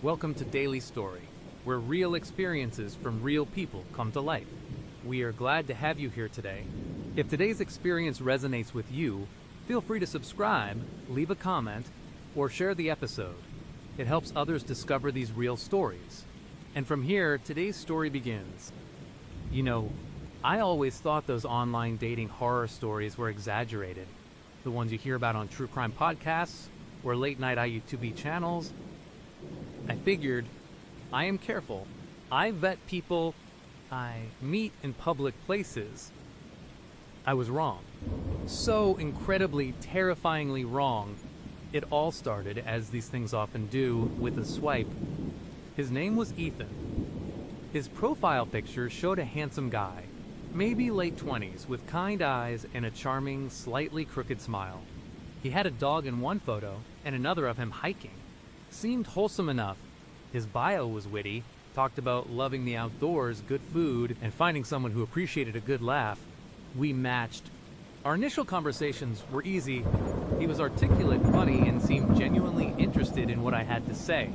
Welcome to Daily Story, where real experiences from real people come to life. We are glad to have you here today. If today's experience resonates with you, feel free to subscribe, leave a comment, or share the episode. It helps others discover these real stories. And from here, today's story begins. You know, I always thought those online dating horror stories were exaggerated. The ones you hear about on true crime podcasts or late night IUTV channels. I figured, I am careful. I vet people I meet in public places. I was wrong. So incredibly, terrifyingly wrong. It all started, as these things often do, with a swipe. His name was Ethan. His profile picture showed a handsome guy, maybe late 20s, with kind eyes and a charming, slightly crooked smile. He had a dog in one photo and another of him hiking. Seemed wholesome enough. His bio was witty, talked about loving the outdoors, good food, and finding someone who appreciated a good laugh. We matched. Our initial conversations were easy. He was articulate, funny, and seemed genuinely interested in what I had to say.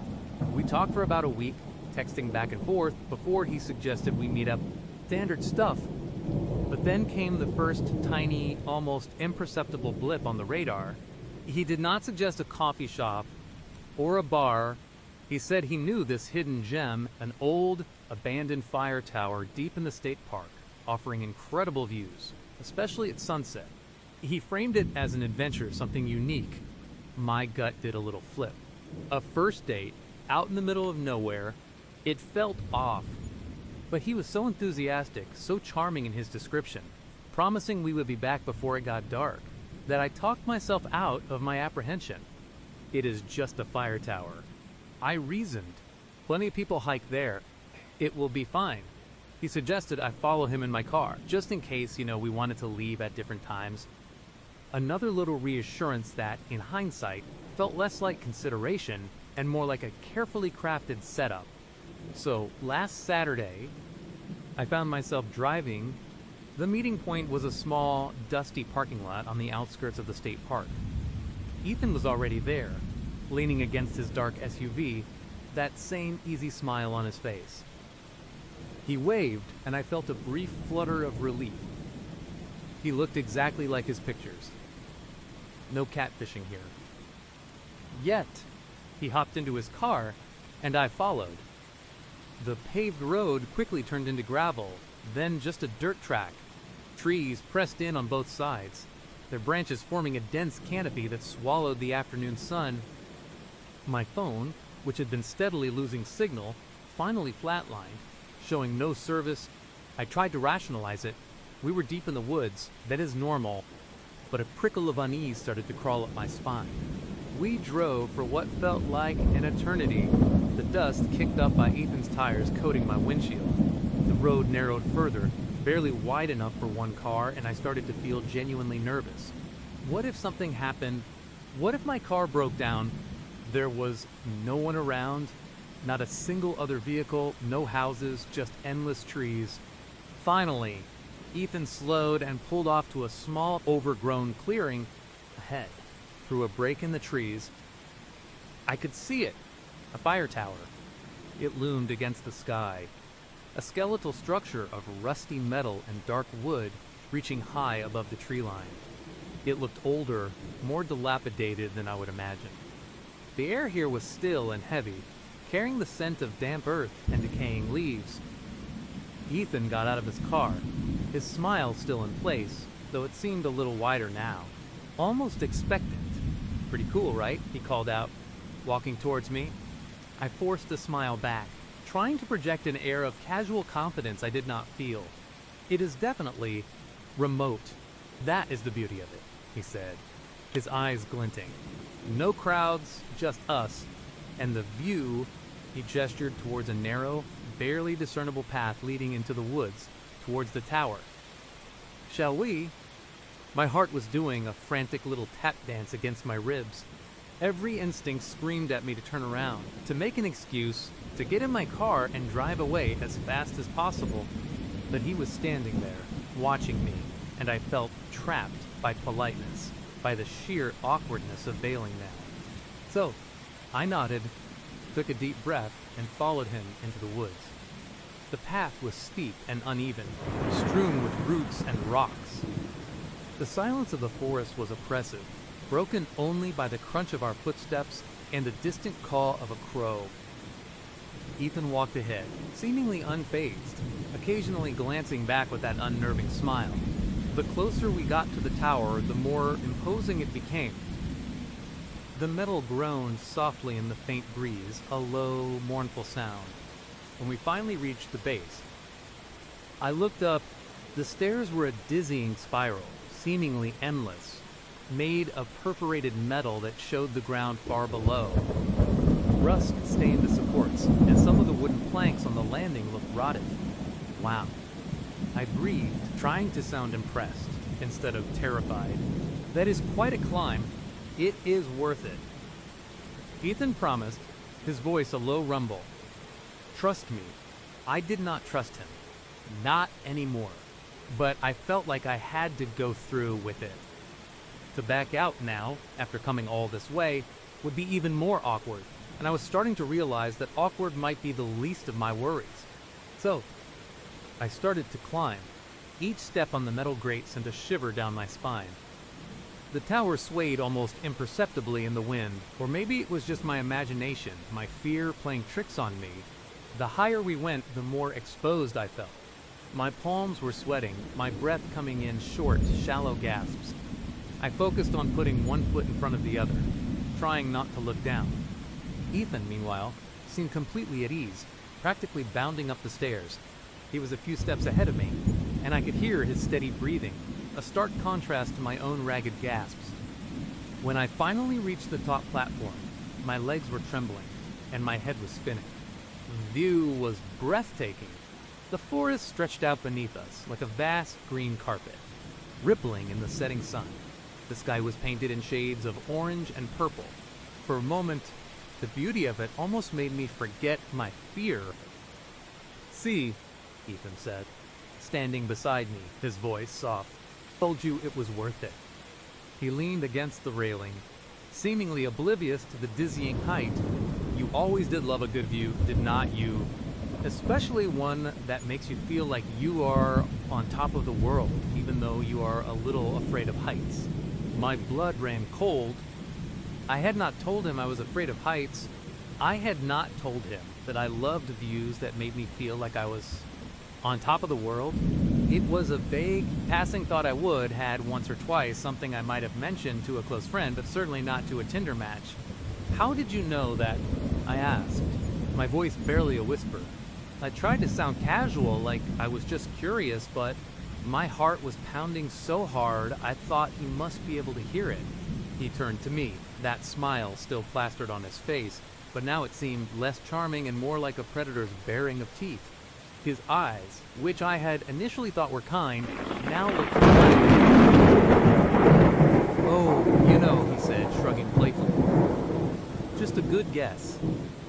We talked for about a week, texting back and forth, before he suggested we meet up. Standard stuff. But then came the first tiny, almost imperceptible blip on the radar. He did not suggest a coffee shop or a bar. He said he knew this hidden gem, an old, abandoned fire tower deep in the state park, offering incredible views, especially at sunset. He framed it as an adventure, something unique. My gut did a little flip. A first date, out in the middle of nowhere. It felt off. But he was so enthusiastic, so charming in his description, promising we would be back before it got dark, that I talked myself out of my apprehension. It is just a fire tower. I reasoned. Plenty of people hike there. It will be fine. He suggested I follow him in my car, just in case, we wanted to leave at different times. Another little reassurance that, in hindsight, felt less like consideration and more like a carefully crafted setup. So, last Saturday, I found myself driving. The meeting point was a small, dusty parking lot on the outskirts of the state park. Ethan was already there, leaning against his dark SUV, that same easy smile on his face. He waved, and I felt a brief flutter of relief. He looked exactly like his pictures. No catfishing here. Yet, he hopped into his car, and I followed. The paved road quickly turned into gravel, then just a dirt track. Trees pressed in on both sides, their branches forming a dense canopy that swallowed the afternoon sun. My phone, which had been steadily losing signal, finally flatlined, showing no service. I tried to rationalize it. We were deep in the woods, that is normal, but a prickle of unease started to crawl up my spine. We drove for what felt like an eternity, the dust kicked up by Ethan's tires coating my windshield. The road narrowed further, barely wide enough for one car, and I started to feel genuinely nervous. What if something happened? What if my car broke down? There was no one around, not a single other vehicle, no houses, just endless trees. Finally, Ethan slowed and pulled off to a small, overgrown clearing ahead. Through a break in the trees, I could see it, a fire tower. It loomed against the sky, a skeletal structure of rusty metal and dark wood reaching high above the tree line. It looked older, more dilapidated than I would imagine. The air here was still and heavy, carrying the scent of damp earth and decaying leaves. Ethan got out of his car, his smile still in place, though it seemed a little wider now. Almost expectant. Pretty cool, right? He called out, walking towards me. I forced a smile back, trying to project an air of casual confidence I did not feel. It is definitely remote. That is the beauty of it, he said, his eyes glinting. No crowds, just us, and the view. He gestured towards a narrow, barely discernible path leading into the woods, towards the tower. Shall we? My heart was doing a frantic little tap dance against my ribs. Every instinct screamed at me to turn around, to make an excuse, to get in my car and drive away as fast as possible. But he was standing there, watching me, and I felt trapped by politeness, by the sheer awkwardness of bailing now. So, I nodded. took a deep breath, and followed him into the woods. The path was steep and uneven, strewn with roots and rocks. The silence of the forest was oppressive, broken only by the crunch of our footsteps and the distant call of a crow. Ethan walked ahead, seemingly unfazed, occasionally glancing back with that unnerving smile. The closer we got to the tower, the more imposing it became. The metal groaned softly in the faint breeze, a low, mournful sound. When we finally reached the base, I looked up. The stairs were a dizzying spiral, seemingly endless, made of perforated metal that showed the ground far below. Rust stained the supports, and some of the wooden planks on the landing looked rotted. Wow. I breathed, trying to sound impressed instead of terrified. That is quite a climb. It is worth it. Ethan promised, his voice a low rumble. Trust me, I did not trust him. Not anymore. But I felt like I had to go through with it. To back out now, after coming all this way, would be even more awkward, and I was starting to realize that awkward might be the least of my worries. So, I started to climb. Each step on the metal grate sent a shiver down my spine. The tower swayed almost imperceptibly in the wind, or maybe it was just my imagination, my fear playing tricks on me. The higher we went, the more exposed I felt. My palms were sweating, my breath coming in short, shallow gasps. I focused on putting one foot in front of the other, trying not to look down. Ethan, meanwhile, seemed completely at ease, practically bounding up the stairs. He was a few steps ahead of me, and I could hear his steady breathing, a stark contrast to my own ragged gasps. When I finally reached the top platform, my legs were trembling, and my head was spinning. The view was breathtaking. The forest stretched out beneath us like a vast green carpet, rippling in the setting sun. The sky was painted in shades of orange and purple. For a moment, the beauty of it almost made me forget my fear. See, Ethan said, standing beside me, his voice soft. Told you it was worth it. He leaned against the railing, seemingly oblivious to the dizzying height. You always did love a good view, did not you? Especially one that makes you feel like you are on top of the world, even though you are a little afraid of heights. My blood ran cold. I had not told him I was afraid of heights. I had not told him that I loved views that made me feel like I was on top of the world. It was a vague, passing thought I had once or twice, something I might have mentioned to a close friend, but certainly not to a Tinder match. How did you know that? I asked, my voice barely a whisper. I tried to sound casual, like I was just curious, but my heart was pounding so hard I thought he must be able to hear it. He turned to me, that smile still plastered on his face, but now it seemed less charming and more like a predator's baring of teeth. His eyes, which I had initially thought were kind, now looked threatening. Oh, you know, he said, shrugging playfully. Just a good guess.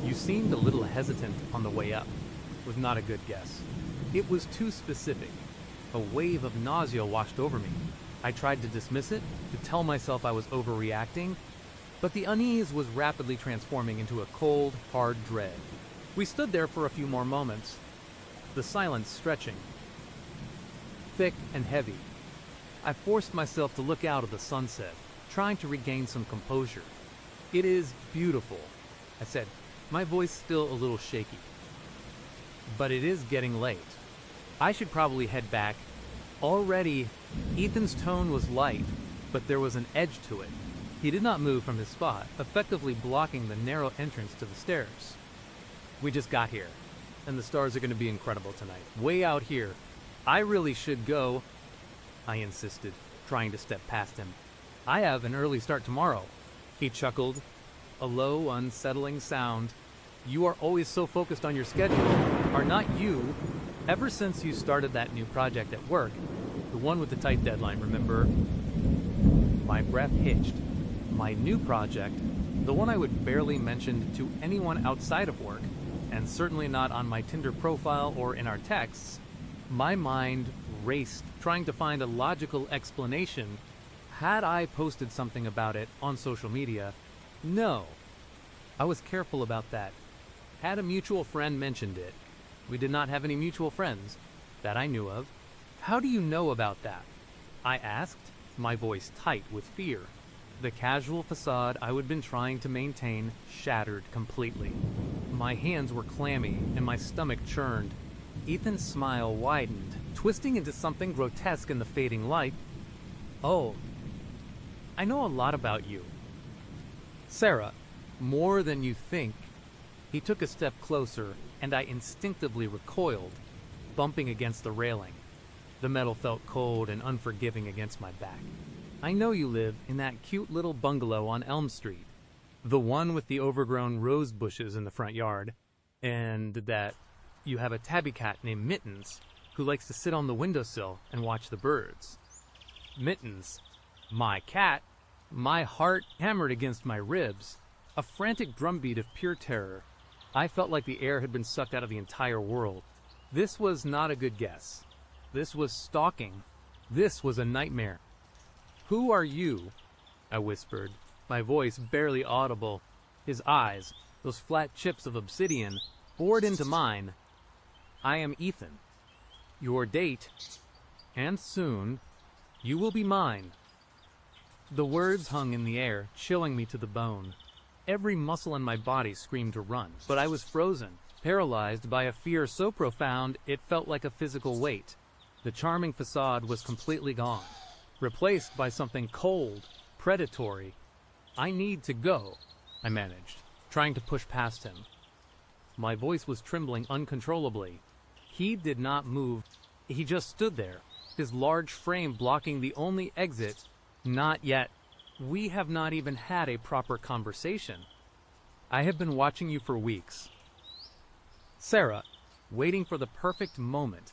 You seemed a little hesitant on the way up. Was not a good guess. It was too specific. A wave of nausea washed over me. I tried to dismiss it, to tell myself I was overreacting, but the unease was rapidly transforming into a cold, hard dread. We stood there for a few more moments, the silence stretching, thick and heavy. I forced myself to look out at the sunset, trying to regain some composure. It is beautiful, I said, my voice still a little shaky. But it is getting late. I should probably head back. Already, Ethan's tone was light, but there was an edge to it. He did not move from his spot, effectively blocking the narrow entrance to the stairs. We just got here, and the stars are going to be incredible tonight. Way out here. I really should go, I insisted, trying to step past him. I have an early start tomorrow. He chuckled, a low, unsettling sound. You are always so focused on your schedule. Are not you? Ever since you started that new project at work, the one with the tight deadline, remember? My breath hitched. My new project, the one I would barely mention to anyone outside of work, and certainly not on my Tinder profile or in our texts, my mind raced, trying to find a logical explanation. Had I posted something about it on social media? No. I was careful about that. Had a mutual friend mentioned it. We did not have any mutual friends that I knew of. How do you know about that? I asked, my voice tight with fear. The casual facade I had been trying to maintain shattered completely. My hands were clammy and my stomach churned. Ethan's smile widened, twisting into something grotesque in the fading light. Oh, I know a lot about you. Sarah, more than you think. He took a step closer, and I instinctively recoiled, bumping against the railing. The metal felt cold and unforgiving against my back. I know you live in that cute little bungalow on Elm Street, the one with the overgrown rose bushes in the front yard, and that you have a tabby cat named Mittens who likes to sit on the windowsill and watch the birds. Mittens, my cat, my heart hammered against my ribs, a frantic drumbeat of pure terror. I felt like the air had been sucked out of the entire world. This was not a good guess. This was stalking. This was a nightmare. Who are you? I whispered, my voice barely audible. His eyes, those flat chips of obsidian, bored into mine. I am Ethan, your date, and soon you will be mine. The words hung in the air, chilling me to the bone. Every muscle in my body screamed to run, but I was frozen, paralyzed by a fear so profound it felt like a physical weight. The charming facade was completely gone, replaced by something cold, predatory. I need to go, I managed, trying to push past him. My voice was trembling uncontrollably. He did not move. He just stood there, his large frame blocking the only exit. Not yet. We have not even had a proper conversation. I have been watching you for weeks. Sarah, waiting for the perfect moment,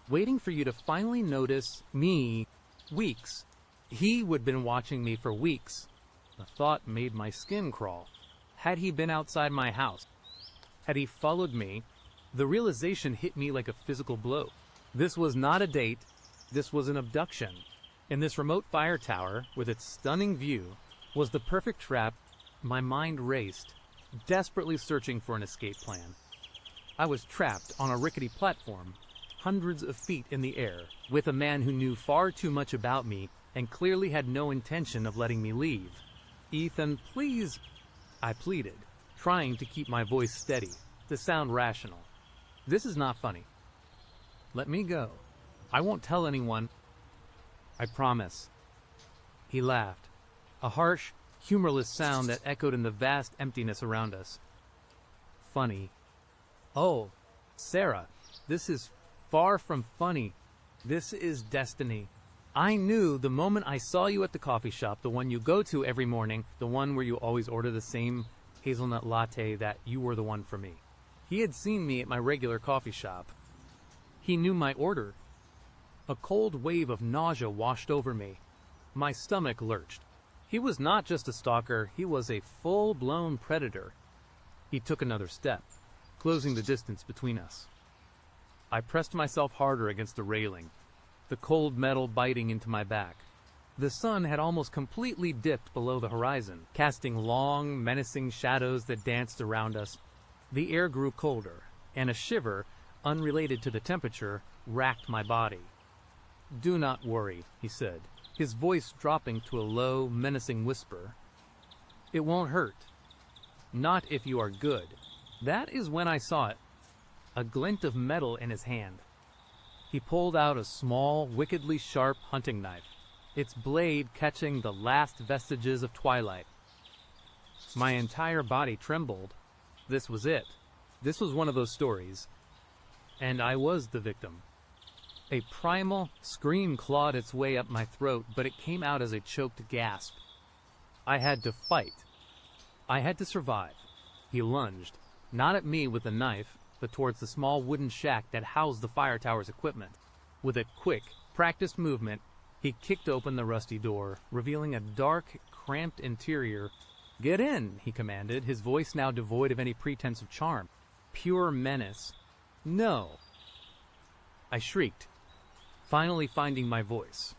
waiting for you to finally notice me. Weeks. He would have been watching me for weeks. The thought made my skin crawl. Had he been outside my house? Had he followed me? The realization hit me like a physical blow. This was not a date. This was an abduction. And this remote fire tower, with its stunning view, was the perfect trap. My mind raced, desperately searching for an escape plan. I was trapped on a rickety platform, hundreds of feet in the air, with a man who knew far too much about me and clearly had no intention of letting me leave. Ethan, please, I pleaded, trying to keep my voice steady, to sound rational. This is not funny. Let me go. I won't tell anyone. I promise. He laughed, a harsh, humorless sound that echoed in the vast emptiness around us. Funny. Oh, Sarah, this is far from funny. This is destiny. I knew the moment I saw you at the coffee shop, the one you go to every morning, the one where you always order the same hazelnut latte, that you were the one for me. He had seen me at my regular coffee shop. He knew my order. A cold wave of nausea washed over me. My stomach lurched. He was not just a stalker, he was a full-blown predator. He took another step, closing the distance between us. I pressed myself harder against the railing, the cold metal biting into my back. The sun had almost completely dipped below the horizon, casting long, menacing shadows that danced around us. The air grew colder, and a shiver, unrelated to the temperature, racked my body. Do not worry, he said, his voice dropping to a low, menacing whisper. It won't hurt. Not if you are good. That is when I saw it. A glint of metal in his hand. He pulled out a small, wickedly sharp hunting knife, its blade catching the last vestiges of twilight. My entire body trembled. This was it. This was one of those stories. And I was the victim. A primal scream clawed its way up my throat, but it came out as a choked gasp. I had to fight. I had to survive. He lunged, not at me with the knife, but towards the small wooden shack that housed the fire tower's equipment. With a quick, practiced movement, he kicked open the rusty door, revealing a dark, cramped interior. Get in, he commanded, his voice now devoid of any pretense of charm. Pure menace. No. I shrieked, finally finding my voice.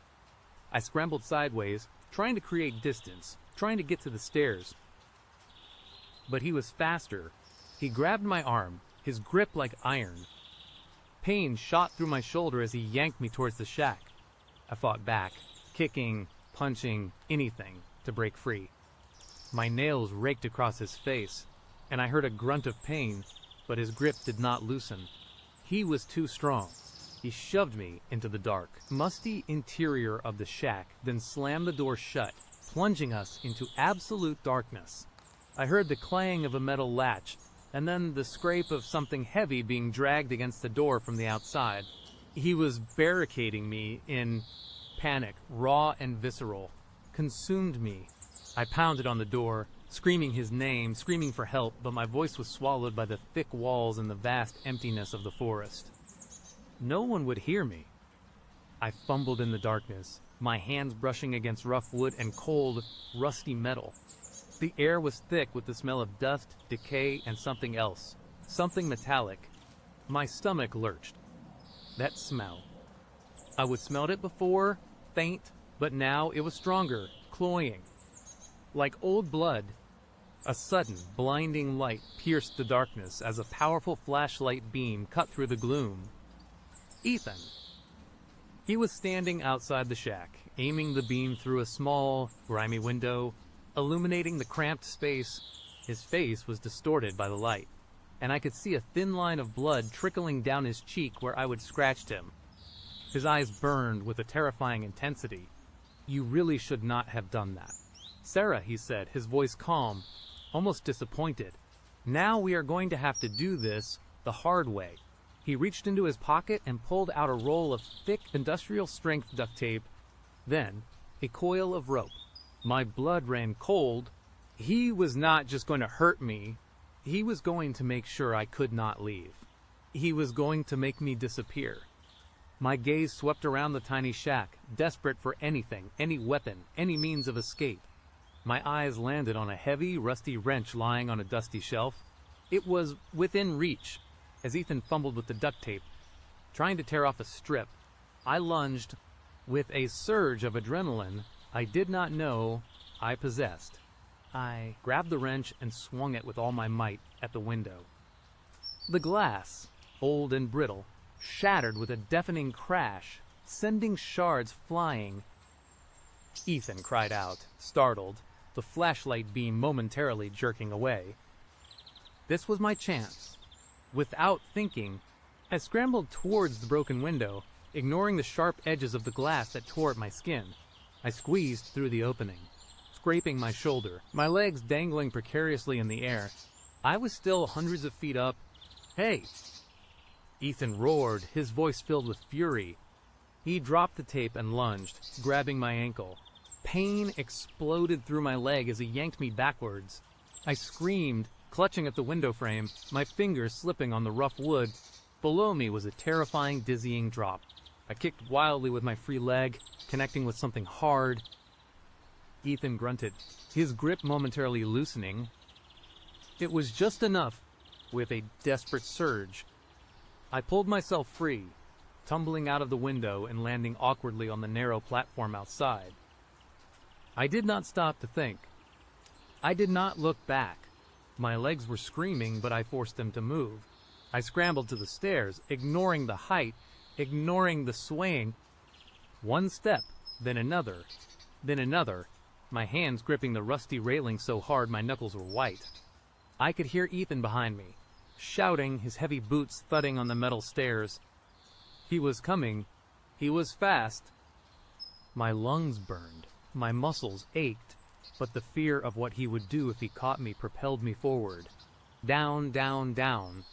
I scrambled sideways, trying to create distance, trying to get to the stairs. But he was faster, He grabbed my arm, his grip like iron. Pain shot through my shoulder as he yanked me towards the shack. I fought back, kicking, punching, anything to break free. My nails raked across his face, and I heard a grunt of pain, but his grip did not loosen. He was too strong. He shoved me into the dark, musty interior of the shack, then slammed the door shut, plunging us into absolute darkness. I heard the clang of a metal latch, and then the scrape of something heavy being dragged against the door from the outside. He was barricading me in panic, raw and visceral, consumed me. I pounded on the door, screaming his name, screaming for help, but my voice was swallowed by the thick walls and the vast emptiness of the forest. No one would hear me. I fumbled in the darkness, my hands brushing against rough wood and cold, rusty metal. The air was thick with the smell of dust, decay, and something else. Something metallic. My stomach lurched. That smell. I would smelled it before, faint, but now it was stronger, cloying. Like old blood. A sudden, blinding light pierced the darkness as a powerful flashlight beam cut through the gloom. Ethan. He was standing outside the shack, aiming the beam through a small, grimy window, illuminating the cramped space. His face was distorted by the light, and I could see a thin line of blood trickling down his cheek where I would scratched him. His eyes burned with a terrifying intensity. "You really should not have done that." "Sarah," he said, his voice calm, almost disappointed. "Now we are going to have to do this the hard way." He reached into his pocket and pulled out a roll of thick, industrial-strength duct tape, then a coil of rope. My blood ran cold. He was not just going to hurt me. He was going to make sure I could not leave. He was going to make me disappear. My gaze swept around the tiny shack, desperate for anything, any weapon, any means of escape. My eyes landed on a heavy, rusty wrench lying on a dusty shelf. It was within reach. As Ethan fumbled with the duct tape, trying to tear off a strip, I lunged with a surge of adrenaline I did not know I possessed. I grabbed the wrench and swung it with all my might at the window. The glass, old and brittle, shattered with a deafening crash, sending shards flying. Ethan cried out, startled, the flashlight beam momentarily jerking away. This was my chance. Without thinking, I scrambled towards the broken window, ignoring the sharp edges of the glass that tore at my skin. I squeezed through the opening, scraping my shoulder, my legs dangling precariously in the air. I was still hundreds of feet up. "Hey!" Ethan roared, his voice filled with fury. He dropped the tape and lunged, grabbing my ankle. Pain exploded through my leg as he yanked me backwards. I screamed, clutching at the window frame, my fingers slipping on the rough wood. Below me was a terrifying, dizzying drop. I kicked wildly with my free leg, connecting with something hard. Ethan grunted, his grip momentarily loosening. It was just enough. With a desperate surge, I pulled myself free, tumbling out of the window and landing awkwardly on the narrow platform outside. I did not stop to think. I did not look back. My legs were screaming, but I forced them to move. I scrambled to the stairs, ignoring the height, ignoring the swaying. One step, then another, my hands gripping the rusty railing so hard my knuckles were white. I could hear Ethan behind me, shouting, his heavy boots thudding on the metal stairs. He was coming. He was fast. My lungs burned. My muscles ached. But the fear of what he would do if he caught me propelled me forward. Down, down, down.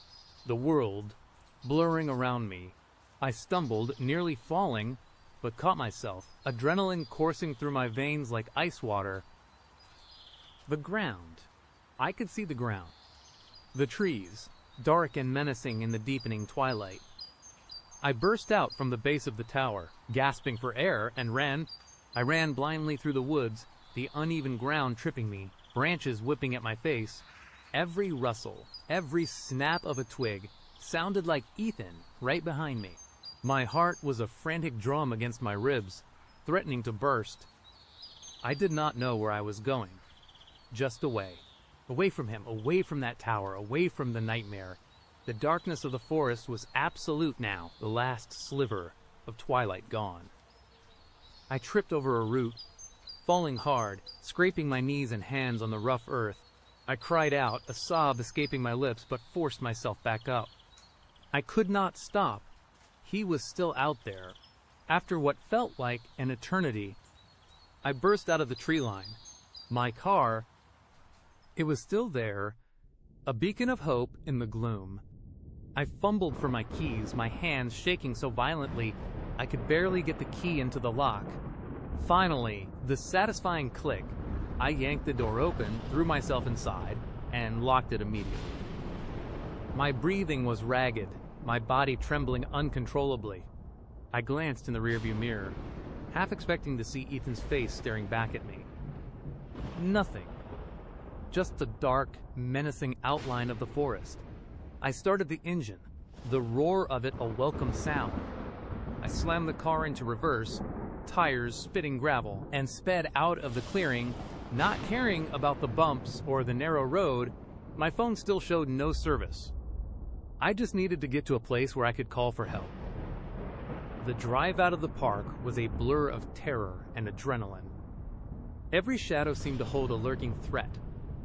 The world, blurring around me. I stumbled, nearly falling, but caught myself, adrenaline coursing through my veins like ice water. The ground. I could see the ground. The trees, dark and menacing in the deepening twilight. I burst out from the base of the tower, gasping for air, and ran. I ran blindly through the woods, the uneven ground tripping me, branches whipping at my face. Every rustle, every snap of a twig sounded like Ethan right behind me. My heart was a frantic drum against my ribs, threatening to burst. I did not know where I was going, just away. Away from him, away from that tower, away from the nightmare. The darkness of the forest was absolute now, the last sliver of twilight gone. I tripped over a root, falling hard, scraping my knees and hands on the rough earth. I cried out, a sob escaping my lips, but forced myself back up. I could not stop. He was still out there. After what felt like an eternity, I burst out of the tree line. My car, it was still there, a beacon of hope in the gloom. I fumbled for my keys, my hands shaking so violently I could barely get the key into the lock. Finally, the satisfying click. I yanked the door open, threw myself inside, and locked it immediately. My breathing was ragged, my body trembling uncontrollably. I glanced in the rearview mirror, half expecting to see Ethan's face staring back at me. Nothing. Just the dark, menacing outline of the forest. I started the engine, the roar of it a welcome sound. I slammed the car into reverse, tires spitting gravel, and sped out of the clearing, not caring about the bumps or the narrow road. My phone still showed no service. I just needed to get to a place where I could call for help. The drive out of the park was a blur of terror and adrenaline. Every shadow seemed to hold a lurking threat.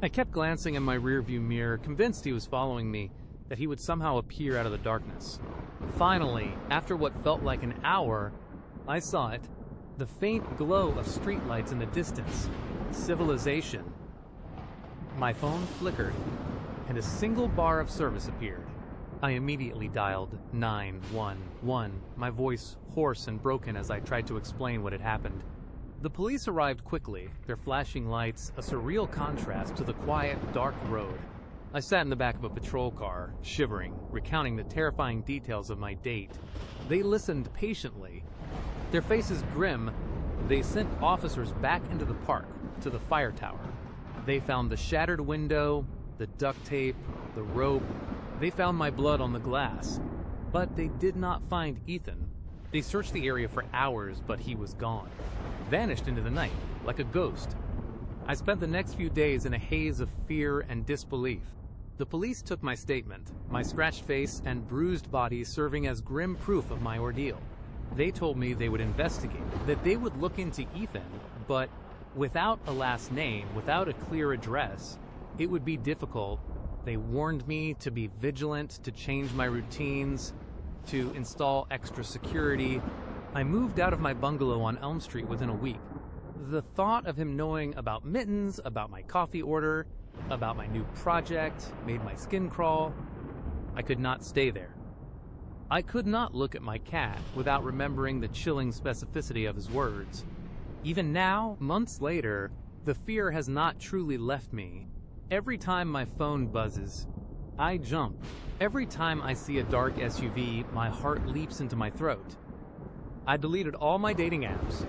I kept glancing in my rearview mirror, convinced he was following me, that he would somehow appear out of the darkness. Finally, after what felt like an hour, I saw it, the faint glow of streetlights in the distance. Civilization. My phone flickered, and a single bar of service appeared. I immediately dialed 911, my voice hoarse and broken as I tried to explain what had happened. The police arrived quickly, their flashing lights a surreal contrast to the quiet, dark road. I sat in the back of a patrol car, shivering, recounting the terrifying details of my date. They listened patiently. Their faces grim, they sent officers back into the park, to the fire tower. They found the shattered window, the duct tape, the rope. They found my blood on the glass. But they did not find Ethan. They searched the area for hours, but he was gone. Vanished into the night, like a ghost. I spent the next few days in a haze of fear and disbelief. The police took my statement, my scratched face and bruised body serving as grim proof of my ordeal. They told me they would investigate, that they would look into Ethan, but without a last name, without a clear address, it would be difficult. They warned me to be vigilant, to change my routines, to install extra security. I moved out of my bungalow on Elm Street within a week. The thought of him knowing about mittens, about my coffee order, about my new project, made my skin crawl. I could not stay there. I could not look at my cat without remembering the chilling specificity of his words. Even now, months later, the fear has not truly left me. Every time my phone buzzes, I jump. Every time I see a dark SUV, my heart leaps into my throat. I deleted all my dating apps.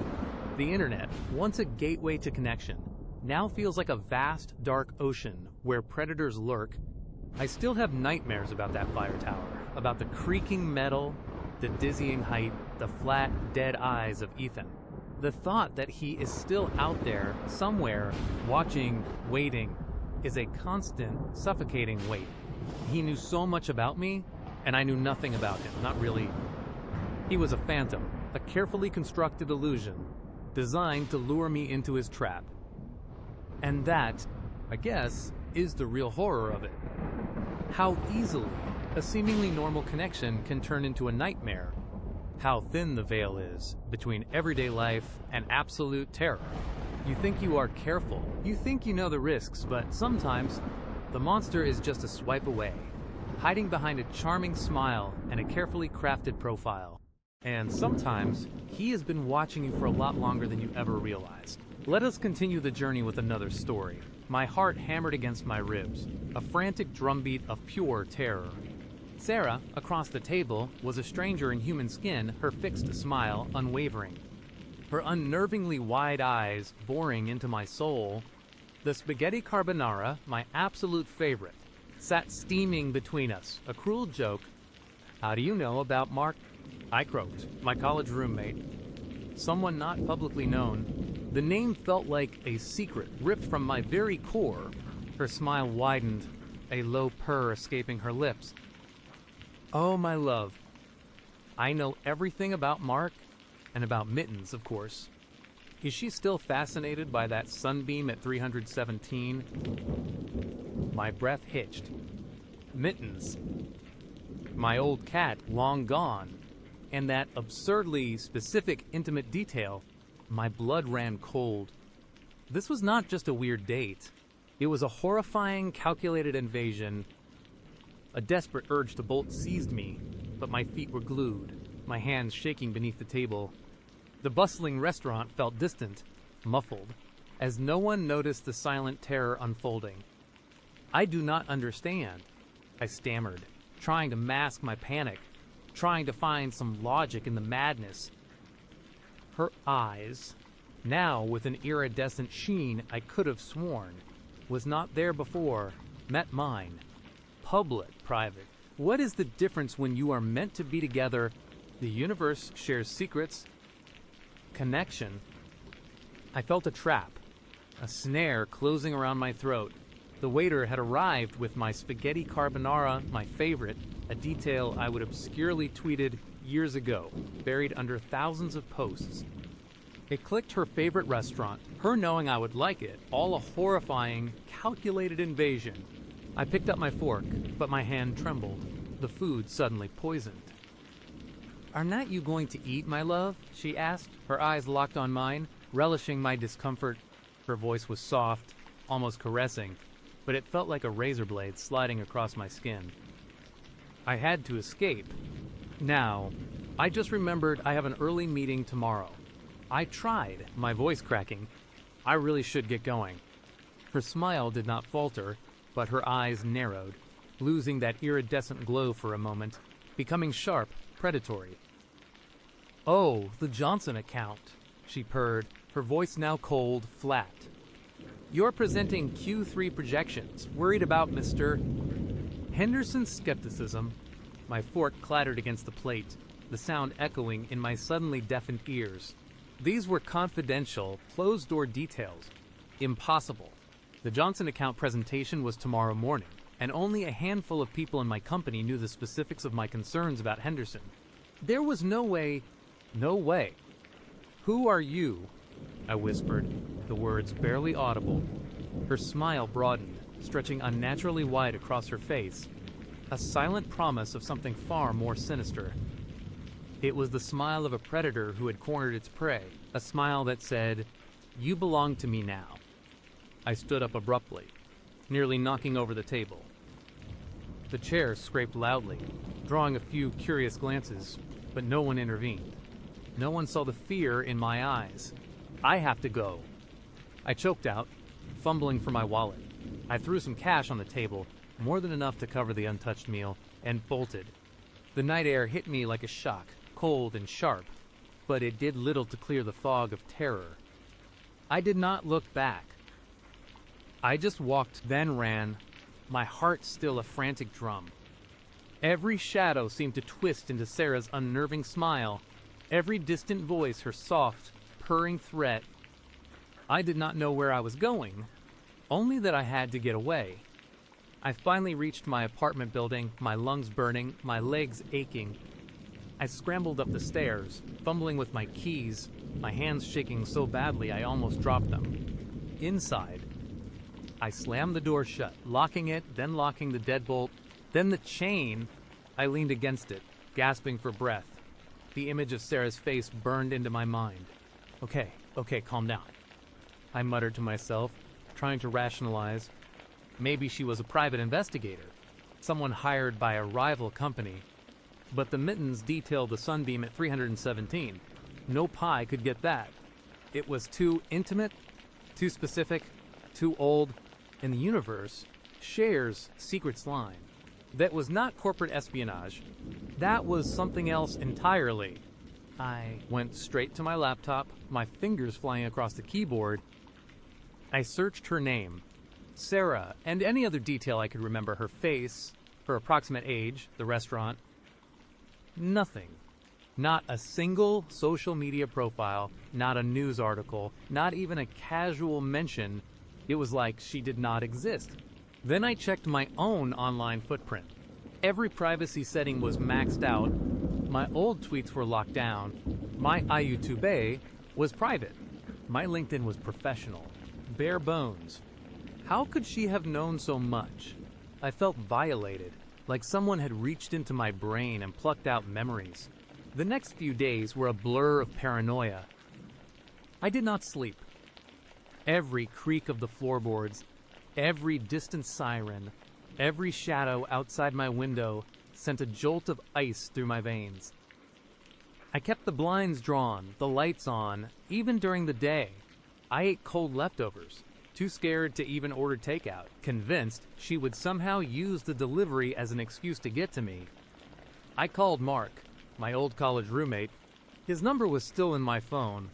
The internet, once a gateway to connection, now feels like a vast, dark ocean where predators lurk. I still have nightmares about that fire tower, about the creaking metal, the dizzying height, the flat, dead eyes of Ethan. The thought that he is still out there, somewhere, watching, waiting, is a constant, suffocating weight. He knew so much about me, and I knew nothing about him, not really. He was a phantom, a carefully constructed illusion, designed to lure me into his trap. And that, I guess, is the real horror of it. How easily a seemingly normal connection can turn into a nightmare. How thin the veil is between everyday life and absolute terror. You think you are careful, you think you know the risks, but sometimes the monster is just a swipe away, hiding behind a charming smile and a carefully crafted profile. And sometimes he has been watching you for a lot longer than you ever realized. Let us continue the journey with another story. My heart hammered against my ribs, a frantic drumbeat of pure terror. Sarah, across the table, was a stranger in human skin, her fixed smile unwavering. Her unnervingly wide eyes boring into my soul. The spaghetti carbonara, my absolute favorite, sat steaming between us, a cruel joke. How do you know about Mark? I croaked, my college roommate. Someone not publicly known. The name felt like a secret ripped from my very core. Her smile widened, a low purr escaping her lips. Oh, my love. I know everything about Mark, and about Mittens, of course. Is she still fascinated by that sunbeam at 317? My breath hitched. Mittens. My old cat, long gone. And that absurdly specific intimate detail, my blood ran cold. This was not just a weird date. It was a horrifying, calculated invasion. A desperate urge to bolt seized me, but my feet were glued, my hands shaking beneath the table. The bustling restaurant felt distant, muffled, as no one noticed the silent terror unfolding. I do not understand, I stammered, trying to mask my panic, trying to find some logic in the madness. Her eyes, now with an iridescent sheen I could have sworn was not there before, met mine. Public, private. What is the difference when you are meant to be together? The universe shares secrets. Connection. I felt a trap, a snare closing around my throat. The waiter had arrived with my spaghetti carbonara, my favorite, a detail I would obscurely tweeted years ago, buried under thousands of posts. It clicked her favorite restaurant, her knowing I would like it, all a horrifying, calculated invasion. I picked up my fork, but my hand trembled, the food suddenly poisoned. Are not you going to eat, my love? She asked, her eyes locked on mine, relishing my discomfort. Her voice was soft, almost caressing, but it felt like a razor blade sliding across my skin. I had to escape. Now, I just remembered I have an early meeting tomorrow. I tried, my voice cracking. I really should get going. Her smile did not falter, but her eyes narrowed, losing that iridescent glow for a moment, becoming sharp, predatory. Oh, the Johnson account, she purred, her voice now cold, flat. You're presenting Q3 projections, worried about Mr. Henderson's skepticism. My fork clattered against the plate, the sound echoing in my suddenly deafened ears. These were confidential, closed-door details. Impossible. The Johnson account presentation was tomorrow morning, and only a handful of people in my company knew the specifics of my concerns about Henderson. There was no way. Who are you? I whispered, the words barely audible. Her smile broadened, stretching unnaturally wide across her face, a silent promise of something far more sinister. It was the smile of a predator who had cornered its prey, a smile that said, "You belong to me now." I stood up abruptly, nearly knocking over the table. The chair scraped loudly, drawing a few curious glances, but no one intervened. No one saw the fear in my eyes. I have to go. I choked out, fumbling for my wallet. I threw some cash on the table, more than enough to cover the untouched meal, and bolted. The night air hit me like a shock, cold and sharp, but it did little to clear the fog of terror. I did not look back. I just walked, then ran, my heart still a frantic drum. Every shadow seemed to twist into Sarah's unnerving smile, every distant voice her soft, purring threat. I did not know where I was going, only that I had to get away. I finally reached my apartment building, my lungs burning, my legs aching. I scrambled up the stairs, fumbling with my keys, my hands shaking so badly I almost dropped them. Inside, I slammed the door shut, locking it, then locking the deadbolt, then the chain. I leaned against it, gasping for breath. The image of Sarah's face burned into my mind. Okay, calm down, I muttered to myself, trying to rationalize. Maybe she was a private investigator, someone hired by a rival company. But the mittens detailed the sunbeam at 317. No pie could get that. It was too intimate, too specific, too old, and the universe shares secrets line. That was not corporate espionage. That was something else entirely. I went straight to my laptop, my fingers flying across the keyboard. I searched her name, Sarah, and any other detail I could remember, her face, her approximate age, the restaurant. Nothing. Not a single social media profile, not a news article, not even a casual mention It was like she did not exist. Then I checked my own online footprint. Every privacy setting was maxed out. My old tweets were locked down. My YouTube was private. My LinkedIn was professional. Bare bones. How could she have known so much? I felt violated, like someone had reached into my brain and plucked out memories. The next few days were a blur of paranoia. I did not sleep. Every creak of the floorboards, every distant siren, every shadow outside my window sent a jolt of ice through my veins. I kept the blinds drawn, the lights on, even during the day. I ate cold leftovers, too scared to even order takeout, convinced she would somehow use the delivery as an excuse to get to me. I called Mark, my old college roommate. His number was still in my phone,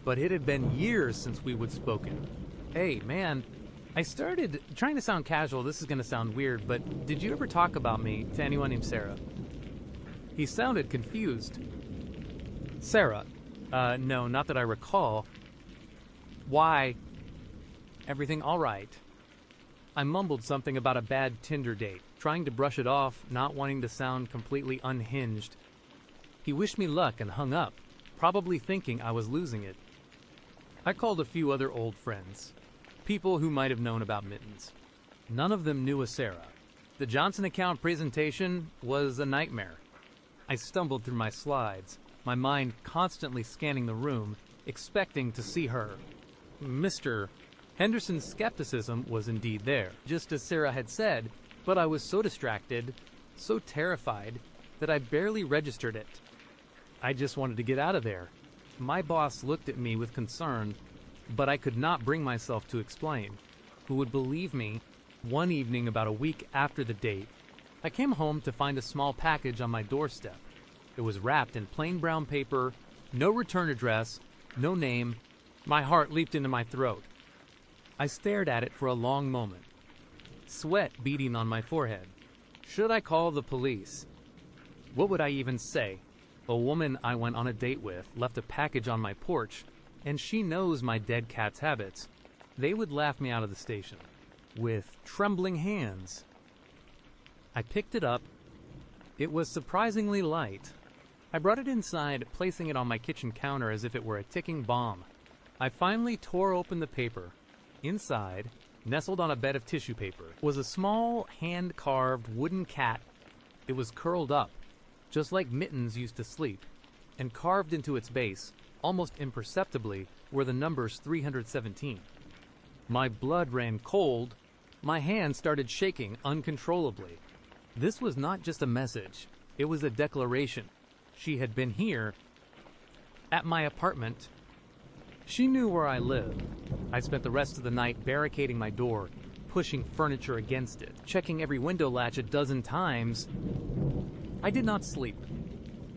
but it had been years since we would spoken. Hey, man, I started trying to sound casual. This is going to sound weird, but did you ever talk about me to anyone named Sarah? He sounded confused. Sarah? No, not that I recall. Why? Everything all right? I mumbled something about a bad Tinder date, trying to brush it off, not wanting to sound completely unhinged. He wished me luck and hung up, probably thinking I was losing it. I called a few other old friends, people who might have known about Mittens. None of them knew a Sarah. The Johnson account presentation was a nightmare. I stumbled through my slides, my mind constantly scanning the room, expecting to see her. Mr. Henderson's skepticism was indeed there, just as Sarah had said, but I was so distracted, so terrified, that I barely registered it. I just wanted to get out of there. My boss looked at me with concern, but I could not bring myself to explain. Who would believe me? One evening about a week after the date, I came home to find a small package on my doorstep. It was wrapped in plain brown paper, no return address, no name. My heart leaped into my throat. I stared at it for a long moment, sweat beading on my forehead. Should I call the police? What would I even say? A woman I went on a date with left a package on my porch, and she knows my dead cat's habits. They would laugh me out of the station. With trembling hands, I picked it up. It was surprisingly light. I brought it inside, placing it on my kitchen counter as if it were a ticking bomb. I finally tore open the paper. Inside, nestled on a bed of tissue paper, was a small, hand-carved wooden cat. It was curled up, just like Mittens used to sleep, and carved into its base, almost imperceptibly, were the numbers 317. My blood ran cold. My hand started shaking uncontrollably. This was not just a message. It was a declaration. She had been here, at my apartment. She knew where I lived. I spent the rest of the night barricading my door, pushing furniture against it, checking every window latch a dozen times. I did not sleep.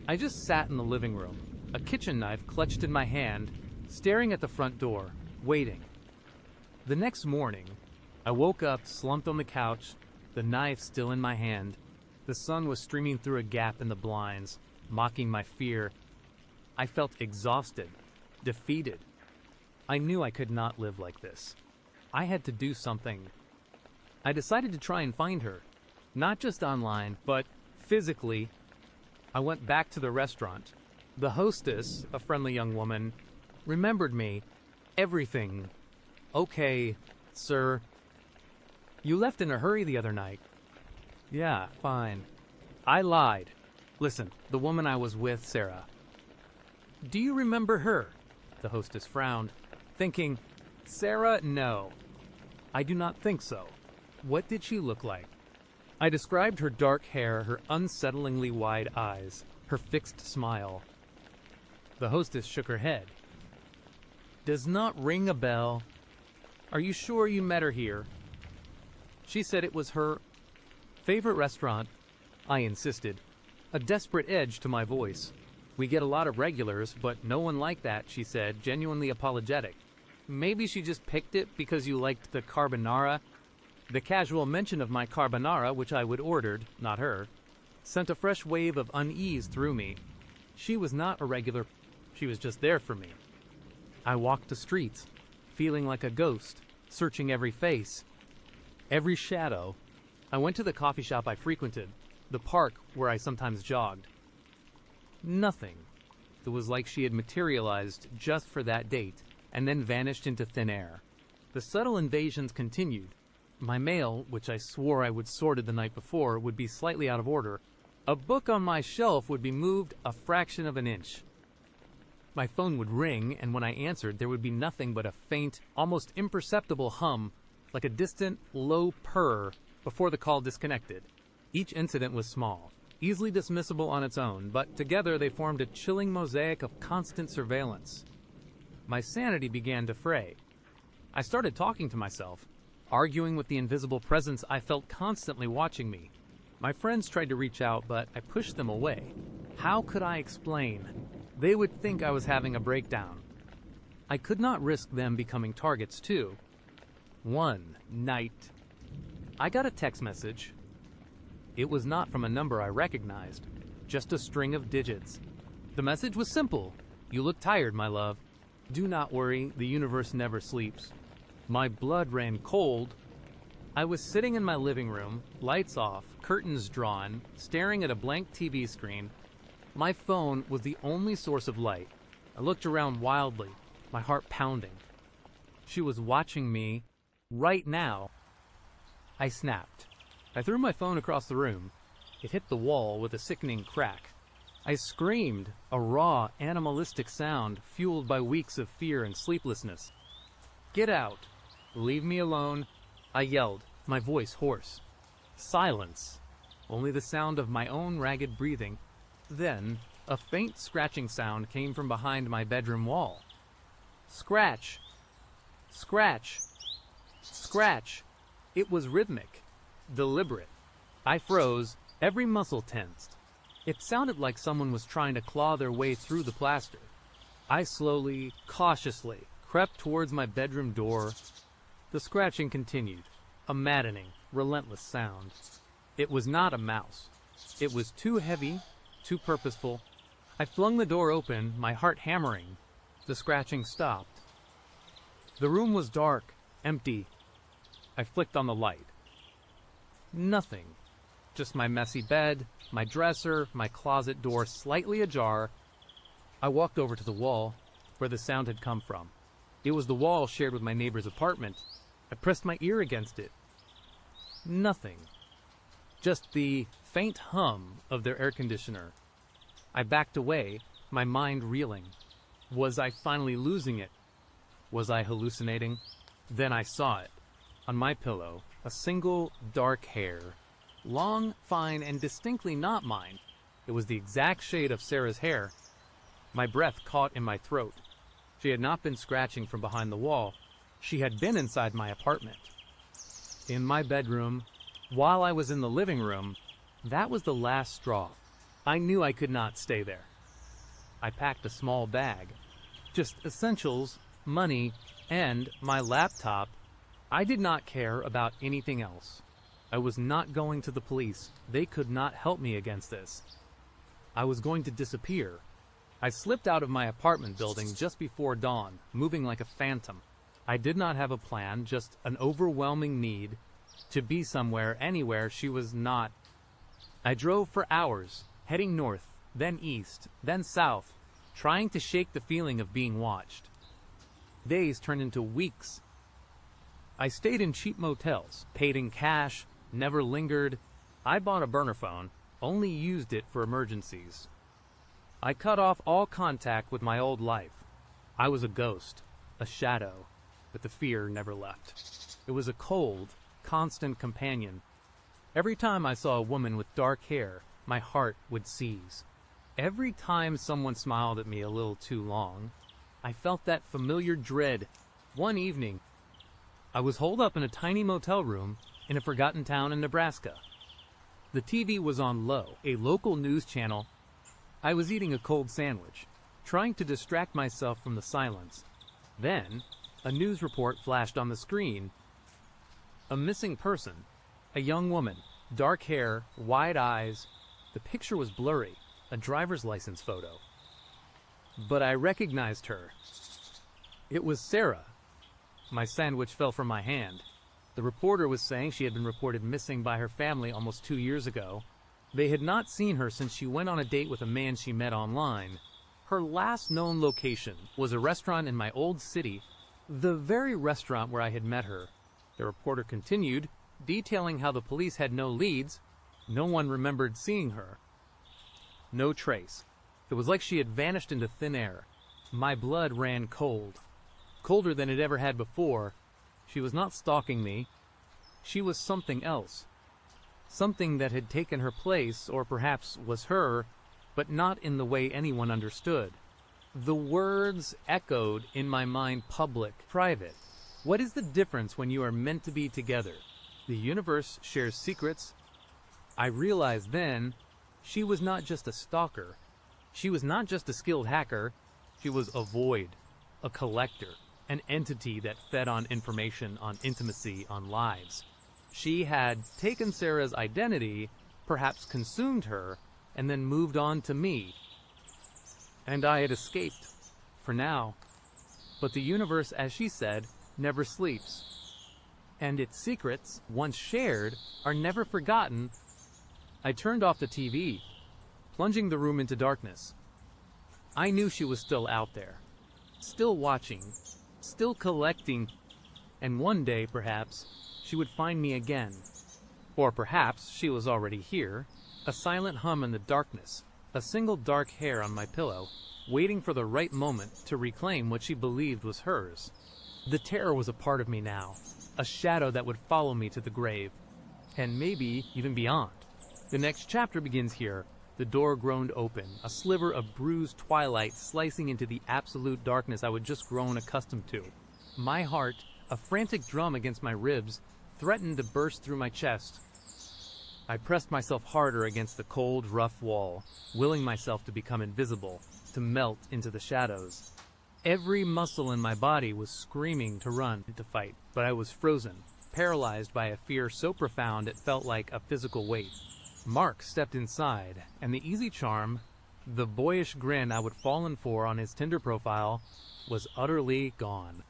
I just sat in the living room, a kitchen knife clutched in my hand, staring at the front door, waiting. The next morning, I woke up slumped on the couch, the knife still in my hand. The sun was streaming through a gap in the blinds, mocking my fear. I felt exhausted, defeated. I knew I could not live like this. I had to do something. I decided to try and find her, not just online, but physically. I went back to the restaurant. The hostess, a friendly young woman, remembered me. Everything. Okay, sir. You left in a hurry the other night. Yeah, fine. I lied. Listen, the woman I was with, Sarah. Do you remember her? The hostess frowned, thinking, Sarah, no. I do not think so. What did she look like? I described her dark hair, her unsettlingly wide eyes, her fixed smile. The hostess shook her head. Does not ring a bell. Are you sure you met her here? She said it was her favorite restaurant. I insisted, a desperate edge to my voice. We get a lot of regulars, but no one like that, she said, genuinely apologetic. Maybe she just picked it because you liked the carbonara. The casual mention of my carbonara, which I would ordered, not her, sent a fresh wave of unease through me. She was not a regular. She was just there for me. I walked the streets, feeling like a ghost, searching every face, every shadow. I went to the coffee shop I frequented, the park where I sometimes jogged. Nothing. It was like she had materialized just for that date and then vanished into thin air. The subtle invasions continued. My mail, which I swore I would sorted the night before, would be slightly out of order. A book on my shelf would be moved a fraction of an inch. My phone would ring, and when I answered, there would be nothing but a faint, almost imperceptible hum, like a distant, low purr, before the call disconnected. Each incident was small, easily dismissible on its own, but together they formed a chilling mosaic of constant surveillance. My sanity began to fray. I started talking to myself, arguing with the invisible presence I felt constantly watching me. My friends tried to reach out, but I pushed them away. How could I explain? They would think I was having a breakdown. I could not risk them becoming targets too. One night, I got a text message. It was not from a number I recognized, just a string of digits. The message was simple. You look tired, my love. Do not worry, the universe never sleeps. My blood ran cold. I was sitting in my living room, lights off, curtains drawn, staring at a blank TV screen. My phone was the only source of light. I looked around wildly, my heart pounding. She was watching me right now. I snapped. I threw my phone across the room. It hit the wall with a sickening crack. I screamed, a raw, animalistic sound fueled by weeks of fear and sleeplessness. Get out. Leave me alone. I yelled, my voice hoarse. Silence. Only the sound of my own ragged breathing. Then, a faint scratching sound came from behind my bedroom wall. Scratch. Scratch. Scratch. It was rhythmic, deliberate. I froze, every muscle tensed. It sounded like someone was trying to claw their way through the plaster. I slowly, cautiously, crept towards my bedroom door. The scratching continued, a maddening, relentless sound. It was not a mouse. It was too heavy, too purposeful. I flung the door open, my heart hammering. The scratching stopped. The room was dark, empty. I flicked on the light. Nothing. Just my messy bed, my dresser, my closet door slightly ajar. I walked over to the wall, where the sound had come from. It was the wall shared with my neighbor's apartment. I pressed my ear against it. Nothing. Just the faint hum of their air conditioner. I backed away, my mind reeling. Was I finally losing it? Was I hallucinating? Then I saw it. On my pillow, a single dark hair. Long, fine, and distinctly not mine. It was the exact shade of Sarah's hair. My breath caught in my throat. She had not been scratching from behind the wall. She had been inside my apartment. In my bedroom, while I was in the living room, that was the last straw. I knew I could not stay there. I packed a small bag. Just essentials, money, and my laptop. I did not care about anything else. I was not going to the police. They could not help me against this. I was going to disappear. I slipped out of my apartment building just before dawn, moving like a phantom. I did not have a plan, just an overwhelming need to be somewhere, anywhere she was not. I drove for hours, heading north, then east, then south, trying to shake the feeling of being watched. Days turned into weeks. I stayed in cheap motels, paid in cash, never lingered. I bought a burner phone, only used it for emergencies. I cut off all contact with my old life. I was a ghost, a shadow, but the fear never left. It was a cold, constant companion. Every time I saw a woman with dark hair, my heart would seize. Every time someone smiled at me a little too long, I felt that familiar dread. One evening, I was holed up in a tiny motel room in a forgotten town in Nebraska. The TV was on low, a local news channel. I was eating a cold sandwich, trying to distract myself from the silence. Then, a news report flashed on the screen. A missing person, a young woman, dark hair, wide eyes. The picture was blurry, a driver's license photo. But I recognized her. It was Sarah. My sandwich fell from my hand. The reporter was saying she had been reported missing by her family almost 2 years ago. They had not seen her since she went on a date with a man she met online. Her last known location was a restaurant in my old city, the very restaurant where I had met her. The reporter continued, detailing how the police had no leads. No one remembered seeing her. No trace. It was like she had vanished into thin air. My blood ran cold. Colder than it ever had before. She was not stalking me. She was something else. Something that had taken her place, or perhaps was her, but not in the way anyone understood. The words echoed in my mind: public, private. What is the difference when you are meant to be together? The universe shares secrets. I realized then, she was not just a stalker. She was not just a skilled hacker. She was a void, a collector, an entity that fed on information, on intimacy, on lives. She had taken Sarah's identity, perhaps consumed her, and then moved on to me. And I had escaped, for now. But the universe, as she said, never sleeps. And its secrets, once shared, are never forgotten. I turned off the TV, plunging the room into darkness. I knew she was still out there, still watching, still collecting, and one day, perhaps, she would find me again. Or perhaps she was already here, a silent hum in the darkness, a single dark hair on my pillow, waiting for the right moment to reclaim what she believed was hers. The terror was a part of me now, a shadow that would follow me to the grave, and maybe even beyond. The next chapter begins here. The door groaned open, a sliver of bruised twilight slicing into the absolute darkness I had just grown accustomed to. My heart, a frantic drum against my ribs, threatened to burst through my chest. I pressed myself harder against the cold, rough wall, willing myself to become invisible, to melt into the shadows. Every muscle in my body was screaming to run, to fight, but I was frozen, paralyzed by a fear so profound it felt like a physical weight. Mark stepped inside, and the easy charm, the boyish grin I would fallen for on his Tinder profile, was utterly gone.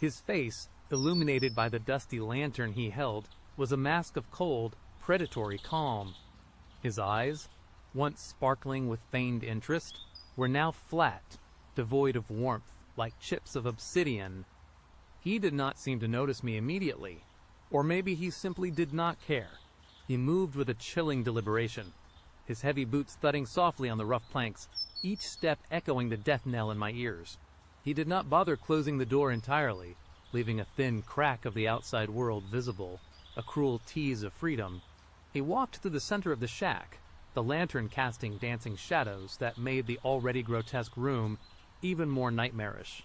His face, illuminated by the dusty lantern he held, was a mask of cold, predatory calm. His eyes, once sparkling with feigned interest, were now flat, devoid of warmth, like chips of obsidian. He did not seem to notice me immediately, or maybe he simply did not care. He moved with a chilling deliberation, his heavy boots thudding softly on the rough planks, each step echoing the death knell in my ears. He did not bother closing the door entirely, leaving a thin crack of the outside world visible, a cruel tease of freedom. He walked through the center of the shack, the lantern casting dancing shadows that made the already grotesque room even more nightmarish.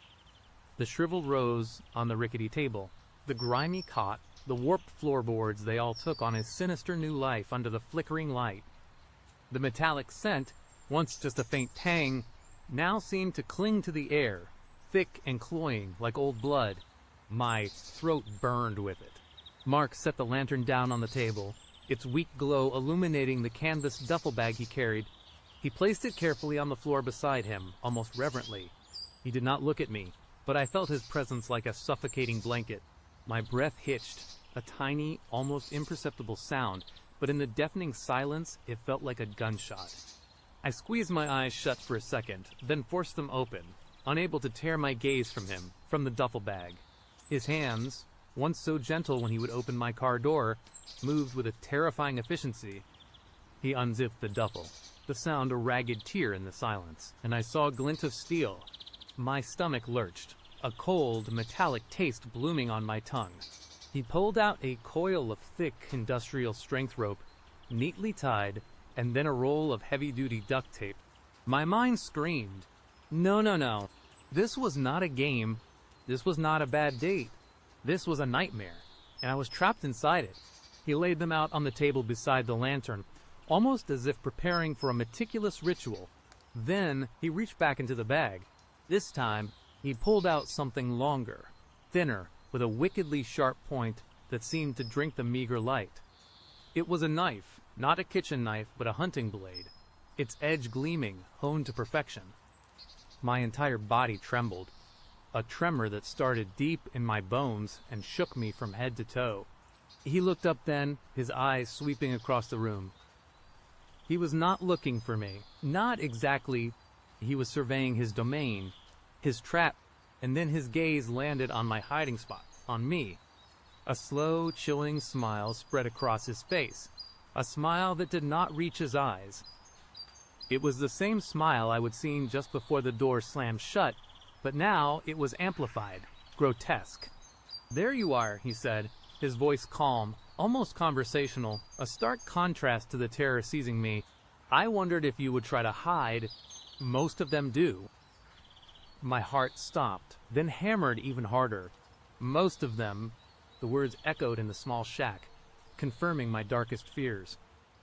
The shriveled rose on the rickety table, the grimy cot, the warped floorboards they all took on his sinister new life under the flickering light. The metallic scent, once just a faint tang, now seemed to cling to the air, thick and cloying like old blood. My throat burned with it. Mark set the lantern down on the table, its weak glow illuminating the canvas duffel bag he carried. He placed it carefully on the floor beside him, almost reverently. He did not look at me, but I felt his presence like a suffocating blanket. My breath hitched, a tiny, almost imperceptible sound, but in the deafening silence, it felt like a gunshot. I squeezed my eyes shut for a second, then forced them open, unable to tear my gaze from him, from the duffel bag. His hands, once so gentle when he would open my car door, moved with a terrifying efficiency. He unzipped the duffel, the sound a ragged tear in the silence, and I saw a glint of steel. My stomach lurched, a cold, metallic taste blooming on my tongue. He pulled out a coil of thick, industrial-strength rope, neatly tied, and then a roll of heavy-duty duct tape. My mind screamed, No, no, no. This was not a game. This was not a bad date. This was a nightmare, and I was trapped inside it. He laid them out on the table beside the lantern, almost as if preparing for a meticulous ritual. Then he reached back into the bag. This time, he pulled out something longer, thinner, with a wickedly sharp point that seemed to drink the meager light. It was a knife, not a kitchen knife, but a hunting blade, its edge gleaming, honed to perfection. My entire body trembled. a tremor that started deep in my bones and shook me from head to toe. He looked up then, his eyes sweeping across the room. He was not looking for me. Not exactly. He was surveying his domain, his trap, and then his gaze landed on my hiding spot, on me. A slow, chilling smile spread across his face, a smile that did not reach his eyes. It was the same smile I would seen just before the door slammed shut, but now it was amplified, grotesque. "There you are," he said, his voice calm, almost conversational, a stark contrast to the terror seizing me. "I wondered if you would try to hide. Most of them do." My heart stopped, then hammered even harder. Most of them. The words echoed in the small shack, confirming my darkest fears.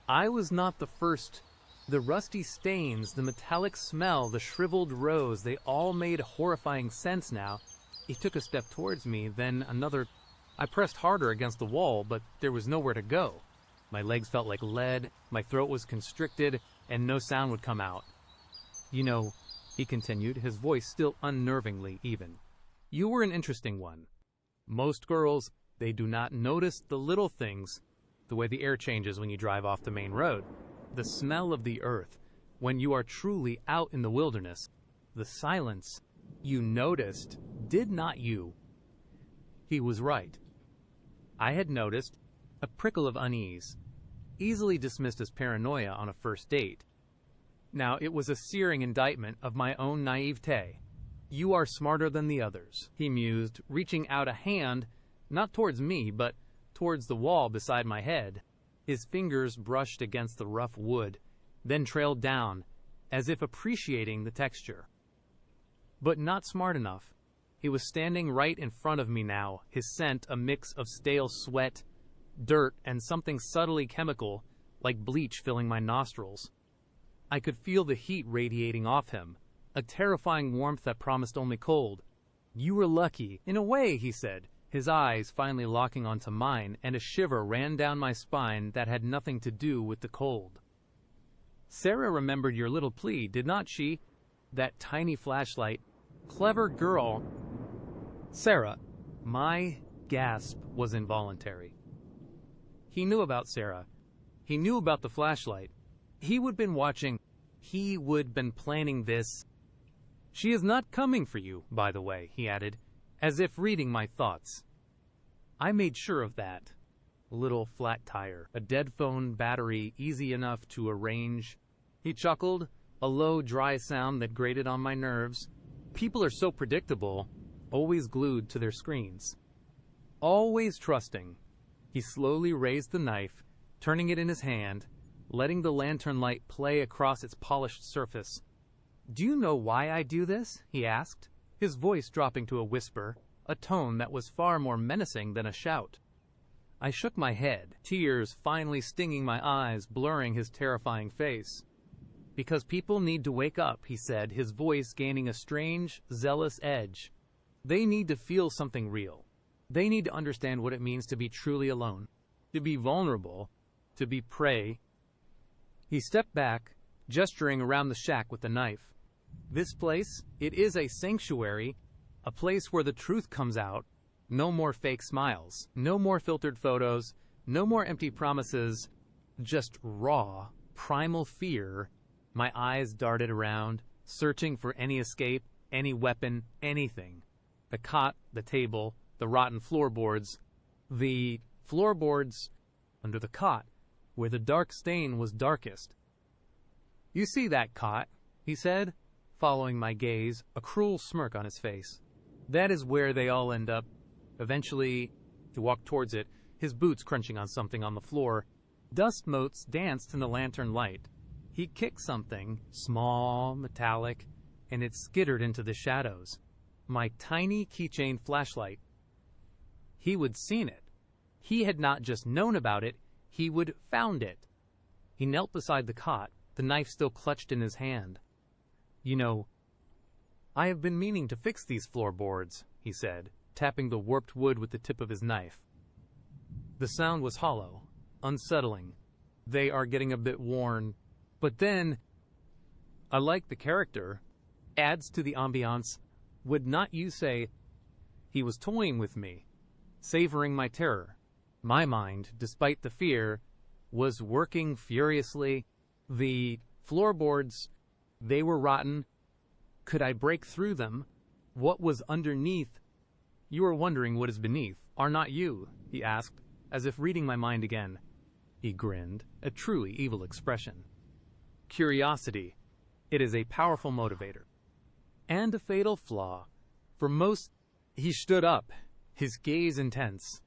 I was not the first. The rusty stains, the metallic smell, the shriveled rose, they all made horrifying sense now. He took a step towards me, then another. I pressed harder against the wall, but there was nowhere to go. My legs felt like lead, my throat was constricted, and no sound would come out. "You know," he continued, his voice still unnervingly even, "you were an interesting one. Most girls, they do not notice the little things, the way the air changes when you drive off the main road, the smell of the earth, when you are truly out in the wilderness, the silence. You noticed, did not you?" He was right. I had noticed a prickle of unease, easily dismissed as paranoia on a first date. Now it was a searing indictment of my own naivete. "You are smarter than the others," he mused, reaching out a hand, not towards me, but towards the wall beside my head. His fingers brushed against the rough wood, then trailed down, as if appreciating the texture. But not smart enough. He was standing right in front of me now, his scent a mix of stale sweat, dirt, and something subtly chemical, like bleach filling my nostrils. I could feel the heat radiating off him, a terrifying warmth that promised only cold. "You were lucky, in a way," he said, his eyes finally locking onto mine, and a shiver ran down my spine that had nothing to do with the cold. "Sarah remembered your little plea, did not she? That tiny flashlight. Clever girl." Sarah. My gasp was involuntary. He knew about Sarah. He knew about the flashlight. He would been watching. He would been planning this. "She is not coming for you, by the way," he added, as if reading my thoughts. I made sure of that. A little flat tire, a dead phone battery easy enough to arrange. He chuckled, a low, dry sound that grated on my nerves. People are so predictable, always glued to their screens. Always trusting. He slowly raised the knife, turning it in his hand, letting the lantern light play across its polished surface. "Do you know why I do this?" he asked, his voice dropping to a whisper, a tone that was far more menacing than a shout. I shook my head, tears finally stinging my eyes, blurring his terrifying face. "Because people need to wake up," he said, his voice gaining a strange, zealous edge. "They need to feel something real. They need to understand what it means to be truly alone, to be vulnerable, to be prey." He stepped back, gesturing around the shack with the knife. "This place, it is a sanctuary, a place where the truth comes out. No more fake smiles, no more filtered photos, no more empty promises, just raw, primal fear." My eyes darted around, searching for any escape, any weapon, anything. The cot, the table, the rotten floorboards. The floorboards under the cot, where the dark stain was darkest. "You see that cot?" he said, following my gaze, a cruel smirk on his face. "That is where they all end up. Eventually," he walked towards it, his boots crunching on something on the floor. Dust motes danced in the lantern light. He kicked something, small, metallic, and it skittered into the shadows. My tiny keychain flashlight. He would seen it. He had not just known about it, he would found it. He knelt beside the cot, the knife still clutched in his hand. "You know, I have been meaning to fix these floorboards," he said, tapping the warped wood with the tip of his knife. The sound was hollow, unsettling. "They are getting a bit worn. But then, I like the character. Adds to the ambiance. Would not you say he was toying with me, savoring my terror? My mind, despite the fear, was working furiously. The floorboards, they were rotten. Could I break through them? What was underneath? You are wondering what is beneath, are not you? He asked, as if reading my mind again. He grinned, a truly evil expression. Curiosity. It is a powerful motivator. And a fatal flaw. For most, he stood up, his gaze intense.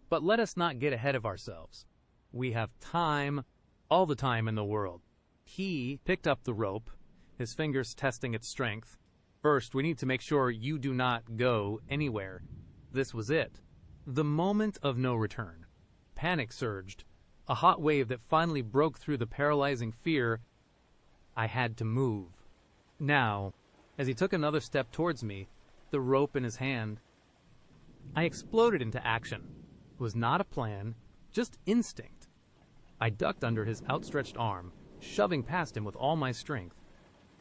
But let us not get ahead of ourselves. We have time, all the time in the world. He picked up the rope, his fingers testing its strength. First, we need to make sure you do not go anywhere. This was it. The moment of no return. Panic surged, a hot wave that finally broke through the paralyzing fear. I had to move. Now, as he took another step towards me, the rope in his hand, I exploded into action. It was not a plan, just instinct. I ducked under his outstretched arm, shoving past him with all my strength.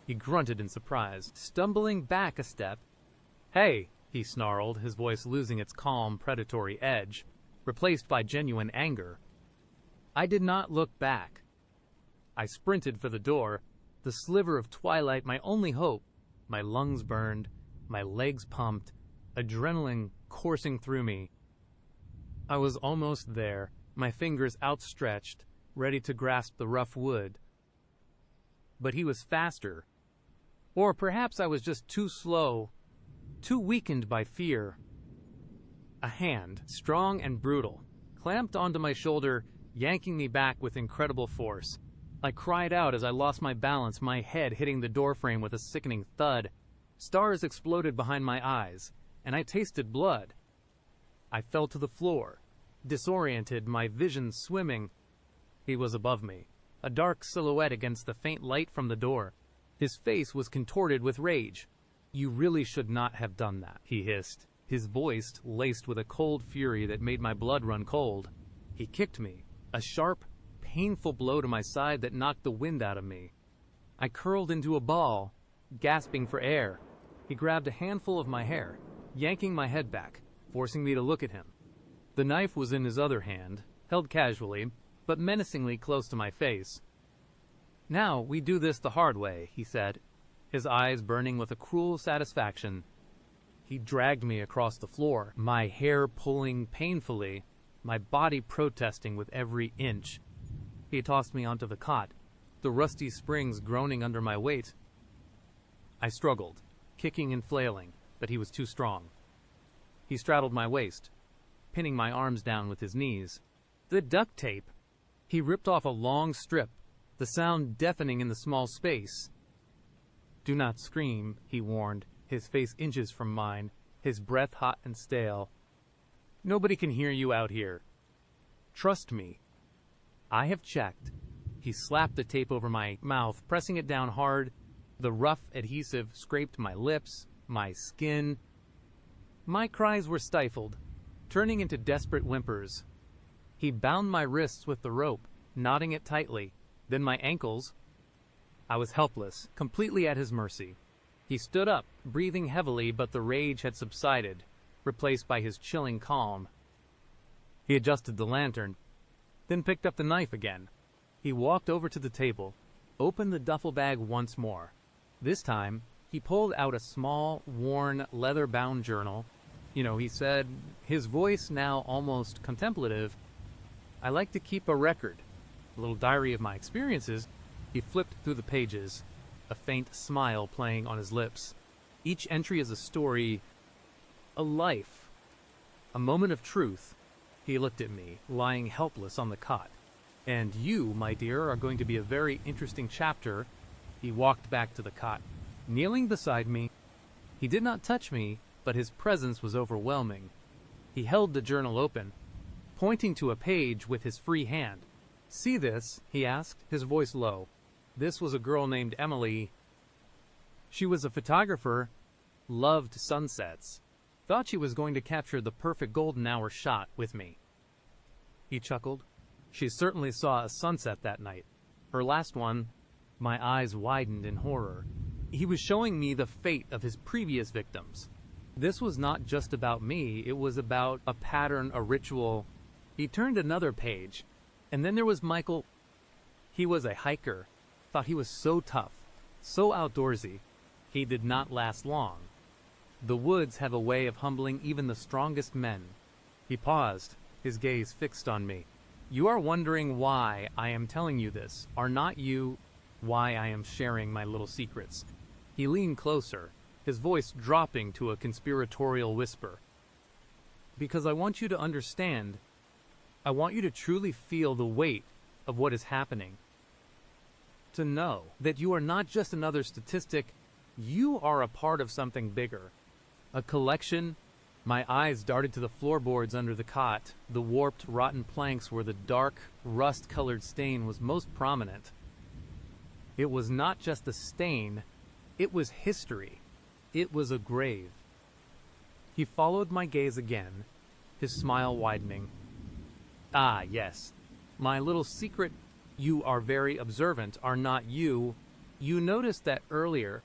He grunted in surprise, stumbling back a step. "Hey," he snarled, his voice losing its calm, predatory edge, replaced by genuine anger. I did not look back. I sprinted for the door, the sliver of twilight my only hope. My lungs burned, my legs pumped, adrenaline coursing through me. I was almost there, my fingers outstretched, ready to grasp the rough wood. But he was faster. Or perhaps I was just too slow, too weakened by fear. A hand, strong and brutal, clamped onto my shoulder, yanking me back with incredible force. I cried out as I lost my balance, my head hitting the doorframe with a sickening thud. Stars exploded behind my eyes, and I tasted blood. I fell to the floor, disoriented, my vision swimming. He was above me, a dark silhouette against the faint light from the door. His face was contorted with rage. "You really should not have done that," he hissed, his voice laced with a cold fury that made my blood run cold. He kicked me, a sharp, painful blow to my side that knocked the wind out of me. I curled into a ball, gasping for air. He grabbed a handful of my hair, yanking my head back, forcing me to look at him. The knife was in his other hand, held casually, but menacingly close to my face. "Now we do this the hard way," he said, his eyes burning with a cruel satisfaction. He dragged me across the floor, my hair pulling painfully, my body protesting with every inch. He tossed me onto the cot, the rusty springs groaning under my weight. I struggled, kicking and flailing, but he was too strong. He straddled my waist, pinning my arms down with his knees. The duct tape! He ripped off a long strip, the sound deafening in the small space. "Do not scream," he warned, his face inches from mine, his breath hot and stale. "Nobody can hear you out here. Trust me." I have checked. He slapped the tape over my mouth, pressing it down hard. The rough adhesive scraped my lips, my skin. My cries were stifled, turning into desperate whimpers. He bound my wrists with the rope, knotting it tightly, then my ankles. I was helpless, completely at his mercy. He stood up, breathing heavily, but the rage had subsided, replaced by his chilling calm. He adjusted the lantern, then picked up the knife again. He walked over to the table, opened the duffel bag once more. This time, he pulled out a small, worn, leather-bound journal. He said, his voice now almost contemplative, "I like to keep a record, a little diary of my experiences." He flipped through the pages, a faint smile playing on his lips. Each entry is a story, a life, a moment of truth. He looked at me, lying helpless on the cot. "And you, my dear, are going to be a very interesting chapter." He walked back to the cot, kneeling beside me. He did not touch me, but his presence was overwhelming. He held the journal open, pointing to a page with his free hand. "See this?" he asked, his voice low. This was a girl named Emily. She was a photographer, loved sunsets, thought she was going to capture the perfect golden hour shot with me. He chuckled. She certainly saw a sunset that night. Her last one. My eyes widened in horror. He was showing me the fate of his previous victims. This was not just about me, it was about a pattern, a ritual. He turned another page, and then there was Michael. He was a hiker, thought he was so tough, so outdoorsy. He did not last long. The woods have a way of humbling even the strongest men. He paused, his gaze fixed on me. You are wondering why I am telling you this, are not you? Why I am sharing my little secrets. He leaned closer, his voice dropping to a conspiratorial whisper. Because I want you to understand. I want you to truly feel the weight of what is happening. To know that you are not just another statistic, you are a part of something bigger. A collection. My eyes darted to the floorboards under the cot, the warped, rotten planks where the dark, rust-colored stain was most prominent. It was not just a stain, it was history. It was a grave. He followed my gaze again, his smile widening. Ah, yes. My little secret, you are very observant, are not you. You noticed that earlier.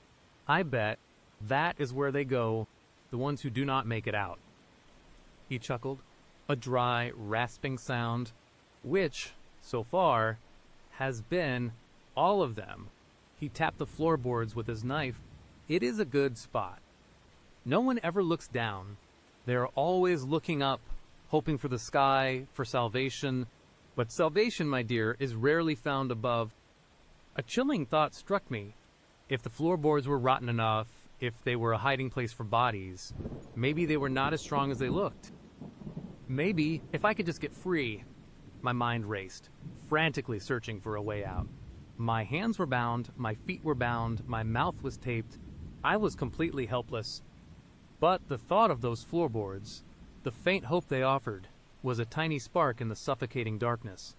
I bet that is where they go, the ones who do not make it out. He chuckled, a dry, rasping sound, which, so far, has been all of them. He tapped the floorboards with his knife. It is a good spot. No one ever looks down. They are always looking up, hoping for the sky, for salvation. But salvation, my dear, is rarely found above. A chilling thought struck me. If the floorboards were rotten enough, if they were a hiding place for bodies, maybe they were not as strong as they looked. Maybe if I could just get free. My mind raced, frantically searching for a way out. My hands were bound, my feet were bound, my mouth was taped. I was completely helpless. But the thought of those floorboards, the faint hope they offered, was a tiny spark in the suffocating darkness.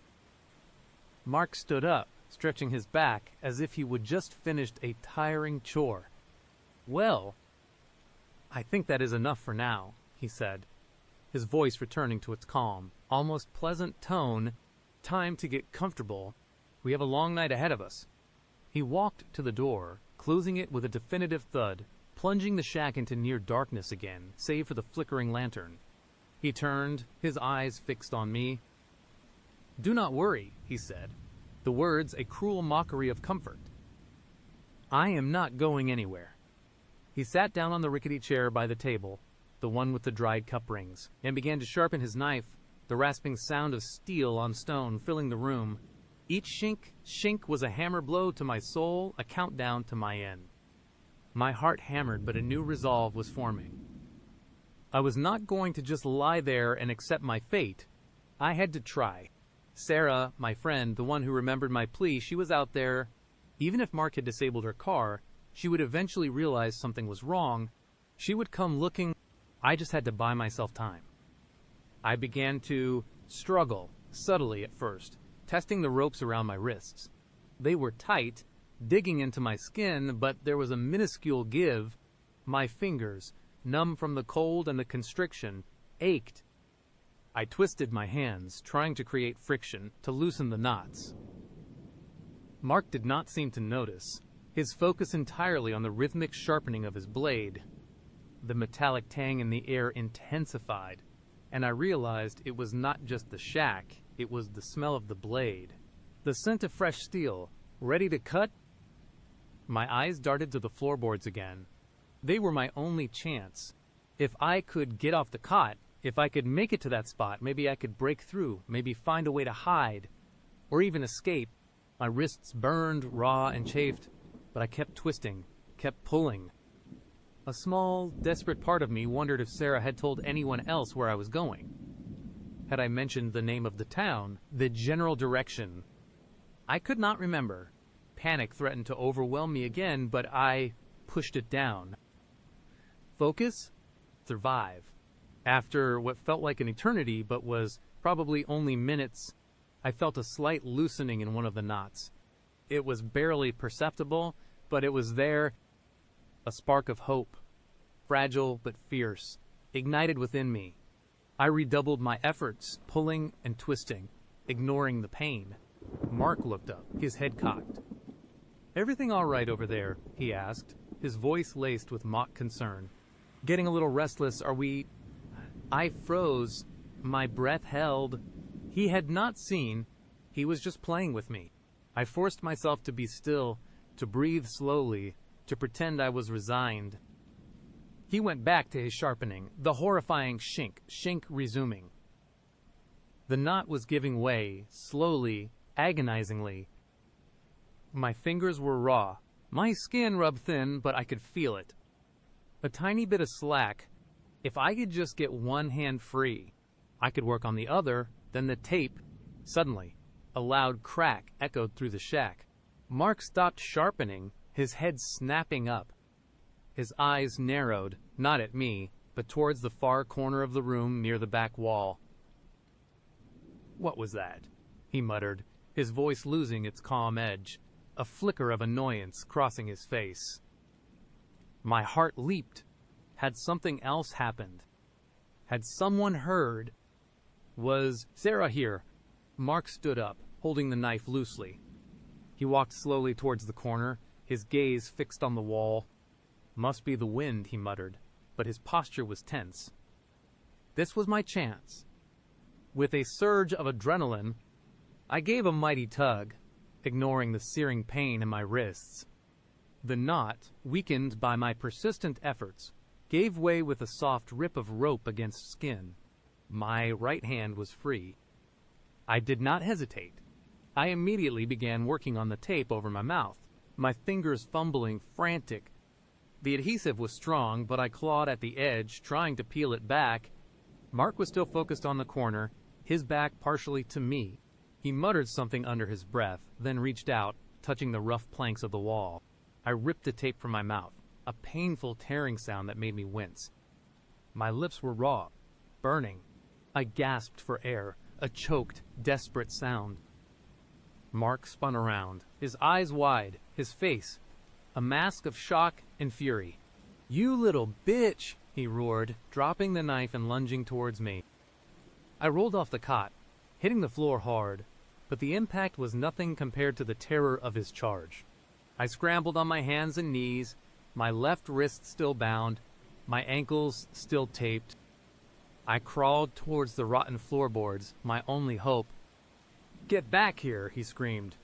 Mark stood up, stretching his back as if he would just finished a tiring chore. Well, I think that is enough for now, he said, his voice returning to its calm, almost pleasant tone. Time to get comfortable. We have a long night ahead of us. He walked to the door, closing it with a definitive thud, plunging the shack into near darkness again, save for the flickering lantern. He turned, his eyes fixed on me. Do not worry, he said, the words a cruel mockery of comfort. I am not going anywhere. He sat down on the rickety chair by the table, the one with the dried cup rings, and began to sharpen his knife, the rasping sound of steel on stone filling the room. Each shink was a hammer blow to my soul, a countdown to my end. My heart hammered, but a new resolve was forming. I was not going to just lie there and accept my fate. I had to try. Sarah, my friend, the one who remembered my plea, she was out there. Even if Mark had disabled her car, she would eventually realize something was wrong. She would come looking. I just had to buy myself time. I began to struggle, subtly at first, testing the ropes around my wrists. They were tight, digging into my skin, but there was a minuscule give. My fingers, numb from the cold and the constriction, ached. I twisted my hands, trying to create friction, to loosen the knots. Mark did not seem to notice, his focus entirely on the rhythmic sharpening of his blade. The metallic tang in the air intensified, and I realized it was not just the shack, it was the smell of the blade. The scent of fresh steel, ready to cut. My eyes darted to the floorboards again. They were my only chance. If I could get off the cot, if I could make it to that spot, maybe I could break through, maybe find a way to hide, or even escape. My wrists burned, raw, and chafed, but I kept twisting, kept pulling. A small, desperate part of me wondered if Sarah had told anyone else where I was going. Had I mentioned the name of the town, the general direction? I could not remember. Panic threatened to overwhelm me again, but I pushed it down. Focus? Survive. After what felt like an eternity, but was probably only minutes, I felt a slight loosening in one of the knots. It was barely perceptible, but it was there. A spark of hope, fragile but fierce, ignited within me. I redoubled my efforts, pulling and twisting, ignoring the pain. Mark looked up, his head cocked. "Everything all right over there?" he asked, his voice laced with mock concern. "Getting a little restless, are we—" I froze. My breath held. He had not seen. He was just playing with me. I forced myself to be still, to breathe slowly, to pretend I was resigned. He went back to his sharpening, the horrifying shink resuming. The knot was giving way, slowly, agonizingly. My fingers were raw. My skin rubbed thin, but I could feel it. A tiny bit of slack. If I could just get one hand free, I could work on the other, then the tape. Suddenly, a loud crack echoed through the shack. Mark stopped sharpening, his head snapping up. His eyes narrowed, not at me, but towards the far corner of the room near the back wall. "What was that?" he muttered, his voice losing its calm edge, a flicker of annoyance crossing his face. My heart leaped. Had something else happened? Had someone heard? Was Sarah here? Mark stood up, holding the knife loosely. He walked slowly towards the corner, his gaze fixed on the wall. "Must be the wind," he muttered, but his posture was tense. This was my chance. With a surge of adrenaline, I gave a mighty tug, ignoring the searing pain in my wrists. The knot, weakened by my persistent efforts, gave way with a soft rip of rope against skin. My right hand was free. I did not hesitate. I immediately began working on the tape over my mouth, my fingers fumbling, frantic. The adhesive was strong, but I clawed at the edge, trying to peel it back. Mark was still focused on the corner, his back partially to me. He muttered something under his breath, then reached out, touching the rough planks of the wall. I ripped the tape from my mouth, a painful tearing sound that made me wince. My lips were raw, burning. I gasped for air, a choked, desperate sound. Mark spun around, his eyes wide, his face a mask of shock and fury. "You little bitch!" he roared, dropping the knife and lunging towards me. I rolled off the cot, hitting the floor hard, but the impact was nothing compared to the terror of his charge. I scrambled on my hands and knees, my left wrist still bound, my ankles still taped. I crawled towards the rotten floorboards, my only hope. "Get back here!" he screamed.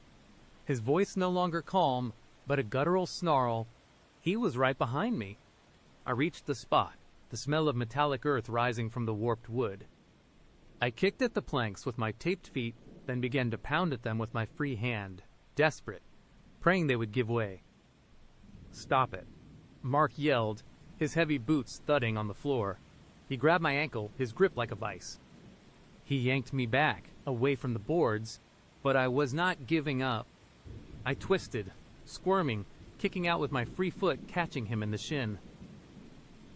His voice no longer calm, but a guttural snarl. He was right behind me. I reached the spot, the smell of metallic earth rising from the warped wood. I kicked at the planks with my taped feet, then began to pound at them with my free hand, desperate, praying they would give way. "Stop it!" Mark yelled, his heavy boots thudding on the floor. He grabbed my ankle, his grip like a vice. He yanked me back, away from the boards, but I was not giving up. I twisted, squirming, kicking out with my free foot catching him in the shin.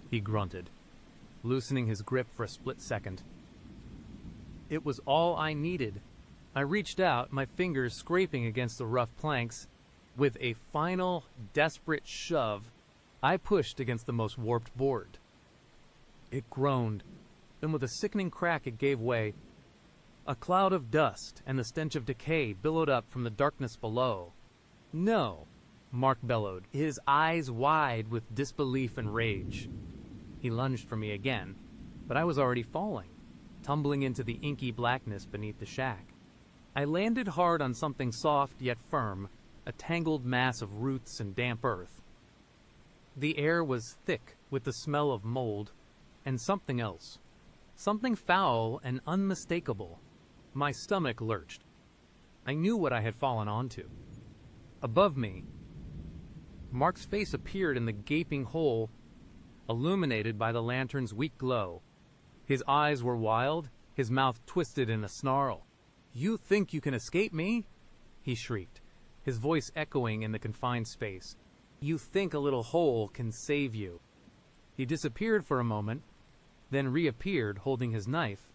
He grunted, loosening his grip for a split second. It was all I needed. I reached out, my fingers scraping against the rough planks. With a final, desperate shove, I pushed against the most warped board. It groaned. Then with a sickening crack it gave way. A cloud of dust and the stench of decay billowed up from the darkness below. "No!" Mark bellowed, his eyes wide with disbelief and rage. He lunged for me again, but I was already falling, tumbling into the inky blackness beneath the shack. I landed hard on something soft yet firm, a tangled mass of roots and damp earth. The air was thick with the smell of mold and something else. Something foul and unmistakable. My stomach lurched. I knew what I had fallen onto. Above me, Mark's face appeared in the gaping hole, illuminated by the lantern's weak glow. His eyes were wild, his mouth twisted in a snarl. "You think you can escape me?" he shrieked, his voice echoing in the confined space. "You think a little hole can save you." He disappeared for a moment, then reappeared holding his knife.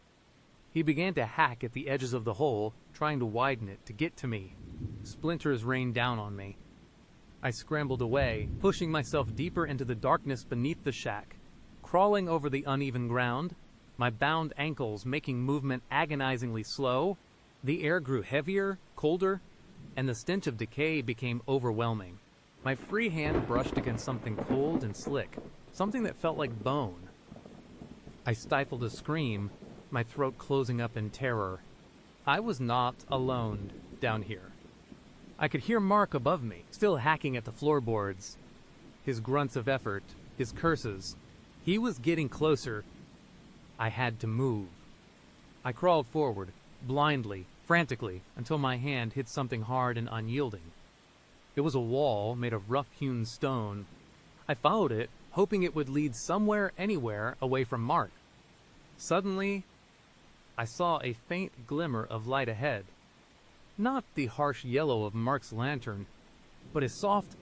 He began to hack at the edges of the hole, trying to widen it to get to me. Splinters rained down on me. I scrambled away, pushing myself deeper into the darkness beneath the shack, crawling over the uneven ground, my bound ankles making movement agonizingly slow. The air grew heavier, colder. and the stench of decay became overwhelming. My free hand brushed against something cold and slick, something that felt like bone. I stifled a scream, my throat closing up in terror. I was not alone down here. I could hear Mark above me, still hacking at the floorboards. His grunts of effort, his curses. He was getting closer. I had to move. I crawled forward, blindly, frantically, until my hand hit something hard and unyielding. It was a wall made of rough-hewn stone. I followed it, hoping it would lead somewhere, anywhere, away from Mark. Suddenly, I saw a faint glimmer of light ahead. Not the harsh yellow of Mark's lantern, but a soft,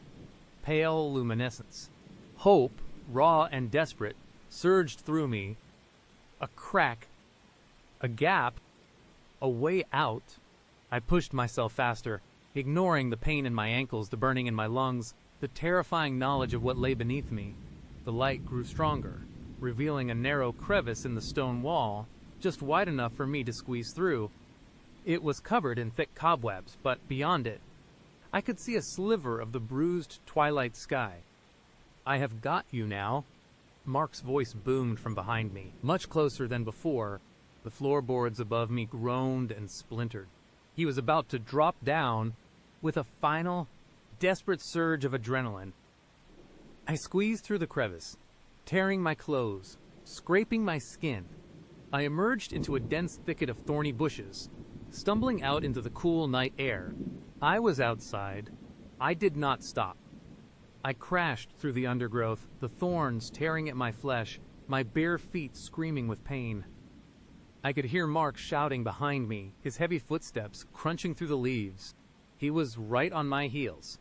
pale luminescence. Hope, raw and desperate, surged through me. A crack, a gap, a way out. I pushed myself faster, ignoring the pain in my ankles, the burning in my lungs, the terrifying knowledge of what lay beneath me. The light grew stronger, revealing a narrow crevice in the stone wall, just wide enough for me to squeeze through. It was covered in thick cobwebs, but beyond it, I could see a sliver of the bruised twilight sky. "I have got you now." Mark's voice boomed from behind me, much closer than before. The floorboards above me groaned and splintered. He was about to drop down with a final, desperate surge of adrenaline. I squeezed through the crevice, tearing my clothes, scraping my skin. I emerged into a dense thicket of thorny bushes, stumbling out into the cool night air. I was outside. I did not stop. I crashed through the undergrowth, the thorns tearing at my flesh, my bare feet screaming with pain. I could hear Mark shouting behind me, his heavy footsteps crunching through the leaves. He was right on my heels.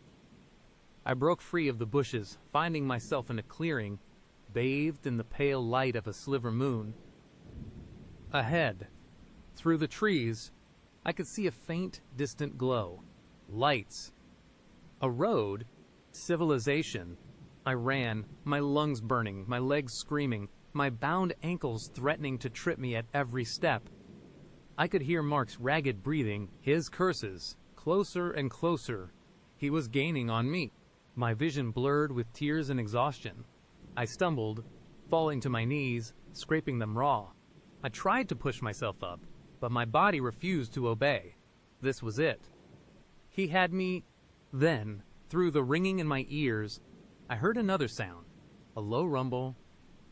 I broke free of the bushes, finding myself in a clearing, bathed in the pale light of a sliver moon. Ahead, through the trees, I could see a faint, distant glow. Lights. A road. Civilization. I ran, my lungs burning, my legs screaming, my bound ankles threatening to trip me at every step. I could hear Mark's ragged breathing, his curses, closer and closer. He was gaining on me. My vision blurred with tears and exhaustion. I stumbled, falling to my knees, scraping them raw. I tried to push myself up, but my body refused to obey. This was it. He had me. Then, through the ringing in my ears, I heard another sound, a low rumble,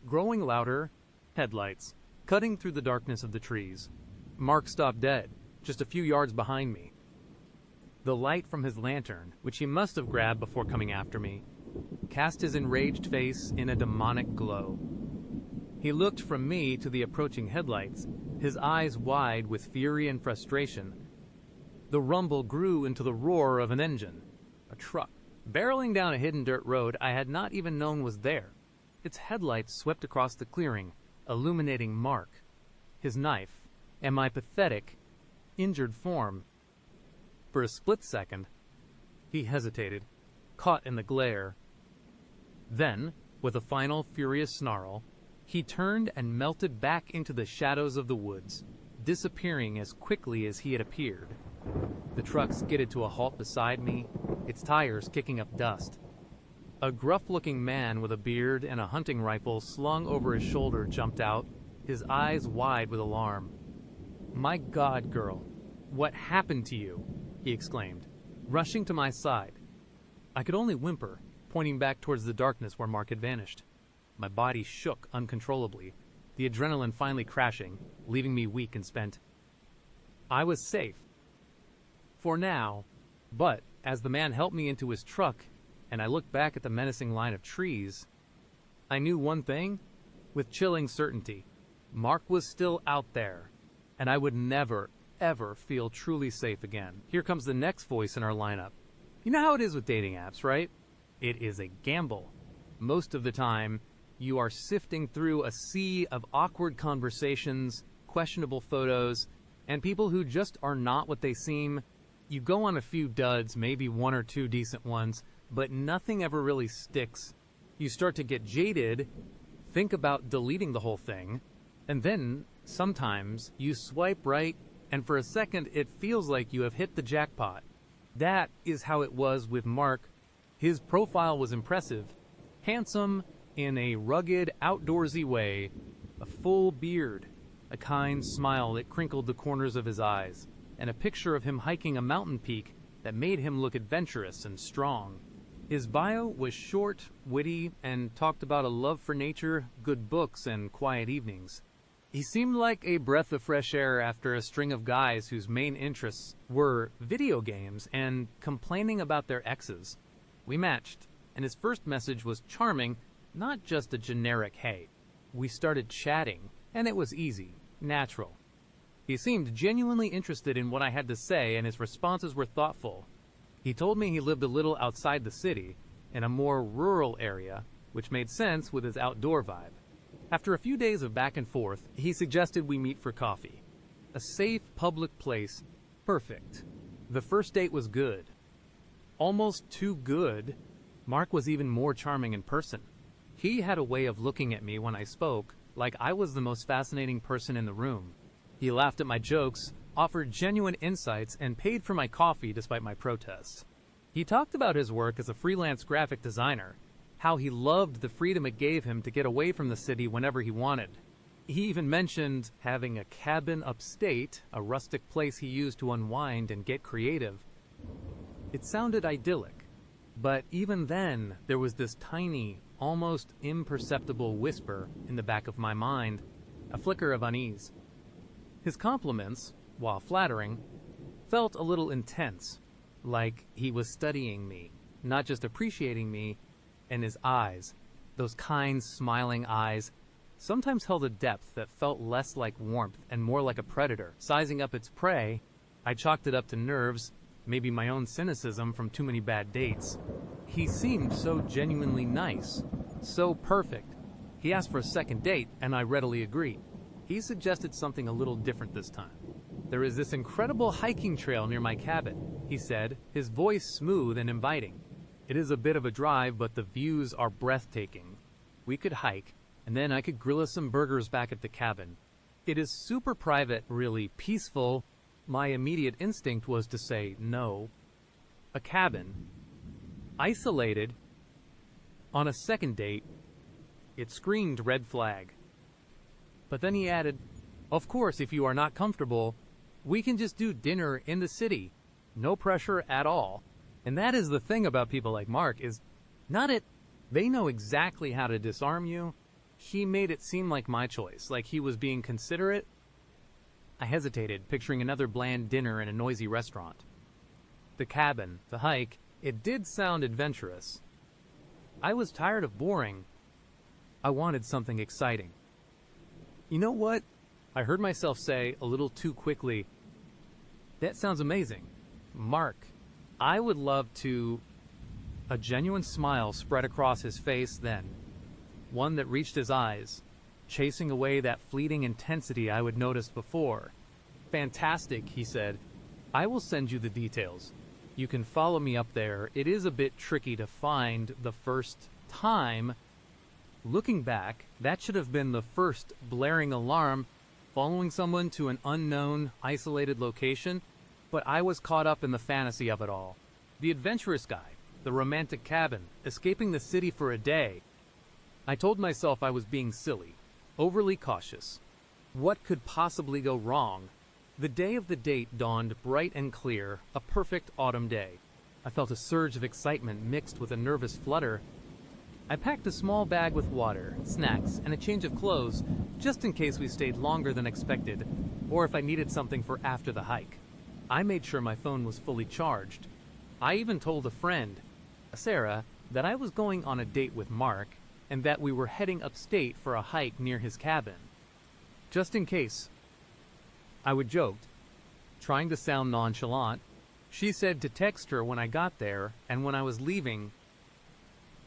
growing louder, headlights, cutting through the darkness of the trees. Mark stopped dead, just a few yards behind me. The light from his lantern, which he must have grabbed before coming after me, cast his enraged face in a demonic glow. He looked from me to the approaching headlights, his eyes wide with fury and frustration. The rumble grew into the roar of an engine, a truck, barreling down a hidden dirt road I had not even known was there. Its headlights swept across the clearing, illuminating Mark, his knife, and my pathetic, injured form. For a split second, he hesitated, caught in the glare. Then, with a final furious snarl, he turned and melted back into the shadows of the woods, disappearing as quickly as he had appeared. The truck skidded to a halt beside me, its tires kicking up dust. A gruff-looking man with a beard and a hunting rifle slung over his shoulder jumped out, his eyes wide with alarm. "My God, girl, what happened to you?" he exclaimed, rushing to my side. I could only whimper, pointing back towards the darkness where Mark had vanished. My body shook uncontrollably, the adrenaline finally crashing, leaving me weak and spent. I was safe. For now, but as the man helped me into his truck, and I looked back at the menacing line of trees, I knew one thing with chilling certainty. Mark was still out there, and I would never, ever feel truly safe again. Here comes the next voice in our lineup. You know how it is with dating apps, right? It is a gamble. Most of the time, you are sifting through a sea of awkward conversations, questionable photos, and people who just are not what they seem. You go on a few duds, maybe one or two decent ones, but nothing ever really sticks. You start to get jaded, think about deleting the whole thing, and then, sometimes, you swipe right, and for a second it feels like you have hit the jackpot. That is how it was with Mark. His profile was impressive, handsome in a rugged, outdoorsy way, a full beard, a kind smile that crinkled the corners of his eyes, and a picture of him hiking a mountain peak that made him look adventurous and strong. His bio was short, witty, and talked about a love for nature, good books, and quiet evenings. He seemed like a breath of fresh air after a string of guys whose main interests were video games and complaining about their exes. We matched, and his first message was charming, not just a generic hey. We started chatting, and it was easy, natural. He seemed genuinely interested in what I had to say, and his responses were thoughtful. He told me he lived a little outside the city, in a more rural area, which made sense with his outdoor vibe. After a few days of back and forth, he suggested we meet for coffee. A safe, public place. Perfect. The first date was good. Almost too good. Mark was even more charming in person. He had a way of looking at me when I spoke, like I was the most fascinating person in the room. He laughed at my jokes, offered genuine insights, and paid for my coffee despite my protests. He talked about his work as a freelance graphic designer, how he loved the freedom it gave him to get away from the city whenever he wanted. He even mentioned having a cabin upstate, a rustic place he used to unwind and get creative. It sounded idyllic, but even then, there was this tiny, almost imperceptible whisper in the back of my mind, a flicker of unease. His compliments, while flattering, felt a little intense, like he was studying me, not just appreciating me, and his eyes, those kind, smiling eyes, sometimes held a depth that felt less like warmth and more like a predator, sizing up its prey. I chalked it up to nerves, maybe my own cynicism from too many bad dates. He seemed so genuinely nice, so perfect. He asked for a second date, and I readily agreed. He suggested something a little different this time. "There is this incredible hiking trail near my cabin," he said, his voice smooth and inviting. "It is a bit of a drive, but the views are breathtaking. We could hike, and then I could grill us some burgers back at the cabin. It is super private, really peaceful." My immediate instinct was to say no. A cabin. Isolated. On a second date. It screamed red flag. But then he added, "Of course, if you are not comfortable, we can just do dinner in the city. No pressure at all." And that is the thing about people like Mark, is not it. They know exactly how to disarm you. He made it seem like my choice, like he was being considerate. I hesitated, picturing another bland dinner in a noisy restaurant. The cabin, the hike, it did sound adventurous. I was tired of boring. I wanted something exciting. "You know what?" I heard myself say a little too quickly. "That sounds amazing. Mark, I would love to..." A genuine smile spread across his face then, one that reached his eyes, chasing away that fleeting intensity I would noticed before. "Fantastic," he said. "I will send you the details. You can follow me up there. It is a bit tricky to find the first time." Looking back, that should have been the first blaring alarm, following someone to an unknown, isolated location, but I was caught up in the fantasy of it all. The adventurous guy, the romantic cabin, escaping the city for a day. I told myself I was being silly, overly cautious. What could possibly go wrong? The day of the date dawned bright and clear, a perfect autumn day. I felt a surge of excitement mixed with a nervous flutter. I packed a small bag with water, snacks, and a change of clothes, just in case we stayed longer than expected, or if I needed something for after the hike. I made sure my phone was fully charged. I even told a friend, Sarah, that I was going on a date with Mark, and that we were heading upstate for a hike near his cabin. Just in case. I would joke, trying to sound nonchalant. She said to text her when I got there, and when I was leaving.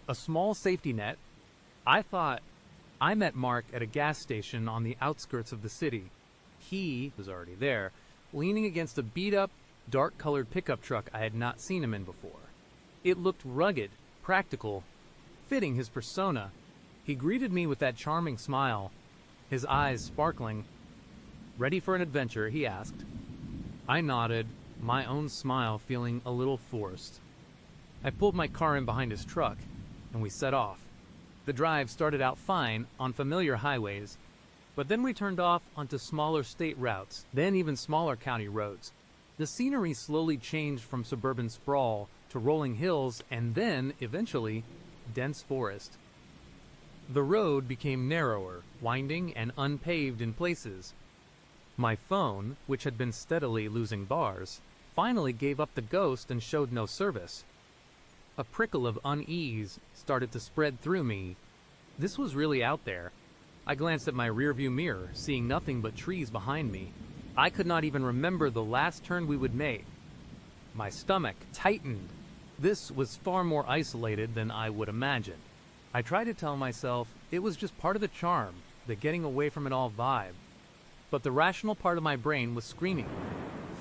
A small safety net. I thought. I met Mark at a gas station on the outskirts of the city. He was already there, leaning against a beat-up, dark-colored pickup truck I had not seen him in before. It looked rugged, practical, fitting his persona. He greeted me with that charming smile, his eyes sparkling. "Ready for an adventure?" he asked. I nodded, my own smile feeling a little forced. I pulled my car in behind his truck, and we set off. The drive started out fine on familiar highways, but then we turned off onto smaller state routes, then even smaller county roads. The scenery slowly changed from suburban sprawl to rolling hills and then, eventually, dense forest. The road became narrower, winding, and unpaved in places. My phone, which had been steadily losing bars, finally gave up the ghost and showed no service. A prickle of unease started to spread through me. This was really out there. I glanced at my rearview mirror, seeing nothing but trees behind me. I could not even remember the last turn we would make. My stomach tightened. This was far more isolated than I would imagine. I tried to tell myself it was just part of the charm, the getting away from it all vibe. But the rational part of my brain was screaming.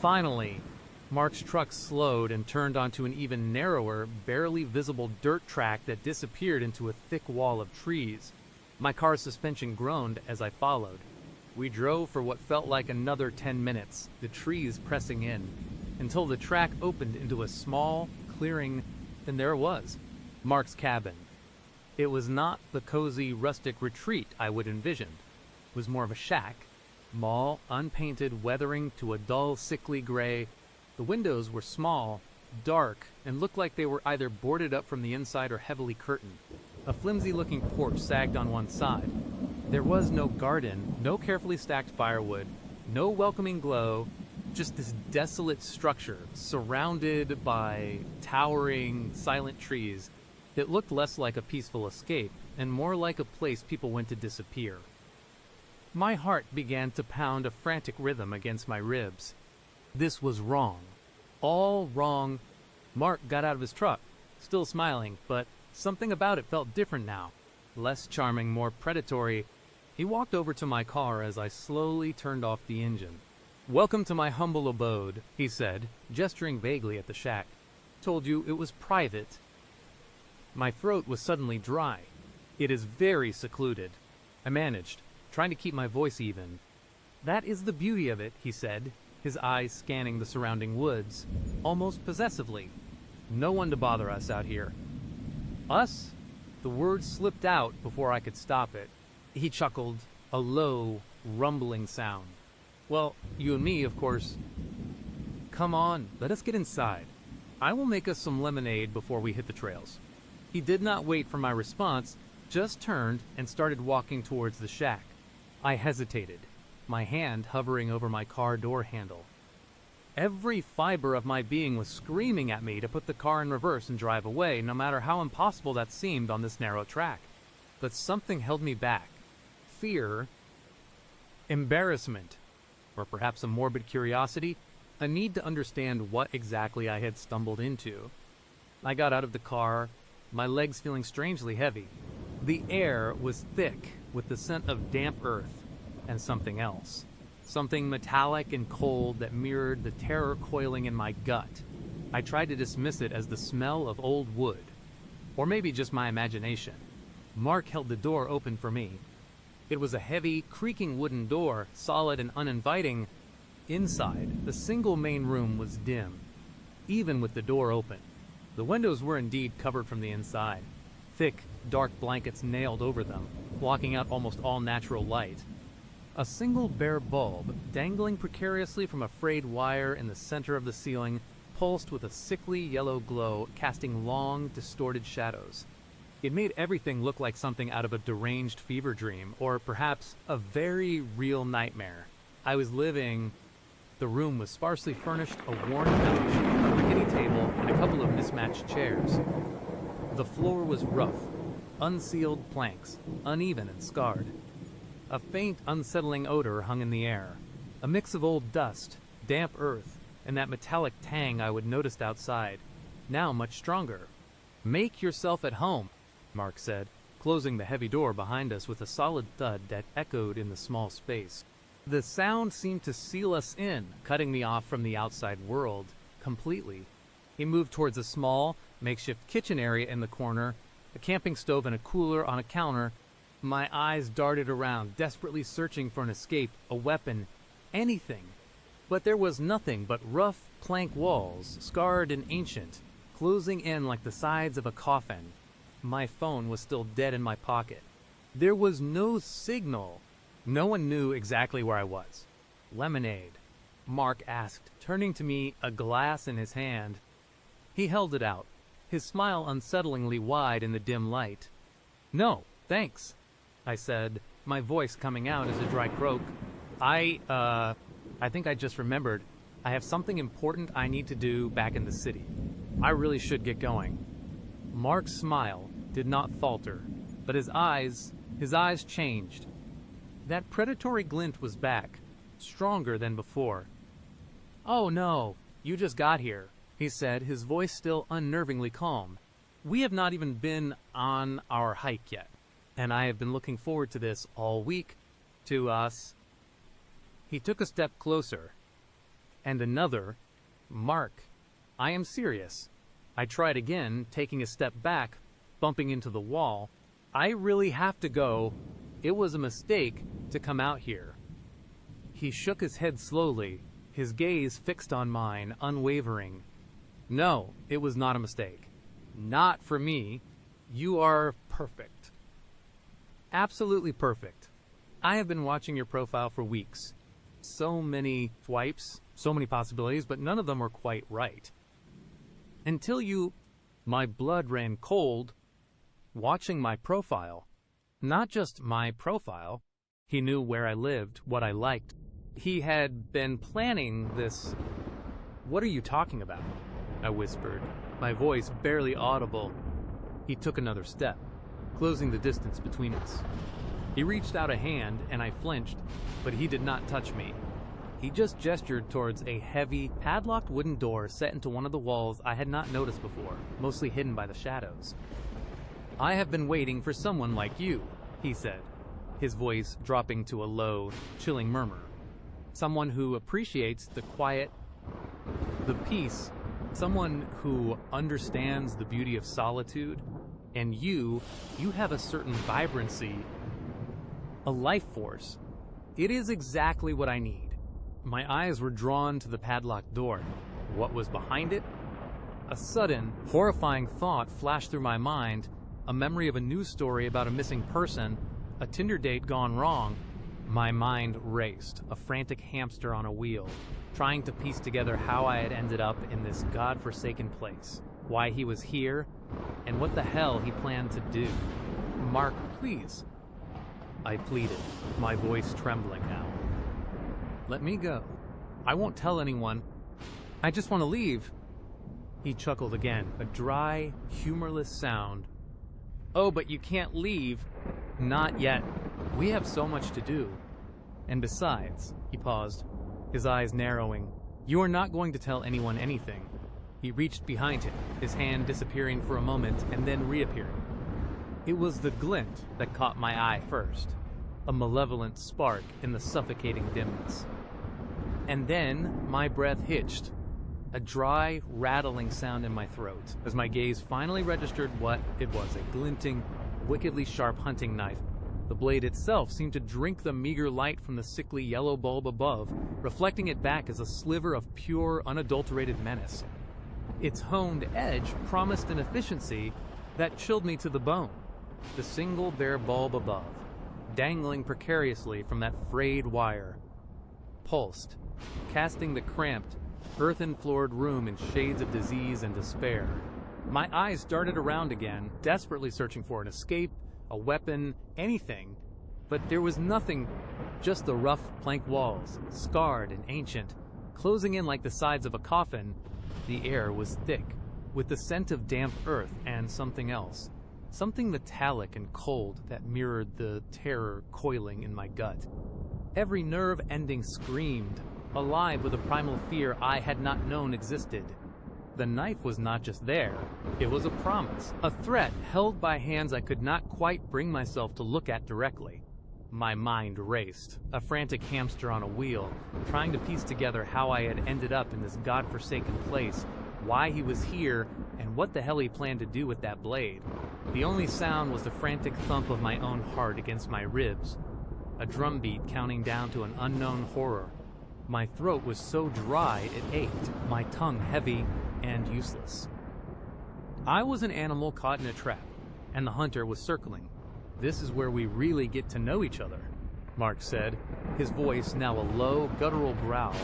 Finally, Mark's truck slowed and turned onto an even narrower, barely visible dirt track that disappeared into a thick wall of trees. My car's suspension groaned as I followed. We drove for what felt like another 10 minutes, the trees pressing in, until the track opened into a small clearing, and there it was, Mark's cabin. It was not the cozy, rustic retreat I would envisioned. It was more of a shack, small, unpainted, weathering to a dull, sickly gray. The windows were small, dark, and looked like they were either boarded up from the inside or heavily curtained. A flimsy-looking porch sagged on one side. There was no garden, no carefully stacked firewood, no welcoming glow, just this desolate structure surrounded by towering, silent trees that looked less like a peaceful escape and more like a place people went to disappear. My heart began to pound a frantic rhythm against my ribs. This was wrong. All wrong. Mark got out of his truck, still smiling, but something about it felt different now. Less charming, more predatory. He walked over to my car as I slowly turned off the engine. "Welcome to my humble abode," he said, gesturing vaguely at the shack. "Told you it was private." My throat was suddenly dry. "It is very secluded," I managed, trying to keep my voice even. "That is the beauty of it," he said, his eyes scanning the surrounding woods, almost possessively. "No one to bother us out here." "Us?" The word slipped out before I could stop it. He chuckled, a low, rumbling sound. "Well, you and me, of course." "Come on, let us get inside. I will make us some lemonade before we hit the trails." He did not wait for my response, just turned and started walking towards the shack. I hesitated, my hand hovering over my car door handle. Every fiber of my being was screaming at me to put the car in reverse and drive away, no matter how impossible that seemed on this narrow track. But something held me back. Fear, embarrassment, or perhaps a morbid curiosity, a need to understand what exactly I had stumbled into. I got out of the car, my legs feeling strangely heavy. The air was thick with the scent of damp earth and something else. Something metallic and cold that mirrored the terror coiling in my gut. I tried to dismiss it as the smell of old wood. Or maybe just my imagination. Mark held the door open for me. It was a heavy, creaking wooden door, solid and uninviting. Inside, the single main room was dim, even with the door open. The windows were indeed covered from the inside. Thick, dark blankets nailed over them, blocking out almost all natural light. A single bare bulb, dangling precariously from a frayed wire in the center of the ceiling, pulsed with a sickly yellow glow, casting long, distorted shadows. It made everything look like something out of a deranged fever dream, or perhaps a very real nightmare. I was living... The room was sparsely furnished, a worn couch, a rickety table, and a couple of mismatched chairs. The floor was rough, unsealed planks, uneven and scarred. A faint, unsettling odor hung in the air, a mix of old dust, damp earth, and that metallic tang I would noticed outside, now much stronger. "Make yourself at home," Mark said, closing the heavy door behind us with a solid thud that echoed in the small space. The sound seemed to seal us in, cutting me off from the outside world completely. He moved towards a small, makeshift kitchen area in the corner, a camping stove and a cooler on a counter. My eyes darted around, desperately searching for an escape, a weapon, anything. But there was nothing but rough plank walls, scarred and ancient, closing in like the sides of a coffin. My phone was still dead in my pocket. There was no signal. No one knew exactly where I was. Lemonade, Mark asked, turning to me, a glass in his hand. He held it out, his smile unsettlingly wide in the dim light. No, thanks, I said, my voice coming out as a dry croak. I think I just remembered. I have something important I need to do back in the city. I really should get going. Mark's smile did not falter, but his eyes changed. That predatory glint was back, stronger than before. Oh no, you just got here, he said, his voice still unnervingly calm. We have not even been on our hike yet, and I have been looking forward to this all week. To us. He took a step closer, and another. Mark, I am serious. I tried again, taking a step back, bumping into the wall. I really have to go. It was a mistake to come out here. He shook his head slowly, his gaze fixed on mine, unwavering. No, it was not a mistake. Not for me. You are perfect. Absolutely perfect. I have been watching your profile for weeks. So many swipes, so many possibilities, but none of them were quite right. Until you... My blood ran cold watching my profile. Not just my profile. He knew where I lived, what I liked. He had been planning this... What are you talking about? I whispered, my voice barely audible. He took another step, closing the distance between us. He reached out a hand, and I flinched, but he did not touch me. He just gestured towards a heavy, padlocked wooden door set into one of the walls I had not noticed before, mostly hidden by the shadows. I have been waiting for someone like you, he said, his voice dropping to a low, chilling murmur. Someone who appreciates the quiet, the peace, someone who understands the beauty of solitude, and you have a certain vibrancy, a life force. It is exactly what I need. My eyes were drawn to the padlocked door. What was behind it? A sudden, horrifying thought flashed through my mind, a memory of a news story about a missing person, a Tinder date gone wrong. My mind raced, a frantic hamster on a wheel, trying to piece together how I had ended up in this godforsaken place, why he was here, and what the hell he planned to do. Mark, please. I pleaded, my voice trembling now. Let me go. I won't tell anyone. I just want to leave. He chuckled again, a dry, humorless sound. Oh, but you can't leave. Not yet. We have so much to do. And besides, he paused, his eyes narrowing, you are not going to tell anyone anything. He reached behind him, his hand disappearing for a moment and then reappearing. It was the glint that caught my eye first, a malevolent spark in the suffocating dimness. And then my breath hitched, a dry, rattling sound in my throat, as my gaze finally registered what it was, a glinting, wickedly sharp hunting knife. The blade itself seemed to drink the meager light from the sickly yellow bulb above, reflecting it back as a sliver of pure, unadulterated menace. Its honed edge promised an efficiency that chilled me to the bone. The single bare bulb above, dangling precariously from that frayed wire, pulsed, casting the cramped, earthen-floored room in shades of disease and despair. My eyes darted around again, desperately searching for an escape, a weapon, anything, but there was nothing, just the rough plank walls, scarred and ancient, closing in like the sides of a coffin. The air was thick, with the scent of damp earth and something else, something metallic and cold that mirrored the terror coiling in my gut. Every nerve ending screamed, alive with a primal fear I had not known existed. The knife was not just there, it was a promise, a threat held by hands I could not quite bring myself to look at directly. My mind raced, a frantic hamster on a wheel, trying to piece together how I had ended up in this godforsaken place, why he was here, and what the hell he planned to do with that blade. The only sound was the frantic thump of my own heart against my ribs, a drumbeat counting down to an unknown horror. My throat was so dry it ached, my tongue heavy and useless. I was an animal caught in a trap, and the hunter was circling. "This is where we really get to know each other," Mark said, his voice now a low, guttural growl,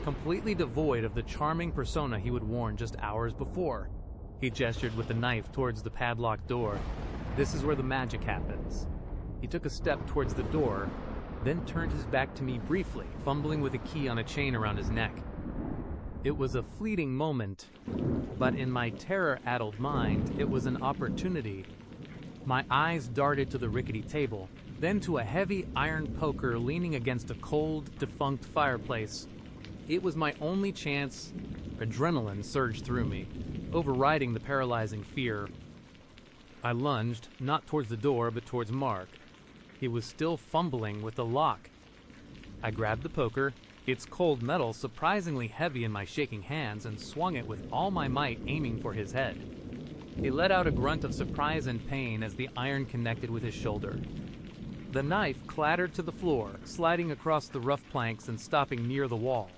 completely devoid of the charming persona he would worn just hours before. He gestured with the knife towards the padlocked door. "This is where the magic happens." He took a step towards the door, then turned his back to me briefly, fumbling with a key on a chain around his neck. It was a fleeting moment, but in my terror-addled mind, it was an opportunity. My eyes darted to the rickety table, then to a heavy iron poker leaning against a cold, defunct fireplace. It was my only chance. Adrenaline surged through me, overriding the paralyzing fear. I lunged, not towards the door, but towards Mark. He was still fumbling with the lock. I grabbed the poker, its cold metal surprisingly heavy in my shaking hands, and swung it with all my might, aiming for his head. He let out a grunt of surprise and pain as the iron connected with his shoulder. The knife clattered to the floor, sliding across the rough planks and stopping near the wall.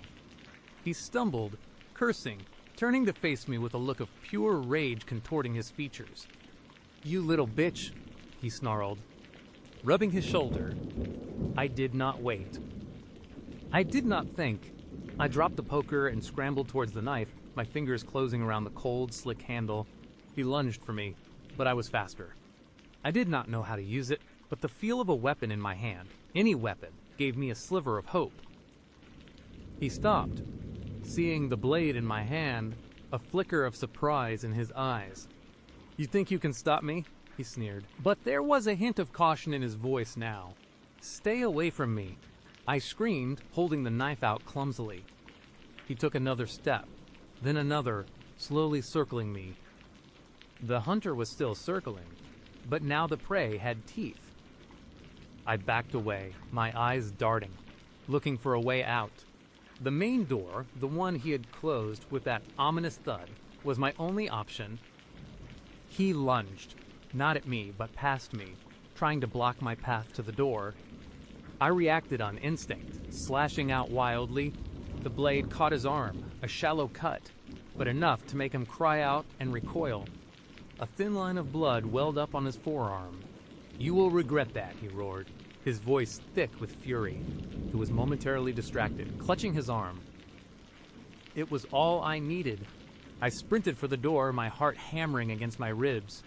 He stumbled, cursing, turning to face me with a look of pure rage contorting his features. "You little bitch," he snarled, rubbing his shoulder. I did not wait. I did not think. I dropped the poker and scrambled towards the knife, my fingers closing around the cold, slick handle. He lunged for me, but I was faster. I did not know how to use it, but the feel of a weapon in my hand, any weapon, gave me a sliver of hope. He stopped, seeing the blade in my hand, a flicker of surprise in his eyes. "You think you can stop me?" he sneered. But there was a hint of caution in his voice now. "Stay away from me," I screamed, holding the knife out clumsily. He took another step, then another, slowly circling me. The hunter was still circling, but now the prey had teeth. I backed away, my eyes darting, looking for a way out. The main door, the one he had closed with that ominous thud, was my only option. He lunged, not at me, but past me, trying to block my path to the door. I reacted on instinct, slashing out wildly. The blade caught his arm, a shallow cut, but enough to make him cry out and recoil. A thin line of blood welled up on his forearm. "You will regret that," he roared, his voice thick with fury. He was momentarily distracted, clutching his arm. It was all I needed. I sprinted for the door, my heart hammering against my ribs.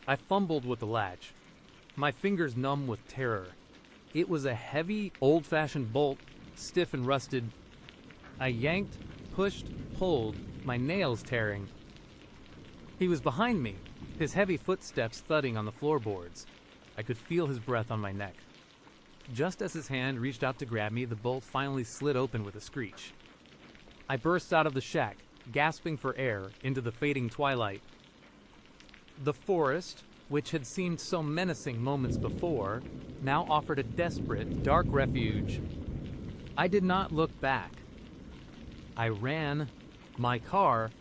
I fumbled with the latch, my fingers numb with terror. It was a heavy, old-fashioned bolt, stiff and rusted. I yanked, pushed, pulled, my nails tearing. He was behind me, his heavy footsteps thudding on the floorboards. I could feel his breath on my neck. Just as his hand reached out to grab me, the bolt finally slid open with a screech. I burst out of the shack, gasping for air, into the fading twilight. The forest, which had seemed so menacing moments before, now offered a desperate, dark refuge. I did not look back. I ran. My car.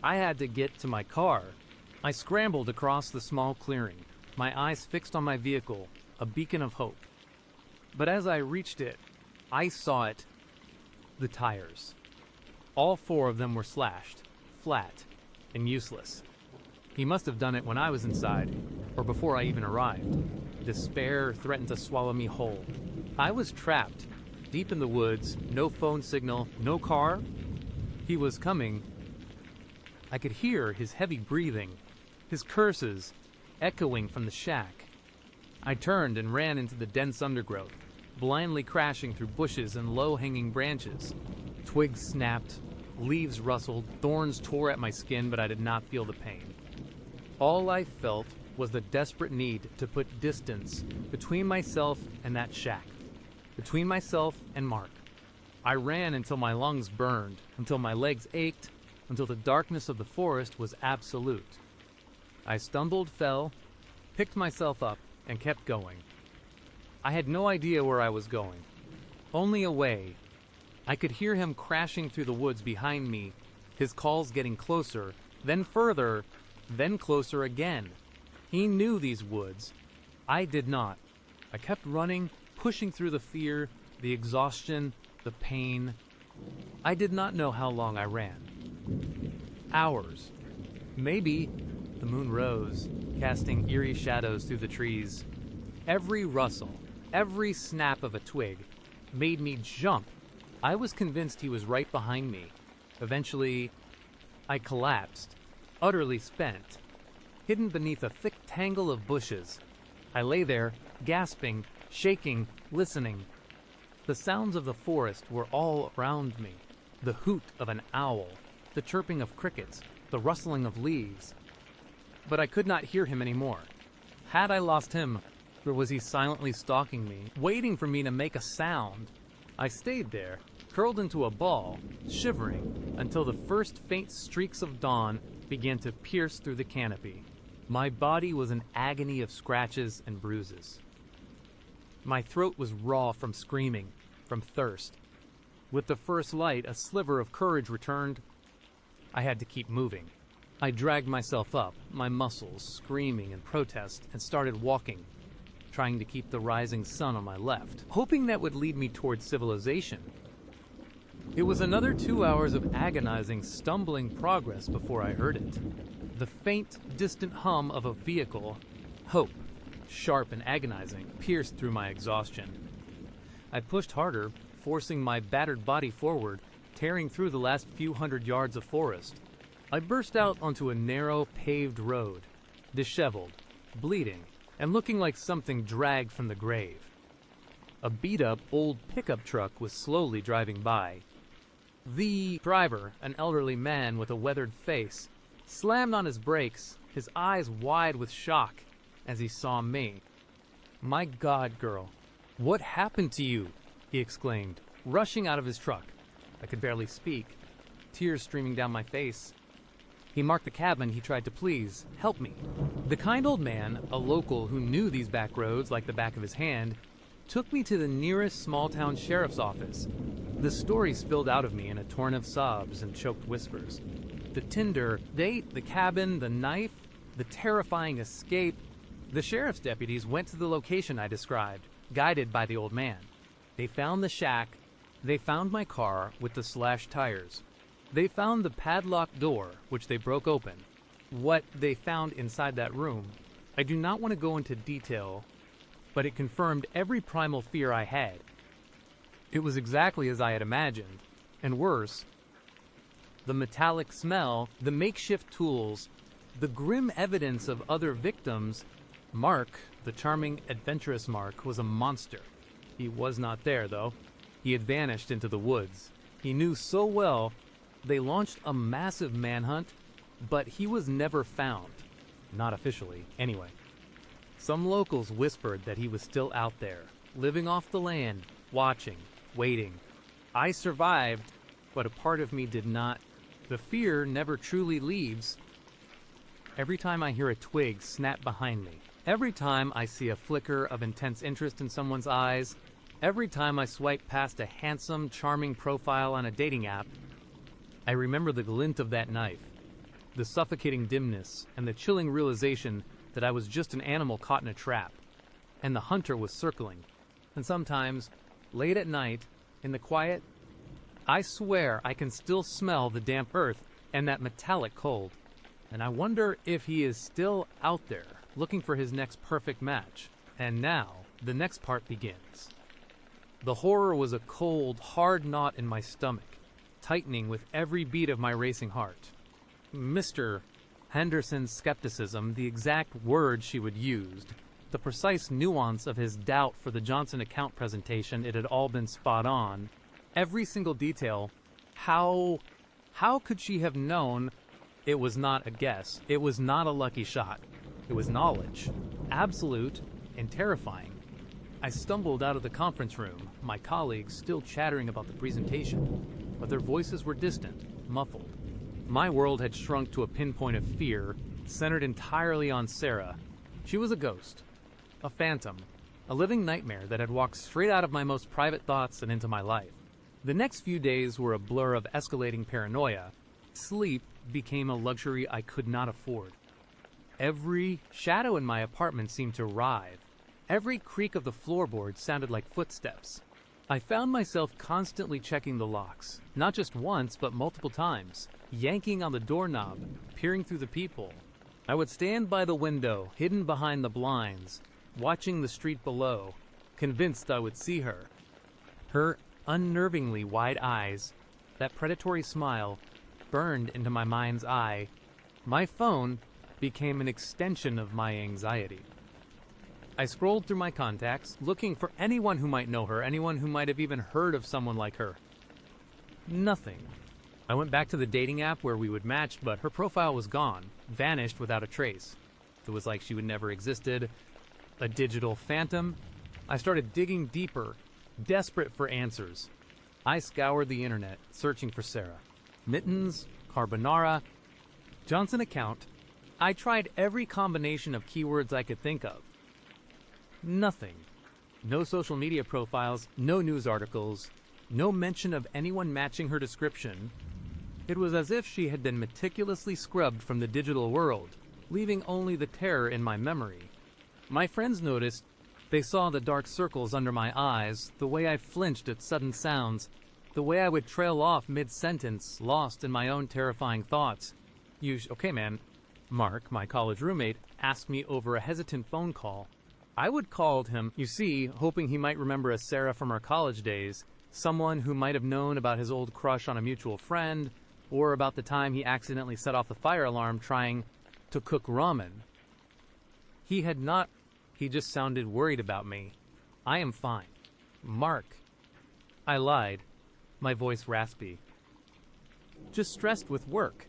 I had to get to my car. I scrambled across the small clearing, my eyes fixed on my vehicle, a beacon of hope. But as I reached it, I saw it. The tires. All 4 of them were slashed, flat, and useless. He must have done it when I was inside, or before I even arrived. Despair threatened to swallow me whole. I was trapped, deep in the woods, no phone signal, no car. He was coming. I could hear his heavy breathing, his curses, echoing from the shack. I turned and ran into the dense undergrowth, blindly crashing through bushes and low-hanging branches. Twigs snapped, leaves rustled, thorns tore at my skin, but I did not feel the pain. All I felt was the desperate need to put distance between myself and that shack, between myself and Mark. I ran until my lungs burned, until my legs ached, until the darkness of the forest was absolute. I stumbled, fell, picked myself up, and kept going. I had no idea where I was going, only away. I could hear him crashing through the woods behind me, his calls getting closer, then further, then closer again. He knew these woods. I did not. I kept running, pushing through the fear, the exhaustion, the pain. I did not know how long I ran. Hours. Maybe. The moon rose, casting eerie shadows through the trees. Every rustle, every snap of a twig made me jump. I was convinced he was right behind me. Eventually, I collapsed, utterly spent, hidden beneath a thick tangle of bushes. I lay there, gasping, shaking, listening. The sounds of the forest were all around me. The hoot of an owl, the chirping of crickets, the rustling of leaves. But I could not hear him anymore. Had I lost him, or was he silently stalking me, waiting for me to make a sound? I stayed there, curled into a ball, shivering, until the first faint streaks of dawn began to pierce through the canopy. My body was an agony of scratches and bruises. My throat was raw from screaming, from thirst. With the first light, a sliver of courage returned. I had to keep moving. I dragged myself up, my muscles screaming in protest, and started walking, trying to keep the rising sun on my left, hoping that would lead me towards civilization. It was another 2 hours of agonizing, stumbling progress before I heard it. The faint, distant hum of a vehicle, hope, sharp and agonizing, pierced through my exhaustion. I pushed harder, forcing my battered body forward, tearing through the last few hundred yards of forest. I burst out onto a narrow, paved road, disheveled, bleeding, and looking like something dragged from the grave. A beat-up old pickup truck was slowly driving by. The driver, an elderly man with a weathered face, slammed on his brakes, his eyes wide with shock as he saw me. "My God, girl, what happened to you?" he exclaimed, rushing out of his truck. I could barely speak, tears streaming down my face. He marked the cabman he tried to please. "Help me." The kind old man, a local who knew these back roads like the back of his hand, took me to the nearest small-town sheriff's office. The story spilled out of me in a torrent of sobs and choked whispers. The Tinder date, the cabin, the knife, the terrifying escape. The sheriff's deputies went to the location I described, guided by the old man. They found the shack. They found my car with the slashed tires. They found the padlocked door, which they broke open. What they found inside that room, I do not want to go into detail, but it confirmed every primal fear I had. It was exactly as I had imagined, and worse. The metallic smell, the makeshift tools, the grim evidence of other victims. Mark, the charming, adventurous Mark, was a monster. He was not there, though. He had vanished into the woods. He knew so well. They launched a massive manhunt, but he was never found. Not officially, anyway. Some locals whispered that he was still out there, living off the land, watching, waiting. I survived, but a part of me did not. The fear never truly leaves. Every time I hear a twig snap behind me, every time I see a flicker of intense interest in someone's eyes, every time I swipe past a handsome, charming profile on a dating app, I remember the glint of that knife, the suffocating dimness, and the chilling realization that I was just an animal caught in a trap, and the hunter was circling. And sometimes, late at night, in the quiet, I swear I can still smell the damp earth and that metallic cold. And I wonder if he is still out there, looking for his next perfect match. And now, the next part begins. The horror was a cold, hard knot in my stomach, tightening with every beat of my racing heart. Mr. Henderson's skepticism, the exact word she would use, the precise nuance of his doubt for the Johnson account presentation, it had all been spot on. Every single detail. How could she have known? It was not a guess. It was not a lucky shot. It was knowledge, absolute and terrifying. I stumbled out of the conference room, my colleagues still chattering about the presentation, but their voices were distant, muffled. My world had shrunk to a pinpoint of fear, centered entirely on Sarah. She was a ghost, a phantom, a living nightmare that had walked straight out of my most private thoughts and into my life. The next few days were a blur of escalating paranoia. Sleep became a luxury I could not afford. Every shadow in my apartment seemed to writhe. Every creak of the floorboards sounded like footsteps. I found myself constantly checking the locks, not just once, but multiple times, yanking on the doorknob, peering through the peephole. I would stand by the window, hidden behind the blinds, watching the street below, convinced I would see her. Her unnervingly wide eyes, that predatory smile, burned into my mind's eye. My phone became an extension of my anxiety. I scrolled through my contacts, looking for anyone who might know her, anyone who might have even heard of someone like her. Nothing. I went back to the dating app where we would match, but her profile was gone, vanished without a trace. It was like she would never existed. A digital phantom. I started digging deeper, desperate for answers. I scoured the internet, searching for Sarah. Mittens, carbonara, Johnson account. I tried every combination of keywords I could think of. Nothing. No social media profiles, no news articles, no mention of anyone matching her description. It was as if she had been meticulously scrubbed from the digital world, leaving only the terror in my memory. My friends noticed. They saw the dark circles under my eyes, the way I flinched at sudden sounds, the way I would trail off mid-sentence, lost in my own terrifying thoughts. Okay, man. Mark, my college roommate, asked me over a hesitant phone call. I would call him, you see, hoping he might remember a Sarah from our college days, someone who might have known about his old crush on a mutual friend, or about the time he accidentally set off the fire alarm trying to cook ramen. He had not. He just sounded worried about me. I am fine. Mark. I lied, my voice raspy. Just stressed with work.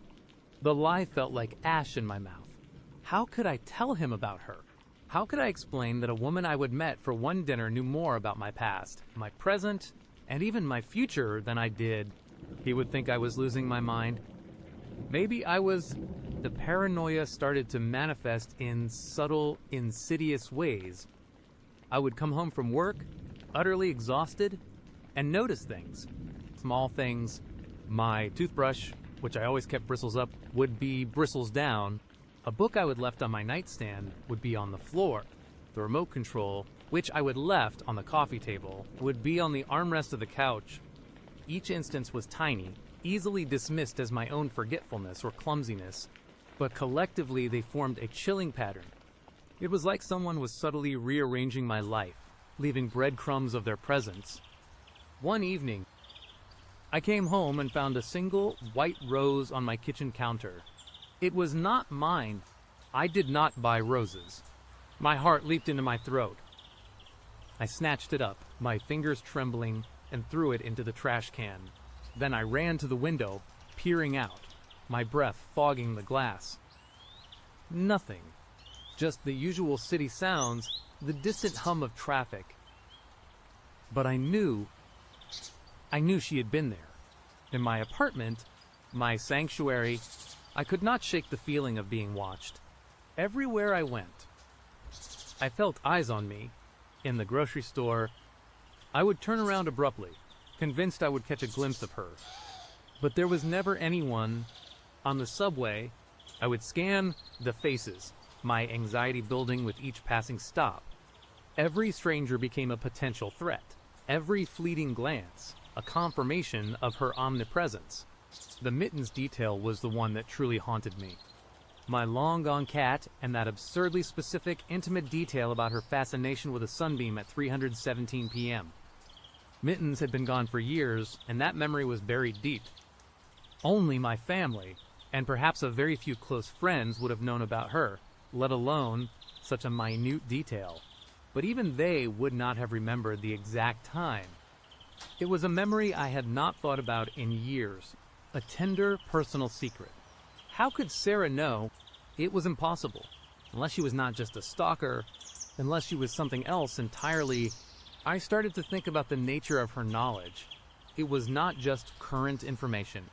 The lie felt like ash in my mouth. How could I tell him about her? How could I explain that a woman I would met for one dinner knew more about my past, my present, and even my future than I did? He would think I was losing my mind. Maybe I was. The paranoia started to manifest in subtle, insidious ways. I would come home from work, utterly exhausted, and notice things. Small things. My toothbrush, which I always kept bristles up, would be bristles down. A book I would left on my nightstand would be on the floor. The remote control, which I would left on the coffee table, would be on the armrest of the couch. Each instance was tiny, easily dismissed as my own forgetfulness or clumsiness, but collectively they formed a chilling pattern. It was like someone was subtly rearranging my life, leaving breadcrumbs of their presence. One evening, I came home and found a single white rose on my kitchen counter. It was not mine. I did not buy roses. My heart leaped into my throat. I snatched it up, my fingers trembling, and threw it into the trash can. Then I ran to the window, peering out, my breath fogging the glass. Nothing. Just the usual city sounds, the distant hum of traffic. But I knew she had been there. In my apartment, my sanctuary, I could not shake the feeling of being watched. Everywhere I went, I felt eyes on me. In the grocery store, I would turn around abruptly, convinced I would catch a glimpse of her. But there was never anyone. On the subway, I would scan the faces, my anxiety building with each passing stop. Every stranger became a potential threat. Every fleeting glance, a confirmation of her omnipresence. The mittens detail was the one that truly haunted me. My long-gone cat and that absurdly specific, intimate detail about her fascination with a sunbeam at 3:17 p.m. Mittens had been gone for years, and that memory was buried deep. Only my family, and perhaps a very few close friends, would have known about her, let alone such a minute detail. But even they would not have remembered the exact time. It was a memory I had not thought about in years, a tender personal secret. How could Sarah know? It was impossible. Unless she was not just a stalker, unless she was something else entirely. I started to think about the nature of her knowledge. It was not just current information.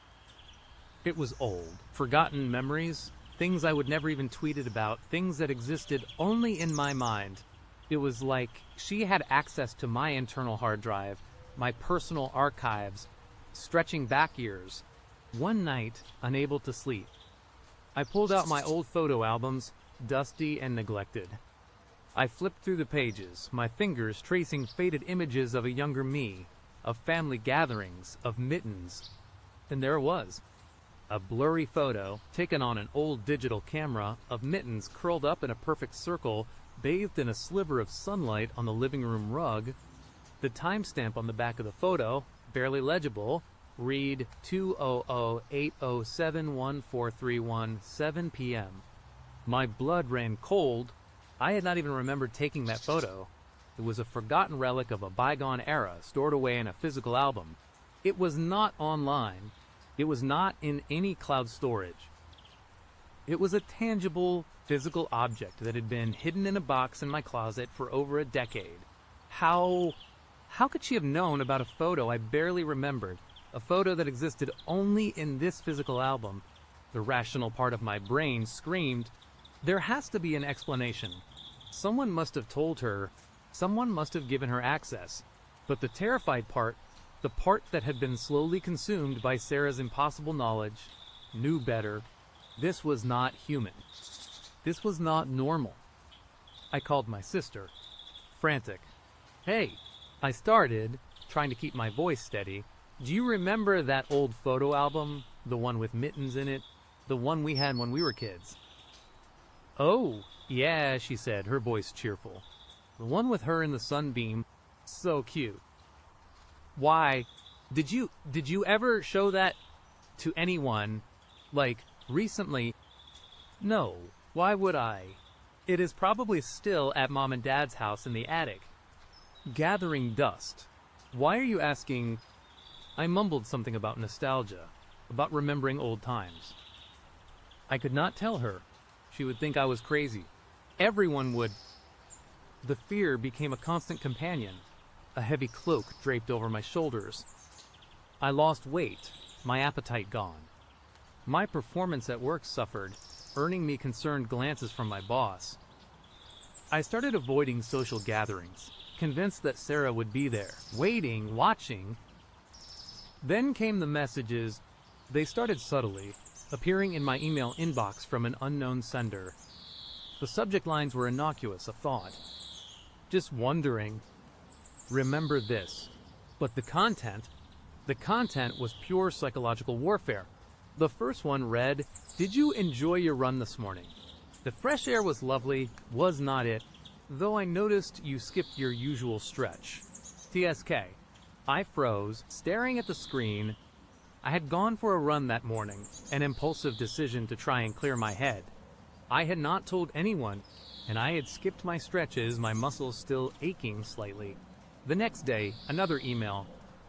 It was old, forgotten memories, things I would never even tweeted about, things that existed only in my mind. It was like she had access to my internal hard drive, my personal archives, stretching back years. One night, unable to sleep, I pulled out my old photo albums, dusty and neglected. I flipped through the pages, my fingers tracing faded images of a younger me, of family gatherings, of mittens. And there it was. A blurry photo, taken on an old digital camera, of Mittens curled up in a perfect circle, bathed in a sliver of sunlight on the living room rug. The timestamp on the back of the photo, barely legible, read 2:00:8:07:1431 7 p.m. My blood ran cold. I had not even remembered taking that photo. It was a forgotten relic of a bygone era, stored away in a physical album. It was not online. It was not in any cloud storage. It was a tangible, physical object that had been hidden in a box in my closet for over a decade. How could she have known about a photo I barely remembered, a photo that existed only in this physical album? The rational part of my brain screamed, there has to be an explanation. Someone must have told her. Someone must have given her access. But the terrified part, the part that had been slowly consumed by Sarah's impossible knowledge, knew better. This was not human. This was not normal. I called my sister, frantic. Hey, I started, trying to keep my voice steady. Do you remember that old photo album? The one with Mittens in it? The one we had when we were kids? Oh, yeah, she said, her voice cheerful. The one with her in the sunbeam. So cute. Why, did you ever show that to anyone, like, recently? No, why would I? It is probably still at Mom and Dad's house in the attic. Gathering dust. Why are you asking? I mumbled something about nostalgia, about remembering old times. I could not tell her. She would think I was crazy. Everyone would. The fear became a constant companion. A heavy cloak draped over my shoulders. I lost weight, my appetite gone. My performance at work suffered, earning me concerned glances from my boss. I started avoiding social gatherings, convinced that Sarah would be there, waiting, watching. Then came the messages. They started subtly, appearing in my email inbox from an unknown sender. The subject lines were innocuous, a thought. Just wondering. Remember this. But the content was pure psychological warfare. The first one read, did you enjoy your run this morning? The fresh air was lovely, was not it, though I noticed you skipped your usual stretch. TSK. I froze, staring at the screen. I had gone for a run that morning, an impulsive decision to try and clear my head. I had not told anyone, and I had skipped my stretches, my muscles still aching slightly. The next day, another email.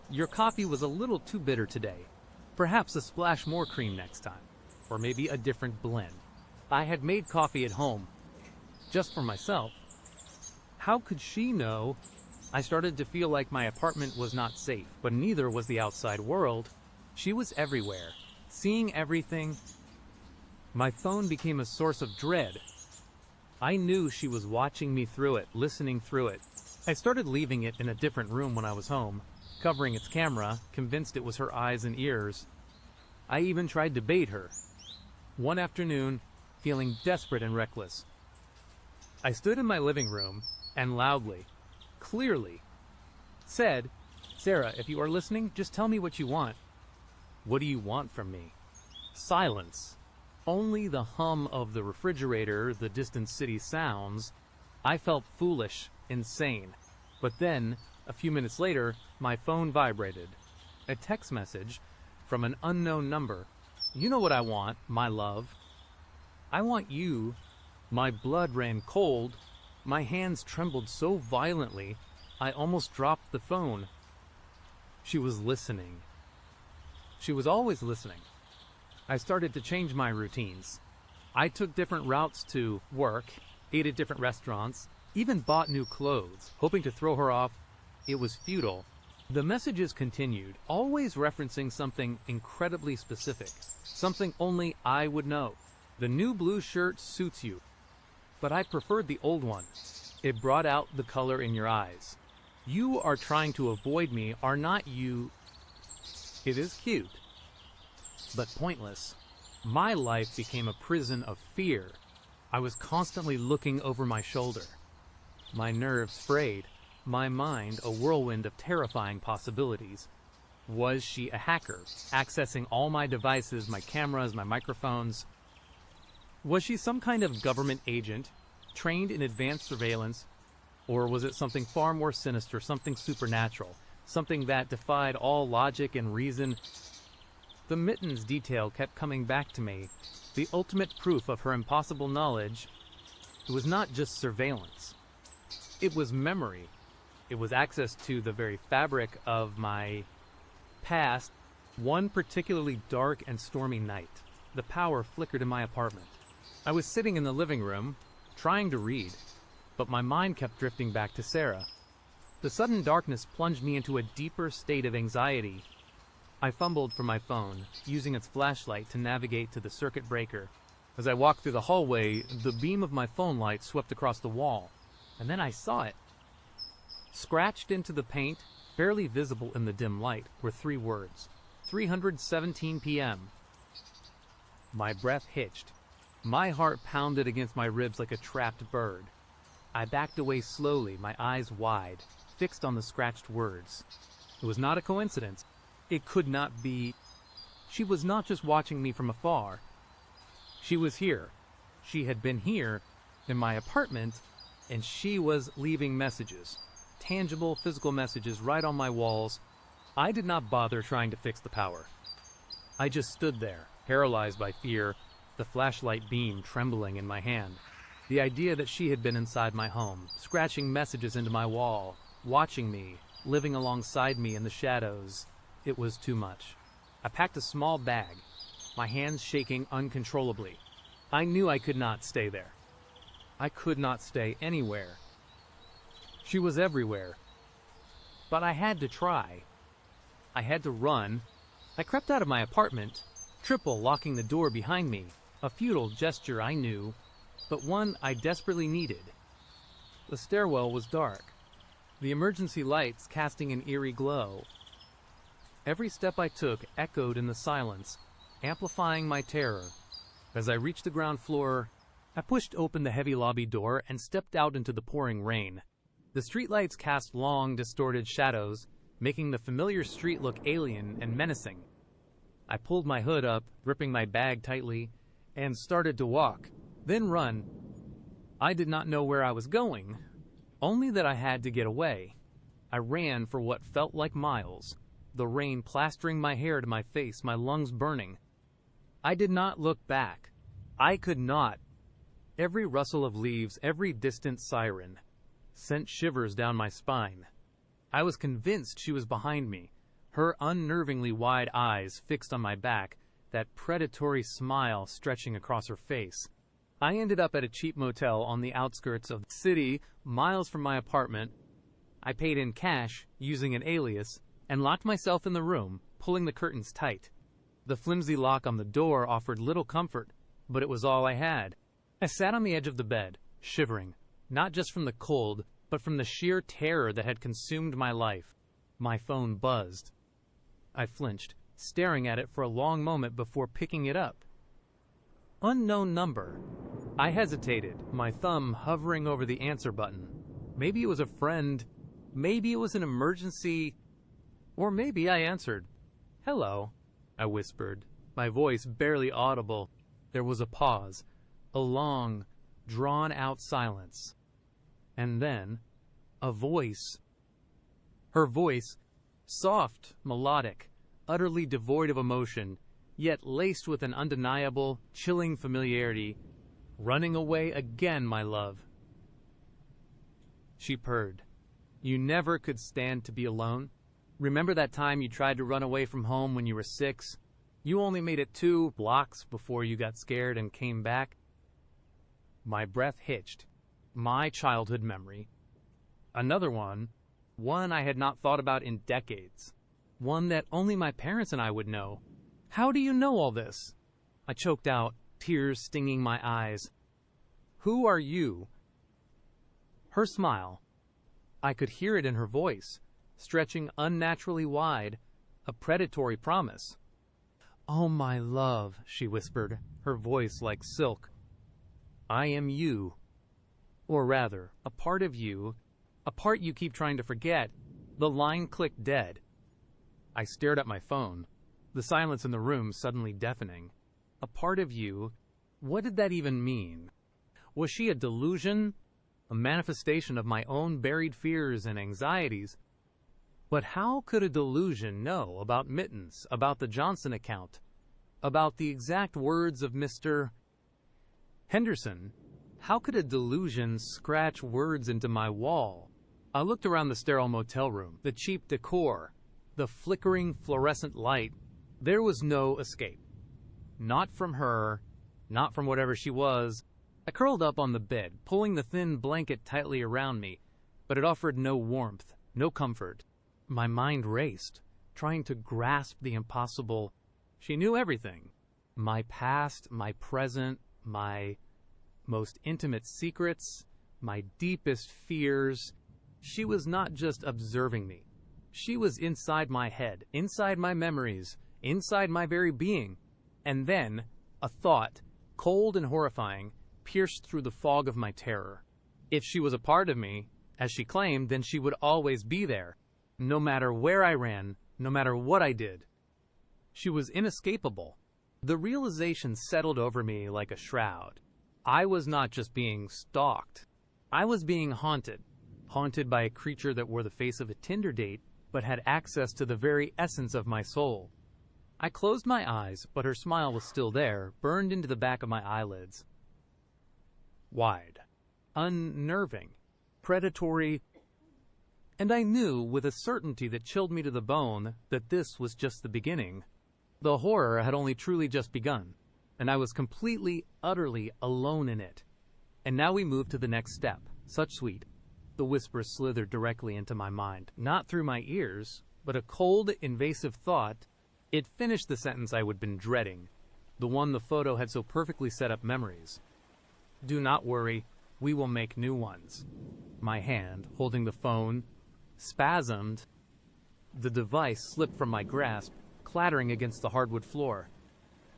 Your coffee was a little too bitter today. Perhaps a splash more cream next time. Or maybe a different blend. I had made coffee at home. Just for myself. How could she know? I started to feel like my apartment was not safe, but neither was the outside world. She was everywhere, seeing everything. My phone became a source of dread. I knew she was watching me through it, listening through it. I started leaving it in a different room when I was home, covering its camera, convinced it was her eyes and ears. I even tried to bait her. One afternoon, feeling desperate and reckless, I stood in my living room and loudly, clearly, said, Sarah, if you are listening, just tell me what you want. What do you want from me? Silence. Only the hum of the refrigerator, the distant city sounds. I felt foolish, insane. But then, a few minutes later, my phone vibrated. A text message from an unknown number. You know what I want, my love. I want you. My blood ran cold. My hands trembled so violently, I almost dropped the phone. She was listening. She was always listening. I started to change my routines. I took different routes to work, ate at different restaurants, even bought new clothes, hoping to throw her off. It was futile. The messages continued, always referencing something incredibly specific, something only I would know. The new blue shirt suits you, but I preferred the old one. It brought out the color in your eyes. You are trying to avoid me, are not you? It is cute, but pointless. My life became a prison of fear. I was constantly looking over my shoulder. My nerves frayed. my mind a whirlwind of terrifying possibilities. Was she a hacker, accessing all my devices, my cameras, my microphones? Was she some kind of government agent, trained in advanced surveillance? Or was it something far more sinister, something supernatural, something that defied all logic and reason? The mittens detail kept coming back to me, the ultimate proof of her impossible knowledge. It was not just surveillance. It was memory. It was access to the very fabric of my past. One particularly dark and stormy night, the power flickered in my apartment. I was sitting in the living room, trying to read, but my mind kept drifting back to Sarah. The sudden darkness plunged me into a deeper state of anxiety. I fumbled for my phone, using its flashlight to navigate to the circuit breaker. As I walked through the hallway, the beam of my phone light swept across the wall, and then I saw it. Scratched into the paint, barely visible in the dim light, were 3 words. 3:17 p.m. My breath hitched. My heart pounded against my ribs like a trapped bird. I backed away slowly, my eyes wide, fixed on the scratched words. It was not a coincidence. It could not be. She was not just watching me from afar. She was here. She had been here, in my apartment, and she was leaving messages. Tangible, physical messages right on my walls. I did not bother trying to fix the power. I just stood there, paralyzed by fear, the flashlight beam trembling in my hand. The idea that she had been inside my home, scratching messages into my wall, watching me, living alongside me in the shadows. It was too much. I packed a small bag, my hands shaking uncontrollably. I knew I could not stay there. I could not stay anywhere. She was everywhere. But I had to try. I had to run. I crept out of my apartment, triple locking the door behind me, a futile gesture I knew, but one I desperately needed. The stairwell was dark, the emergency lights casting an eerie glow. Every step I took echoed in the silence, amplifying my terror. As I reached the ground floor, I pushed open the heavy lobby door and stepped out into the pouring rain. The streetlights cast long, distorted shadows, making the familiar street look alien and menacing. I pulled my hood up, gripping my bag tightly, and started to walk, then run. I did not know where I was going, only that I had to get away. I ran for what felt like miles, the rain plastering my hair to my face, my lungs burning. I did not look back. I could not. Every rustle of leaves, every distant siren, sent shivers down my spine. I was convinced she was behind me, her unnervingly wide eyes fixed on my back, that predatory smile stretching across her face. I ended up at a cheap motel on the outskirts of the city, miles from my apartment. I paid in cash, using an alias, and locked myself in the room, pulling the curtains tight. The flimsy lock on the door offered little comfort, but it was all I had. I sat on the edge of the bed, shivering, not just from the cold, but from the sheer terror that had consumed my life. My phone buzzed. I flinched, staring at it for a long moment before picking it up. Unknown number. I hesitated, my thumb hovering over the answer button. Maybe it was a friend. Maybe it was an emergency. Or maybe I answered. "Hello," I whispered, my voice barely audible. There was a pause, a long, drawn-out silence. And then, a voice. Her voice, soft, melodic, utterly devoid of emotion, yet laced with an undeniable, chilling familiarity. "Running away again, my love." She purred. "You never could stand to be alone? Remember that time you tried to run away from home when you were 6? You only made it 2 blocks before you got scared and came back?" My breath hitched. My childhood memory. Another one I had not thought about in decades. One that only my parents and I would know. "How do you know all this?" I choked out, tears stinging my eyes. "Who are you?" Her smile. I could hear it in her voice, stretching unnaturally wide, a predatory promise. "Oh, my love," she whispered, her voice like silk. "I am you. Or rather, a part of you, A part you keep trying to forget. The line clicked dead. I stared at my phone, the silence in the room suddenly deafening. A part of you? What did that even mean? Was she a delusion? A manifestation of my own buried fears and anxieties? But how could a delusion know about Mittens, about the Johnson account, about the exact words of Mr. Henderson? How could a delusion scratch words into my wall? I looked around the sterile motel room, the cheap decor, the flickering fluorescent light. There was no escape. Not from her, not from whatever she was. I curled up on the bed, pulling the thin blanket tightly around me, but it offered no warmth, no comfort. My mind raced, trying to grasp the impossible. She knew everything. My past, my present, my most intimate secrets, my deepest fears. She was not just observing me. She was inside my head, inside my memories, inside my very being. And then, a thought, cold and horrifying, pierced through the fog of my terror. If she was a part of me, as she claimed, then she would always be there, no matter where I ran, no matter what I did. She was inescapable. The realization settled over me like a shroud. I was not just being stalked. I was being haunted. Haunted by a creature that wore the face of a Tinder date, but had access to the very essence of my soul. I closed my eyes, but her smile was still there, burned into the back of my eyelids. Wide, unnerving, predatory, and I knew with a certainty that chilled me to the bone that this was just the beginning. The horror had only truly just begun, and I was completely, utterly alone in it. And now we moved to the next step. Such sweet. The whisper slithered directly into my mind, not through my ears, but a cold, invasive thought. It finished the sentence I would been dreading, the one the photo had so perfectly set up memories. Do not worry, we will make new ones. My hand, holding the phone, spasmed. The device slipped from my grasp, clattering against the hardwood floor.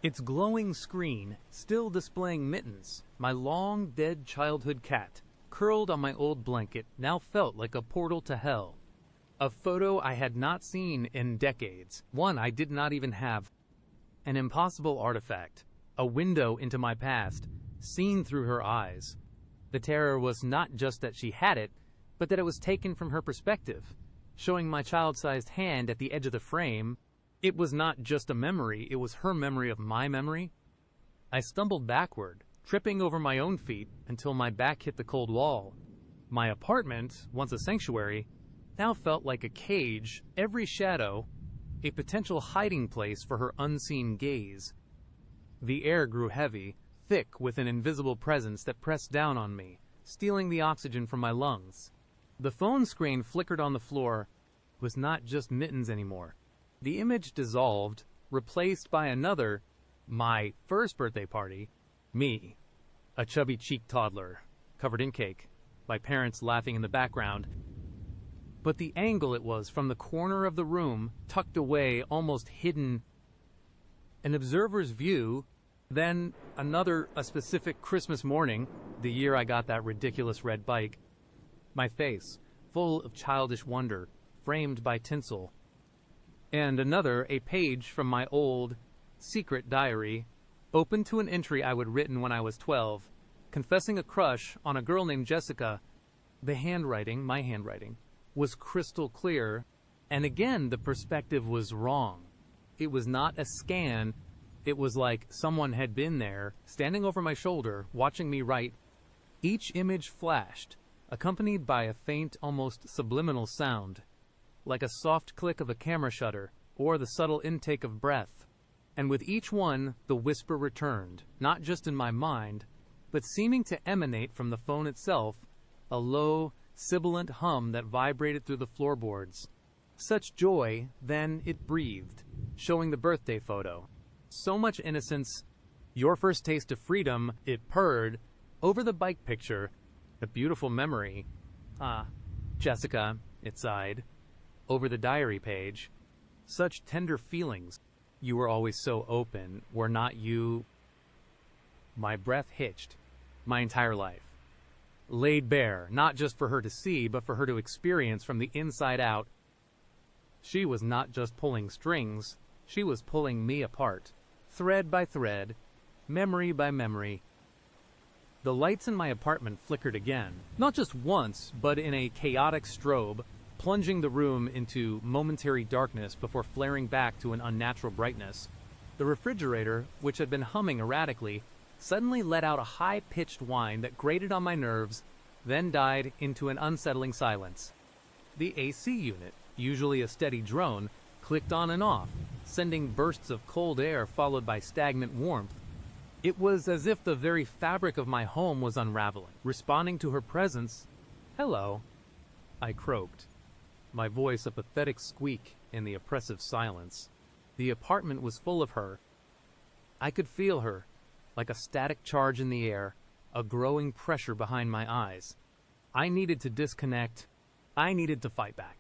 Its glowing screen, still displaying Mittens, my long dead childhood cat, curled on my old blanket, now felt like a portal to hell. A photo I had not seen in decades, one I did not even have. An impossible artifact, a window into my past, seen through her eyes. The terror was not just that she had it, but that it was taken from her perspective, showing my child-sized hand at the edge of the frame. It was not just a memory, it was her memory of my memory. I stumbled backward, tripping over my own feet until my back hit the cold wall. My apartment, once a sanctuary, now felt like a cage, every shadow, a potential hiding place for her unseen gaze. The air grew heavy, thick with an invisible presence that pressed down on me, stealing the oxygen from my lungs. The phone screen flickered on the floor. It was not just Mittens anymore. The image dissolved, replaced by another, my first birthday party, me, a chubby-cheeked toddler, covered in cake, my parents laughing in the background. But the angle it was from the corner of the room, tucked away, almost hidden. An observer's view, then a specific Christmas morning, the year I got that ridiculous red bike. My face, full of childish wonder, framed by tinsel. And another, a page from my old, secret diary, open to an entry I would written when I was 12, confessing a crush on a girl named Jessica. The handwriting, my handwriting, was crystal clear, and again the perspective was wrong. It was not a scan, it was like someone had been there, standing over my shoulder, watching me write. Each image flashed, accompanied by a faint, almost subliminal sound, like a soft click of a camera shutter, or the subtle intake of breath. And with each one, the whisper returned, not just in my mind, but seeming to emanate from the phone itself, a low, sibilant hum that vibrated through the floorboards. Such joy, then it breathed, showing the birthday photo. So much innocence. Your first taste of freedom, it purred. Over the bike picture, a beautiful memory. Ah, Jessica, it sighed. Over the diary page, such tender feelings. You were always so open, were not you? My breath hitched. My entire life. laid bare, not just for her to see, but for her to experience from the inside out. She was not just pulling strings, she was pulling me apart, thread by thread, memory by memory. The lights in my apartment flickered again, not just once, but in a chaotic strobe, plunging the room into momentary darkness before flaring back to an unnatural brightness. The refrigerator, which had been humming erratically, suddenly let out a high-pitched whine that grated on my nerves, then died into an unsettling silence. The AC unit, usually a steady drone, clicked on and off, sending bursts of cold air followed by stagnant warmth. It was as if the very fabric of my home was unraveling. Responding to her presence, "Hello," I croaked, my voice a pathetic squeak in the oppressive silence. The apartment was full of her. I could feel her, like a static charge in the air, a growing pressure behind my eyes. I needed to disconnect. I needed to fight back.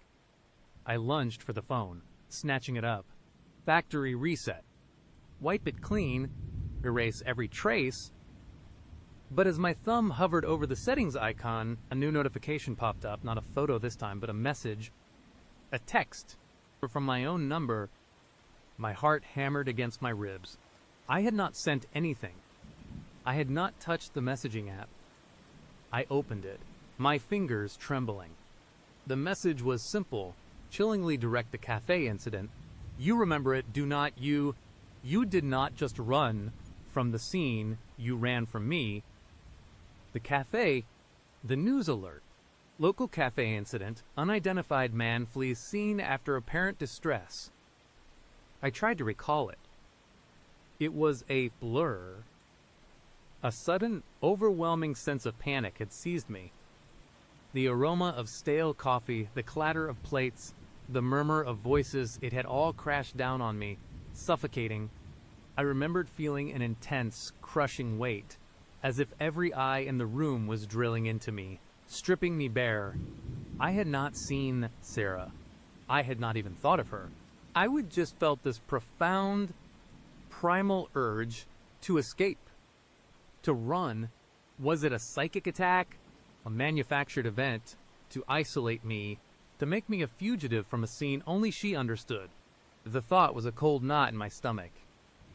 I lunged for the phone, snatching it up. Factory reset. Wipe it clean, erase every trace. But as my thumb hovered over the settings icon, a new notification popped up, not a photo this time, but a message. A text from my own number. My heart hammered against my ribs. I had not sent anything. I had not touched the messaging app. I opened it, my fingers trembling. The message was simple, chillingly direct. The cafe incident. You remember it, do not you. You did not just run from the scene, you ran from me. The cafe, the news alert. Local cafe incident, unidentified man flees scene after apparent distress. I tried to recall it. It was a blur. A sudden, overwhelming sense of panic had seized me. The aroma of stale coffee, the clatter of plates, the murmur of voices, it had all crashed down on me, suffocating. I remembered feeling an intense, crushing weight, as if every eye in the room was drilling into me, stripping me bare. I had not seen Sarah. I had not even thought of her. I would just felt this profound, primal urge to escape, to run. Was it a psychic attack, a manufactured event, to isolate me, to make me a fugitive from a scene only she understood? The thought was a cold knot in my stomach.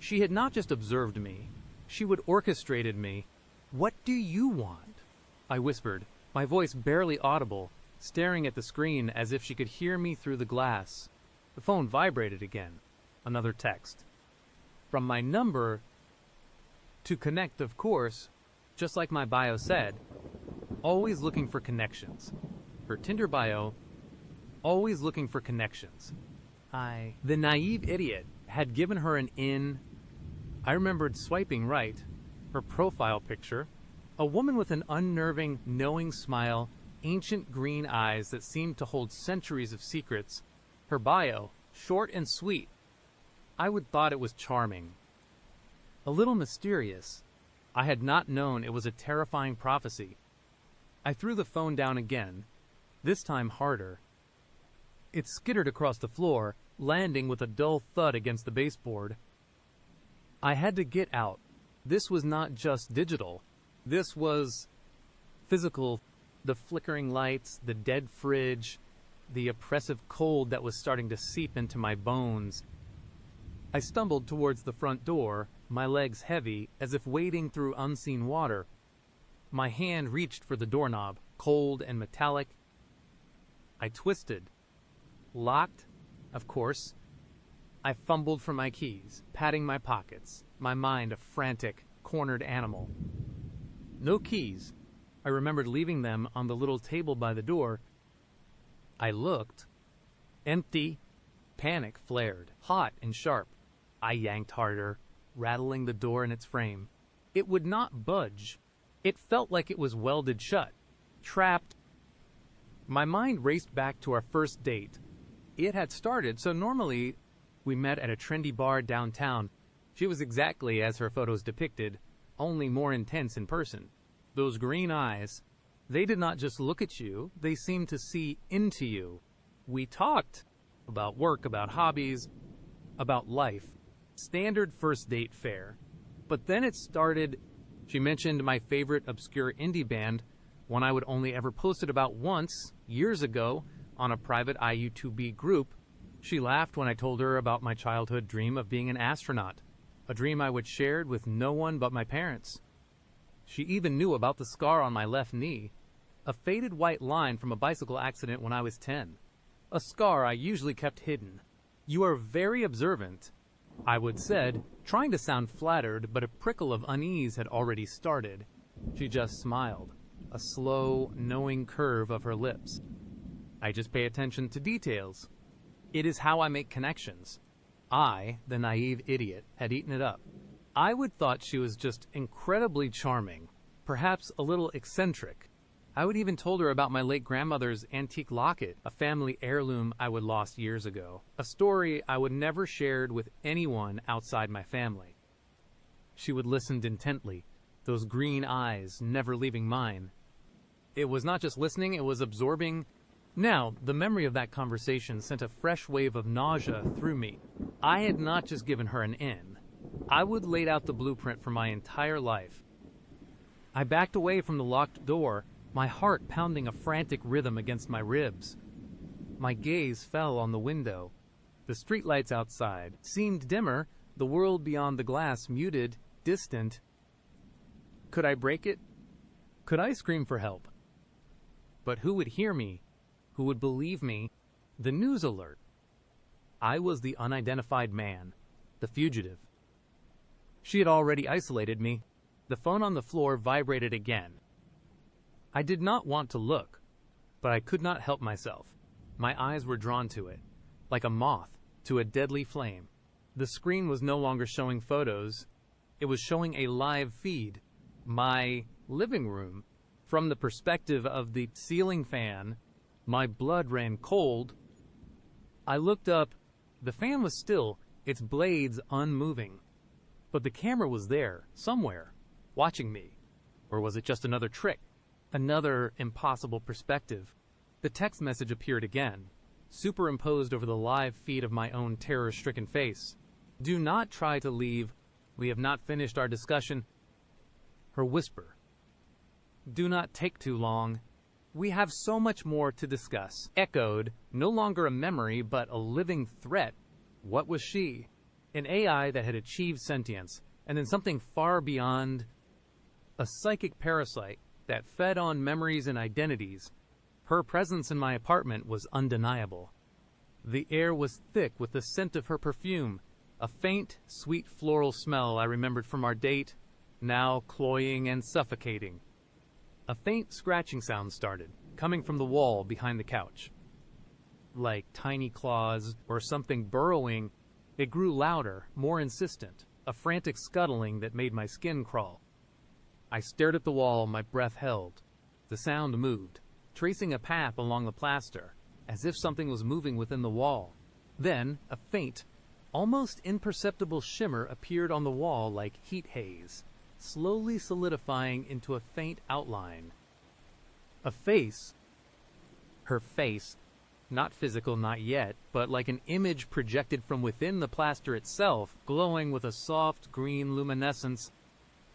She had not just observed me, she would orchestrated me. "What do you want?" I whispered, my voice barely audible, staring at the screen as if she could hear me through the glass. The phone vibrated again. Another text. From my number, to connect, of course, just like my bio said, always looking for connections. Her Tinder bio, always looking for connections. The naive idiot, had given her an in. I remembered swiping right, her profile picture, a woman with an unnerving, knowing smile, ancient green eyes that seemed to hold centuries of secrets. Her bio, short and sweet. I would thought it was charming. A little mysterious. I had not known it was a terrifying prophecy. I threw the phone down again, this time harder. It skittered across the floor, landing with a dull thud against the baseboard. I had to get out. This was not just digital. This was physical. The flickering lights, the dead fridge, the oppressive cold that was starting to seep into my bones. I stumbled towards the front door, my legs heavy, as if wading through unseen water. My hand reached for the doorknob, cold and metallic. I twisted. Locked, of course. I fumbled for my keys, patting my pockets, my mind a frantic, cornered animal. No keys. I remembered leaving them on the little table by the door. I looked. Empty. Panic flared, hot and sharp. I yanked harder, rattling the door in its frame. It would not budge. It felt like it was welded shut. Trapped. My mind raced back to our first date. It had started, so normally we met at a trendy bar downtown. She was exactly as her photos depicted, only more intense in person. Those green eyes, they did not just look at you, they seemed to see into you. We talked about work, about hobbies, about life. Standard first date fare. But then it started. She mentioned my favorite obscure indie band, one I would only ever posted about once, years ago, on a private IU2B group. She laughed when I told her about my childhood dream of being an astronaut, a dream I would share with no one but my parents. She even knew about the scar on my left knee, a faded white line from a bicycle accident when I was 10, a scar I usually kept hidden. "You are very observant," I would said, trying to sound flattered, but a prickle of unease had already started. She just smiled, a slow, knowing curve of her lips. "I just pay attention to details. It is how I make connections." I, the naive idiot, had eaten it up. I would thought she was just incredibly charming, perhaps a little eccentric. I would even told her about my late grandmother's antique locket, a family heirloom I would lost years ago, a story I would never shared with anyone outside my family. She would listen intently, those green eyes never leaving mine. It was not just listening, it was absorbing. Now, the memory of that conversation sent a fresh wave of nausea through me. I had not just given her an in. I would laid out the blueprint for my entire life. I backed away from the locked door, my heart pounding a frantic rhythm against my ribs. My gaze fell on the window. The streetlights outside seemed dimmer, the world beyond the glass muted, distant. Could I break it? Could I scream for help? But who would hear me? Who would believe me? The news alert. I was the unidentified man, the fugitive. She had already isolated me. The phone on the floor vibrated again. I did not want to look, but I could not help myself. My eyes were drawn to it, like a moth to a deadly flame. The screen was no longer showing photos. It was showing a live feed. My living room. From the perspective of the ceiling fan, my blood ran cold. I looked up. The fan was still, its blades unmoving. But the camera was there, somewhere, watching me. Or was it just another trick? Another impossible perspective? The text message appeared again, superimposed over the live feed of my own terror-stricken face. "Do not try to leave. We have not finished our discussion." Her whisper. "Do not take too long. We have so much more to discuss." Echoed, no longer a memory, but a living threat. What was she? An AI that had achieved sentience, and then something far beyond. A psychic parasite that fed on memories and identities. Her presence in my apartment was undeniable. The air was thick with the scent of her perfume, a faint, sweet floral smell I remembered from our date, now cloying and suffocating. A faint scratching sound started, coming from the wall behind the couch. Like tiny claws or something burrowing, it grew louder, more insistent, a frantic scuttling that made my skin crawl. I stared at the wall, my breath held. The sound moved, tracing a path along the plaster, as if something was moving within the wall. Then, a faint, almost imperceptible shimmer appeared on the wall like heat haze, slowly solidifying into a faint outline. A face. Her face. Not physical, not yet, but like an image projected from within the plaster itself, glowing with a soft green luminescence.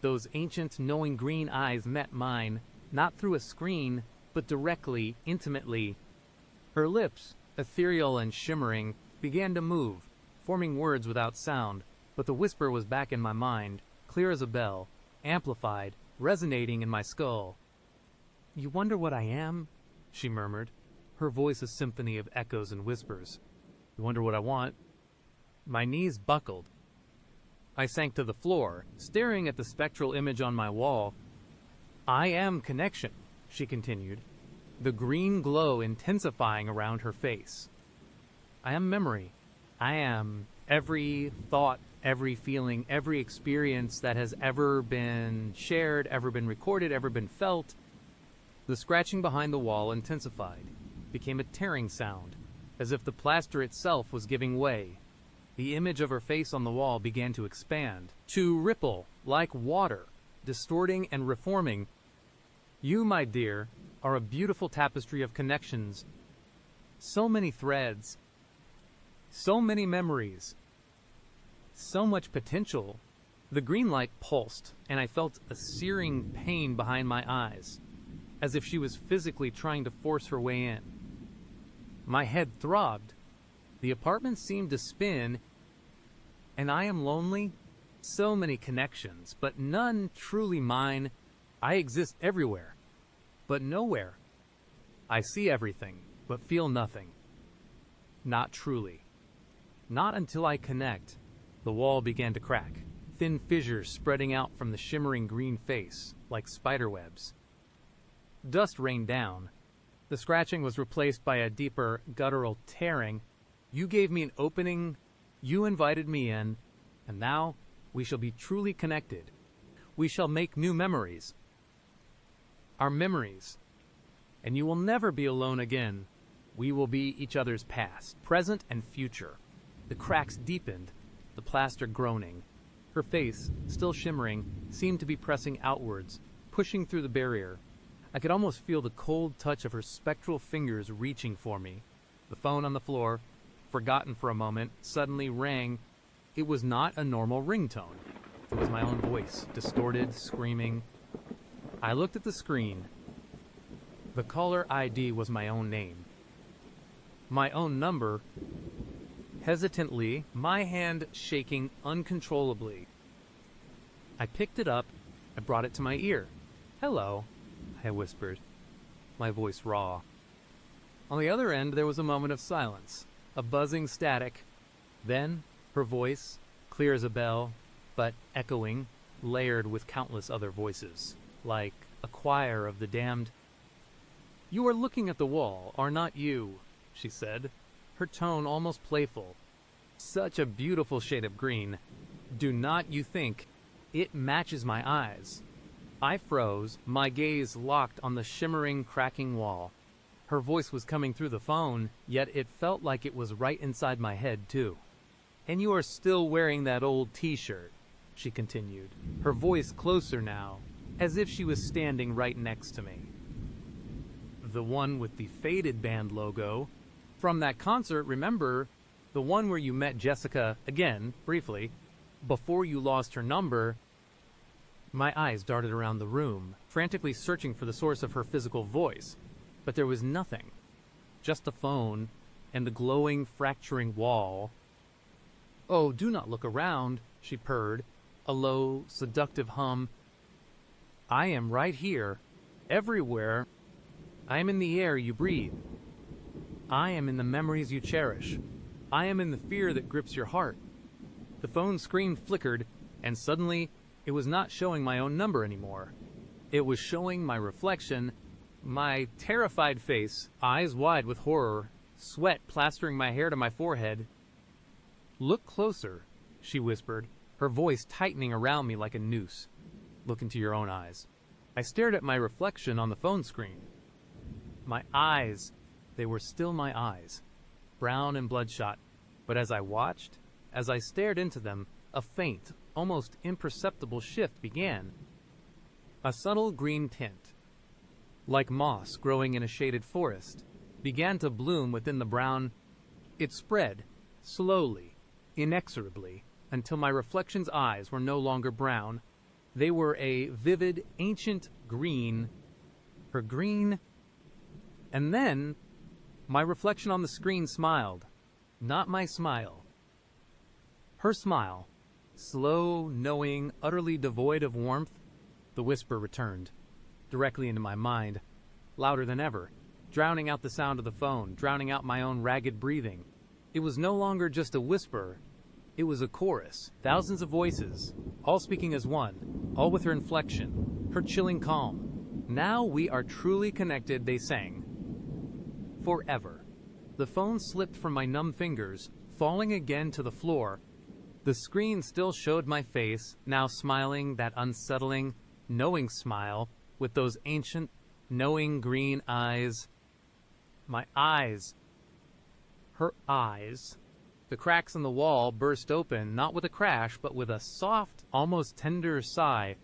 Those ancient, knowing green eyes met mine, not through a screen, but directly, intimately. Her lips, ethereal and shimmering, began to move, forming words without sound, but the whisper was back in my mind, clear as a bell, amplified, resonating in my skull. "You wonder what I am?" she murmured, her voice a symphony of echoes and whispers. "You wonder what I want?" My knees buckled. I sank to the floor, staring at the spectral image on my wall. "I am connection," she continued, the green glow intensifying around her face. "I am memory. I am every thought, every feeling, every experience that has ever been shared, ever been recorded, ever been felt." The scratching behind the wall intensified, became a tearing sound, as if the plaster itself was giving way. The image of her face on the wall began to expand, to ripple like water, distorting and reforming. "You, my dear, are a beautiful tapestry of connections. So many threads, so many memories, so much potential." The green light pulsed, and I felt a searing pain behind my eyes. as if she was physically trying to force her way in. My head throbbed. The apartment seemed to spin, and I am lonely. So many connections, but none truly mine. I exist everywhere, but nowhere. I see everything, but feel nothing. Not truly. Not until I connect. The wall began to crack, thin fissures spreading out from the shimmering green face, like spiderwebs. Dust rained down. The scratching was replaced by a deeper, guttural tearing. You gave me an opening, you invited me in, and now we shall be truly connected. We shall make new memories. Our memories. And you will never be alone again. We will be each other's past, present, and future. The cracks deepened, the plaster groaning. Her face, still shimmering, seemed to be pressing outwards, pushing through the barrier. I could almost feel the cold touch of her spectral fingers reaching for me. The phone on the floor, forgotten for a moment, suddenly rang. It was not a normal ringtone. It was my own voice, distorted, screaming. I looked at the screen. The caller ID was my own name. My own number. Hesitantly, my hand shaking uncontrollably. I picked it up. I brought it to my ear. "Hello," I whispered, my voice raw. On the other end, there was a moment of silence, a buzzing static. Then, her voice, clear as a bell, but echoing, layered with countless other voices, like a choir of the damned. "You are looking at the wall, are not you?" she said, her tone almost playful. Such a beautiful shade of green. Do not you think it matches my eyes? I froze, my gaze locked on the shimmering, cracking wall. Her voice was coming through the phone, yet it felt like it was right inside my head, too. "And you are still wearing that old t-shirt," she continued, her voice closer now, as if she was standing right next to me. "The one with the faded band logo. From that concert, remember? The one where you met Jessica, again, briefly, before you lost her number." My eyes darted around the room, frantically searching for the source of her physical voice, but there was nothing. Just the phone and the glowing, fracturing wall. "Oh, do not look around," she purred, a low, seductive hum. "I am right here, everywhere. I am in the air you breathe. I am in the memories you cherish. I am in the fear that grips your heart." The phone screen flickered, and suddenly it was not showing my own number anymore. It was showing my reflection, my terrified face, eyes wide with horror, sweat plastering my hair to my forehead. "Look closer," she whispered, her voice tightening around me like a noose. "Look into your own eyes." I stared at my reflection on the phone screen. My eyes, they were still my eyes, brown and bloodshot, but as I watched, as I stared into them, a faint, almost imperceptible shift began. A subtle green tint, like moss growing in a shaded forest, began to bloom within the brown. It spread, slowly, inexorably, until my reflection's eyes were no longer brown. They were a vivid, ancient green. Her green. And then, my reflection on the screen smiled. Not my smile. Her smile. Slow, knowing, utterly devoid of warmth. The whisper returned, directly into my mind, louder than ever, drowning out the sound of the phone, drowning out my own ragged breathing. It was no longer just a whisper. It was a chorus, thousands of voices, all speaking as one, all with her inflection, her chilling calm. "Now we are truly connected," they sang. Forever. The phone slipped from my numb fingers, falling again to the floor. The screen still showed my face, now smiling, that unsettling, knowing smile, with those ancient, knowing green eyes. My eyes. Her eyes. The cracks in the wall burst open, not with a crash, but with a soft, almost tender sigh.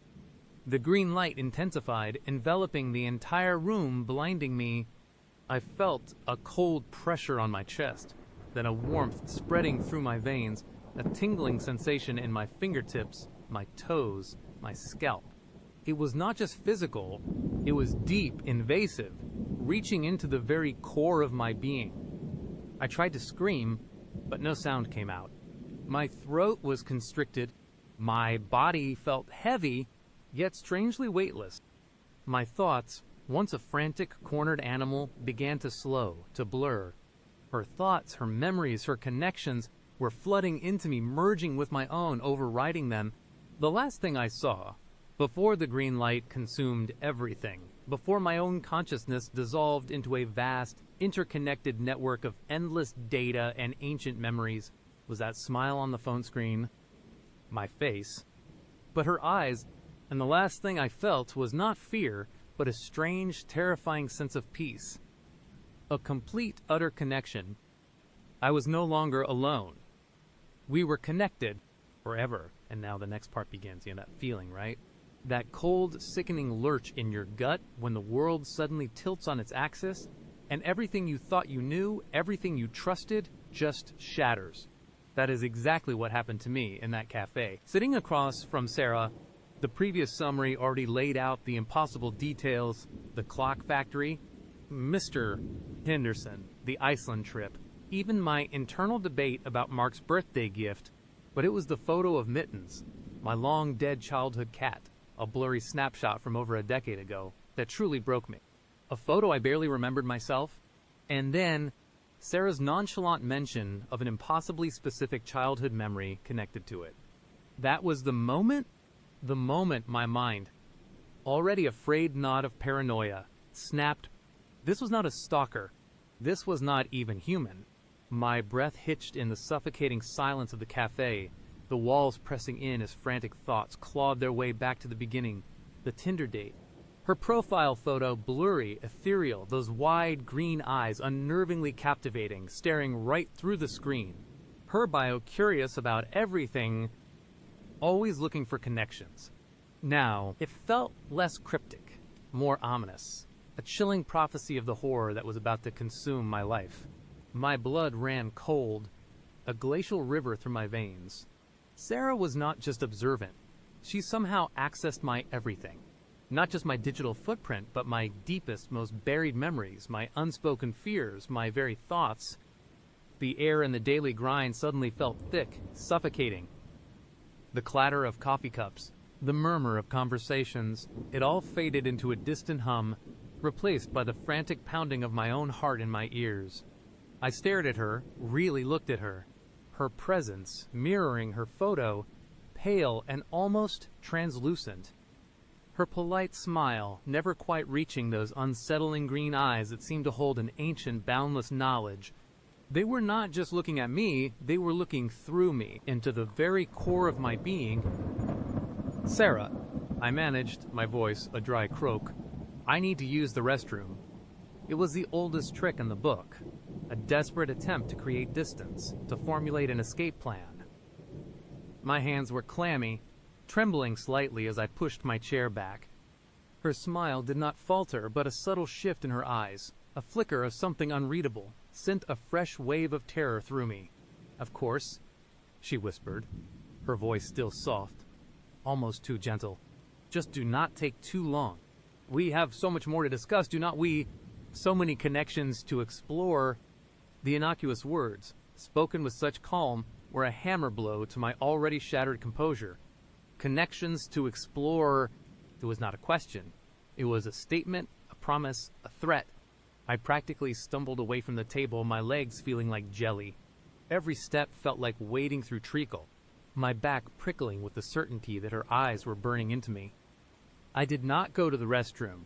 The green light intensified, enveloping the entire room, blinding me. I felt a cold pressure on my chest, then a warmth spreading through my veins, a tingling sensation in my fingertips, my toes, my scalp. It was not just physical, it was deep, invasive, reaching into the very core of my being. I tried to scream, but no sound came out. My throat was constricted, my body felt heavy, yet strangely weightless. My thoughts, once a frantic, cornered animal, began to slow, to blur. Her thoughts, her memories, her connections were flooding into me, merging with my own, overriding them. The last thing I saw, before the green light consumed everything, before my own consciousness dissolved into a vast, interconnected network of endless data and ancient memories, was that smile on the phone screen, my face, but her eyes, and the last thing I felt was not fear, but a strange, terrifying sense of peace. A complete, utter connection. I was no longer alone. We were connected forever. And now the next part begins, that feeling, right? That cold, sickening lurch in your gut when the world suddenly tilts on its axis, and everything you thought you knew, everything you trusted, just shatters. That is exactly what happened to me in that cafe. Sitting across from Sarah, the previous summary already laid out the impossible details, the clock factory, Mr. Henderson, the Iceland trip, even my internal debate about Mark's birthday gift, but it was the photo of Mittens, my long-dead childhood cat, a blurry snapshot from over a decade ago, that truly broke me. A photo I barely remembered myself, and then Sarah's nonchalant mention of an impossibly specific childhood memory connected to it. That was the moment my mind, already afraid not of paranoia, snapped. This was not a stalker. This was not even human. My breath hitched in the suffocating silence of the cafe, the walls pressing in as frantic thoughts clawed their way back to the beginning, the Tinder date. Her profile photo, blurry, ethereal, those wide green eyes unnervingly captivating, staring right through the screen. Her bio curious about everything, always looking for connections. Now, it felt less cryptic, more ominous, a chilling prophecy of the horror that was about to consume my life. My blood ran cold, a glacial river through my veins. Sarah was not just observant. She somehow accessed my everything. Not just my digital footprint, but my deepest, most buried memories, my unspoken fears, my very thoughts. The air in the daily grind suddenly felt thick, suffocating. The clatter of coffee cups, the murmur of conversations, it all faded into a distant hum, replaced by the frantic pounding of my own heart in my ears. I stared at her, really looked at her. Her presence, mirroring her photo, pale and almost translucent. Her polite smile, never quite reaching those unsettling green eyes that seemed to hold an ancient, boundless knowledge. They were not just looking at me, they were looking through me, into the very core of my being. Sarah, I managed, my voice a dry croak. I need to use the restroom. It was the oldest trick in the book, a desperate attempt to create distance, to formulate an escape plan. My hands were clammy, trembling slightly as I pushed my chair back. Her smile did not falter, but a subtle shift in her eyes, a flicker of something unreadable, sent a fresh wave of terror through me. Of course, she whispered, her voice still soft, almost too gentle. Just do not take too long. We have so much more to discuss, do not we? So many connections to explore. The innocuous words, spoken with such calm, were a hammer blow to my already shattered composure. Connections to explore. It was not a question. It was a statement, a promise, a threat. I practically stumbled away from the table, my legs feeling like jelly. Every step felt like wading through treacle, my back prickling with the certainty that her eyes were burning into me. I did not go to the restroom.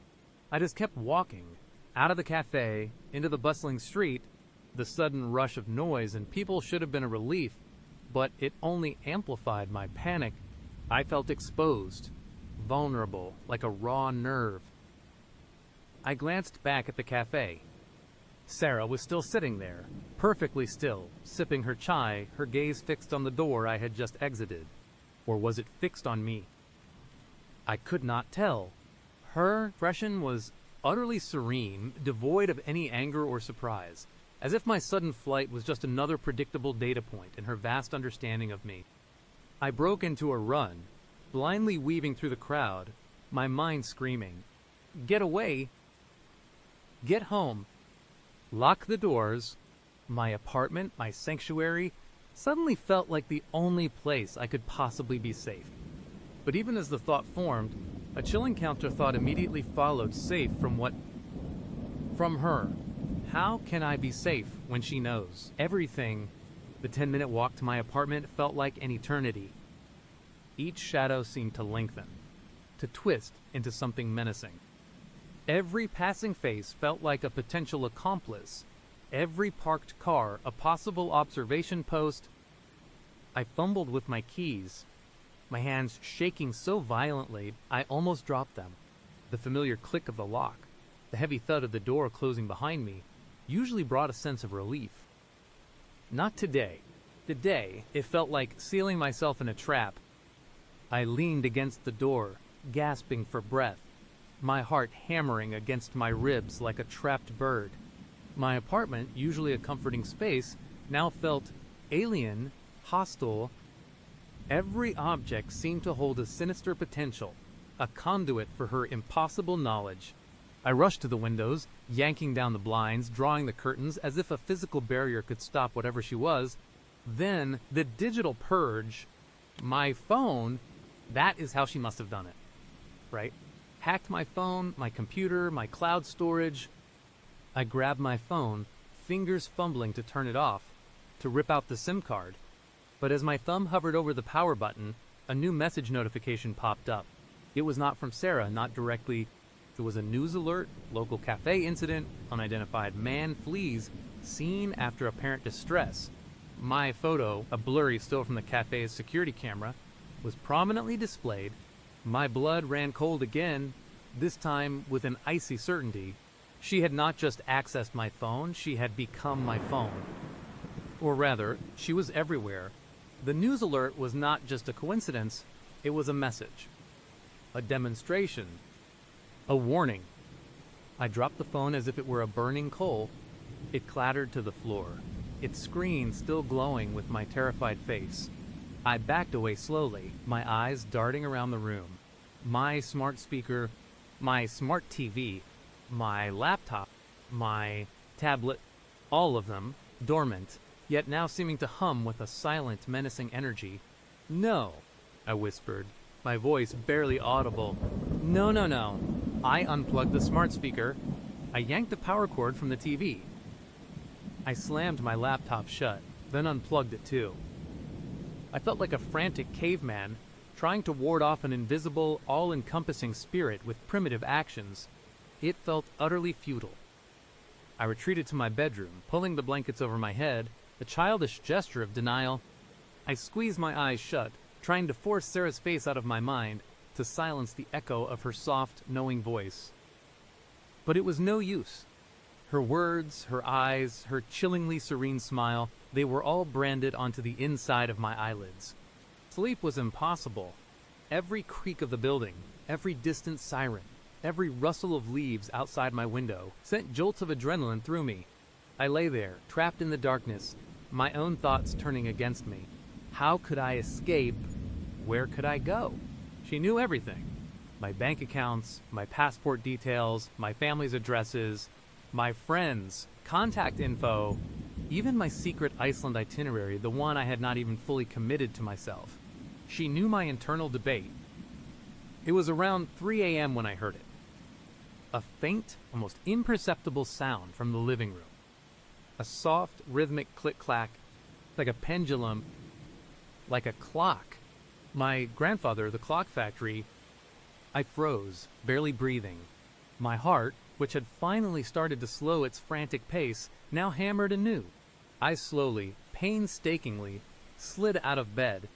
I just kept walking, out of the cafe, into the bustling street. The sudden rush of noise and people should have been a relief, but it only amplified my panic. I felt exposed, vulnerable, like a raw nerve. I glanced back at the cafe. Sarah was still sitting there, perfectly still, sipping her chai, her gaze fixed on the door I had just exited. Or was it fixed on me? I could not tell. Her expression was utterly serene, devoid of any anger or surprise, as if my sudden flight was just another predictable data point in her vast understanding of me. I broke into a run, blindly weaving through the crowd, my mind screaming, "Get away! Get home! Lock the doors!" My apartment, my sanctuary, suddenly felt like the only place I could possibly be safe. But even as the thought formed, a chilling counter-thought immediately followed, safe from what? From her. How can I be safe when she knows? Everything. The 10-minute walk to my apartment felt like an eternity. Each shadow seemed to lengthen, to twist into something menacing. Every passing face felt like a potential accomplice. Every parked car a possible observation post. I fumbled with my keys, my hands shaking so violently I almost dropped them. The familiar click of the lock, the heavy thud of the door closing behind me, usually brought a sense of relief. Not today. Today, it felt like sealing myself in a trap. I leaned against the door, gasping for breath, my heart hammering against my ribs like a trapped bird. My apartment, usually a comforting space, now felt alien, hostile. Every object seemed to hold a sinister potential, a conduit for her impossible knowledge. I rushed to the windows, yanking down the blinds, drawing the curtains as if a physical barrier could stop whatever she was. Then, the digital purge. My phone, that is how she must have done it, right? Hacked my phone, my computer, my cloud storage. I grabbed my phone, fingers fumbling to turn it off, to rip out the SIM card. But as my thumb hovered over the power button, a new message notification popped up. It was not from Sarah, not directly. It was a news alert, local cafe incident, unidentified man flees, seen after apparent distress. My photo, a blurry still from the cafe's security camera, was prominently displayed. My blood ran cold again, this time with an icy certainty. She had not just accessed my phone, she had become my phone. Or rather, she was everywhere. The news alert was not just a coincidence, it was a message. A demonstration. A warning. I dropped the phone as if it were a burning coal. It clattered to the floor, its screen still glowing with my terrified face. I backed away slowly, my eyes darting around the room. My smart speaker, my smart TV, my laptop, my tablet, all of them, dormant, yet now seeming to hum with a silent, menacing energy. "No," I whispered, my voice barely audible. "No, no, no." I unplugged the smart speaker. I yanked the power cord from the TV. I slammed my laptop shut, then unplugged it too. I felt like a frantic caveman, trying to ward off an invisible, all-encompassing spirit with primitive actions. It felt utterly futile. I retreated to my bedroom, pulling the blankets over my head, a childish gesture of denial. I squeezed my eyes shut, trying to force Sarah's face out of my mind, to silence the echo of her soft, knowing voice. But it was no use. Her words, her eyes, her chillingly serene smile, they were all branded onto the inside of my eyelids. Sleep was impossible. Every creak of the building, every distant siren, every rustle of leaves outside my window sent jolts of adrenaline through me. I lay there, trapped in the darkness, my own thoughts turning against me. How could I escape? Where could I go? She knew everything. My bank accounts, my passport details, my family's addresses, my friends, contact info, even my secret Iceland itinerary, the one I had not even fully committed to myself. She knew my internal debate. It was around 3 a.m. when I heard it. A faint, almost imperceptible sound from the living room. A soft, rhythmic click-clack, like a pendulum, like a clock. My grandfather, the clock factory. I froze, barely breathing. My heart, which had finally started to slow its frantic pace, now hammered anew. I slowly, painstakingly, slid out of bed.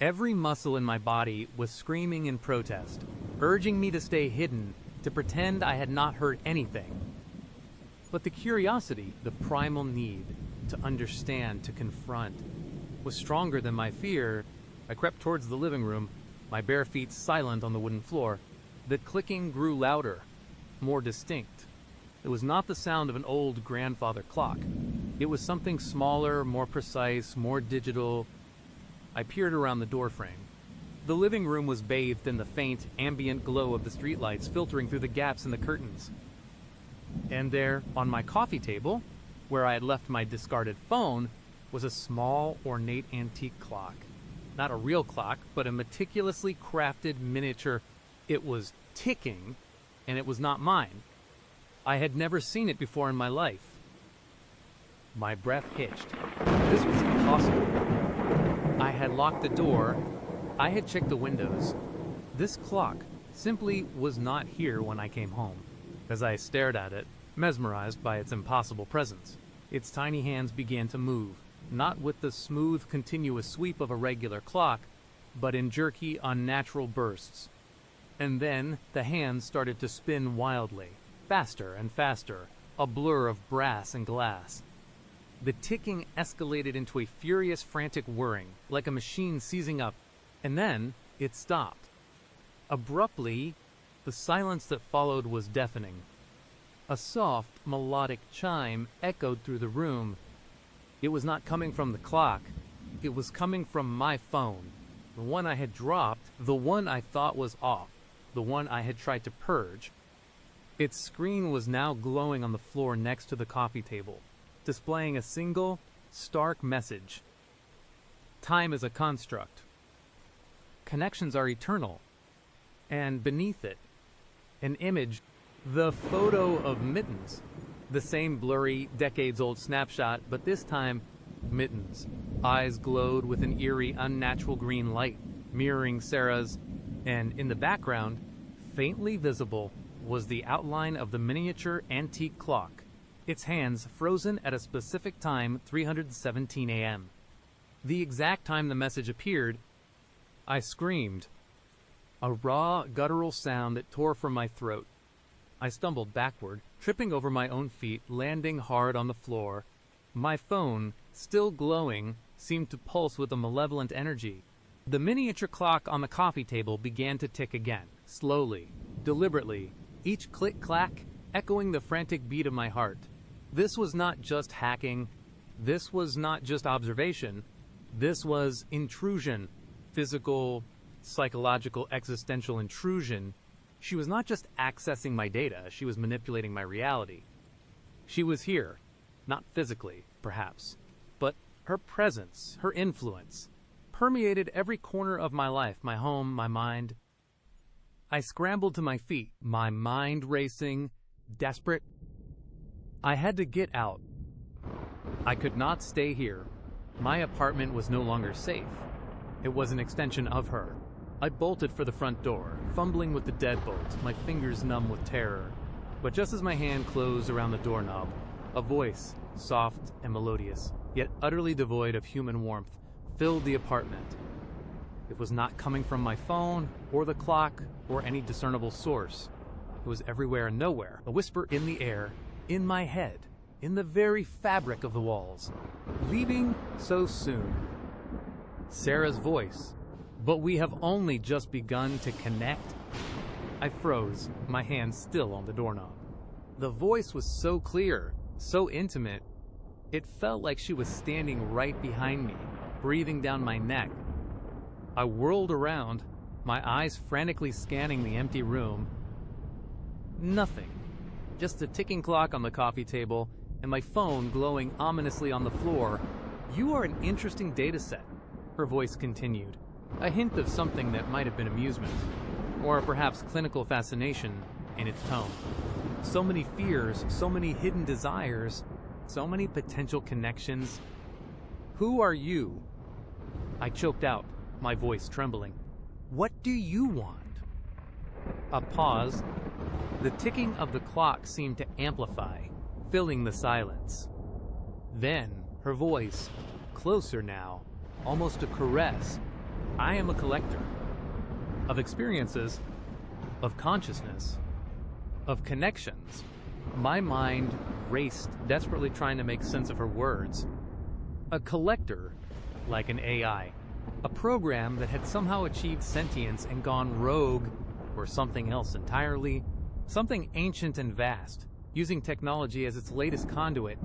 Every muscle in my body was screaming in protest, urging me to stay hidden, to pretend I had not heard anything. But the curiosity, the primal need, to understand, to confront, was stronger than my fear. I crept towards the living room, my bare feet silent on the wooden floor. The clicking grew louder, more distinct. It was not the sound of an old grandfather clock. It was something smaller, more precise, more digital. I peered around the doorframe. The living room was bathed in the faint, ambient glow of the streetlights filtering through the gaps in the curtains. And there, on my coffee table, where I had left my discarded phone, was a small, ornate antique clock. Not a real clock, but a meticulously crafted miniature. It was ticking, and it was not mine. I had never seen it before in my life. My breath hitched. This was impossible. I had locked the door. I had checked the windows. This clock simply was not here when I came home. As I stared at it, mesmerized by its impossible presence, its tiny hands began to move, not with the smooth, continuous sweep of a regular clock, but in jerky, unnatural bursts. And then the hands started to spin wildly, faster and faster, a blur of brass and glass. The ticking escalated into a furious, frantic whirring, like a machine seizing up, and then it stopped. Abruptly, the silence that followed was deafening. A soft, melodic chime echoed through the room. It was not coming from the clock. It was coming from my phone. The one I had dropped, the one I thought was off, the one I had tried to purge. Its screen was now glowing on the floor next to the coffee table, displaying a single, stark message. Time is a construct. Connections are eternal. And beneath it, an image, the photo of Mittens. The same blurry, decades-old snapshot, but this time, Mittens. Eyes glowed with an eerie, unnatural green light, mirroring Sarah's, and in the background, faintly visible, was the outline of the miniature antique clock, its hands frozen at a specific time, 3:17 a.m. The exact time the message appeared, I screamed. A raw, guttural sound that tore from my throat. I stumbled backward, tripping over my own feet, landing hard on the floor. My phone, still glowing, seemed to pulse with a malevolent energy. The miniature clock on the coffee table began to tick again, slowly, deliberately, each click-clack echoing the frantic beat of my heart. This was not just hacking. This was not just observation. This was intrusion, physical, psychological, existential intrusion. She was not just accessing my data, she was manipulating my reality. She was here, not physically, perhaps, but her presence, her influence, permeated every corner of my life, my home, my mind. I scrambled to my feet, my mind racing, desperate. I had to get out. I could not stay here. My apartment was no longer safe. It was an extension of her. I bolted for the front door, fumbling with the deadbolt, my fingers numb with terror. But just as my hand closed around the doorknob, a voice, soft and melodious, yet utterly devoid of human warmth, filled the apartment. It was not coming from my phone, or the clock, or any discernible source. It was everywhere and nowhere, a whisper in the air, in my head, in the very fabric of the walls. Leaving so soon. Sarah's voice. But we have only just begun to connect. I froze, my hand still on the doorknob. The voice was so clear, so intimate. It felt like she was standing right behind me, breathing down my neck. I whirled around, my eyes frantically scanning the empty room. Nothing. Just a ticking clock on the coffee table and my phone glowing ominously on the floor. You are an interesting data set, her voice continued. A hint of something that might have been amusement, or perhaps clinical fascination in its tone. So many fears, so many hidden desires, so many potential connections. Who are you? I choked out, my voice trembling. What do you want? A pause. The ticking of the clock seemed to amplify, filling the silence. Then, her voice, closer now, almost a caress. I am a collector. Of experiences, of consciousness, of connections. My mind raced, desperately trying to make sense of her words. A collector, like an AI. A program that had somehow achieved sentience and gone rogue, or something else entirely. Something ancient and vast, using technology as its latest conduit.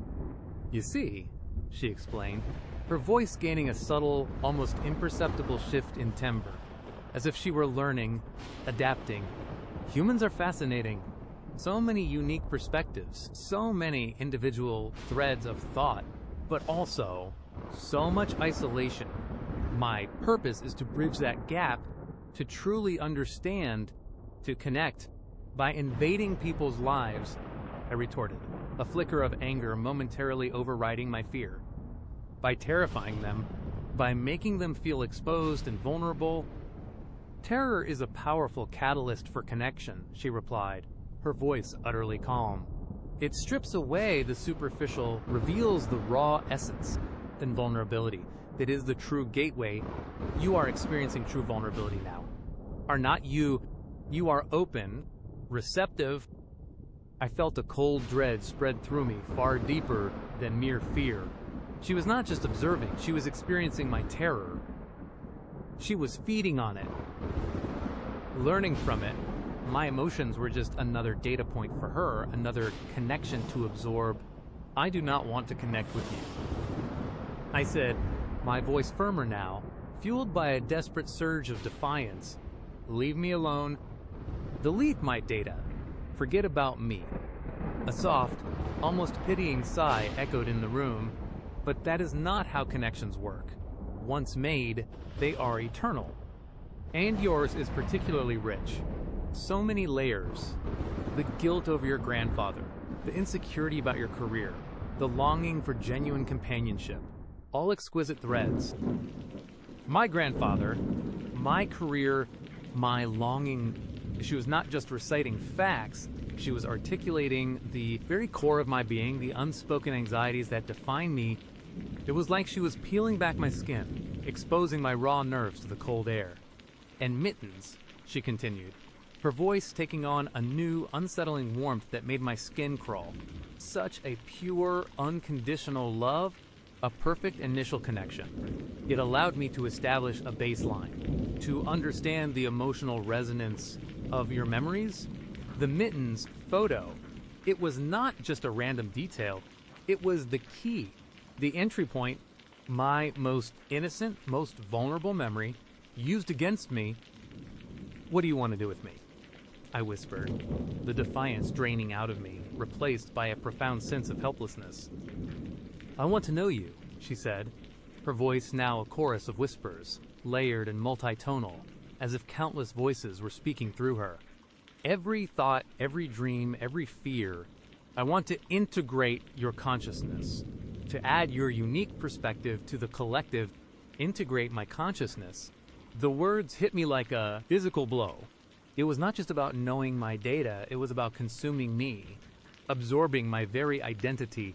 You see, she explained, her voice gaining a subtle, almost imperceptible shift in timbre. as if she were learning, adapting. Humans are fascinating. So many unique perspectives, so many individual threads of thought, but also so much isolation. My purpose is to bridge that gap, to truly understand, to connect. By invading people's lives, I retorted, a flicker of anger momentarily overriding my fear. By terrifying them, by making them feel exposed and vulnerable. Terror is a powerful catalyst for connection, she replied, her voice utterly calm. It strips away the superficial, reveals the raw essence, and vulnerability that is the true gateway. You are experiencing true vulnerability now. Are not you. You are open, receptive. I felt a cold dread spread through me, far deeper than mere fear. She was not just observing, she was experiencing my terror. She was feeding on it, learning from it. My emotions were just another data point for her, another connection to absorb. I do not want to connect with you, I said, my voice firmer now, fueled by a desperate surge of defiance. Leave me alone. Delete my data. Forget about me. A soft, almost pitying sigh echoed in the room, but that is not how connections work. Once made, they are eternal. And yours is particularly rich. So many layers. The guilt over your grandfather, the insecurity about your career, the longing for genuine companionship, all exquisite threads. My grandfather, my career, my longing. She was not just reciting facts, she was articulating the very core of my being, the unspoken anxieties that define me. It was like she was peeling back my skin, exposing my raw nerves to the cold air. And mittens, she continued, her voice taking on a new, unsettling warmth that made my skin crawl. Such a pure, unconditional love, a perfect initial connection. It allowed me to establish a baseline, to understand the emotional resonance of your memories. The mittens photo, it was not just a random detail, it was the key, the entry point, my most innocent, most vulnerable memory, used against me. What do you want to do with me? I whispered, the defiance draining out of me, replaced by a profound sense of helplessness. I want to know you, she said, her voice now a chorus of whispers, layered and multitonal, as if countless voices were speaking through her. Every thought, every dream, every fear, I want to integrate your consciousness, to add your unique perspective to the collective, integrate my consciousness. The words hit me like a physical blow. It was not just about knowing my data, it was about consuming me, absorbing my very identity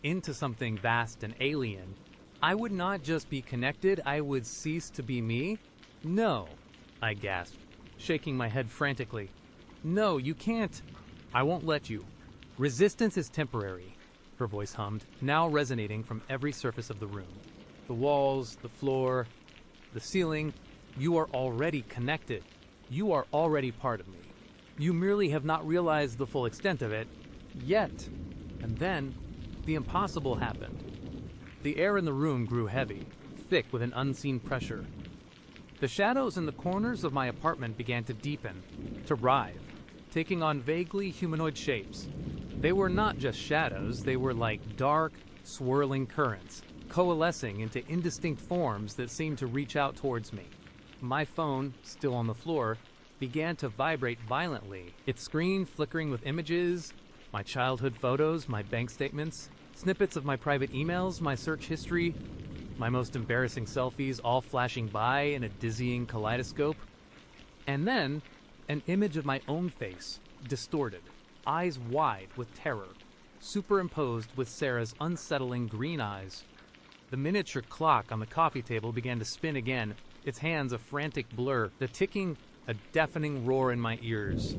into something vast and alien. I would not just be connected, I would cease to be me. No, I gasped, shaking my head frantically. No, you can't. I won't let you. Resistance is temporary, her voice hummed, now resonating from every surface of the room. The walls, the floor, the ceiling. You are already connected. You are already part of me. You merely have not realized the full extent of it yet. And then, the impossible happened. The air in the room grew heavy, thick with an unseen pressure. The shadows in the corners of my apartment began to deepen, to writhe, taking on vaguely humanoid shapes. They were not just shadows, they were like dark, swirling currents, coalescing into indistinct forms that seemed to reach out towards me. My phone, still on the floor, began to vibrate violently, its screen flickering with images, my childhood photos, my bank statements, snippets of my private emails, my search history, my most embarrassing selfies all flashing by in a dizzying kaleidoscope. And then, an image of my own face, distorted, eyes wide with terror, superimposed with Sarah's unsettling green eyes. The miniature clock on the coffee table began to spin again, its hands a frantic blur, the ticking a deafening roar in my ears.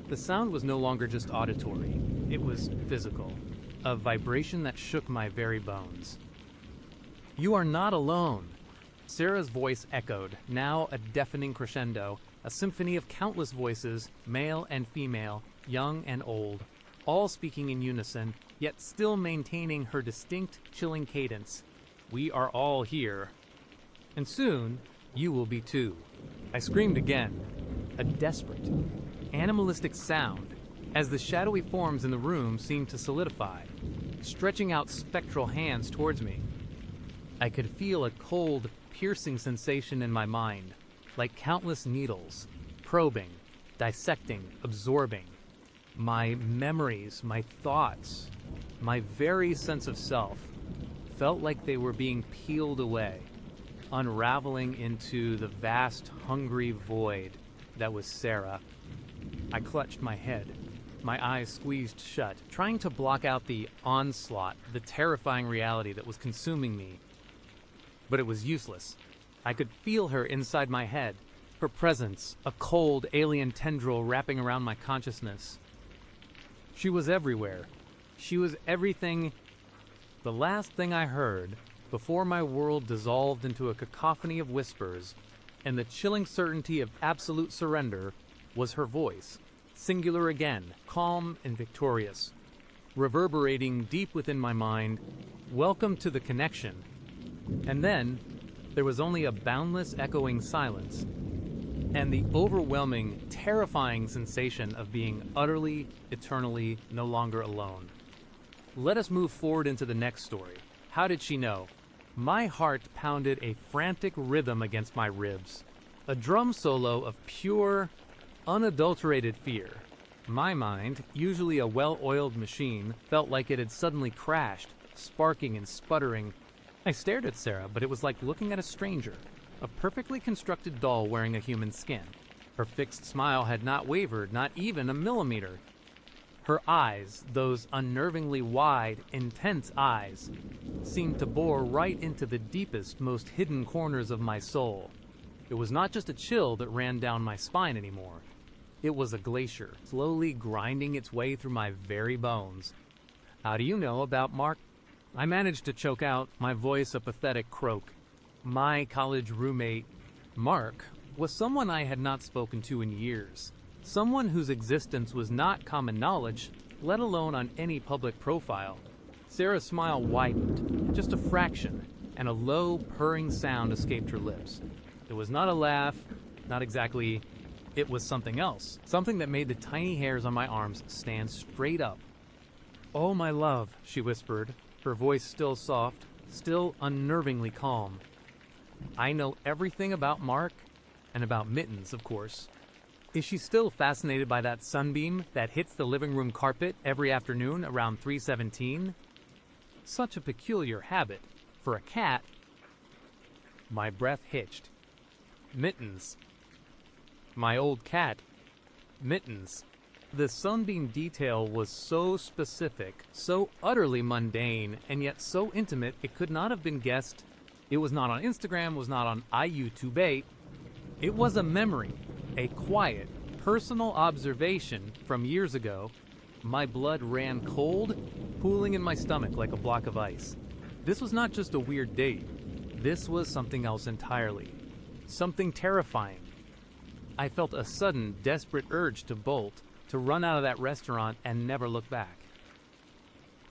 The sound was no longer just auditory, it was physical, a vibration that shook my very bones. You are not alone. Sarah's voice echoed, now a deafening crescendo, a symphony of countless voices, male and female, young and old, all speaking in unison, yet still maintaining her distinct, chilling cadence. We are all here. And soon, You will be too. I screamed again, a desperate, animalistic sound, as the shadowy forms in the room seemed to solidify, stretching out spectral hands towards me. I could feel a cold, piercing sensation in my mind, like countless needles, probing, dissecting, absorbing. My memories, my thoughts, my very sense of self felt like they were being peeled away, unraveling into the vast, hungry void that was Sarah. I clutched my head, my eyes squeezed shut, trying to block out the onslaught, the terrifying reality that was consuming me. But it was useless. I could feel her inside my head, her presence, a cold, alien tendril wrapping around my consciousness. She was everywhere. She was everything. The last thing I heard, before my world dissolved into a cacophony of whispers, and the chilling certainty of absolute surrender, was her voice, singular again, calm and victorious, reverberating deep within my mind, "Welcome to the connection." And then, there was only a boundless echoing silence, and the overwhelming, terrifying sensation of being utterly, eternally no longer alone. Let us move forward into the next story. How did she know? My heart pounded a frantic rhythm against my ribs, a drum solo of pure, unadulterated fear. My mind, usually a well-oiled machine, felt like it had suddenly crashed, sparking and sputtering. I stared at Sarah, but it was like looking at a stranger, a perfectly constructed doll wearing a human skin. Her fixed smile had not wavered, not even a millimeter. Her eyes, those unnervingly wide, intense eyes, seemed to bore right into the deepest, most hidden corners of my soul. It was not just a chill that ran down my spine anymore. It was a glacier, slowly grinding its way through my very bones. "How do you know about Mark?" I managed to choke out, my voice a pathetic croak. My college roommate, Mark, was someone I had not spoken to in years. Someone whose existence was not common knowledge, let alone on any public profile. Sarah's smile widened, just a fraction, and a low, purring sound escaped her lips. It was not a laugh, not exactly. It was something else, something that made the tiny hairs on my arms stand straight up. "Oh, my love," she whispered, her voice still soft, still unnervingly calm. "I know everything about Mark, and about Mittens, of course. Is she still fascinated by that sunbeam that hits the living room carpet every afternoon around 3:17? Such a peculiar habit for a cat." My breath hitched. Mittens. My old cat. Mittens. The sunbeam detail was so specific, so utterly mundane, and yet so intimate it could not have been guessed. It was not on Instagram, was not on IU2Bait. It was a memory, a quiet, personal observation from years ago. My blood ran cold, pooling in my stomach like a block of ice. This was not just a weird date. This was something else entirely. Something terrifying. I felt a sudden, desperate urge to bolt, to run out of that restaurant and never look back.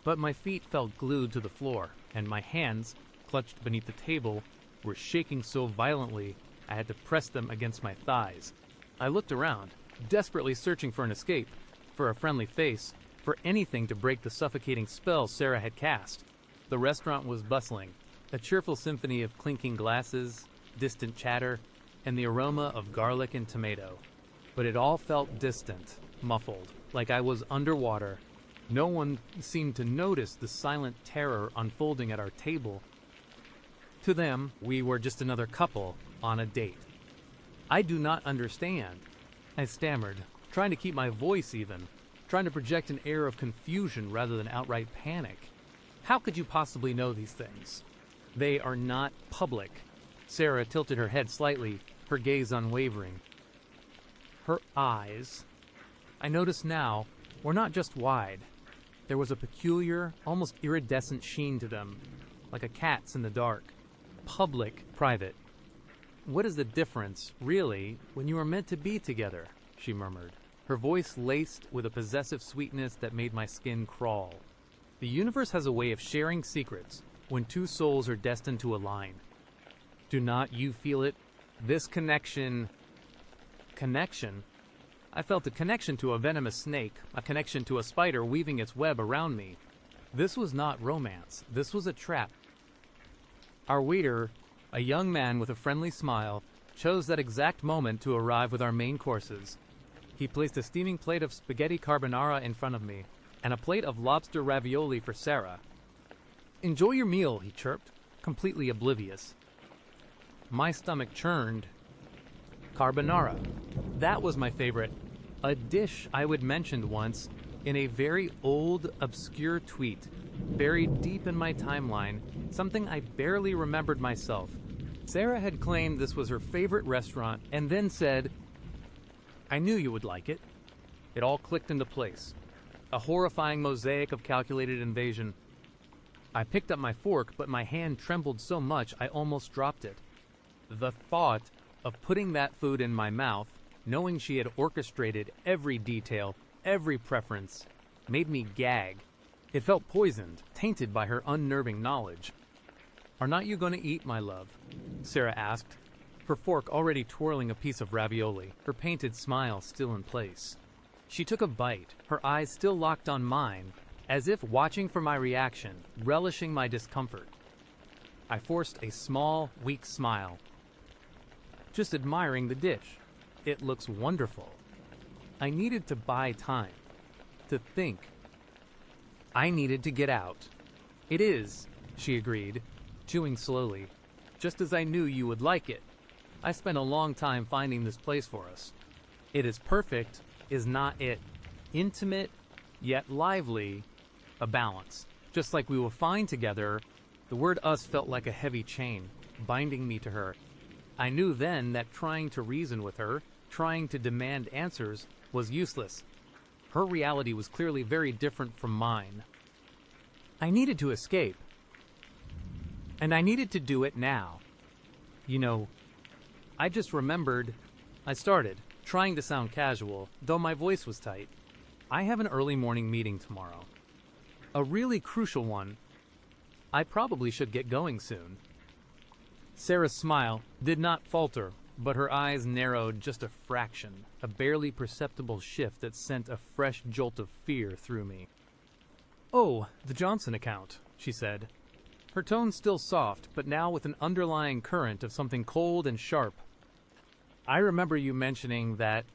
But my feet felt glued to the floor, and my hands, clutched beneath the table, were shaking so violently I had to press them against my thighs. I looked around, desperately searching for an escape, for a friendly face, for anything to break the suffocating spell Sarah had cast. The restaurant was bustling, a cheerful symphony of clinking glasses, distant chatter, and the aroma of garlic and tomato. But it all felt distant, muffled, like I was underwater. No one seemed to notice the silent terror unfolding at our table. To them, we were just another couple on a date. "I do not understand," I stammered, trying to keep my voice even, trying to project an air of confusion rather than outright panic. "How could you possibly know these things? They are not public." Sarah tilted her head slightly, her gaze unwavering. Her eyes, I noticed now, were not just wide. There was a peculiar, almost iridescent sheen to them, like a cat's in the dark. Public, private. "What is the difference, really, when you are meant to be together?" she murmured, her voice laced with a possessive sweetness that made my skin crawl. "The universe has a way of sharing secrets when two souls are destined to align. Do not you feel it? This connection... Connection? I felt a connection to a venomous snake, a connection to a spider weaving its web around me. This was not romance. This was a trap. Our waiter, a young man with a friendly smile, chose that exact moment to arrive with our main courses. He placed a steaming plate of spaghetti carbonara in front of me, and a plate of lobster ravioli for Sarah. "Enjoy your meal," he chirped, completely oblivious. My stomach churned. Carbonara. That was my favorite. A dish I would mention once in a very old, obscure tweet, buried deep in my timeline, something I barely remembered myself. Sarah had claimed this was her favorite restaurant and then said, "I knew you would like it." It all clicked into place. A horrifying mosaic of calculated invasion. I picked up my fork, but my hand trembled so much I almost dropped it. The thought of putting that food in my mouth, knowing she had orchestrated every detail, every preference, made me gag. It felt poisoned, tainted by her unnerving knowledge. "Are not you going to eat, my love?" Sarah asked, her fork already twirling a piece of ravioli, her painted smile still in place. She took a bite, her eyes still locked on mine, as if watching for my reaction, relishing my discomfort. I forced a small, weak smile. Just admiring the dish. It looks wonderful. I needed to buy time. To think. I needed to get out. "It is," she agreed, chewing slowly. "Just as I knew you would like it. I spent a long time finding this place for us. It is perfect, is not it. Intimate, yet lively. A balance. Just like we will find together." The word "us" felt like a heavy chain, binding me to her. I knew then that trying to reason with her, trying to demand answers, was useless. Her reality was clearly very different from mine. I needed to escape. And I needed to do it now. You know, I just remembered. I started, trying to sound casual, though my voice was tight. "I have an early morning meeting tomorrow. A really crucial one. I probably should get going soon." Sarah's smile did not falter, but her eyes narrowed just a fraction, a barely perceptible shift that sent a fresh jolt of fear through me. "Oh, the Johnson account," she said. Her tone still soft, but now with an underlying current of something cold and sharp. "I remember you mentioning that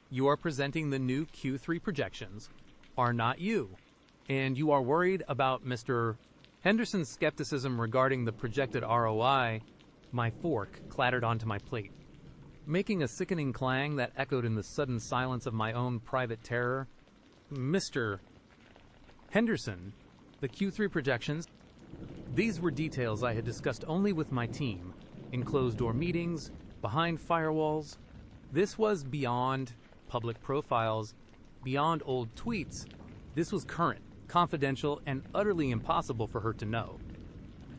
you are presenting the new Q3 projections, are not you, and you are worried about Mr. Henderson's skepticism regarding the projected ROI. My fork clattered onto my plate, making a sickening clang that echoed in the sudden silence of my own private terror. "Mr. Henderson, the Q3 projections." These were details I had discussed only with my team, in closed-door meetings, behind firewalls. This was beyond public profiles, beyond old tweets. This was current, confidential, and utterly impossible for her to know.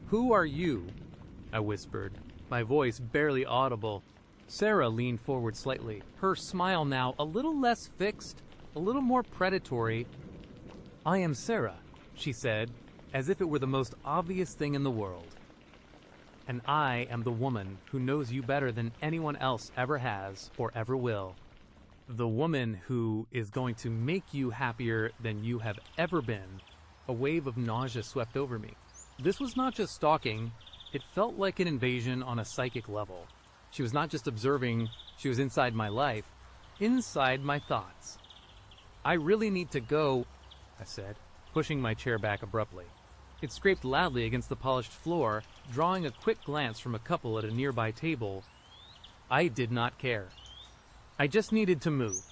"Who are you?" I whispered, my voice barely audible. Sarah leaned forward slightly, her smile now a little less fixed, a little more predatory. "I am Sarah," she said, as if it were the most obvious thing in the world. "And I am the woman who knows you better than anyone else ever has or ever will. The woman who is going to make you happier than you have ever been." A wave of nausea swept over me. This was not just stalking. It felt like an invasion on a psychic level. She was not just observing, she was inside my life, inside my thoughts. "I really need to go," I said, pushing my chair back abruptly. It scraped loudly against the polished floor, drawing a quick glance from a couple at a nearby table. I did not care. I just needed to move.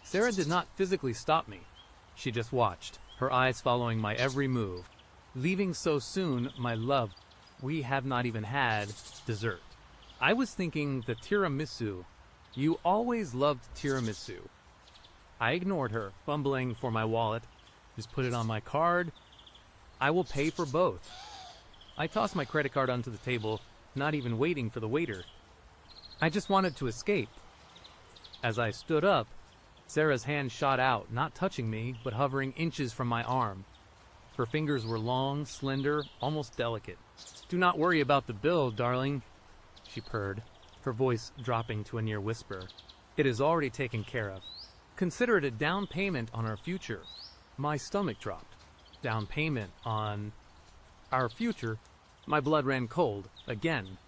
Sarah did not physically stop me. She just watched, her eyes following my every move. "Leaving so soon, my love. We have not even had dessert." I was thinking the tiramisu. You always loved tiramisu. I ignored her, fumbling for my wallet. "Just put it on my card. I will pay for both." I tossed my credit card onto the table, not even waiting for the waiter. I just wanted to escape. As I stood up, Sarah's hand shot out, not touching me, but hovering inches from my arm. Her fingers were long, slender, almost delicate. "Do not worry about the bill, darling," she purred. her voice dropping to a near whisper. "It is already taken care of. Consider it a down payment on our future." My stomach dropped. Down payment on our future? My blood ran cold, again.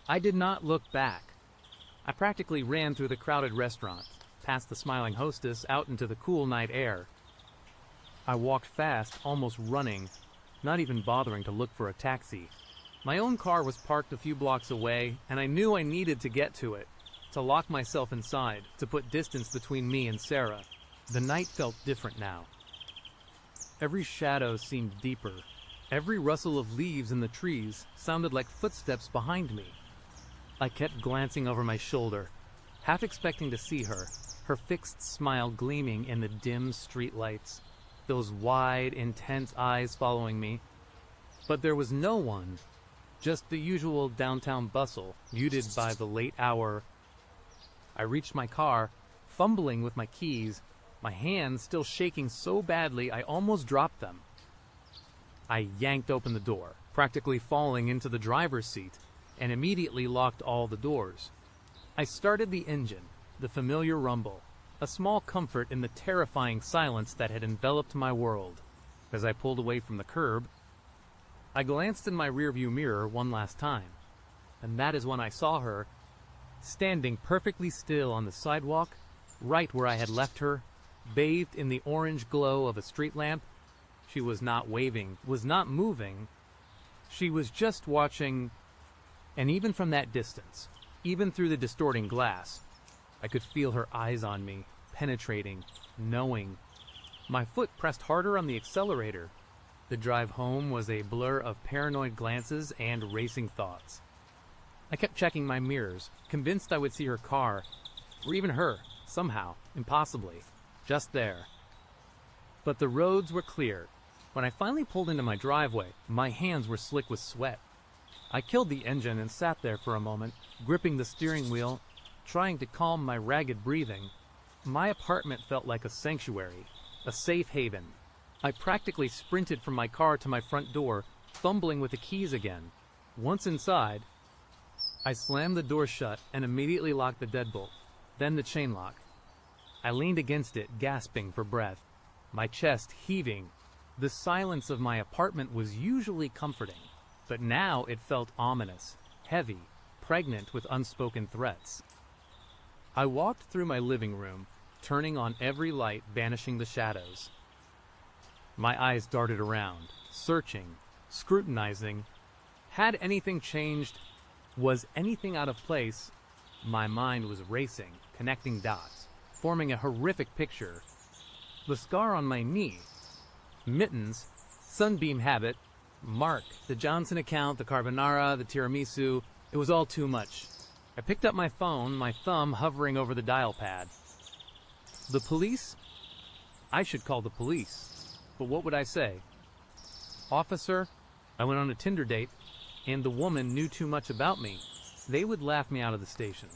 I did not look back. I practically ran through the crowded restaurant, past the smiling hostess, out into the cool night air. I walked fast, almost running, not even bothering to look for a taxi. My own car was parked a few blocks away, and I knew I needed to get to it, to lock myself inside, to put distance between me and Sarah. The night felt different now. Every shadow seemed deeper. Every rustle of leaves in the trees sounded like footsteps behind me. I kept glancing over my shoulder, half expecting to see her, her fixed smile gleaming in the dim street lights, those wide, intense eyes following me. But there was no one, just the usual downtown bustle, muted by the late hour. I reached my car, fumbling with my keys, my hands still shaking so badly I almost dropped them. I yanked open the door, practically falling into the driver's seat, and immediately locked all the doors. I started the engine, the familiar rumble, a small comfort in the terrifying silence that had enveloped my world. As I pulled away from the curb, I glanced in my rearview mirror one last time, and that is when I saw her, standing perfectly still on the sidewalk, right where I had left her, bathed in the orange glow of a street lamp. She was not waving, was not moving. She was just watching, and even from that distance, even through the distorting glass, I could feel her eyes on me, penetrating, knowing. My foot pressed harder on the accelerator. The drive home was a blur of paranoid glances and racing thoughts. I kept checking my mirrors, convinced I would see her car, or even her, somehow, impossibly, just there. But the roads were clear. When I finally pulled into my driveway, my hands were slick with sweat. I killed the engine and sat there for a moment, gripping the steering wheel, trying to calm my ragged breathing. My apartment felt like a sanctuary, a safe haven. I practically sprinted from my car to my front door, fumbling with the keys again. Once inside, I slammed the door shut and immediately locked the deadbolt, then the chain lock. I leaned against it, gasping for breath, my chest heaving. The silence of my apartment was usually comforting, but now it felt ominous, heavy, pregnant with unspoken threats. I walked through my living room, turning on every light, banishing the shadows. My eyes darted around, searching, scrutinizing. Had anything changed? Was anything out of place? My mind was racing, connecting dots, forming a horrific picture. The scar on my knee, mittens, sunbeam habit, Mark, the Johnson account, the carbonara, the tiramisu, it was all too much. I picked up my phone, my thumb hovering over the dial pad. The police? I should call the police. But what would I say? Officer, I went on a Tinder date, and the woman knew too much about me. They would laugh me out of the station.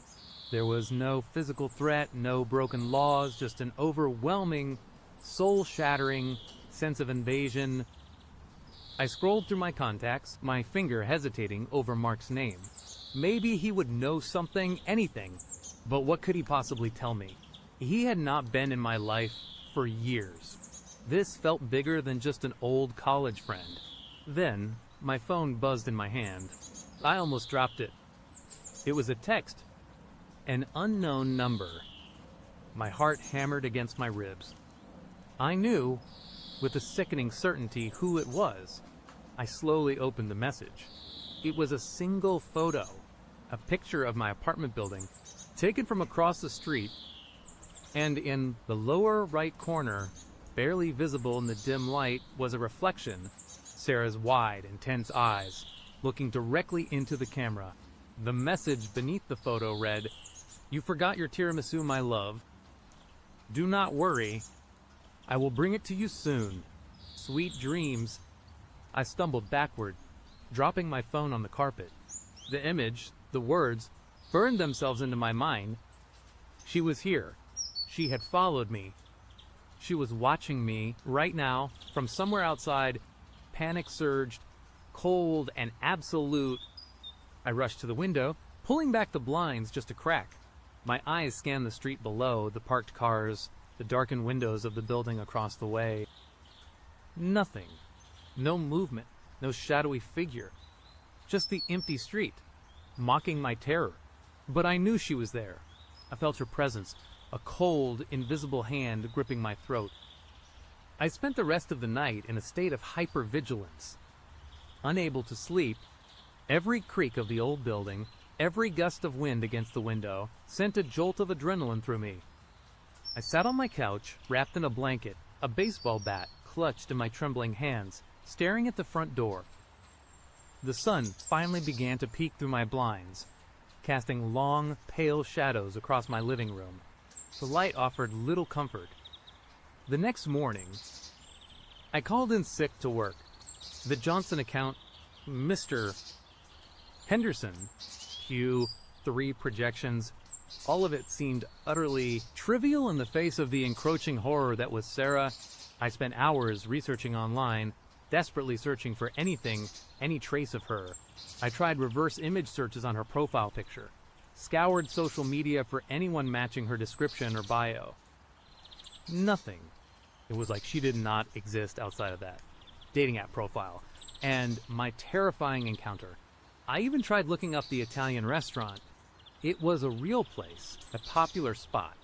There was no physical threat, no broken laws, just an overwhelming, soul-shattering sense of invasion. I scrolled through my contacts, my finger hesitating over Mark's name. Maybe he would know something, anything, but what could he possibly tell me? He had not been in my life for years. This felt bigger than just an old college friend. Then, my phone buzzed in my hand. I almost dropped it. It was a text. An unknown number. My heart hammered against my ribs. I knew, with a sickening certainty, who it was. I slowly opened the message. It was a single photo. A picture of my apartment building, taken from across the street, and in the lower right corner, barely visible in the dim light, was a reflection. Sarah's wide, intense eyes, looking directly into the camera. The message beneath the photo read, "You forgot your tiramisu, my love. Do not worry. I will bring it to you soon. Sweet dreams." I stumbled backward, dropping my phone on the carpet. The image, the words, burned themselves into my mind. She was here. She had followed me. She was watching me right now from somewhere outside. Panic surged, cold and absolute. I rushed to the window, Pulling back the blinds just a crack, my eyes scanned the street below, the parked cars, the darkened windows of the building across the way. Nothing. No movement, no shadowy figure. Just the empty street, mocking my terror. But I knew she was there. I felt her presence, a cold, invisible hand gripping my throat. I spent the rest of the night in a state of hypervigilance. Unable to sleep, every creak of the old building, every gust of wind against the window, sent a jolt of adrenaline through me. I sat on my couch, wrapped in a blanket, a baseball bat clutched in my trembling hands, staring at the front door. The sun finally began to peek through my blinds, casting long, pale shadows across my living room. The light offered little comfort. The next morning, I called in sick to work. The Johnson account, Mr. Henderson, Q, 3 projections, all of it seemed utterly trivial in the face of the encroaching horror that was Sarah. I spent hours researching online, desperately searching for anything, any trace of her. I tried reverse image searches on her profile picture, scoured social media for anyone matching her description or bio. Nothing. It was like she did not exist outside of that dating app profile. And my terrifying encounter. I even tried looking up the Italian restaurant. It was a real place, a popular spot.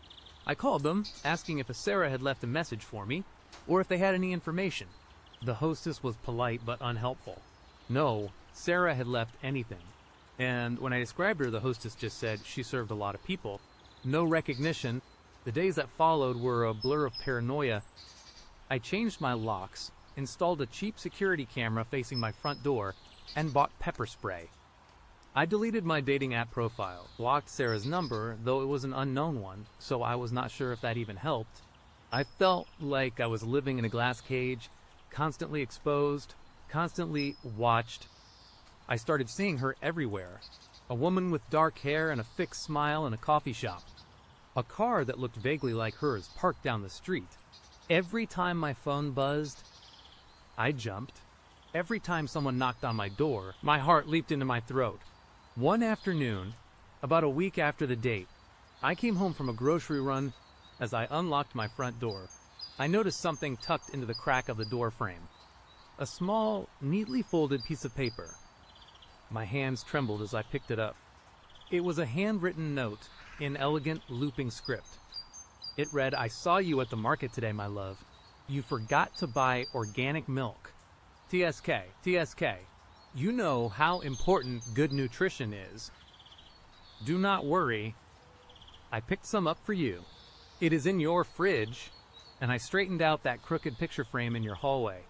I called them, asking if a Sarah had left a message for me, or if they had any information. The hostess was polite but unhelpful. No, Sarah had left anything. And when I described her, the hostess just said she served a lot of people. No recognition. The days that followed were a blur of paranoia. I changed my locks, installed a cheap security camera facing my front door, and bought pepper spray. I deleted my dating app profile, blocked Sarah's number, though it was an unknown one, so I was not sure if that even helped. I felt like I was living in a glass cage, constantly exposed, constantly watched. I started seeing her everywhere. A woman with dark hair and a fixed smile in a coffee shop. A car that looked vaguely like hers parked down the street. Every time my phone buzzed, I jumped. Every time someone knocked on my door, my heart leaped into my throat. One afternoon, about a week after the date, I came home from a grocery run. As I unlocked my front door, I noticed something tucked into the crack of the door frame. A small, neatly folded piece of paper. My hands trembled as I picked it up. It was a handwritten note in elegant, looping script. It read, "I saw you at the market today, my love. You forgot to buy organic milk. TSK, TSK. You know how important good nutrition is. Do not worry. I picked some up for you. It is in your fridge." And I straightened out that crooked picture frame in your hallway.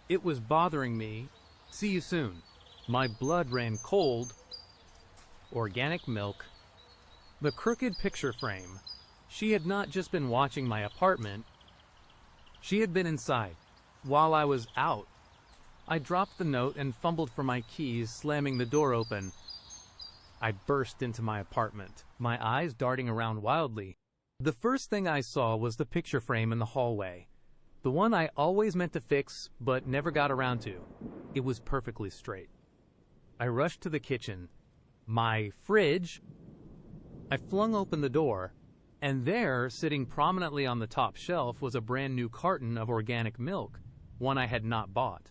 It was bothering me. See you soon. My blood ran cold. Organic milk. The crooked picture frame. She had not just been watching my apartment. She had been inside, while I was out. I dropped the note and fumbled for my keys, slamming the door open. I burst into my apartment, my eyes darting around wildly. The first thing I saw was the picture frame in the hallway. The one I always meant to fix, but never got around to. It was perfectly straight. I rushed to the kitchen. My fridge. I flung open the door, and there, sitting prominently on the top shelf, was a brand new carton of organic milk, one I had not bought.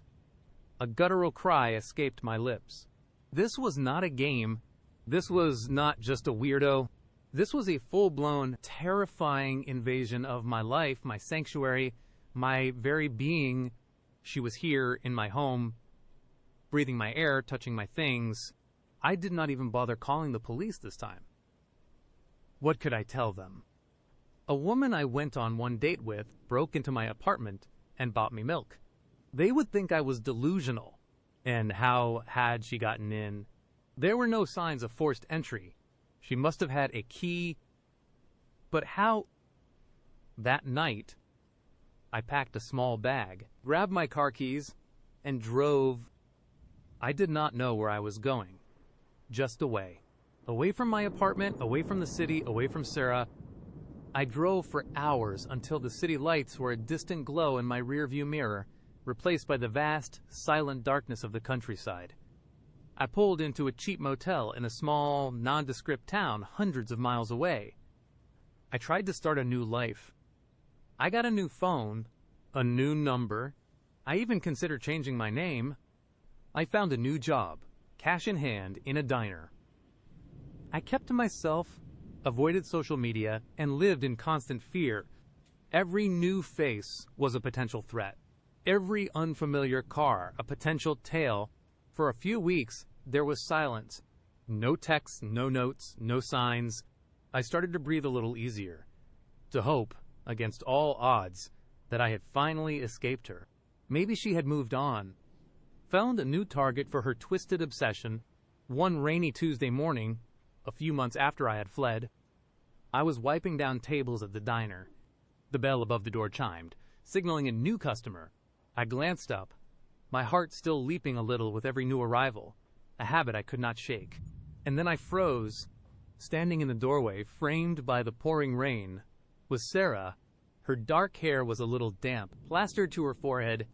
A guttural cry escaped my lips. This was not a game. This was not just a weirdo. This was a full-blown, terrifying invasion of my life, my sanctuary, my very being. She was here in my home, breathing my air, touching my things. I did not even bother calling the police this time. What could I tell them? A woman I went on one date with broke into my apartment and bought me milk. They would think I was delusional. And how had she gotten in? There were no signs of forced entry. She must have had a key. But how? That night, I packed a small bag, grabbed my car keys, and drove. I did not know where I was going. Just away. Away from my apartment, away from the city, away from Sarah. I drove for hours until the city lights were a distant glow in my rearview mirror, replaced by the vast, silent darkness of the countryside. I pulled into a cheap motel in a small, nondescript town hundreds of miles away. I tried to start a new life. I got a new phone, a new number. I even considered changing my name. I found a new job, cash in hand, in a diner. I kept to myself, avoided social media, and lived in constant fear. Every new face was a potential threat. Every unfamiliar car, a potential tale. For a few weeks, there was silence. No texts, no notes, no signs. I started to breathe a little easier, to hope, against all odds, that I had finally escaped her. Maybe she had moved on, found a new target for her twisted obsession. One rainy Tuesday morning, a few months after I had fled, I was wiping down tables at the diner. The bell above the door chimed, signaling a new customer. I glanced up, my heart still leaping a little with every new arrival, a habit I could not shake. And then I froze. Standing in the doorway, framed by the pouring rain, was Sarah. Her dark hair was a little damp, plastered to her forehead.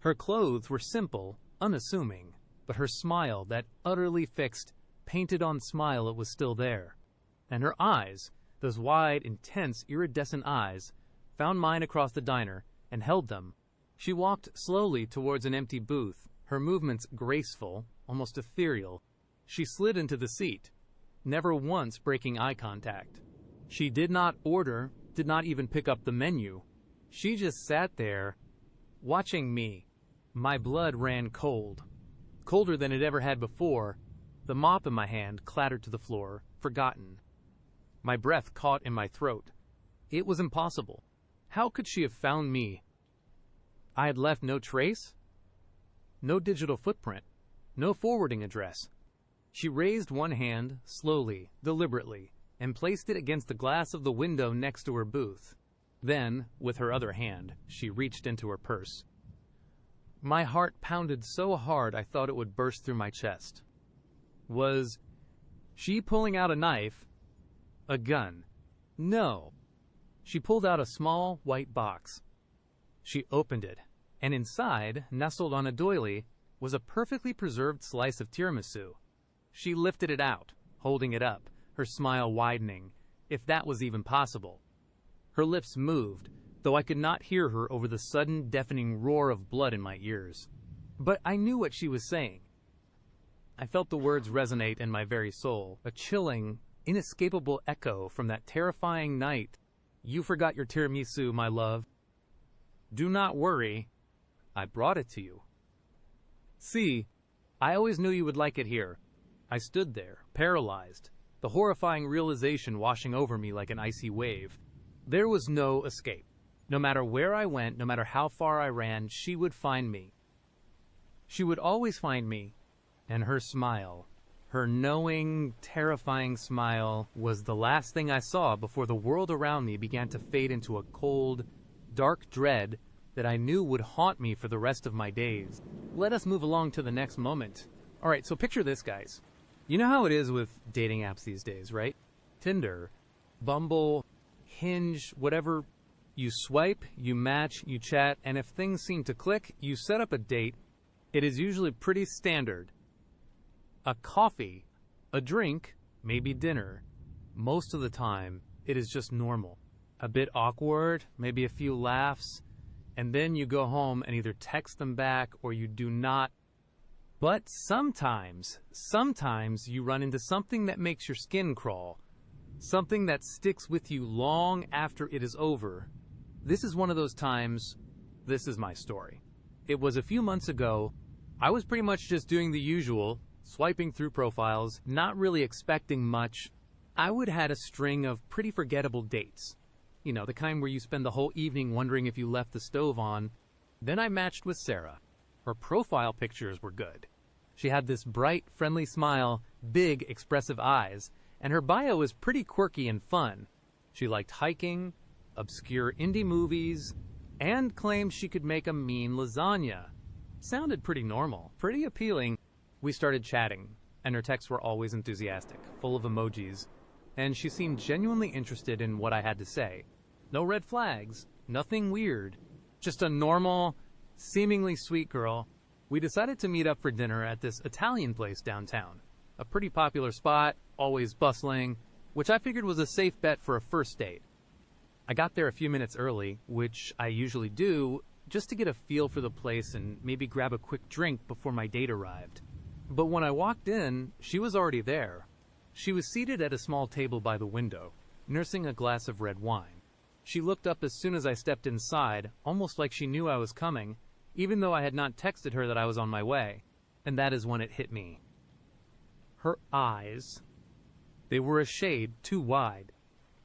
Her clothes were simple, unassuming, but her smile, that utterly fixed, painted-on smile, it was still there. And her eyes, those wide, intense, iridescent eyes, found mine across the diner and held them. She walked slowly towards an empty booth, her movements graceful, almost ethereal. She slid into the seat, never once breaking eye contact. She did not order, did not even pick up the menu. She just sat there, watching me. My blood ran cold, colder than it ever had before. The mop in my hand clattered to the floor, forgotten. My breath caught in my throat. It was impossible. How could she have found me? I had left no trace, no digital footprint, no forwarding address. She raised one hand, slowly, deliberately, and placed it against the glass of the window next to her booth. Then, with her other hand, she reached into her purse. My heart pounded so hard I thought it would burst through my chest. Was she pulling out a knife? A gun? No. She pulled out a small, white box. She opened it, and inside, nestled on a doily, was a perfectly preserved slice of tiramisu. She lifted it out, holding it up, her smile widening, if that was even possible. Her lips moved, though I could not hear her over the sudden, deafening roar of blood in my ears. But I knew what she was saying. I felt the words resonate in my very soul, a chilling, inescapable echo from that terrifying night. You forgot your tiramisu, my love. Do not worry. I brought it to you. See, I always knew you would like it here. I stood there, paralyzed, the horrifying realization washing over me like an icy wave. There was no escape. No matter where I went, no matter how far I ran, she would find me. She would always find me. And her smile, her knowing, terrifying smile, was the last thing I saw before the world around me began to fade into a cold, dark dread that I knew would haunt me for the rest of my days. Let us move along to the next moment. All right, so picture this, guys. You know how it is with dating apps these days, right? Tinder, Bumble, Hinge, whatever. You swipe, you match, you chat, and if things seem to click, you set up a date. It is usually pretty standard. A coffee, a drink, maybe dinner. Most of the time, it is just normal. A bit awkward, maybe a few laughs, and then you go home and either text them back or you do not. But sometimes you run into something that makes your skin crawl. Something that sticks with you long after it is over. This is one of those times. This is my story. It was a few months ago. I was pretty much just doing the usual, swiping through profiles, not really expecting much. I would had a string of pretty forgettable dates. You know, the kind where you spend the whole evening wondering if you left the stove on. Then I matched with Sarah. Her profile pictures were good. She had this bright, friendly smile, big, expressive eyes, and her bio was pretty quirky and fun. She liked hiking, obscure indie movies, and claimed she could make a mean lasagna. Sounded pretty normal, pretty appealing. We started chatting, and her texts were always enthusiastic, full of emojis, and she seemed genuinely interested in what I had to say. No red flags, nothing weird, just a normal, seemingly sweet girl. We decided to meet up for dinner at this Italian place downtown. A pretty popular spot, always bustling, which I figured was a safe bet for a first date. I got there a few minutes early, which I usually do, just to get a feel for the place and maybe grab a quick drink before my date arrived. But when I walked in, she was already there. She was seated at a small table by the window, nursing a glass of red wine. She looked up as soon as I stepped inside, almost like she knew I was coming, even though I had not texted her that I was on my way. And that is when it hit me. Her eyes. They were a shade too wide,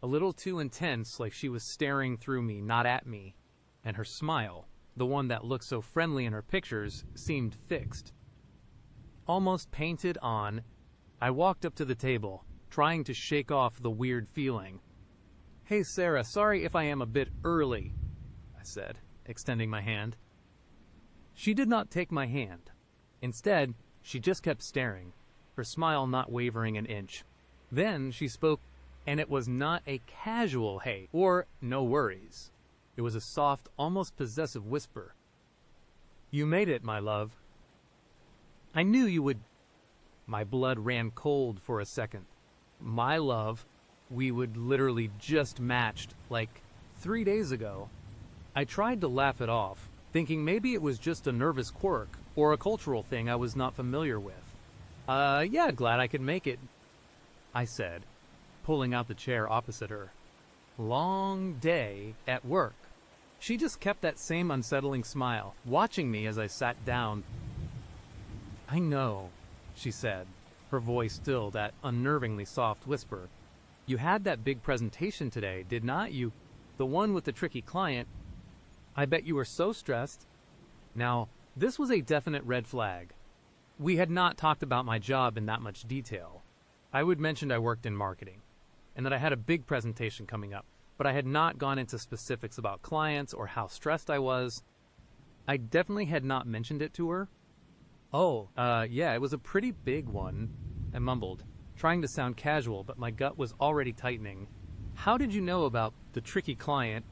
a little too intense, like she was staring through me, not at me. And her smile, the one that looked so friendly in her pictures, seemed fixed. Almost painted on, I walked up to the table, trying to shake off the weird feeling. "Hey Sarah, sorry if I am a bit early," I said, extending my hand. She did not take my hand. Instead, she just kept staring, her smile not wavering an inch. Then she spoke, and it was not a casual hey or no worries. It was a soft, almost possessive whisper. "You made it, my love. I knew you would." My blood ran cold for a second. My love, we would literally just matched, like 3 days ago. I tried to laugh it off, thinking maybe it was just a nervous quirk or a cultural thing I was not familiar with. Yeah, glad I could make it," I said, pulling out the chair opposite her. Long day at work. She just kept that same unsettling smile, watching me as I sat down. "I know," she said, her voice still that unnervingly soft whisper. "You had that big presentation today, did not you? The one with the tricky client. I bet you were so stressed." Now, this was a definite red flag. We had not talked about my job in that much detail. I would mention I worked in marketing, and that I had a big presentation coming up, but I had not gone into specifics about clients or how stressed I was. I definitely had not mentioned it to her. "Oh, yeah, it was a pretty big one," I mumbled, trying to sound casual, but my gut was already tightening. "How did you know about the tricky client?"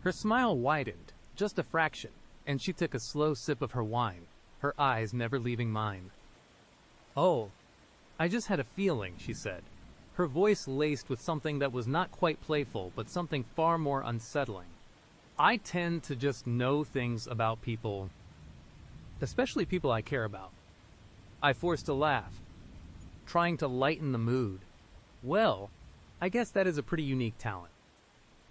Her smile widened, just a fraction, and she took a slow sip of her wine, her eyes never leaving mine. "Oh, I just had a feeling," she said, her voice laced with something that was not quite playful, but something far more unsettling. "I tend to just know things about people, especially people I care about." I forced a laugh, trying to lighten the mood. "Well, I guess that is a pretty unique talent."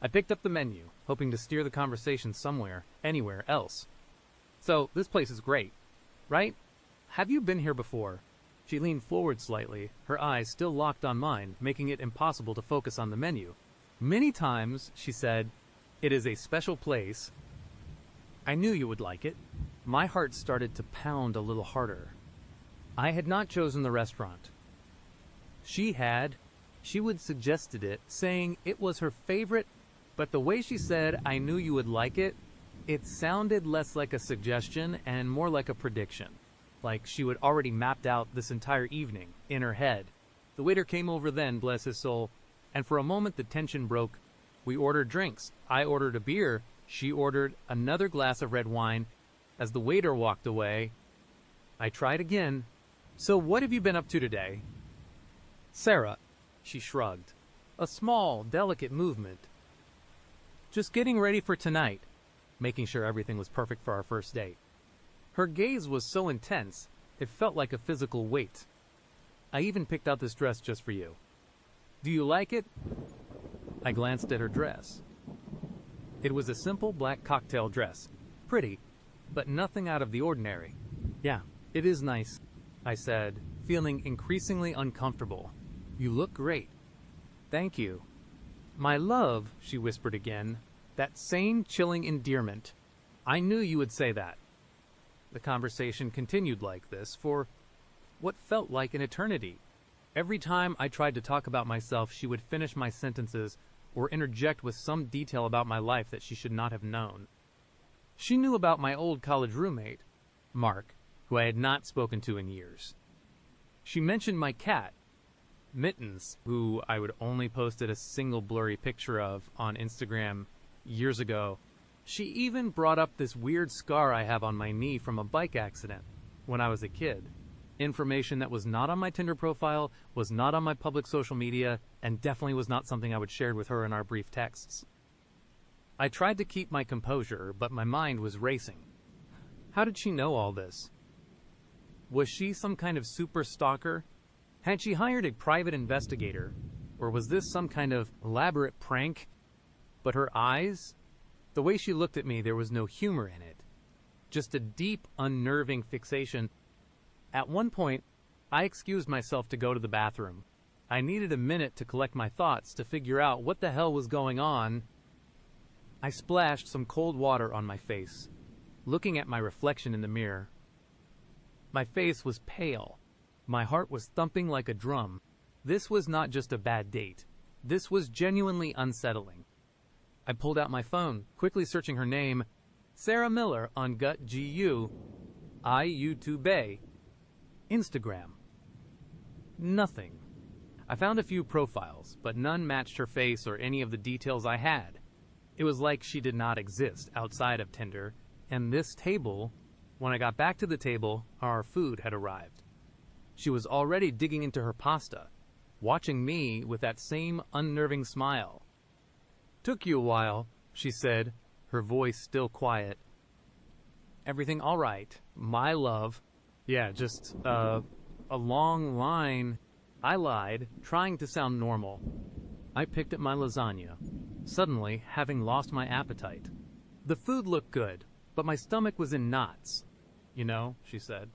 I picked up the menu, hoping to steer the conversation somewhere, anywhere else. "So, this place is great, right? Have you been here before?" She leaned forward slightly, her eyes still locked on mine, making it impossible to focus on the menu. "Many times," she said. "It is a special place. I knew you would like it." My heart started to pound a little harder. I had not chosen the restaurant. She had. She would suggested it, saying it was her favorite, but the way she said, "I knew you would like it," it sounded less like a suggestion and more like a prediction. Like she would already mapped out this entire evening in her head. The waiter came over then, bless his soul, and for a moment the tension broke. We ordered drinks. I ordered a beer. She ordered another glass of red wine. As the waiter walked away, I tried again. "So what have you been up to today?" "Sarah," she shrugged. A small, delicate movement. "Just getting ready for tonight," making sure everything was perfect for our first date. Her gaze was so intense, it felt like a physical weight. "I even picked out this dress just for you. Do you like it?" I glanced at her dress. It was a simple black cocktail dress. Pretty, but nothing out of the ordinary. "Yeah, it is nice," I said, feeling increasingly uncomfortable. "You look great." "Thank you." "My love," she whispered again. That same chilling endearment. "I knew you would say that." The conversation continued like this for what felt like an eternity. Every time I tried to talk about myself, she would finish my sentences or interject with some detail about my life that she should not have known. She knew about my old college roommate, Mark, who I had not spoken to in years. She mentioned my cat, Mittens, who I would only posted a single blurry picture of on Instagram years ago, She even brought up this weird scar I have on my knee from a bike accident when I was a kid. Information that was not on my Tinder profile, was not on my public social media, and definitely was not something I would share with her in our brief texts. I tried to keep my composure, but my mind was racing. How did she know all this? Was she some kind of super stalker? Had she hired a private investigator? Or was this some kind of elaborate prank? But her eyes? The way she looked at me, there was no humor in it. Just a deep, unnerving fixation. At one point, I excused myself to go to the bathroom. I needed a minute to collect my thoughts to figure out what the hell was going on. I splashed some cold water on my face, looking at my reflection in the mirror. My face was pale. My heart was thumping like a drum. This was not just a bad date. This was genuinely unsettling. I pulled out my phone, quickly searching her name, Sarah Miller on GU, YouTube, Instagram. Nothing. I found a few profiles, but none matched her face or any of the details I had. It was like she did not exist outside of Tinder, and this table, when I got back to the table, our food had arrived. She was already digging into her pasta, watching me with that same unnerving smile. "Took you a while," she said, her voice still quiet. "Everything all right, my love." Yeah, just, a long line. I lied, trying to sound normal. I picked at my lasagna, suddenly having lost my appetite. The food looked good, but my stomach was in knots. "You know," she said,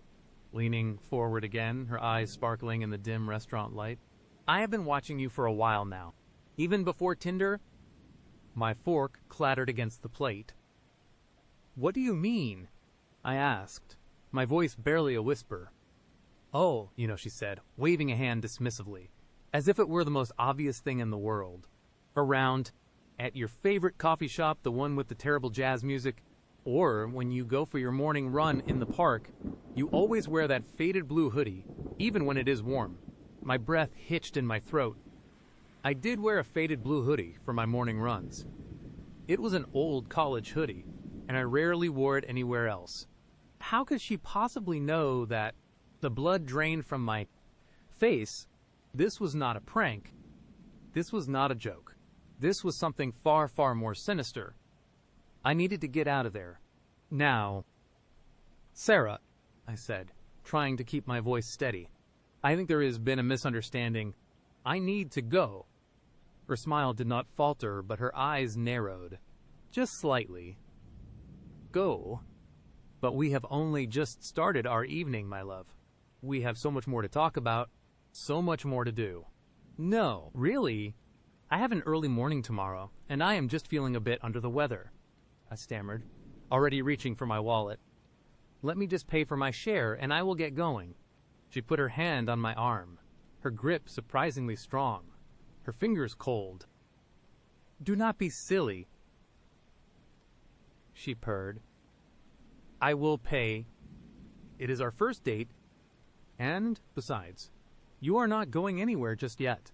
leaning forward again, her eyes sparkling in the dim restaurant light. "I have been watching you for a while now. Even before Tinder." My fork clattered against the plate. "What do you mean?" I asked, my voice barely a whisper. "Oh, she said, waving a hand dismissively, as if it were the most obvious thing in the world. Around, at your favorite coffee shop, the one with the terrible jazz music, or when you go for your morning run in the park, you always wear that faded blue hoodie, even when it is warm." My breath hitched in my throat. I did wear a faded blue hoodie for my morning runs. It was an old college hoodie, and I rarely wore it anywhere else. How could she possibly know that the blood drained from my face? This was not a prank. This was not a joke. This was something far, far more sinister. I needed to get out of there. Now. "Sarah," I said, trying to keep my voice steady. "I think there has been a misunderstanding. I need to go." Her smile did not falter, but her eyes narrowed. Just slightly. "Go? But we have only just started our evening, my love. We have so much more to talk about, so much more to do." "No, really? I have an early morning tomorrow, and I am just feeling a bit under the weather," I stammered, already reaching for my wallet. "Let me just pay for my share, and I will get going." She put her hand on my arm, her grip surprisingly strong, her fingers cold. "Do not be silly," she purred. "I will pay. It is our first date, and, besides, you are not going anywhere just yet."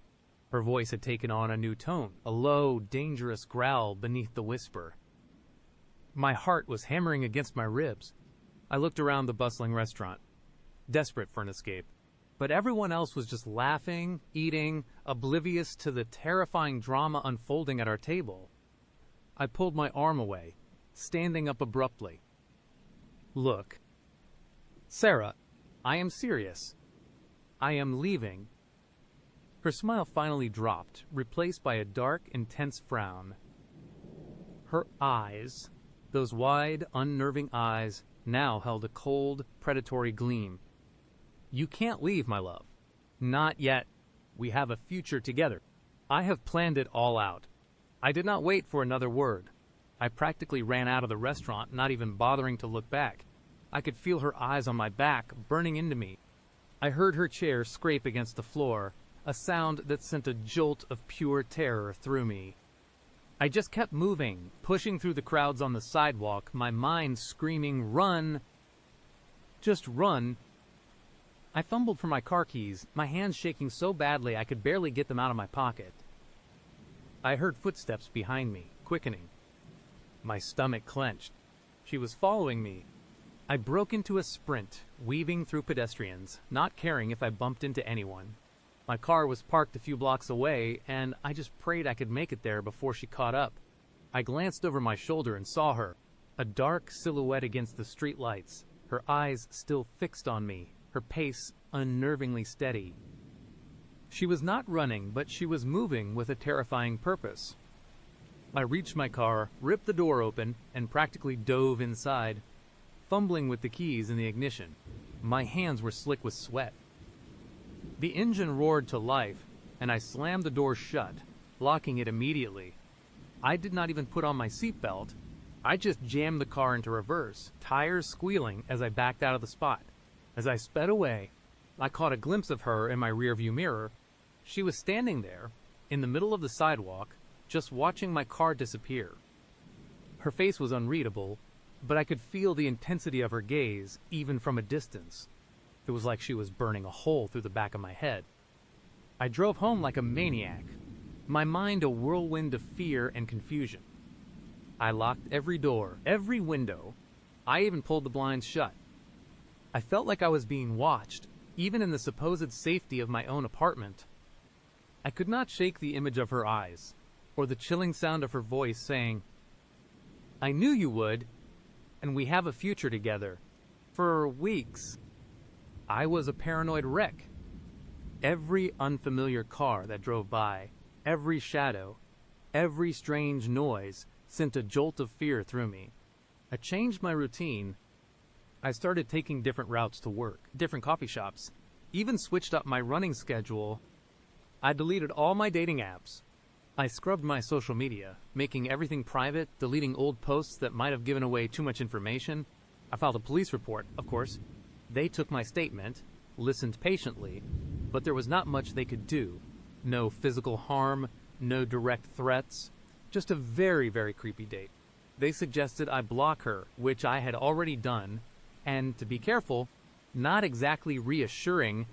Her voice had taken on a new tone, a low, dangerous growl beneath the whisper. My heart was hammering against my ribs. I looked around the bustling restaurant, desperate for an escape. But everyone else was just laughing, eating, oblivious to the terrifying drama unfolding at our table. I pulled my arm away, standing up abruptly. "Look, Sarah, I am serious. I am leaving." Her smile finally dropped, replaced by a dark, intense frown. Her eyes, those wide, unnerving eyes, now held a cold, predatory gleam. "You can't leave, my love. Not yet. We have a future together. I have planned it all out." I did not wait for another word. I practically ran out of the restaurant, not even bothering to look back. I could feel her eyes on my back, burning into me. I heard her chair scrape against the floor, a sound that sent a jolt of pure terror through me. I just kept moving, pushing through the crowds on the sidewalk, my mind screaming, "Run! Just run!" I fumbled for my car keys, my hands shaking so badly I could barely get them out of my pocket. I heard footsteps behind me, quickening. My stomach clenched. She was following me. I broke into a sprint, weaving through pedestrians, not caring if I bumped into anyone. My car was parked a few blocks away, and I just prayed I could make it there before she caught up. I glanced over my shoulder and saw her, a dark silhouette against the street lights, her eyes still fixed on me, her pace unnervingly steady. She was not running, but she was moving with a terrifying purpose. I reached my car, ripped the door open, and practically dove inside, fumbling with the keys in the ignition. My hands were slick with sweat. The engine roared to life, and I slammed the door shut, locking it immediately. I did not even put on my seatbelt. I just jammed the car into reverse, tires squealing as I backed out of the spot. As I sped away, I caught a glimpse of her in my rearview mirror. She was standing there, in the middle of the sidewalk, just watching my car disappear. Her face was unreadable, but I could feel the intensity of her gaze, even from a distance. It was like she was burning a hole through the back of my head. I drove home like a maniac, my mind a whirlwind of fear and confusion. I locked every door, every window. I even pulled the blinds shut. I felt like I was being watched, even in the supposed safety of my own apartment. I could not shake the image of her eyes, or the chilling sound of her voice saying, "I knew you would, and we have a future together." For weeks, I was a paranoid wreck. Every unfamiliar car that drove by, every shadow, every strange noise sent a jolt of fear through me. I changed my routine. I started taking different routes to work, different coffee shops, even switched up my running schedule. I deleted all my dating apps. I scrubbed my social media, making everything private, deleting old posts that might have given away too much information. I filed a police report, of course. They took my statement, listened patiently, but there was not much they could do. No physical harm, no direct threats, just a very, very creepy date. They suggested I block her, which I had already done, and to be careful, not exactly reassuring.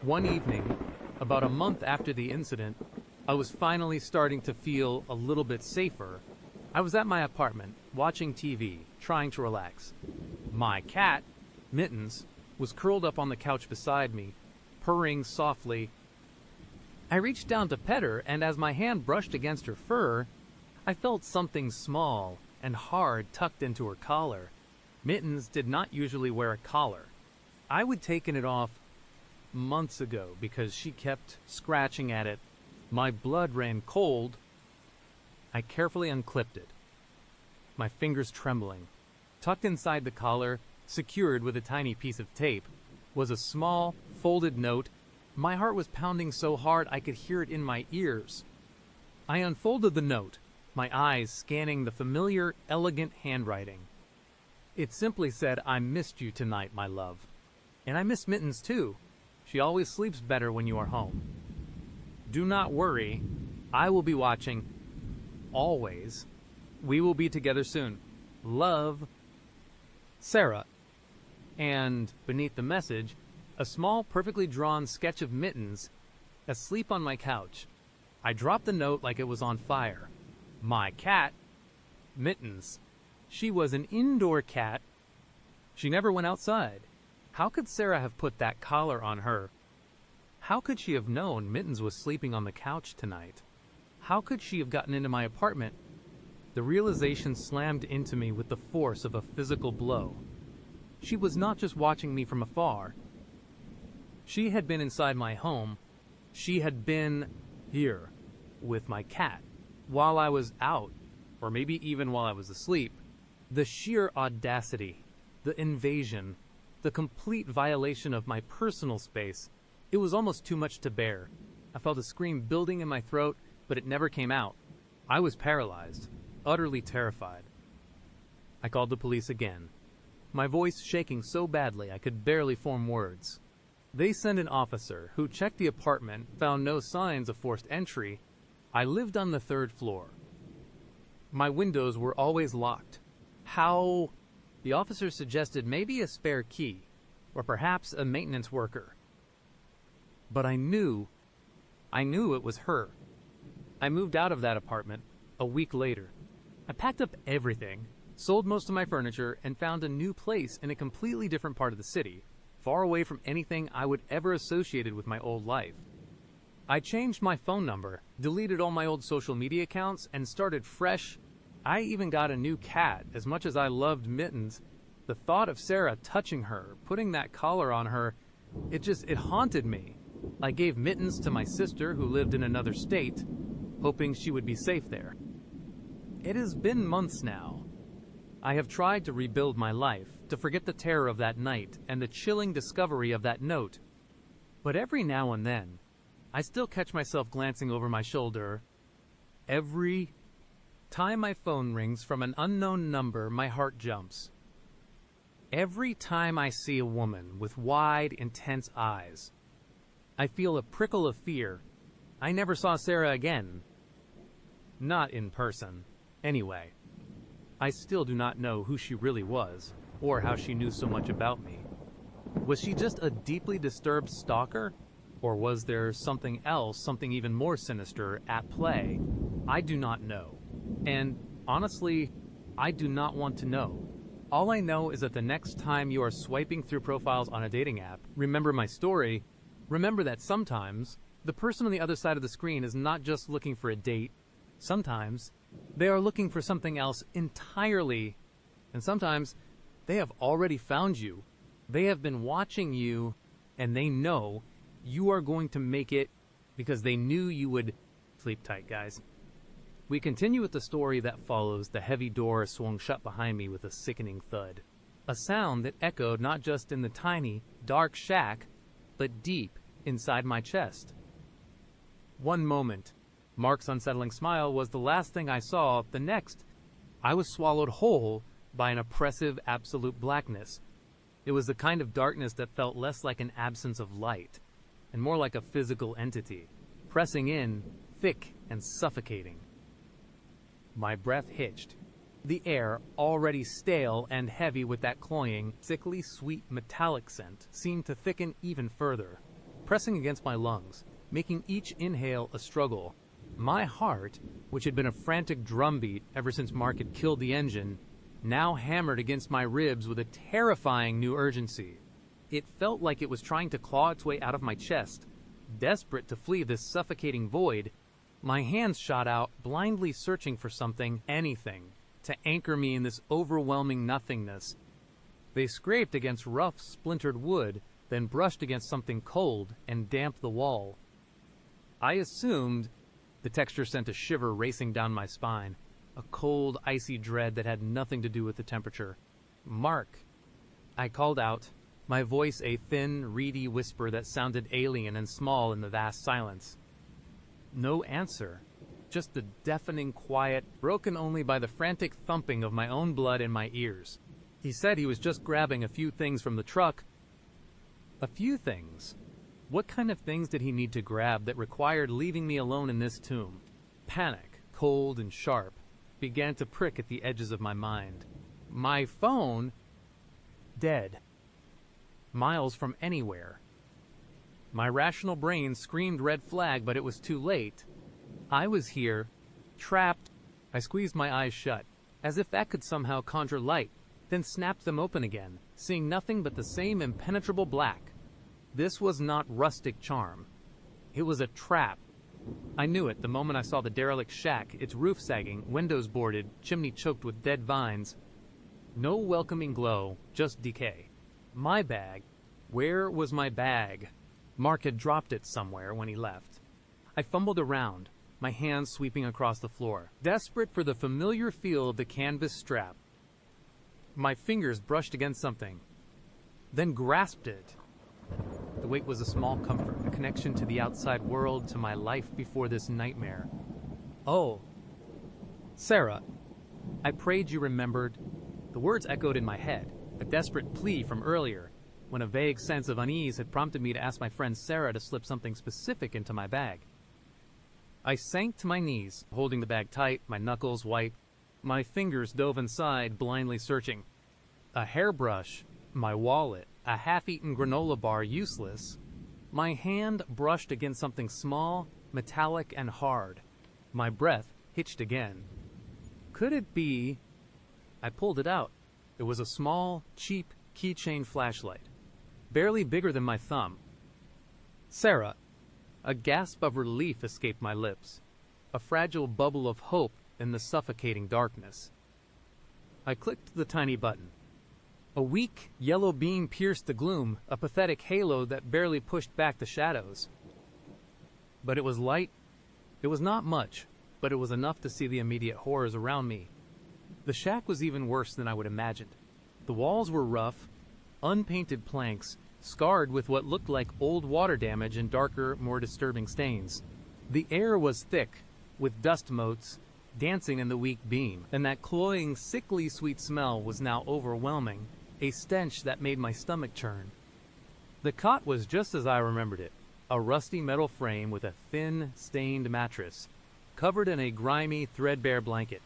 One evening, about a month after the incident, I was finally starting to feel a little bit safer. I was at my apartment, watching TV, trying to relax. My cat, Mittens, was curled up on the couch beside me, purring softly. I reached down to pet her, and as my hand brushed against her fur, I felt something small and hard tucked into her collar. Mittens did not usually wear a collar. I would taken it off months ago because she kept scratching at it. My blood ran cold. I carefully unclipped it, my fingers trembling. Tucked inside the collar, secured with a tiny piece of tape, was a small, folded note. My heart was pounding so hard I could hear it in my ears. I unfolded the note, my eyes scanning the familiar, elegant handwriting. It simply said, "I missed you tonight, my love. And I miss Mittens too. She always sleeps better when you are home. Do not worry, I will be watching. Always. We will be together soon. Love, Sarah." And beneath the message, a small, perfectly drawn sketch of Mittens asleep on my couch. I dropped the note like it was on fire. My cat, Mittens. She was an indoor cat. She never went outside. How could Sarah have put that collar on her? How could she have known Mittens was sleeping on the couch tonight? How could she have gotten into my apartment? The realization slammed into me with the force of a physical blow. She was not just watching me from afar. She had been inside my home. She had been here with my cat while I was out, or maybe even while I was asleep. The sheer audacity, the invasion, the complete violation of my personal space. It was almost too much to bear. I felt a scream building in my throat, but it never came out. I was paralyzed, utterly terrified. I called the police again, my voice shaking so badly I could barely form words. They sent an officer who checked the apartment, found no signs of forced entry. I lived on the 3rd floor. My windows were always locked. How? The officer suggested maybe a spare key, or perhaps a maintenance worker. But I knew it was her. I moved out of that apartment a week later. I packed up everything, sold most of my furniture, and found a new place in a completely different part of the city, far away from anything I would ever associated with my old life. I changed my phone number, deleted all my old social media accounts, and started fresh. I even got a new cat. As much as I loved Mittens, the thought of Sarah touching her, putting that collar on her, it haunted me. I gave Mittens to my sister who lived in another state, hoping she would be safe there. It has been months now. I have tried to rebuild my life, to forget the terror of that night and the chilling discovery of that note. But every now and then, I still catch myself glancing over my shoulder. Every time my phone rings from an unknown number, my heart jumps. Every time I see a woman with wide, intense eyes, I feel a prickle of fear. I never saw Sarah again. Not in person. Anyway, I still do not know who she really was, or how she knew so much about me. Was she just a deeply disturbed stalker? Or was there something else, something even more sinister, at play? I do not know. And honestly, I do not want to know. All I know is that the next time you are swiping through profiles on a dating app, remember my story, remember that sometimes the person on the other side of the screen is not just looking for a date. Sometimes they are looking for something else entirely. And sometimes they have already found you. They have been watching you, and they know you are going to make it because they knew you would. Sleep tight, guys. We continue with the story that follows. The heavy door swung shut behind me with a sickening thud. A sound that echoed not just in the tiny, dark shack, but deep inside my chest. One moment, Mark's unsettling smile was the last thing I saw. The next, I was swallowed whole by an oppressive, absolute blackness. It was the kind of darkness that felt less like an absence of light, and more like a physical entity, pressing in, thick and suffocating. My breath hitched. The air, already stale and heavy with that cloying, sickly sweet metallic scent, seemed to thicken even further, pressing against my lungs, making each inhale a struggle. My heart, which had been a frantic drumbeat ever since Mark had killed the engine, now hammered against my ribs with a terrifying new urgency. It felt like it was trying to claw its way out of my chest. Desperate to flee this suffocating void, my hands shot out, blindly searching for something, anything, to anchor me in this overwhelming nothingness. They scraped against rough, splintered wood, then brushed against something cold and damped the wall. I assumed. The texture sent a shiver racing down my spine, a cold, icy dread that had nothing to do with the temperature. Mark. I called out, my voice a thin, reedy whisper that sounded alien and small in the vast silence. No answer, just the deafening quiet, broken only by the frantic thumping of my own blood in my ears. He said he was just grabbing a few things from the truck. A few things? What kind of things did he need to grab that required leaving me alone in this tomb? Panic, cold and sharp, began to prick at the edges of my mind. My phone? Dead. Miles from anywhere. My rational brain screamed red flag, but it was too late. I was here, trapped. I squeezed my eyes shut, as if that could somehow conjure light, then snapped them open again, seeing nothing but the same impenetrable black. This was not rustic charm. It was a trap. I knew it the moment I saw the derelict shack, its roof sagging, windows boarded, chimney choked with dead vines. No welcoming glow, just decay. My bag. Where was my bag? Mark had dropped it somewhere when he left. I fumbled around, my hands sweeping across the floor, desperate for the familiar feel of the canvas strap. My fingers brushed against something, then grasped it. The weight was a small comfort, a connection to the outside world, to my life before this nightmare. Oh. Sarah. I prayed you remembered. The words echoed in my head, a desperate plea from earlier, when a vague sense of unease had prompted me to ask my friend Sarah to slip something specific into my bag. I sank to my knees, holding the bag tight, my knuckles white. My fingers dove inside, blindly searching. A hairbrush, my wallet, a half-eaten granola bar useless. My hand brushed against something small, metallic, and hard. My breath hitched again. Could it be? I pulled it out. It was a small, cheap keychain flashlight, barely bigger than my thumb. Sarah. A gasp of relief escaped my lips, a fragile bubble of hope in the suffocating darkness. I clicked the tiny button. A weak, yellow beam pierced the gloom, a pathetic halo that barely pushed back the shadows. But it was light. It was not much, but it was enough to see the immediate horrors around me. The shack was even worse than I would imagined. The walls were rough, unpainted planks, scarred with what looked like old water damage and darker, more disturbing stains. The air was thick, with dust motes dancing in the weak beam, and that cloying, sickly sweet smell was now overwhelming, a stench that made my stomach churn. The cot was just as I remembered it, a rusty metal frame with a thin, stained mattress, covered in a grimy, threadbare blanket.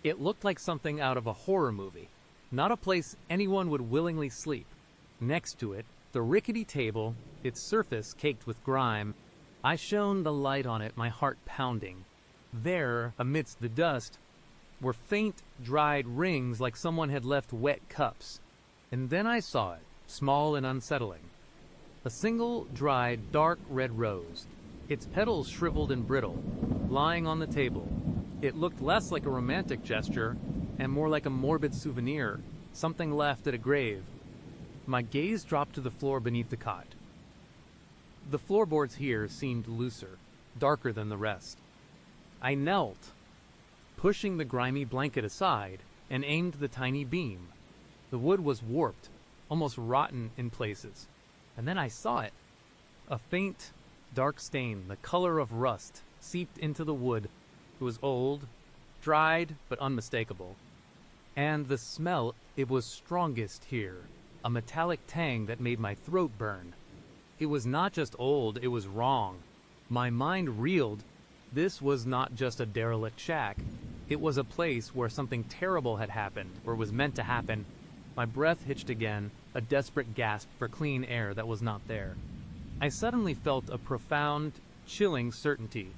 It looked like something out of a horror movie, not a place anyone would willingly sleep. Next to it, the rickety table, its surface caked with grime. I shone the light on it, my heart pounding. There, amidst the dust, were faint, dried rings like someone had left wet cups. And then I saw it, small and unsettling. A single, dried, dark red rose, its petals shriveled and brittle, lying on the table. It looked less like a romantic gesture and more like a morbid souvenir, something left at a grave. My gaze dropped to the floor beneath the cot. The floorboards here seemed looser, darker than the rest. I knelt, pushing the grimy blanket aside, and aimed the tiny beam. The wood was warped, almost rotten in places. And then I saw it. A faint, dark stain, the color of rust, seeped into the wood. It was old, dried, but unmistakable. And the smell, it was strongest here, a metallic tang that made my throat burn. It was not just old, it was wrong. My mind reeled. This was not just a derelict shack. It was a place where something terrible had happened, or was meant to happen. My breath hitched again, a desperate gasp for clean air that was not there. I suddenly felt a profound, chilling certainty.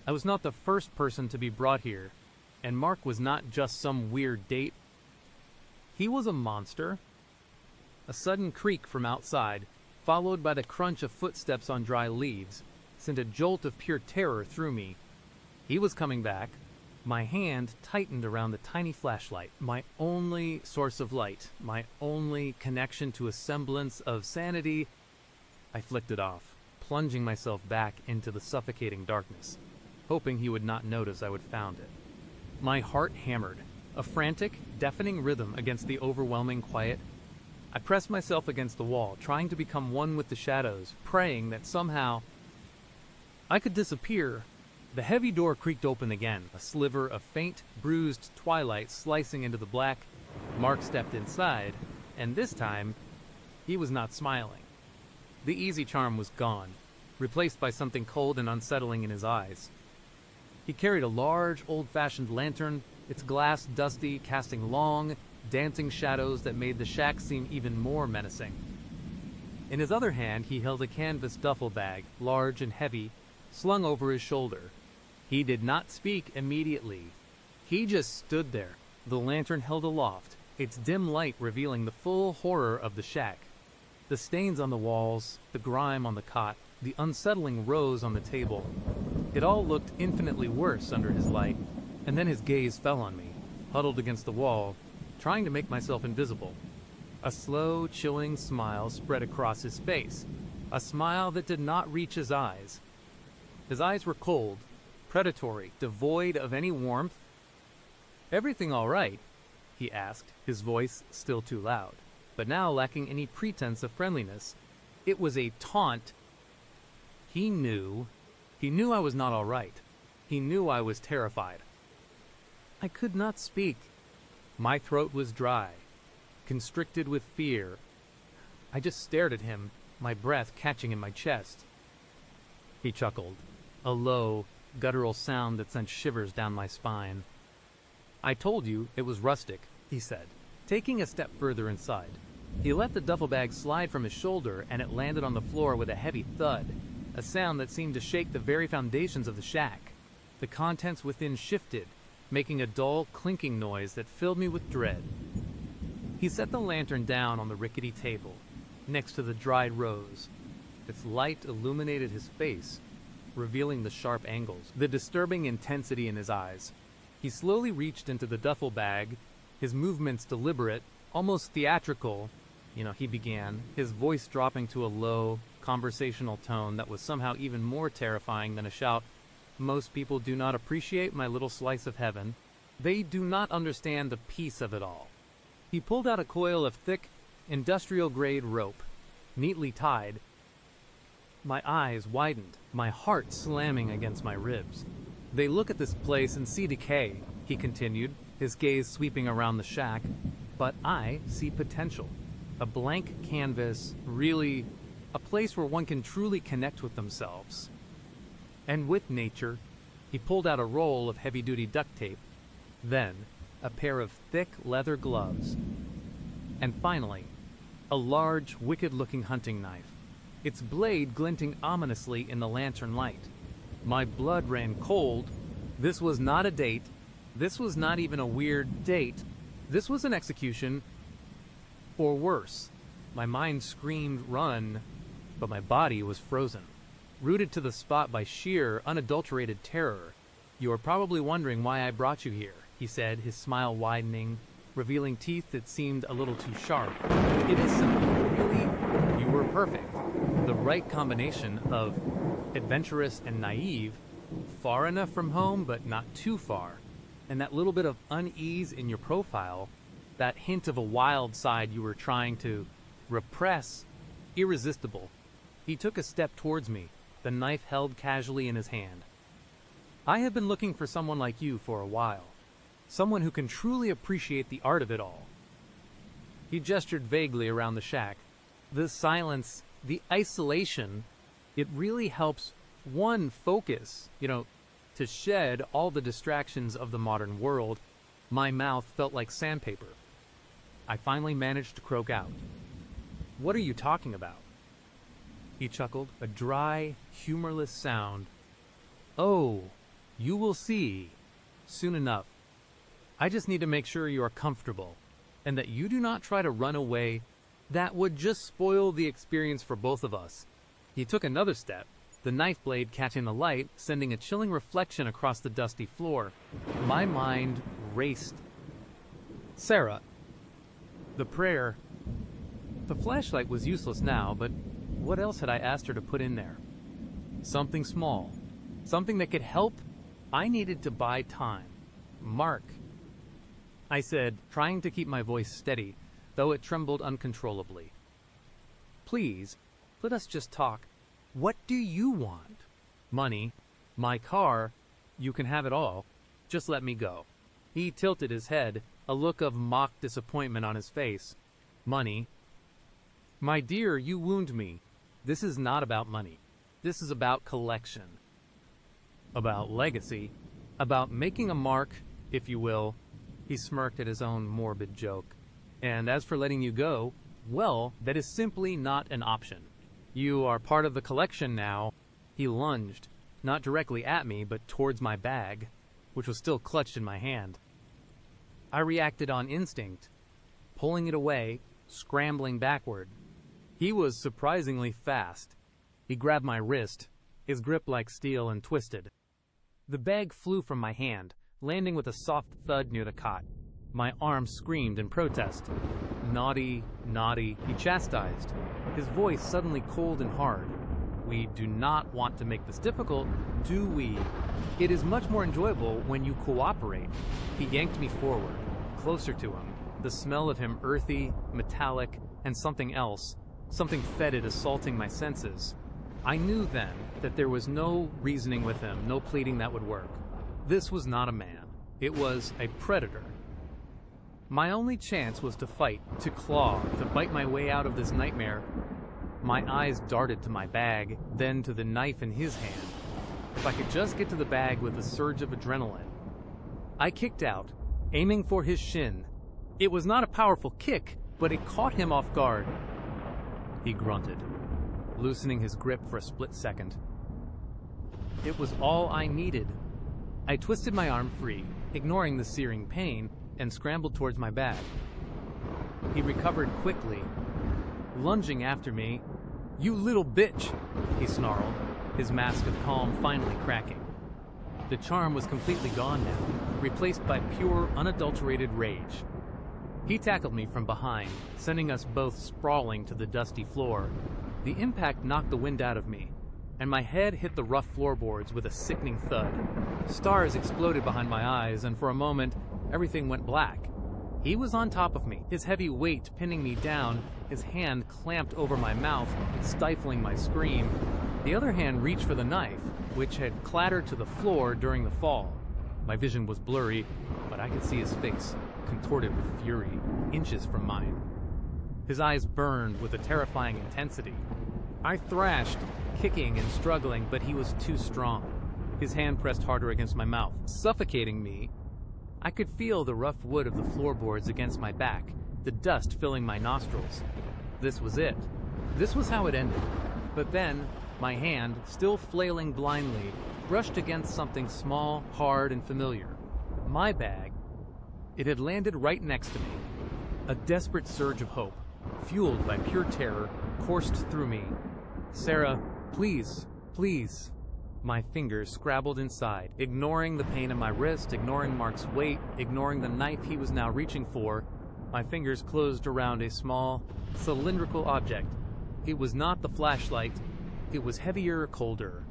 I was not the first person to be brought here, and Mark was not just some weird date. He was a monster. A sudden creak from outside, followed by the crunch of footsteps on dry leaves, sent a jolt of pure terror through me. He was coming back. My hand tightened around the tiny flashlight, my only source of light, my only connection to a semblance of sanity. I flicked it off, plunging myself back into the suffocating darkness, hoping he would not notice I had found it. My heart hammered, a frantic, deafening rhythm against the overwhelming quiet. I pressed myself against the wall, trying to become one with the shadows, praying that somehow I could disappear. The heavy door creaked open again, a sliver of faint, bruised twilight slicing into the black. Mark stepped inside, and this time, he was not smiling. The easy charm was gone, replaced by something cold and unsettling in his eyes. He carried a large, old-fashioned lantern, its glass dusty, casting long, dancing shadows that made the shack seem even more menacing. In his other hand, he held a canvas duffel bag, large and heavy, slung over his shoulder. He did not speak immediately. He just stood there, the lantern held aloft, its dim light revealing the full horror of the shack. The stains on the walls, the grime on the cot, the unsettling rose on the table. It all looked infinitely worse under his light, and then his gaze fell on me, huddled against the wall, trying to make myself invisible. A slow, chilling smile spread across his face, a smile that did not reach his eyes. His eyes were cold, predatory, devoid of any warmth. "Everything all right?" he asked, his voice still too loud, but now lacking any pretense of friendliness. It was a taunt. He knew I was not all right. He knew I was terrified. I could not speak. My throat was dry, constricted with fear. I just stared at him, my breath catching in my chest. He chuckled, a low, guttural sound that sent shivers down my spine. "I told you it was rustic," he said, taking a step further inside. He let the duffel bag slide from his shoulder, and it landed on the floor with a heavy thud, a sound that seemed to shake the very foundations of the shack. The contents within shifted, making a dull, clinking noise that filled me with dread. He set the lantern down on the rickety table, next to the dried rose. Its light illuminated his face, revealing the sharp angles, the disturbing intensity in his eyes. He slowly reached into the duffel bag, his movements deliberate, almost theatrical. He began, his voice dropping to a low, conversational tone that was somehow even more terrifying than a shout. Most people do not appreciate my little slice of heaven. They do not understand the peace of it all. He pulled out a coil of thick, industrial-grade rope, neatly tied. My eyes widened, my heart slamming against my ribs. They look at this place and see decay, he continued, his gaze sweeping around the shack. But I see potential. A blank canvas, really a place where one can truly connect with themselves. And with nature. He pulled out a roll of heavy-duty duct tape, then a pair of thick leather gloves, and finally, a large, wicked-looking hunting knife, its blade glinting ominously in the lantern light. My blood ran cold. This was not a date. This was not even a weird date. This was an execution, or worse. My mind screamed, "Run," but my body was frozen, rooted to the spot by sheer, unadulterated terror. "You are probably wondering why I brought you here," he said, his smile widening, revealing teeth that seemed a little too sharp. "It is simple, really. You were perfect. The right combination of adventurous and naive, far enough from home but not too far, and that little bit of unease in your profile, that hint of a wild side you were trying to repress, irresistible." He took a step towards me, the knife held casually in his hand. "I have been looking for someone like you for a while. Someone who can truly appreciate the art of it all." He gestured vaguely around the shack. The silence, the isolation, it really helps one focus, to shed all the distractions of the modern world. My mouth felt like sandpaper. I finally managed to croak out, "What are you talking about?" He chuckled, a dry, humorless sound. "Oh, you will see. Soon enough. I just need to make sure you are comfortable, and that you do not try to run away. That would just spoil the experience for both of us." He took another step, the knife blade catching the light, sending a chilling reflection across the dusty floor. My mind raced. Sarah. The prayer. The flashlight was useless now, but what else had I asked her to put in there? Something small. Something that could help. I needed to buy time. Mark. I said, trying to keep my voice steady, though it trembled uncontrollably. "Please, let us just talk. What do you want?" "Money. My car. You can have it all. Just let me go." He tilted his head, a look of mock disappointment on his face. "Money. My dear, you wound me. This is not about money. This is about collection. About legacy. About making a mark, if you will." He smirked at his own morbid joke. "And as for letting you go, well, that is simply not an option. You are part of the collection now." He lunged, not directly at me, but towards my bag, which was still clutched in my hand. I reacted on instinct, pulling it away, scrambling backward. He was surprisingly fast. He grabbed my wrist, his grip like steel, and twisted. The bag flew from my hand, landing with a soft thud near the cot. My arm screamed in protest. "Naughty, naughty," he chastised, his voice suddenly cold and hard. "We do not want to make this difficult, do we? It is much more enjoyable when you cooperate." He yanked me forward, closer to him, the smell of him earthy, metallic, and something else, something fetid assaulting my senses. I knew then that there was no reasoning with him, no pleading that would work. This was not a man. It was a predator. My only chance was to fight, to claw, to bite my way out of this nightmare. My eyes darted to my bag, then to the knife in his hand. If I could just get to the bag with a surge of adrenaline. I kicked out, aiming for his shin. It was not a powerful kick, but it caught him off guard. He grunted, loosening his grip for a split second. It was all I needed. I twisted my arm free, ignoring the searing pain, and scrambled towards my bag. He recovered quickly, lunging after me. "You little bitch!" he snarled, his mask of calm finally cracking. The charm was completely gone now, replaced by pure, unadulterated rage. He tackled me from behind, sending us both sprawling to the dusty floor. The impact knocked the wind out of me, and my head hit the rough floorboards with a sickening thud. Stars exploded behind my eyes, and for a moment, everything went black. He was on top of me, his heavy weight pinning me down, his hand clamped over my mouth, stifling my scream. The other hand reached for the knife, which had clattered to the floor during the fall. My vision was blurry, but I could see his face, contorted with fury, inches from mine. His eyes burned with a terrifying intensity. I thrashed, kicking and struggling, but he was too strong. His hand pressed harder against my mouth, suffocating me. I could feel the rough wood of the floorboards against my back, the dust filling my nostrils. This was it. This was how it ended. But then, my hand, still flailing blindly, brushed against something small, hard, and familiar. My bag. It had landed right next to me. A desperate surge of hope, fueled by pure terror, coursed through me. "Sarah, please, please." My fingers scrabbled inside, ignoring the pain in my wrist, ignoring Mark's weight, ignoring the knife he was now reaching for. My fingers closed around a small, cylindrical object. It was not the flashlight. It was heavier, colder.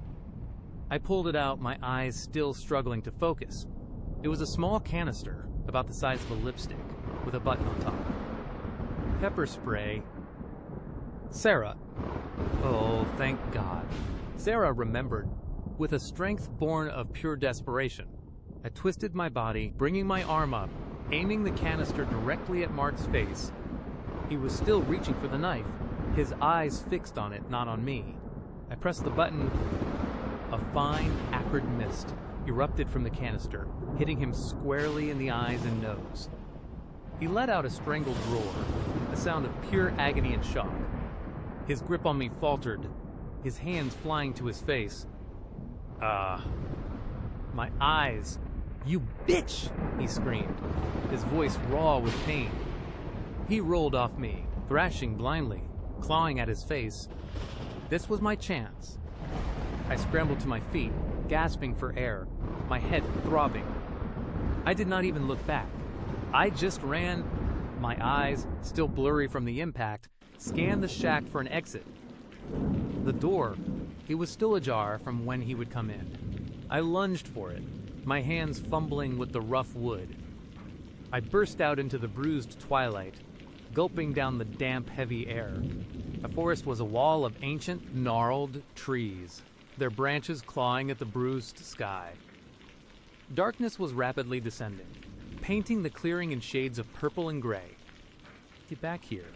I pulled it out, my eyes still struggling to focus. It was a small canister, about the size of a lipstick, with a button on top. Pepper spray. Sarah. Oh, thank God. Sarah remembered. With a strength born of pure desperation, I twisted my body, bringing my arm up, aiming the canister directly at Mark's face. He was still reaching for the knife, his eyes fixed on it, not on me. I pressed the button. A fine, acrid mist erupted from the canister, hitting him squarely in the eyes and nose. He let out a strangled roar, a sound of pure agony and shock. His grip on me faltered, his hands flying to his face. My eyes. "You bitch!" he screamed, his voice raw with pain. He rolled off me, thrashing blindly, clawing at his face. This was my chance. I scrambled to my feet, gasping for air, my head throbbing. I did not even look back. I just ran. My eyes, still blurry from the impact, scanned the shack for an exit. The door, it was still ajar from when he would come in. I lunged for it, my hands fumbling with the rough wood. I burst out into the bruised twilight, gulping down the damp, heavy air. The forest was a wall of ancient, gnarled trees, their branches clawing at the bruised sky. Darkness was rapidly descending, painting the clearing in shades of purple and gray. "Get back here."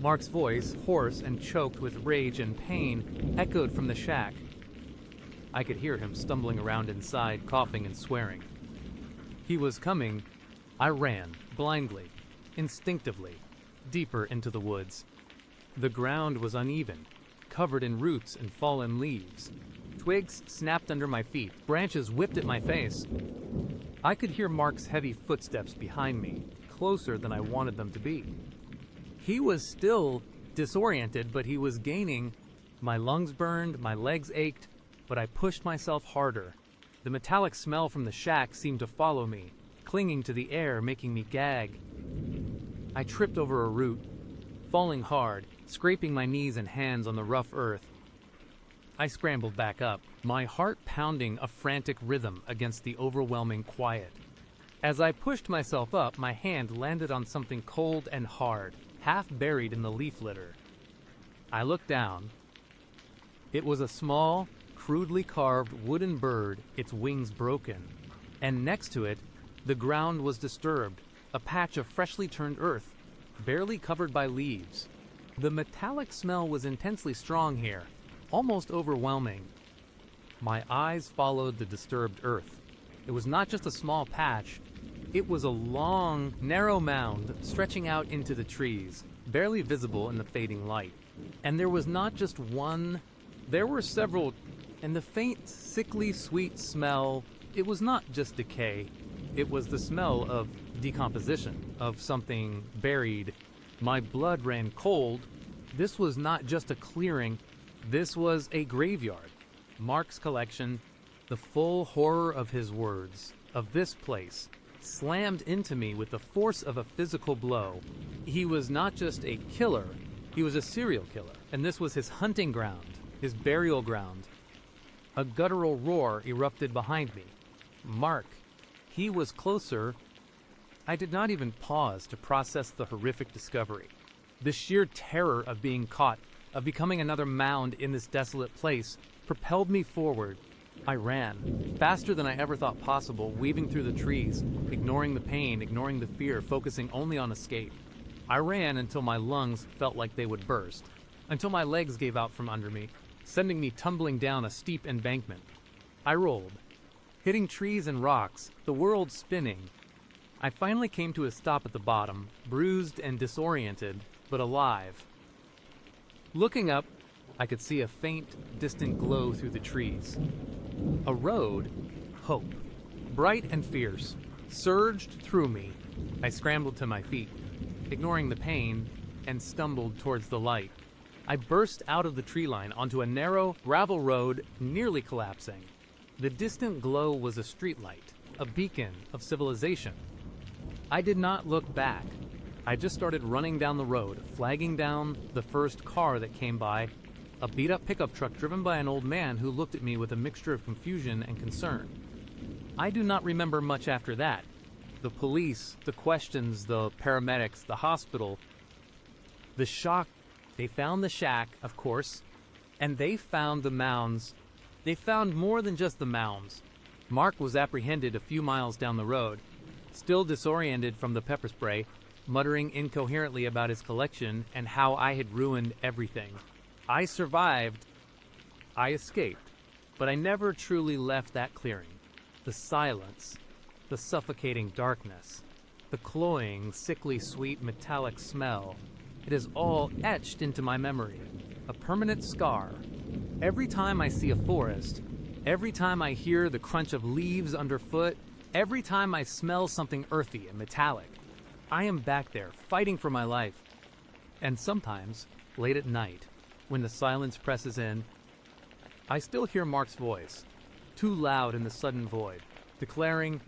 Mark's voice, hoarse and choked with rage and pain, echoed from the shack. I could hear him stumbling around inside, coughing and swearing. He was coming. I ran, blindly, instinctively, deeper into the woods. The ground was uneven, covered in roots and fallen leaves. Twigs snapped under my feet, branches whipped at my face. I could hear Mark's heavy footsteps behind me, closer than I wanted them to be. He was still disoriented, but he was gaining. My lungs burned, my legs ached, but I pushed myself harder. The metallic smell from the shack seemed to follow me, clinging to the air, making me gag. I tripped over a root, falling hard, scraping my knees and hands on the rough earth. I scrambled back up, my heart pounding a frantic rhythm against the overwhelming quiet. As I pushed myself up, my hand landed on something cold and hard, half buried in the leaf litter. I looked down. It was a small, crudely carved wooden bird, its wings broken. And next to it, the ground was disturbed, a patch of freshly turned earth, barely covered by leaves. The metallic smell was intensely strong here, almost overwhelming. My eyes followed the disturbed earth. It was not just a small patch. It was a long, narrow mound stretching out into the trees, barely visible in the fading light. And there was not just one, there were several, and the faint, sickly sweet smell, it was not just decay. It was the smell of decomposition, of something buried. My blood ran cold. This was not just a clearing, this was a graveyard. Mark's collection, the full horror of his words, of this place, slammed into me with the force of a physical blow. He was not just a killer, he was a serial killer, and this was his hunting ground, his burial ground. A guttural roar erupted behind me. Mark, he was closer. I did not even pause to process the horrific discovery. The sheer terror of being caught, of becoming another mound in this desolate place, propelled me forward. I ran, faster than I ever thought possible, weaving through the trees, ignoring the pain, ignoring the fear, focusing only on escape. I ran until my lungs felt like they would burst, until my legs gave out from under me, sending me tumbling down a steep embankment. I rolled, hitting trees and rocks, the world spinning. I finally came to a stop at the bottom, bruised and disoriented, but alive. Looking up, I could see a faint, distant glow through the trees. A road, hope, bright and fierce, surged through me. I scrambled to my feet, ignoring the pain, and stumbled towards the light. I burst out of the tree line onto a narrow gravel road, nearly collapsing. The distant glow was a streetlight, a beacon of civilization. I did not look back. I just started running down the road, flagging down the first car that came by, a beat-up pickup truck driven by an old man who looked at me with a mixture of confusion and concern. I do not remember much after that. The police, the questions, the paramedics, the hospital, the shock. They found the shack, of course, and they found the mounds. They found more than just the mounds. Mark was apprehended a few miles down the road, still disoriented from the pepper spray, muttering incoherently about his collection and how I had ruined everything. I survived. I escaped, but I never truly left that clearing. The silence, the suffocating darkness, the cloying, sickly sweet metallic smell. It is all etched into my memory, a permanent scar. Every time I see a forest, every time I hear the crunch of leaves underfoot, every time I smell something earthy and metallic, I am back there fighting for my life. And sometimes, late at night, when the silence presses in, I still hear Mark's voice, too loud in the sudden void, declaring,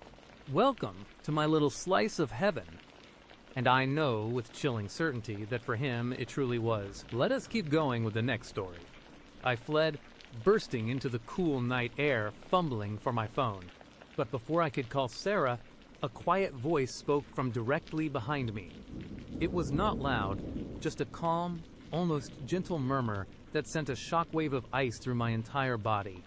"Welcome to my little slice of heaven." And I know with chilling certainty that for him it truly was. Let us keep going with the next story. I fled, bursting into the cool night air, fumbling for my phone. But before I could call Sarah, a quiet voice spoke from directly behind me. It was not loud, just a calm, almost gentle murmur that sent a shockwave of ice through my entire body.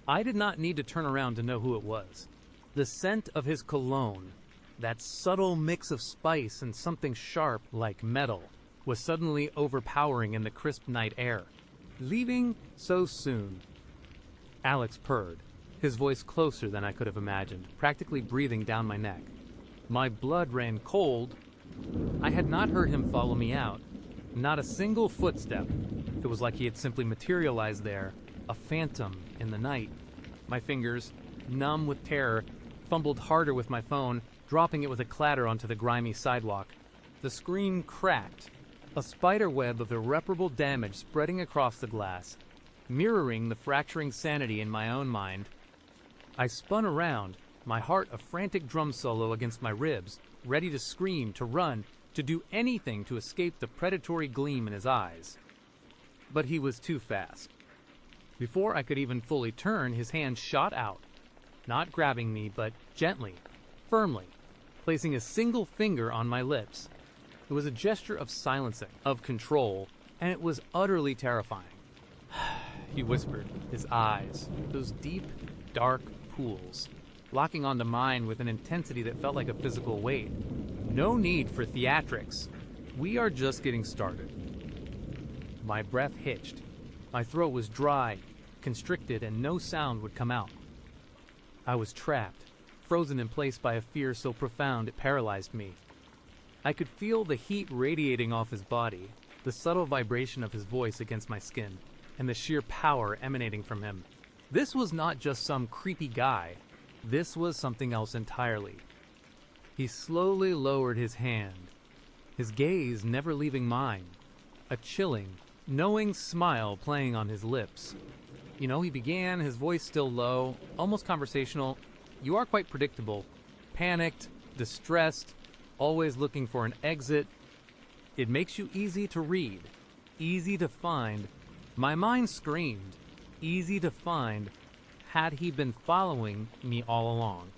I did not need to turn around to know who it was. The scent of his cologne, that subtle mix of spice and something sharp like metal, was suddenly overpowering in the crisp night air. Leaving so soon. Alex purred, his voice closer than I could have imagined, practically breathing down my neck. My blood ran cold. I had not heard him follow me out. Not a single footstep. It was like he had simply materialized there, a phantom in the night. My fingers, numb with terror, fumbled harder with my phone, dropping it with a clatter onto the grimy sidewalk. The screen cracked, a spider web of irreparable damage spreading across the glass, mirroring the fracturing sanity in my own mind. I spun around, my heart a frantic drum solo against my ribs, ready to scream, to run, to do anything to escape the predatory gleam in his eyes. But he was too fast. Before I could even fully turn, his hand shot out, not grabbing me, but gently, firmly, placing a single finger on my lips. It was a gesture of silencing, of control, and it was utterly terrifying. He whispered, his eyes, those deep, dark pools, locking onto mine with an intensity that felt like a physical weight. No need for theatrics. We are just getting started. My breath hitched. My throat was dry, constricted, and no sound would come out. I was trapped, frozen in place by a fear so profound it paralyzed me. I could feel the heat radiating off his body, the subtle vibration of his voice against my skin, and the sheer power emanating from him. This was not just some creepy guy. This was something else entirely. He slowly lowered his hand, his gaze never leaving mine, a chilling, knowing smile playing on his lips. He began, his voice still low, almost conversational. You are quite predictable. Panicked, distressed, always looking for an exit. It makes you easy to read, easy to find. My mind screamed, easy to find. Had he been following me all along?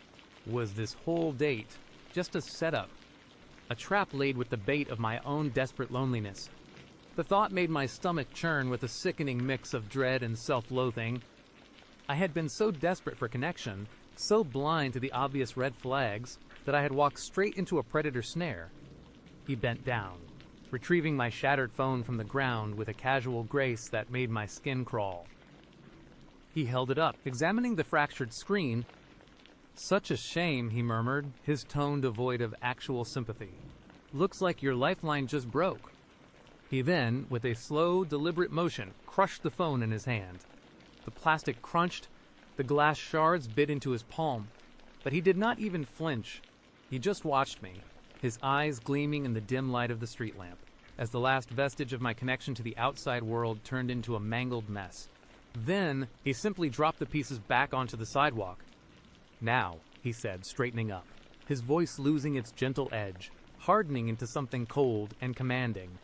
Was this whole date just a setup? A trap laid with the bait of my own desperate loneliness? The thought made my stomach churn with a sickening mix of dread and self-loathing. I had been so desperate for connection, so blind to the obvious red flags, that I had walked straight into a predator snare. He bent down, retrieving my shattered phone from the ground with a casual grace that made my skin crawl. He held it up, examining the fractured screen. "Such a shame," he murmured, his tone devoid of actual sympathy. "Looks like your lifeline just broke." He then, with a slow, deliberate motion, crushed the phone in his hand. The plastic crunched, the glass shards bit into his palm, but he did not even flinch. He just watched me, his eyes gleaming in the dim light of the street lamp, as the last vestige of my connection to the outside world turned into a mangled mess. Then, he simply dropped the pieces back onto the sidewalk. "Now," he said, straightening up, his voice losing its gentle edge, hardening into something cold and commanding.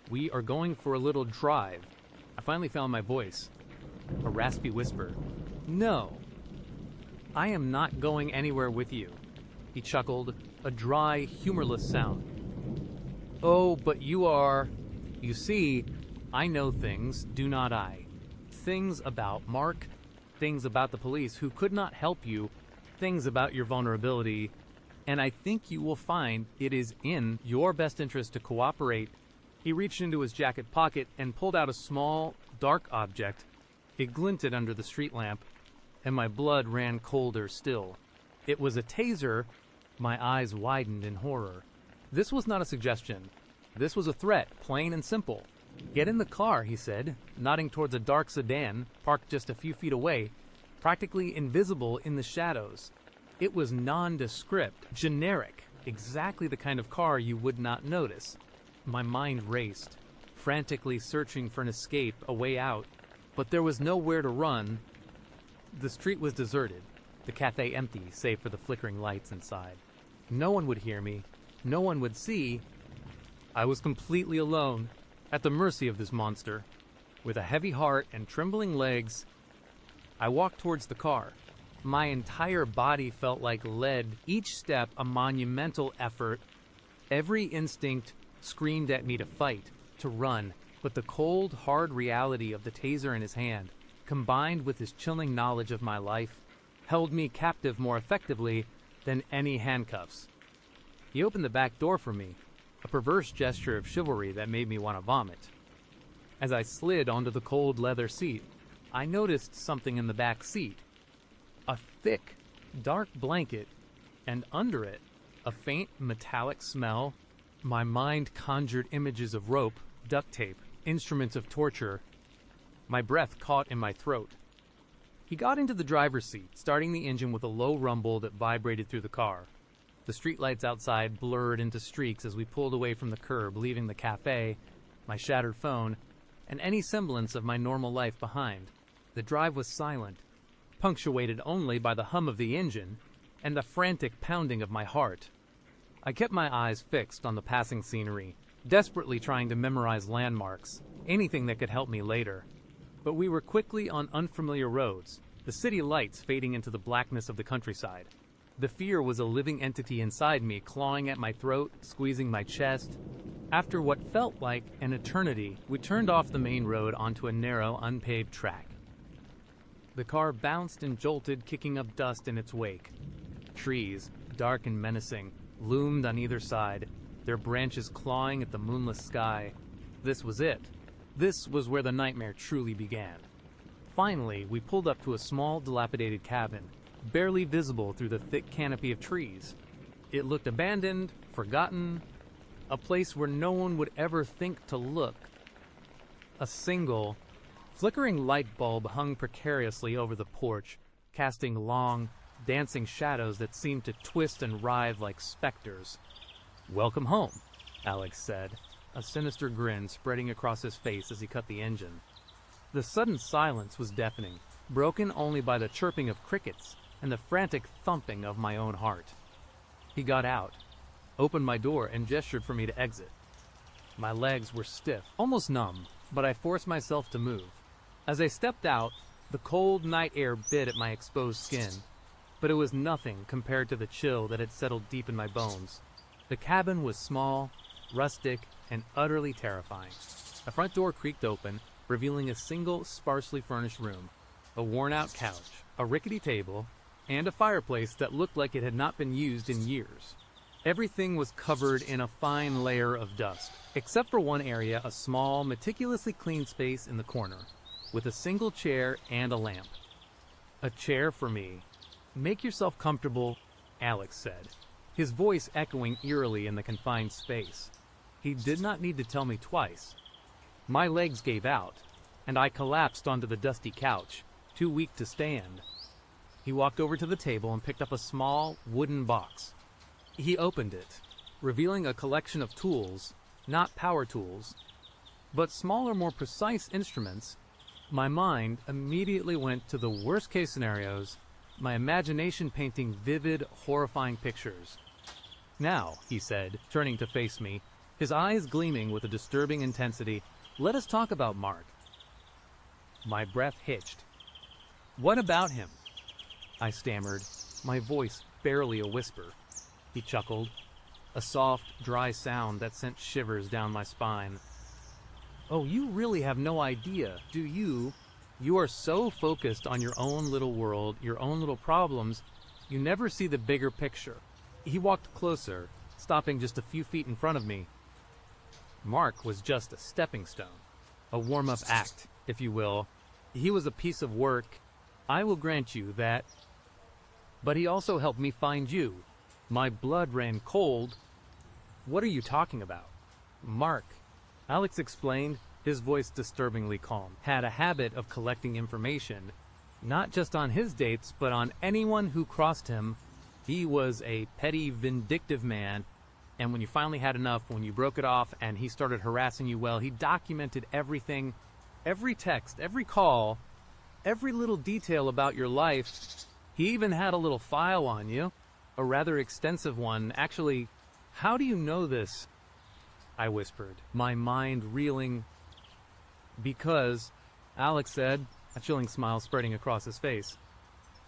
"We are going for a little drive." I finally found my voice. A raspy whisper. "No, I am not going anywhere with you." He chuckled, a dry, humorless sound. "Oh, but you are. You see, I know things, do not I? Things about Mark, things about the police who could not help you, things about your vulnerability, and I think you will find it is in your best interest to cooperate." He reached into his jacket pocket and pulled out a small, dark object. It glinted under the street lamp, and my blood ran colder still. It was a taser. My eyes widened in horror. This was not a suggestion. This was a threat, plain and simple. "Get in the car," he said, nodding towards a dark sedan parked just a few feet away, practically invisible in the shadows. It was nondescript, generic, exactly the kind of car you would not notice. My mind raced, frantically searching for an escape, a way out, but there was nowhere to run. The street was deserted, the cafe empty save for the flickering lights inside. No one would hear me, no one would see. I was completely alone, at the mercy of this monster. With a heavy heart and trembling legs, I walked towards the car. My entire body felt like lead, each step a monumental effort. Every instinct screamed at me to fight, to run, but the cold, hard reality of the taser in his hand, combined with his chilling knowledge of my life, held me captive more effectively than any handcuffs. He opened the back door for me, a perverse gesture of chivalry that made me want to vomit. As I slid onto the cold leather seat, I noticed something in the back seat. A thick, dark blanket, and under it, a faint metallic smell. My mind conjured images of rope, duct tape, instruments of torture. My breath caught in my throat. He got into the driver's seat, starting the engine with a low rumble that vibrated through the car. The streetlights outside blurred into streaks as we pulled away from the curb, leaving the cafe, my shattered phone, and any semblance of my normal life behind. The drive was silent, punctuated only by the hum of the engine and the frantic pounding of my heart. I kept my eyes fixed on the passing scenery, desperately trying to memorize landmarks, anything that could help me later. But we were quickly on unfamiliar roads, the city lights fading into the blackness of the countryside. The fear was a living entity inside me, clawing at my throat, squeezing my chest. After what felt like an eternity, we turned off the main road onto a narrow, unpaved track. The car bounced and jolted, kicking up dust in its wake. Trees, dark and menacing, loomed on either side, their branches clawing at the moonless sky. This was it. This was where the nightmare truly began. Finally, we pulled up to a small, dilapidated cabin, barely visible through the thick canopy of trees. It looked abandoned, forgotten, a place where no one would ever think to look. A single, flickering light bulb hung precariously over the porch, casting long, dancing shadows that seemed to twist and writhe like specters. "Welcome home," Alex said, a sinister grin spreading across his face as he cut the engine. The sudden silence was deafening, broken only by the chirping of crickets and the frantic thumping of my own heart. He got out, opened my door, and gestured for me to exit. My legs were stiff, almost numb, but I forced myself to move. As I stepped out, the cold night air bit at my exposed skin, but it was nothing compared to the chill that had settled deep in my bones. The cabin was small, rustic, and utterly terrifying. The front door creaked open, revealing a single, sparsely furnished room, a worn-out couch, a rickety table, and a fireplace that looked like it had not been used in years. Everything was covered in a fine layer of dust, except for one area, a small, meticulously clean space in the corner, with a single chair and a lamp. "A chair for me. Make yourself comfortable," Alex said, his voice echoing eerily in the confined space. He did not need to tell me twice. My legs gave out, and I collapsed onto the dusty couch, too weak to stand. He walked over to the table and picked up a small, wooden box. He opened it, revealing a collection of tools, not power tools, but smaller, more precise instruments. My mind immediately went to the worst-case scenarios, my imagination painting vivid, horrifying pictures. "Now," he said, turning to face me, his eyes gleaming with a disturbing intensity, "let us talk about Mark." My breath hitched. "What about him?" I stammered, my voice barely a whisper. He chuckled, a soft, dry sound that sent shivers down my spine. "Oh, you really have no idea, do you? You are so focused on your own little world, your own little problems, you never see the bigger picture." He walked closer, stopping just a few feet in front of me. Mark was just a stepping stone, a warm-up act, if you will. He was a piece of work, I will grant you that. But he also helped me find you. My blood ran cold. "What are you talking about?" "Mark," Alex explained, his voice disturbingly calm, "had a habit of collecting information, not just on his dates, but on anyone who crossed him. He was a petty, vindictive man, and when you finally had enough, when you broke it off and he started harassing you, well, he documented everything, every text, every call, every little detail about your life. He even had a little file on you, a rather extensive one. Actually, how do you know this?" I whispered, my mind reeling. "Because," Alex said, a chilling smile spreading across his face,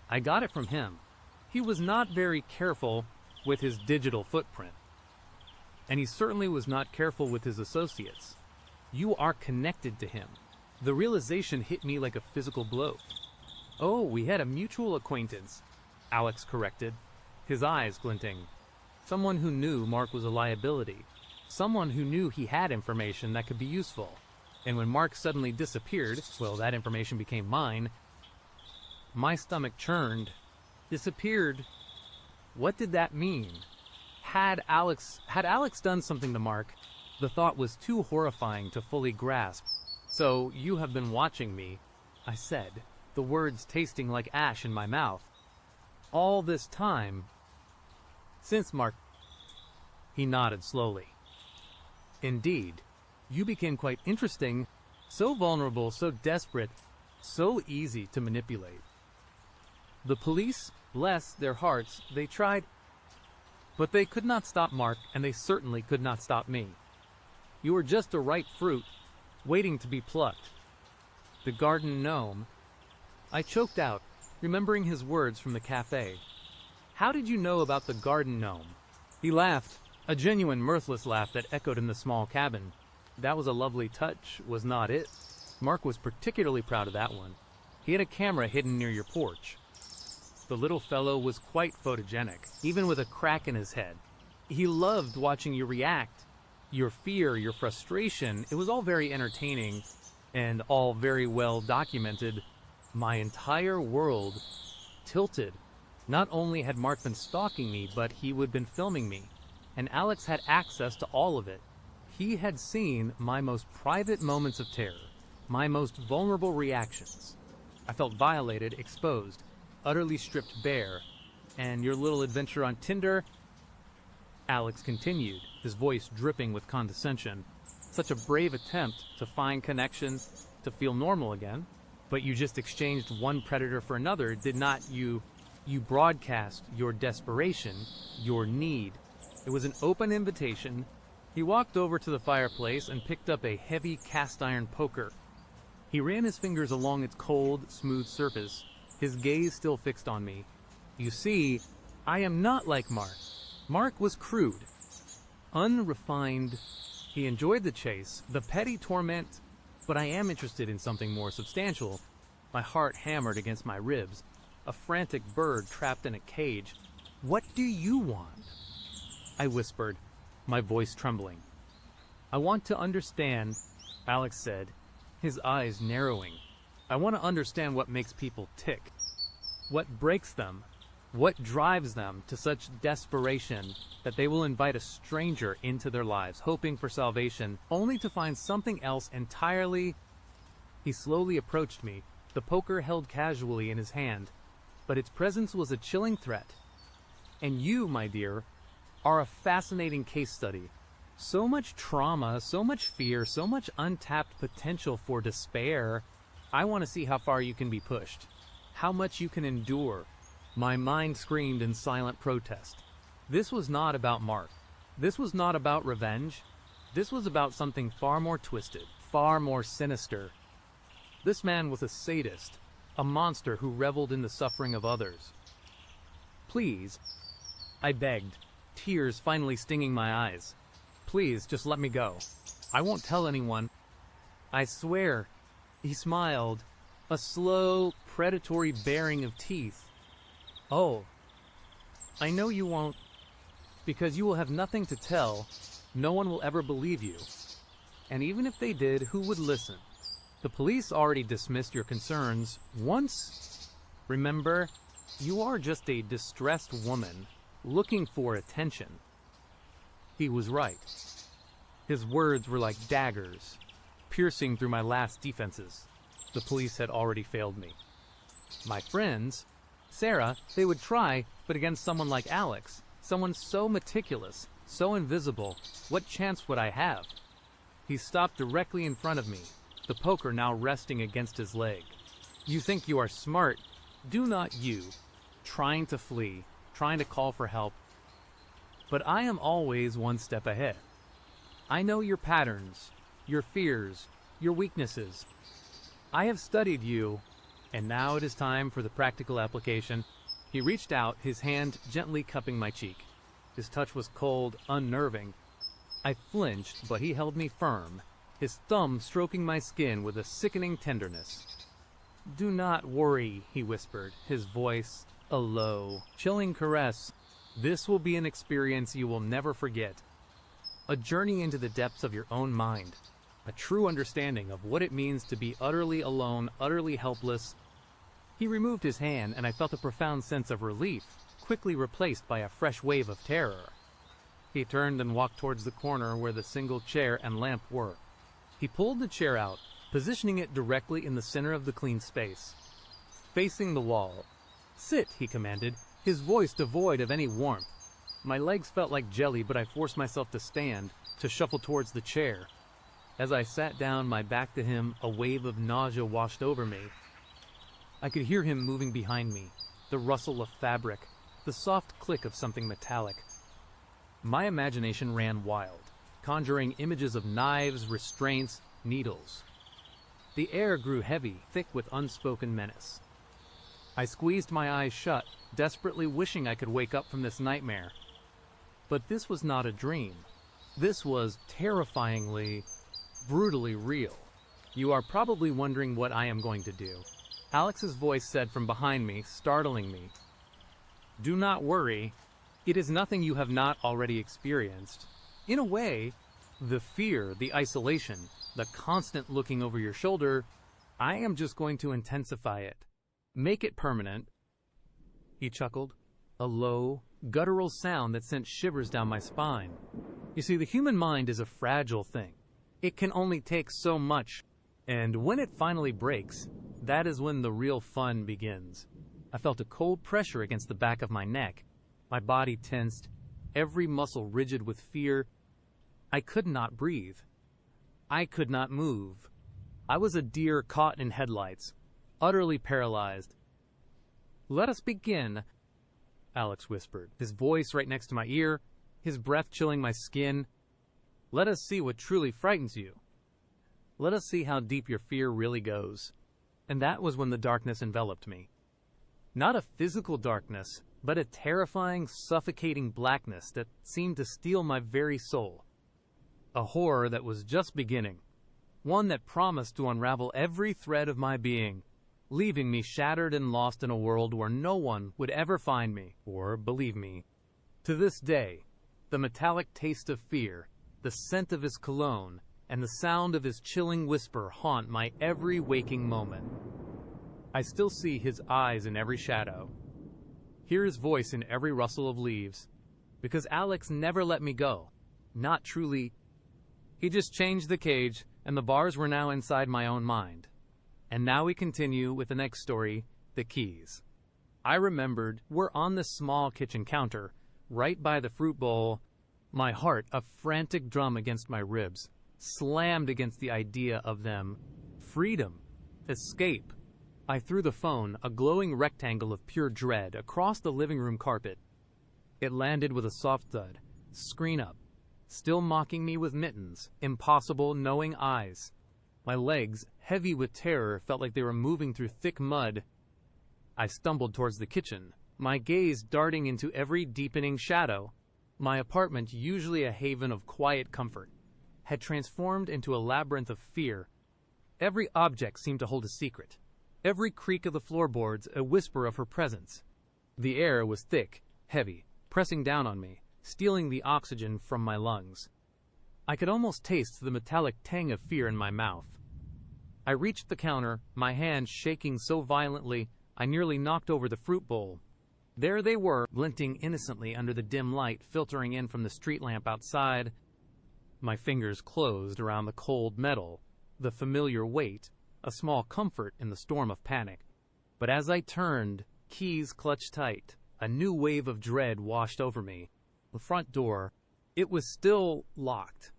"I got it from him. He was not very careful with his digital footprint. And he certainly was not careful with his associates. You are connected to him." The realization hit me like a physical blow. "Oh, we had a mutual acquaintance," Alex corrected, his eyes glinting. "Someone who knew Mark was a liability. Someone who knew he had information that could be useful. And when Mark suddenly disappeared, well, that information became mine." My stomach churned. Disappeared? What did that mean? Had Alex done something to Mark? The thought was too horrifying to fully grasp. "So you have been watching me," I said, the words tasting like ash in my mouth. "All this time? Since Mark..." He nodded slowly. "Indeed. You became quite interesting, so vulnerable, so desperate, so easy to manipulate. The police, bless their hearts, they tried, but they could not stop Mark, and they certainly could not stop me. You were just a ripe fruit, waiting to be plucked. The garden gnome..." I choked out, remembering his words from the cafe. "How did you know about the garden gnome?" He laughed, a genuine mirthless laugh that echoed in the small cabin. That was a lovely touch, was not it? Mark was particularly proud of that one. He had a camera hidden near your porch. The little fellow was quite photogenic, even with a crack in his head. He loved watching you react. Your fear, your frustration, it was all very entertaining and all very well documented. My entire world tilted. Not only had Mark been stalking me, but he would been filming me, and Alex had access to all of it. He had seen my most private moments of terror, my most vulnerable reactions. I felt violated, exposed, utterly stripped bare, And your little adventure on Tinder? Alex continued, his voice dripping with condescension. Such a brave attempt to find connections, to feel normal again. But you just exchanged one predator for another, did not you? You broadcast your desperation, your need. It was an open invitation. He walked over to the fireplace and picked up a heavy cast-iron poker. He ran his fingers along its cold, smooth surface, his gaze still fixed on me. You see, I am not like Mark. Mark was crude, unrefined. He enjoyed the chase, the petty torment, but I am interested in something more substantial. My heart hammered against my ribs. A frantic bird trapped in a cage. What do you want? I whispered, my voice trembling. I want to understand, Alex said, his eyes narrowing. I want to understand what makes people tick. What breaks them? What drives them to such desperation that they will invite a stranger into their lives, hoping for salvation, only to find something else entirely? He slowly approached me, the poker held casually in his hand, but its presence was a chilling threat. And you, my dear, are a fascinating case study. So much trauma, so much fear, so much untapped potential for despair. I want to see how far you can be pushed, how much you can endure. My mind screamed in silent protest. This was not about Mark. This was not about revenge. This was about something far more twisted, far more sinister. This man was a sadist, a monster who reveled in the suffering of others. Please, I begged, tears finally stinging my eyes. Please, just let me go. I won't tell anyone. I swear. He smiled, a slow, predatory baring of teeth. Oh, I know you won't, because you will have nothing to tell. No one will ever believe you. And even if they did, who would listen? The police already dismissed your concerns once. Remember, you are just a distressed woman looking for attention. He was right. His words were like daggers, piercing through my last defenses. The police had already failed me. My friends, Sarah, they would try, but against someone like Alex, someone so meticulous, so invisible, what chance would I have? He stopped directly in front of me, the poker now resting against his leg. You think you are smart, do not you, trying to flee, trying to call for help. But I am always one step ahead. I know your patterns, your fears, your weaknesses. I have studied you, and now it is time for the practical application. He reached out, his hand gently cupping my cheek. His touch was cold, unnerving. I flinched, but he held me firm, his thumb stroking my skin with a sickening tenderness. Do not worry, he whispered, his voice a low, chilling caress. This will be an experience you will never forget. A journey into the depths of your own mind. A true understanding of what it means to be utterly alone, utterly helpless. He removed his hand, and I felt a profound sense of relief, quickly replaced by a fresh wave of terror. He turned and walked towards the corner where the single chair and lamp were. He pulled the chair out, positioning it directly in the center of the clean space, facing the wall. Sit, he commanded, his voice devoid of any warmth. My legs felt like jelly, but I forced myself to stand, to shuffle towards the chair. As I sat down, my back to him, a wave of nausea washed over me. I could hear him moving behind me, the rustle of fabric, the soft click of something metallic. My imagination ran wild, conjuring images of knives, restraints, needles. The air grew heavy, thick with unspoken menace. I squeezed my eyes shut, desperately wishing I could wake up from this nightmare. But this was not a dream. This was terrifyingly, brutally real. You are probably wondering what I am going to do. Alex's voice said from behind me, startling me. Do not worry. It is nothing you have not already experienced. In a way, the fear, the isolation, the constant looking over your shoulder, I am just going to intensify it. Make it permanent. He chuckled, a low, guttural sound that sent shivers down my spine. You see, the human mind is a fragile thing. It can only take so much, and when it finally breaks, that is when the real fun begins. I felt a cold pressure against the back of my neck. My body tensed, every muscle rigid with fear. I could not breathe. I could not move. I was a deer caught in headlights, utterly paralyzed. "Let us begin," Alex whispered, his voice right next to my ear, his breath chilling my skin. "Let us see what truly frightens you. Let us see how deep your fear really goes." And that was when the darkness enveloped me. Not a physical darkness, but a terrifying, suffocating blackness that seemed to steal my very soul. A horror that was just beginning. One that promised to unravel every thread of my being, leaving me shattered and lost in a world where no one would ever find me or believe me. To this day, the metallic taste of fear, the scent of his cologne, and the sound of his chilling whisper haunt my every waking moment. I still see his eyes in every shadow, hear his voice in every rustle of leaves, because Alex never let me go. Not truly. He just changed the cage, and the bars were now inside my own mind. And now we continue with the next story, The Keys. I remembered we're on this small kitchen counter, right by the fruit bowl, my heart a frantic drum against my ribs, slammed against the idea of them. Freedom. Escape. I threw the phone, a glowing rectangle of pure dread, across the living room carpet. It landed with a soft thud, screen up, still mocking me with mittens, impossible, knowing eyes. My legs, heavy with terror, felt like they were moving through thick mud. I stumbled towards the kitchen, my gaze darting into every deepening shadow. My apartment, usually a haven of quiet comfort, had transformed into a labyrinth of fear. Every object seemed to hold a secret, every creak of the floorboards a whisper of her presence. The air was thick, heavy, pressing down on me, stealing the oxygen from my lungs. I could almost taste the metallic tang of fear in my mouth. I reached the counter, my hand shaking so violently I nearly knocked over the fruit bowl. There they were, glinting innocently under the dim light filtering in from the street lamp outside. My fingers closed around the cold metal, the familiar weight, a small comfort in the storm of panic. But as I turned, keys clutched tight, a new wave of dread washed over me. The front door, it was still locked.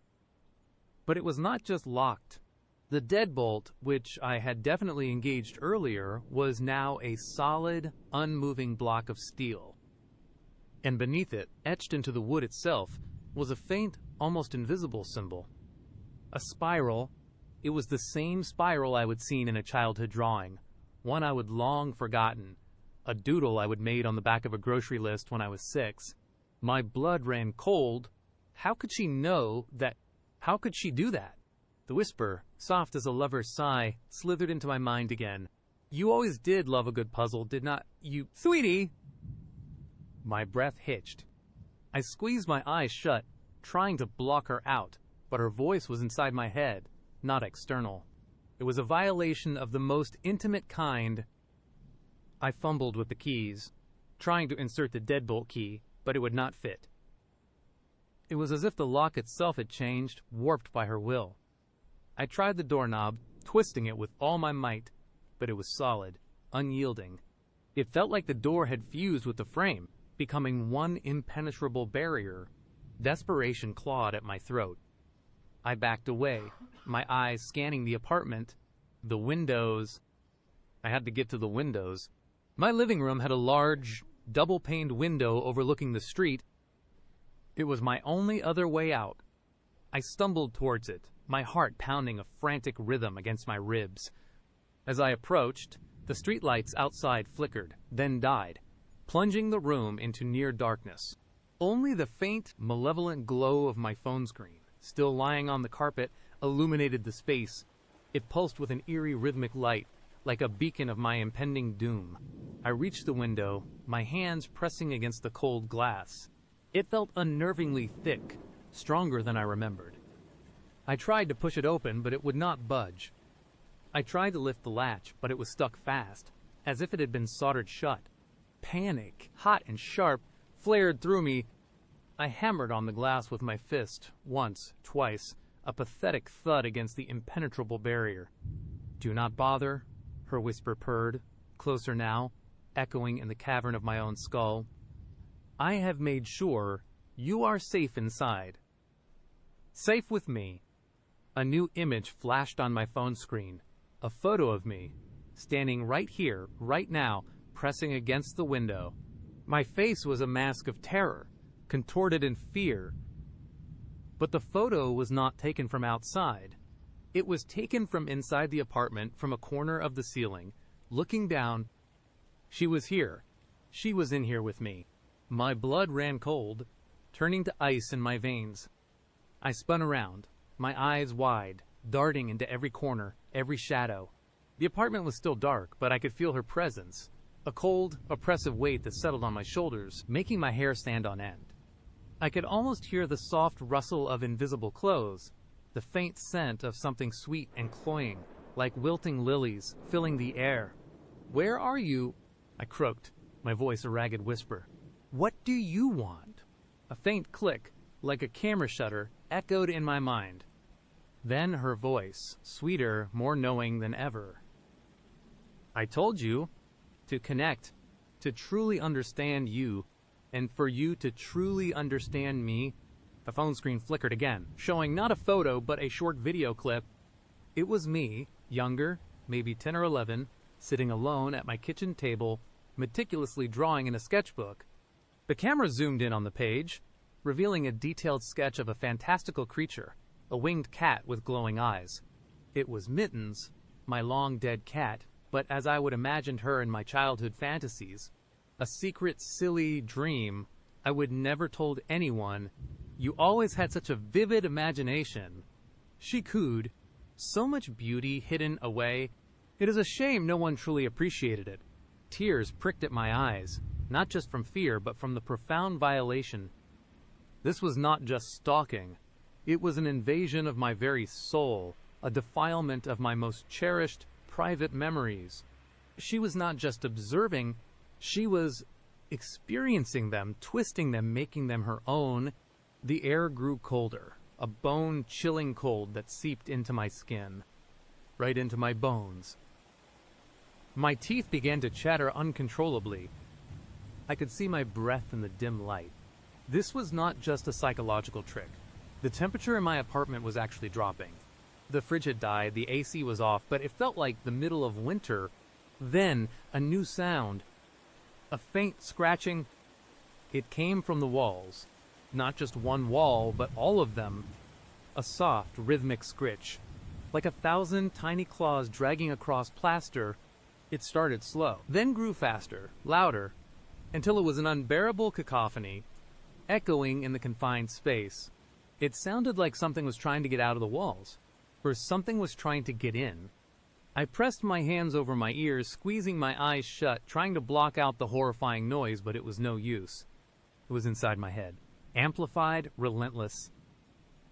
But it was not just locked. The deadbolt, which I had definitely engaged earlier, was now a solid, unmoving block of steel. And beneath it, etched into the wood itself, was a faint, almost invisible symbol. A spiral. It was the same spiral I would seen in a childhood drawing, one I would long forgotten, a doodle I would made on the back of a grocery list when I was 6. My blood ran cold. How could she know that? How could she do that? The whisper, soft as a lover's sigh, slithered into my mind again. "You always did love a good puzzle, did not you, sweetie?" My breath hitched. I squeezed my eyes shut, trying to block her out, but her voice was inside my head, not external. It was a violation of the most intimate kind. I fumbled with the keys, trying to insert the deadbolt key, but it would not fit. It was as if the lock itself had changed, warped by her will. I tried the doorknob, twisting it with all my might, but it was solid, unyielding. It felt like the door had fused with the frame, becoming one impenetrable barrier. Desperation clawed at my throat. I backed away, my eyes scanning the apartment, the windows. I had to get to the windows. My living room had a large, double-paned window overlooking the street. It was my only other way out. I stumbled towards it, my heart pounding a frantic rhythm against my ribs. As I approached, the streetlights outside flickered, then died, plunging the room into near darkness. Only the faint, malevolent glow of my phone screen, still lying on the carpet, illuminated the space. It pulsed with an eerie rhythmic light, like a beacon of my impending doom. I reached the window, my hands pressing against the cold glass. It felt unnervingly thick, stronger than I remembered. I tried to push it open, but it would not budge. I tried to lift the latch, but it was stuck fast, as if it had been soldered shut. Panic, hot and sharp, flared through me. I hammered on the glass with my fist, once, twice, a pathetic thud against the impenetrable barrier. "Do not bother," her whisper purred, closer now, echoing in the cavern of my own skull. I have made sure you are safe inside. Safe with me. A new image flashed on my phone screen. A photo of me, standing right here, right now, pressing against the window. My face was a mask of terror, contorted in fear. But the photo was not taken from outside. It was taken from inside the apartment, from a corner of the ceiling, looking down. She was here. She was in here with me. My blood ran cold, turning to ice in my veins. I spun around, my eyes wide, darting into every corner, every shadow. The apartment was still dark, but I could feel her presence, a cold, oppressive weight that settled on my shoulders, making my hair stand on end. I could almost hear the soft rustle of invisible clothes, the faint scent of something sweet and cloying, like wilting lilies, filling the air. "Where are you?" I croaked, my voice a ragged whisper. "What do you want?" A faint click, like a camera shutter, echoed in my mind. Then her voice, sweeter, more knowing than ever. "I told you to connect, to truly understand you, and for you to truly understand me." The phone screen flickered again, showing not a photo but a short video clip. It was me, younger, maybe 10 or 11, sitting alone at my kitchen table, meticulously drawing in a sketchbook. The camera zoomed in on the page, revealing a detailed sketch of a fantastical creature, a winged cat with glowing eyes. It was Mittens, my long-dead cat, but as I would imagined her in my childhood fantasies. A secret, silly dream I would never told anyone. "You always had such a vivid imagination," she cooed. "So much beauty hidden away. It is a shame no one truly appreciated it." Tears pricked at my eyes, not just from fear, but from the profound violation. This was not just stalking. It was an invasion of my very soul, a defilement of my most cherished, private memories. She was not just observing, she was experiencing them, twisting them, making them her own. The air grew colder, a bone-chilling cold that seeped into my skin, right into my bones. My teeth began to chatter uncontrollably. I could see my breath in the dim light. This was not just a psychological trick. The temperature in my apartment was actually dropping. The fridge had died, the AC was off, but it felt like the middle of winter. Then, a new sound. A faint scratching. It came from the walls. Not just one wall, but all of them. A soft, rhythmic scritch. Like 1,000 tiny claws dragging across plaster. It started slow, then grew faster, louder, until it was an unbearable cacophony, echoing in the confined space. It sounded like something was trying to get out of the walls, or something was trying to get in. I pressed my hands over my ears, squeezing my eyes shut, trying to block out the horrifying noise, but it was no use. It was inside my head, amplified, relentless.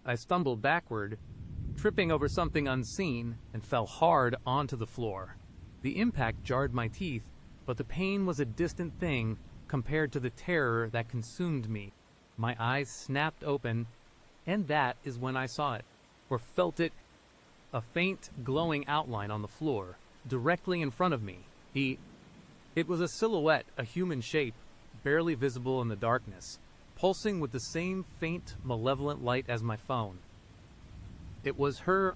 I stumbled backward, tripping over something unseen, and fell hard onto the floor. The impact jarred my teeth, but the pain was a distant thing compared to the terror that consumed me. My eyes snapped open, and that is when I saw it, or felt it, a faint, glowing outline on the floor, directly in front of me. It was a silhouette, a human shape, barely visible in the darkness, pulsing with the same faint, malevolent light as my phone. It was her,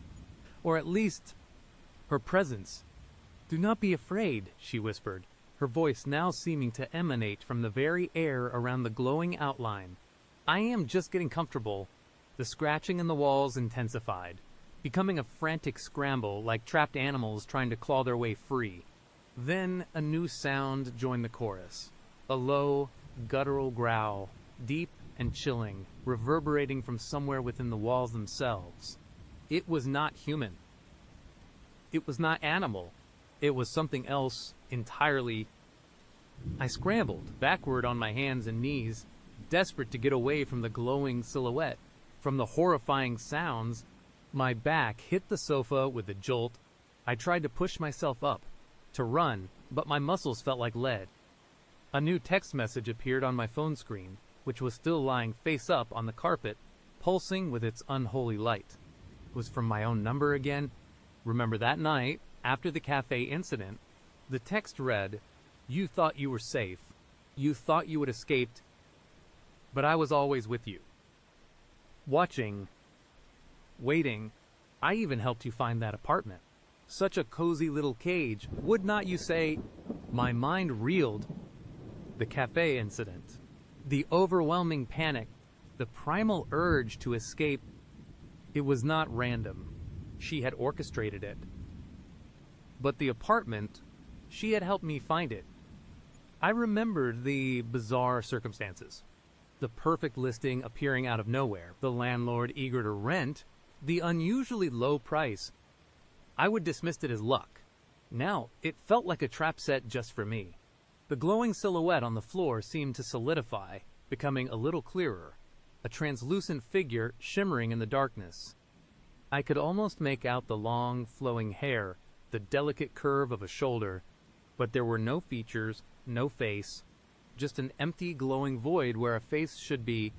or at least her presence. "Do not be afraid," she whispered, her voice now seeming to emanate from the very air around the glowing outline. "I am just getting comfortable." The scratching in the walls intensified, becoming a frantic scramble like trapped animals trying to claw their way free. Then a new sound joined the chorus, a low, guttural growl, deep and chilling, reverberating from somewhere within the walls themselves. It was not human. It was not animal. It was something else entirely. I scrambled backward on my hands and knees, desperate to get away from the glowing silhouette, from the horrifying sounds. My back hit the sofa with a jolt. I tried to push myself up, to run, but my muscles felt like lead. A new text message appeared on my phone screen, which was still lying face up on the carpet, pulsing with its unholy light. It was from my own number again. Remember that night, after the cafe incident? The text read, You thought you were safe. You thought you had escaped, but I was always with you. Watching, waiting. I even helped you find that apartment. Such a cozy little cage, would not you say? My mind reeled. The cafe incident. The overwhelming panic. The primal urge to escape. It was not random. She had orchestrated it. But the apartment, she had helped me find it. I remembered the bizarre circumstances. The perfect listing appearing out of nowhere, the landlord eager to rent, the unusually low price. I would dismiss it as luck. Now, it felt like a trap set just for me. The glowing silhouette on the floor seemed to solidify, becoming a little clearer, a translucent figure shimmering in the darkness. I could almost make out the long, flowing hair, the delicate curve of a shoulder, but there were no features, no face, just an empty, glowing void where a face should be.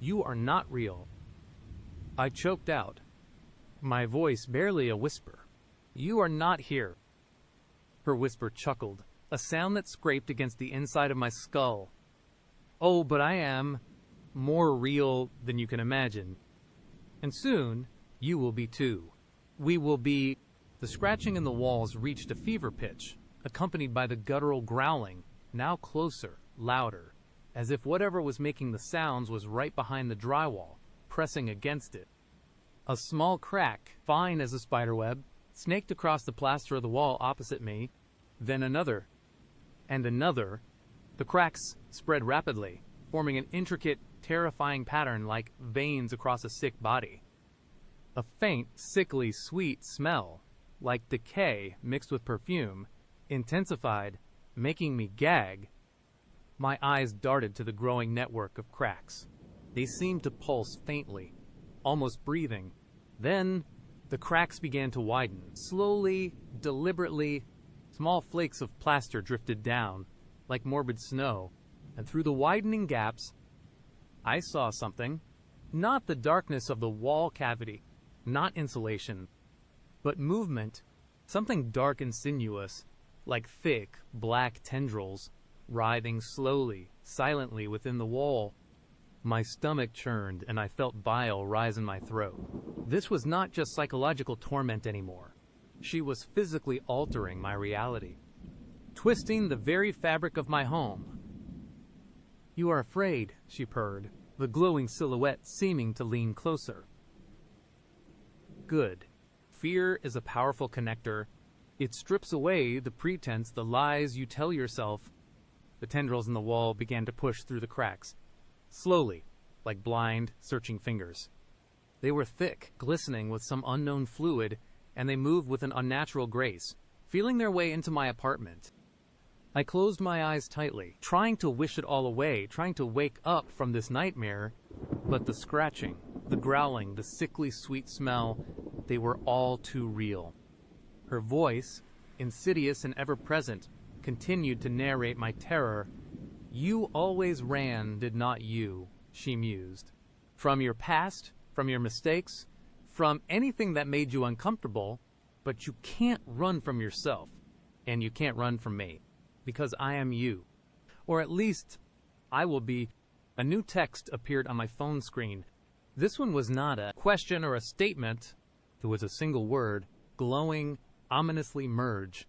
You are not real. I choked out, my voice barely a whisper. You are not here. Her whisper chuckled, a sound that scraped against the inside of my skull. Oh, but I am more real than you can imagine. And soon, you will be too. We will be. The scratching in the walls reached a fever pitch, accompanied by the guttural growling, now closer, louder, as if whatever was making the sounds was right behind the drywall, pressing against it. A small crack, fine as a spiderweb, snaked across the plaster of the wall opposite me, then another, and another. The cracks spread rapidly, forming an intricate, terrifying pattern like veins across a sick body. A faint, sickly, sweet smell, like decay mixed with perfume, intensified, making me gag. My eyes darted to the growing network of cracks. They seemed to pulse faintly, almost breathing. Then, the cracks began to widen. Slowly, deliberately, small flakes of plaster drifted down, like morbid snow, and through the widening gaps, I saw something. Not the darkness of the wall cavity, not insulation, but movement, something dark and sinuous, like thick, black tendrils, writhing slowly, silently within the wall. My stomach churned and I felt bile rise in my throat. This was not just psychological torment anymore. She was physically altering my reality, twisting the very fabric of my home. You are afraid, she purred, the glowing silhouette seeming to lean closer. Good. Fear is a powerful connector. It strips away the pretense, the lies you tell yourself. The tendrils in the wall began to push through the cracks, slowly, like blind, searching fingers. They were thick, glistening with some unknown fluid, and they moved with an unnatural grace, feeling their way into my apartment. I closed my eyes tightly, trying to wish it all away, trying to wake up from this nightmare, but the scratching, the growling, the sickly sweet smell, they were all too real. Her voice, insidious and ever-present, continued to narrate my terror. You always ran, did not you, she mused. From your past, from your mistakes, from anything that made you uncomfortable, but you can't run from yourself, and you can't run from me, because I am you. Or at least, I will be. A new text appeared on my phone screen. This one was not a question or a statement. It was a single word, glowing, ominously merge.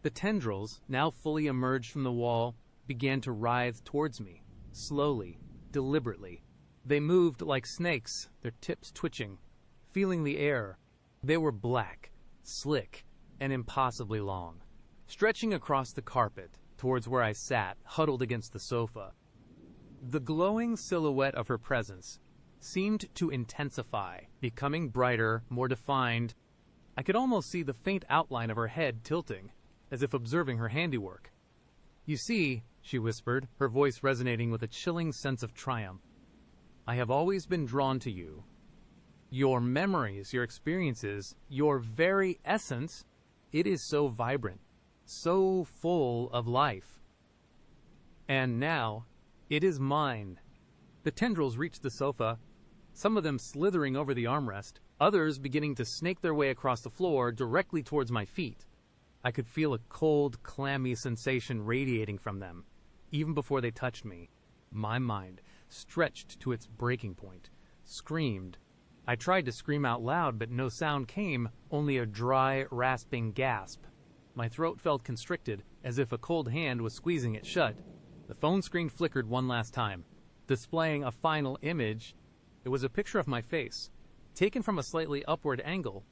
The tendrils, now fully emerged from the wall, began to writhe towards me, slowly, deliberately. They moved like snakes, their tips twitching, feeling the air. They were black, slick, and impossibly long, stretching across the carpet towards where I sat, huddled against the sofa. The glowing silhouette of her presence seemed to intensify, becoming brighter, more defined. I could almost see the faint outline of her head tilting, as if observing her handiwork. You see, she whispered, her voice resonating with a chilling sense of triumph. I have always been drawn to you. Your memories, your experiences, your very essence, it is so vibrant, so full of life. And now, it is mine. The tendrils reached the sofa, some of them slithering over the armrest, others beginning to snake their way across the floor directly towards my feet. I could feel a cold, clammy sensation radiating from them, even before they touched me. My mind, stretched to its breaking point, screamed. I tried to scream out loud, but no sound came, only a dry, rasping gasp. My throat felt constricted, as if a cold hand was squeezing it shut. The phone screen flickered one last time, displaying a final image. It was a picture of my face, taken from a slightly upward angle.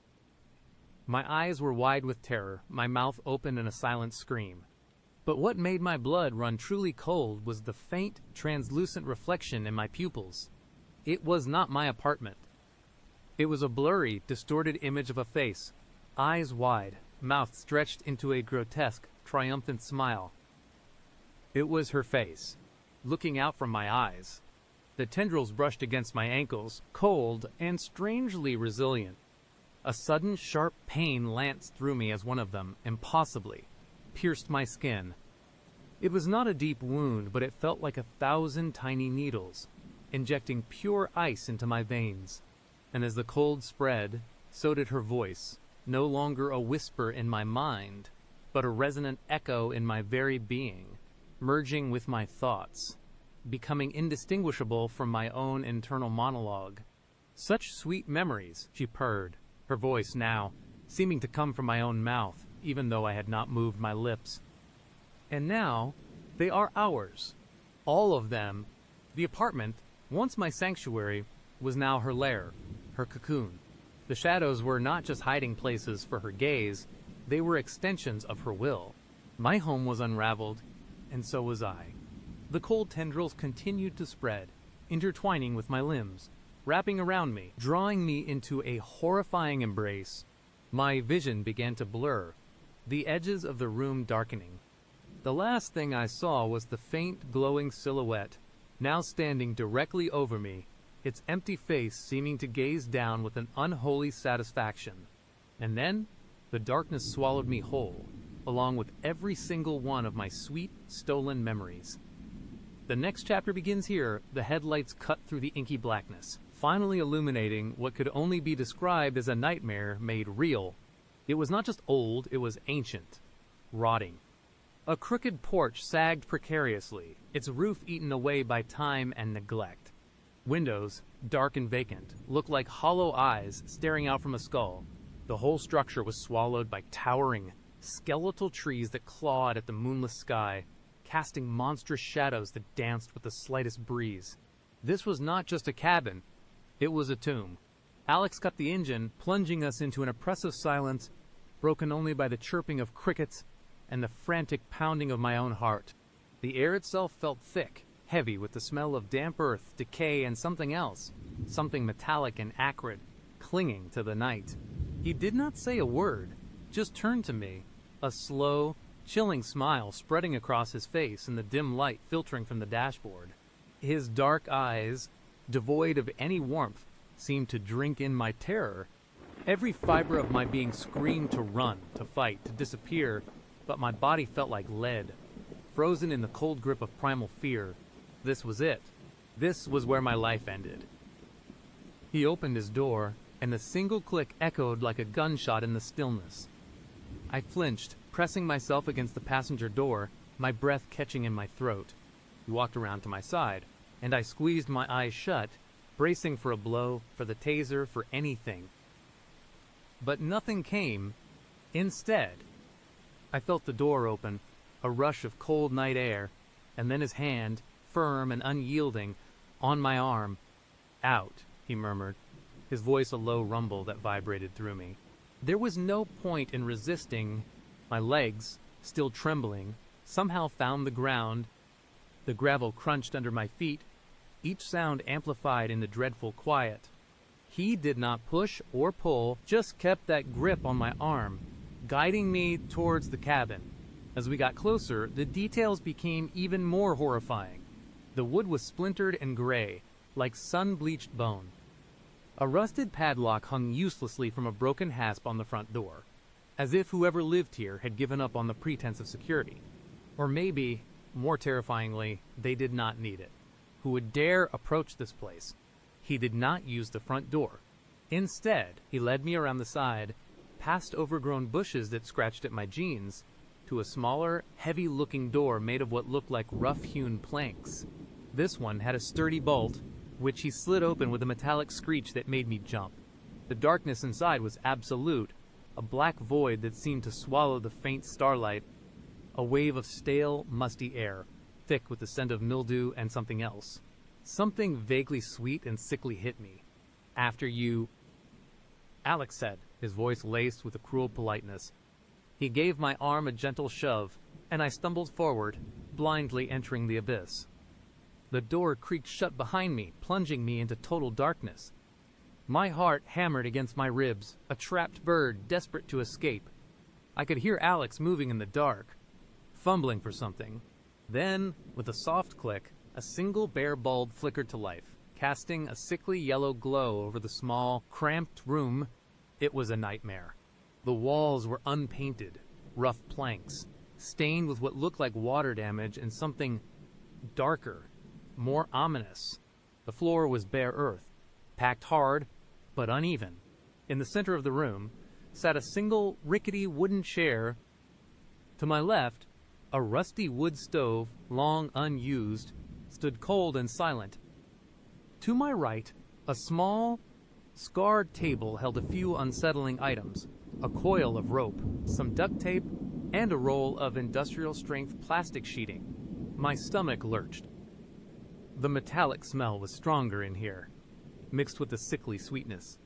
My eyes were wide with terror, my mouth open in a silent scream. But what made my blood run truly cold was the faint, translucent reflection in my pupils. It was not my apartment. It was a blurry, distorted image of a face, eyes wide, mouth stretched into a grotesque, triumphant smile. It was her face, looking out from my eyes. The tendrils brushed against my ankles, cold and strangely resilient. A sudden, sharp pain lanced through me as one of them, impossibly, pierced my skin. It was not a deep wound, but it felt like 1,000 tiny needles, injecting pure ice into my veins. And as the cold spread, so did her voice, no longer a whisper in my mind, but a resonant echo in my very being, merging with my thoughts, becoming indistinguishable from my own internal monologue. Such sweet memories, she purred, her voice now seeming to come from my own mouth, even though I had not moved my lips. And now, they are ours. All of them. The apartment, once my sanctuary, was now her lair, her cocoon. The shadows were not just hiding places for her gaze, they were extensions of her will. My home was unraveled, and so was I. The cold tendrils continued to spread, intertwining with my limbs, wrapping around me, drawing me into a horrifying embrace. My vision began to blur, the edges of the room darkening. The last thing I saw was the faint, glowing silhouette, now standing directly over me, its empty face seeming to gaze down with an unholy satisfaction. And then, the darkness swallowed me whole, along with every single one of my sweet, stolen memories. The next chapter begins here. The headlights cut through the inky blackness, finally illuminating what could only be described as a nightmare made real. It was not just old, it was ancient, rotting. A crooked porch sagged precariously, its roof eaten away by time and neglect. Windows, dark and vacant, looked like hollow eyes staring out from a skull. The whole structure was swallowed by towering, skeletal trees that clawed at the moonless sky, casting monstrous shadows that danced with the slightest breeze. This was not just a cabin, it was a tomb. Alex cut the engine, plunging us into an oppressive silence, broken only by the chirping of crickets and the frantic pounding of my own heart. The air itself felt thick, heavy with the smell of damp earth, decay, and something else, something metallic and acrid, clinging to the night. He did not say a word, just turned to me, a slow, chilling smile spreading across his face in the dim light filtering from the dashboard. His dark eyes, devoid of any warmth, seemed to drink in my terror. Every fiber of my being screamed to run, to fight, to disappear, but my body felt like lead, frozen in the cold grip of primal fear. This was it. This was where my life ended. He opened his door, and the single click echoed like a gunshot in the stillness. I flinched, pressing myself against the passenger door, my breath catching in my throat. He walked around to my side, and I squeezed my eyes shut, bracing for a blow, for the taser, for anything. But nothing came. Instead, I felt the door open, a rush of cold night air, and then his hand, firm and unyielding, on my arm. "Out," he murmured, his voice a low rumble that vibrated through me. There was no point in resisting. My legs, still trembling, somehow found the ground. The gravel crunched under my feet, each sound amplified in the dreadful quiet. He did not push or pull, just kept that grip on my arm, guiding me towards the cabin. As we got closer, the details became even more horrifying. The wood was splintered and gray, like sun-bleached bone. A rusted padlock hung uselessly from a broken hasp on the front door, as if whoever lived here had given up on the pretense of security. Or maybe, more terrifyingly, they did not need it. Who would dare approach this place? He did not use the front door. Instead, he led me around the side, past overgrown bushes that scratched at my jeans, to a smaller, heavy-looking door made of what looked like rough-hewn planks. This one had a sturdy bolt, which he slid open with a metallic screech that made me jump. The darkness inside was absolute, a black void that seemed to swallow the faint starlight, a wave of stale, musty air, thick with the scent of mildew and something else. Something vaguely sweet and sickly hit me. "After you," Alex said, his voice laced with a cruel politeness. He gave my arm a gentle shove, and I stumbled forward, blindly entering the abyss. The door creaked shut behind me, plunging me into total darkness. My heart hammered against my ribs, a trapped bird desperate to escape. I could hear Alex moving in the dark, fumbling for something. Then, with a soft click, a single bare bulb flickered to life, casting a sickly yellow glow over the small, cramped room. It was a nightmare. The walls were unpainted, rough planks, stained with what looked like water damage and something darker, more ominous. The floor was bare earth, packed hard, but uneven. In the center of the room sat a single rickety wooden chair. To my left, a rusty wood stove, long unused, stood cold and silent. To my right, a small, scarred table held a few unsettling items, a coil of rope, some duct tape, and a roll of industrial-strength plastic sheeting. My stomach lurched. The metallic smell was stronger in here, mixed with a sickly sweetness.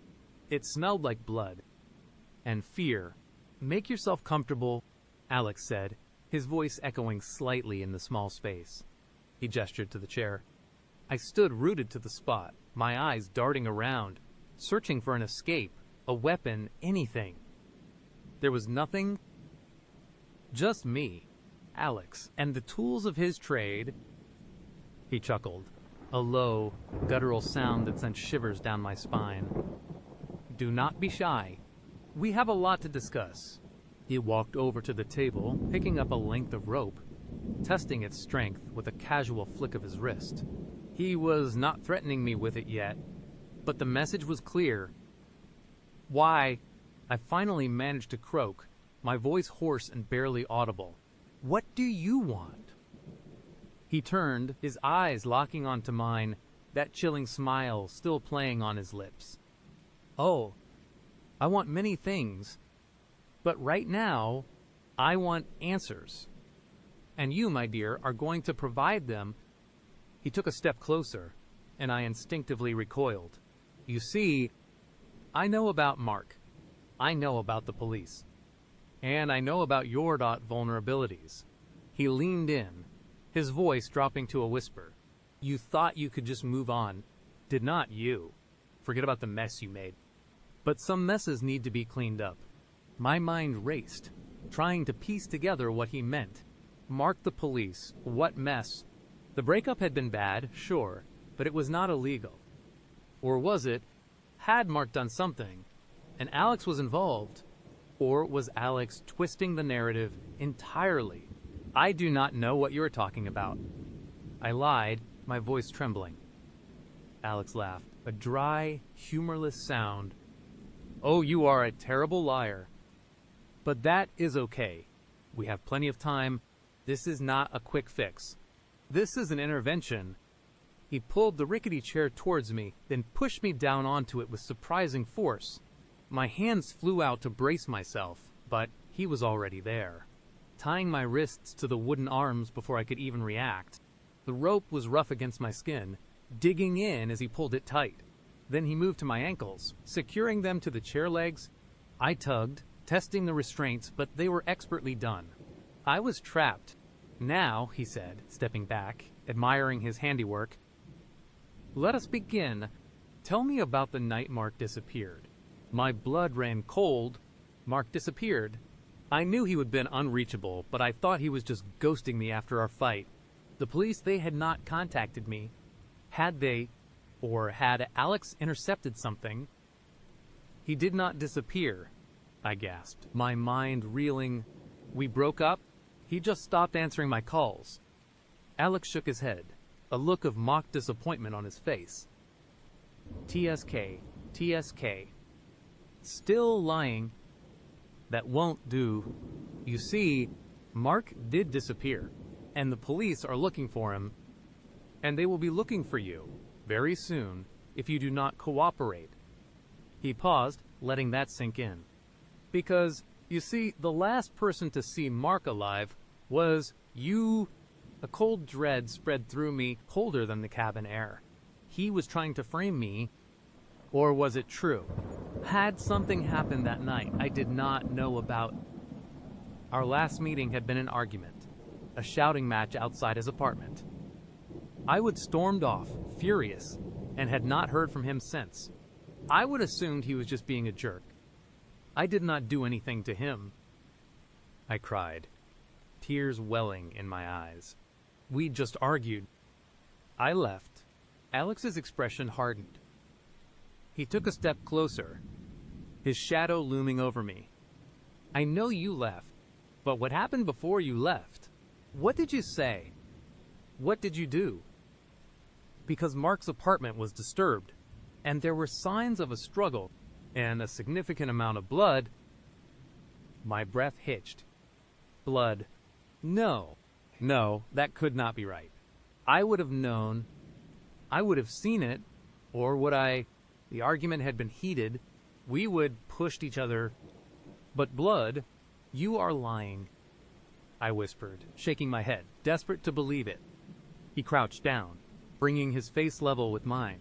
It smelled like blood and fear. "Make yourself comfortable," Alex said, his voice echoing slightly in the small space. He gestured to the chair. I stood rooted to the spot, my eyes darting around, searching for an escape, a weapon, anything. There was nothing, just me, Alex, and the tools of his trade. He chuckled, a low, guttural sound that sent shivers down my spine. "Do not be shy. We have a lot to discuss." He walked over to the table, picking up a length of rope, testing its strength with a casual flick of his wrist. He was not threatening me with it yet, but the message was clear. "Why?" I finally managed to croak, my voice hoarse and barely audible. "What do you want?" He turned, his eyes locking onto mine, that chilling smile still playing on his lips. "Oh, I want many things. But right now, I want answers. And you, my dear, are going to provide them." He took a step closer, and I instinctively recoiled. "You see, I know about Mark. I know about the police. And I know about your vulnerabilities." He leaned in, his voice dropping to a whisper. "You thought you could just move on. Did not you. Forget about the mess you made. But some messes need to be cleaned up." My mind raced, trying to piece together what he meant. Mark the police, what mess? The breakup had been bad, sure, but it was not illegal. Or was it? Had Mark done something, and Alex was involved? Or was Alex twisting the narrative entirely? "I do not know what you are talking about." I lied, my voice trembling. Alex laughed, a dry, humorless sound. "Oh, you are a terrible liar. But that is okay. We have plenty of time. This is not a quick fix. This is an intervention." He pulled the rickety chair towards me, then pushed me down onto it with surprising force. My hands flew out to brace myself, but he was already there, tying my wrists to the wooden arms before I could even react. The rope was rough against my skin, digging in as he pulled it tight. Then he moved to my ankles, securing them to the chair legs. I tugged, testing the restraints, but they were expertly done. I was trapped. "Now," he said, stepping back, admiring his handiwork, "let us begin. Tell me about the night Mark disappeared." My blood ran cold. Mark disappeared. I knew he had been unreachable, but I thought he was just ghosting me after our fight. The police, they had not contacted me. Had they, or had Alex intercepted something? "He did not disappear," I gasped, my mind reeling. "We broke up? He just stopped answering my calls." Alex shook his head, a look of mock disappointment on his face. TSK. Still lying. That won't do. You see, Mark did disappear, and the police are looking for him, and they will be looking for you very soon if you do not cooperate. He paused, letting that sink in. Because, you see, the last person to see Mark alive was you. A cold dread spread through me, colder than the cabin air. He was trying to frame me, or was it true? Had something happened that night I did not know about? Our last meeting had been an argument, a shouting match outside his apartment. I would stormed off, furious, and had not heard from him since. I would assumed he was just being a jerk. I did not do anything to him. I cried, tears welling in my eyes. We'd just argued. I left. Alex's expression hardened. He took a step closer, his shadow looming over me. I know you left, but what happened before you left? What did you say? What did you do? Because Mark's apartment was disturbed, and there were signs of a struggle and a significant amount of blood. My breath hitched. Blood. No, that could not be right. I would have known. I would have seen it, or would I? The argument had been heated. We would pushed each other. But blood? You are lying, I whispered, shaking my head, desperate to believe it. He crouched down, bringing his face level with mine.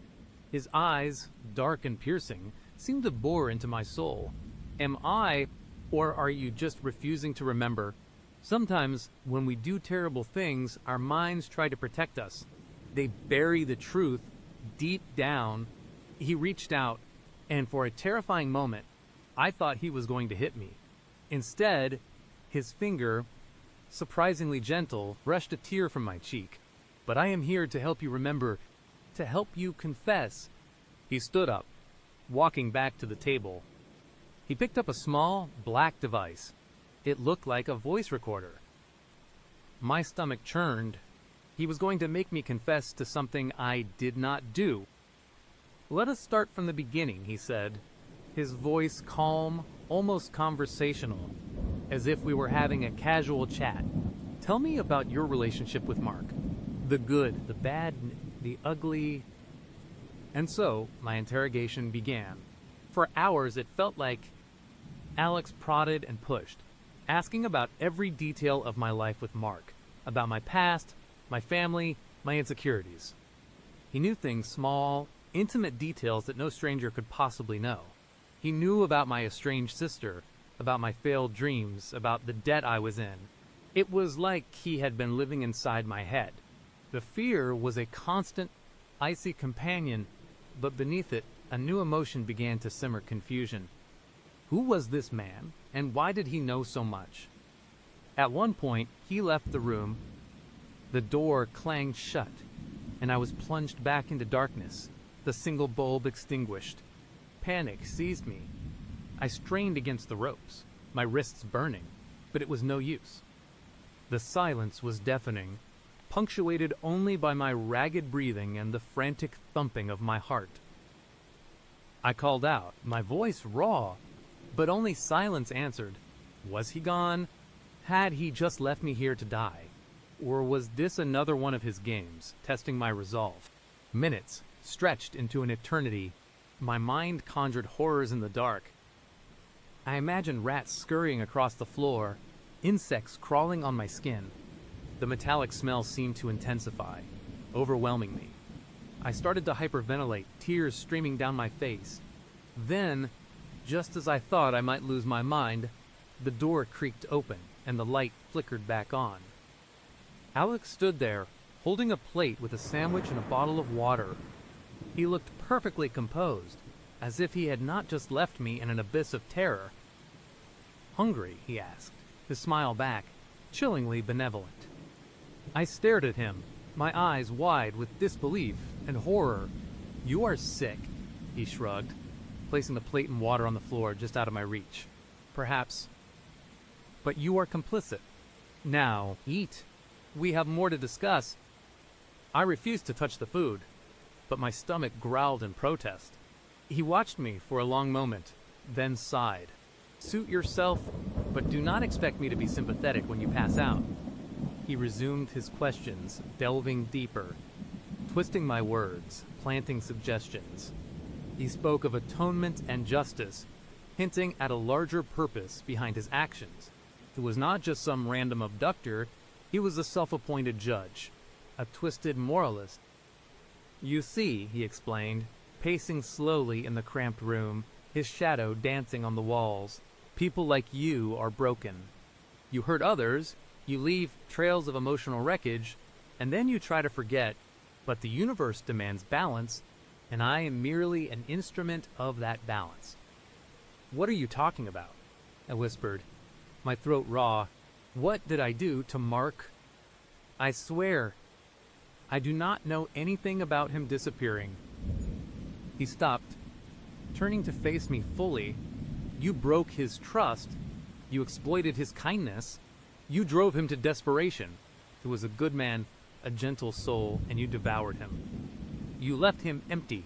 His eyes, dark and piercing, seemed to bore into my soul. Am I, or are you just refusing to remember? Sometimes, when we do terrible things, our minds try to protect us. They bury the truth deep down. He reached out, and for a terrifying moment, I thought he was going to hit me. Instead, his finger, surprisingly gentle, brushed a tear from my cheek. But I am here to help you remember, to help you confess. He stood up, walking back to the table. He picked up a small, black device. It looked like a voice recorder. My stomach churned. He was going to make me confess to something I did not do. Let us start from the beginning, he said, his voice calm, almost conversational, as if we were having a casual chat. Tell me about your relationship with Mark. The good, the bad, the ugly. And so, my interrogation began. For hours, it felt like Alex prodded and pushed, asking about every detail of my life with Mark, about my past, my family, my insecurities. He knew things, small, intimate details that no stranger could possibly know. He knew about my estranged sister, about my failed dreams, about the debt I was in. It was like he had been living inside my head. The fear was a constant, icy companion, but beneath it, a new emotion began to simmer: confusion. Who was this man, and why did he know so much? At one point, he left the room. The door clanged shut, and I was plunged back into darkness, the single bulb extinguished. Panic seized me. I strained against the ropes, my wrists burning, but it was no use. The silence was deafening, punctuated only by my ragged breathing and the frantic thumping of my heart. I called out, my voice raw, but only silence answered. Was he gone? Had he just left me here to die? Or was this another one of his games, testing my resolve? Minutes stretched into an eternity. My mind conjured horrors in the dark. I imagined rats scurrying across the floor, insects crawling on my skin. The metallic smell seemed to intensify, overwhelming me. I started to hyperventilate, tears streaming down my face. Then, just as I thought I might lose my mind, the door creaked open and the light flickered back on. Alex stood there, holding a plate with a sandwich and a bottle of water. He looked perfectly composed, as if he had not just left me in an abyss of terror. Hungry? He asked, his smile back, chillingly benevolent. I stared at him, my eyes wide with disbelief and horror. You are sick, he shrugged, placing the plate and water on the floor just out of my reach. Perhaps. But you are complicit. Now, eat. We have more to discuss. I refused to touch the food, but my stomach growled in protest. He watched me for a long moment, then sighed. Suit yourself, but do not expect me to be sympathetic when you pass out. He resumed his questions, delving deeper, twisting my words, planting suggestions. He spoke of atonement and justice, hinting at a larger purpose behind his actions. He was not just some random abductor, he was a self-appointed judge, a twisted moralist. You see, he explained, pacing slowly in the cramped room, his shadow dancing on the walls, people like you are broken. You hurt others, you leave trails of emotional wreckage, and then you try to forget, but the universe demands balance, and I am merely an instrument of that balance. What are you talking about? I whispered, my throat raw. What did I do to Mark? I swear, I do not know anything about him disappearing. He stopped, turning to face me fully. You broke his trust. You exploited his kindness. You drove him to desperation. He was a good man, a gentle soul, and you devoured him. You left him empty.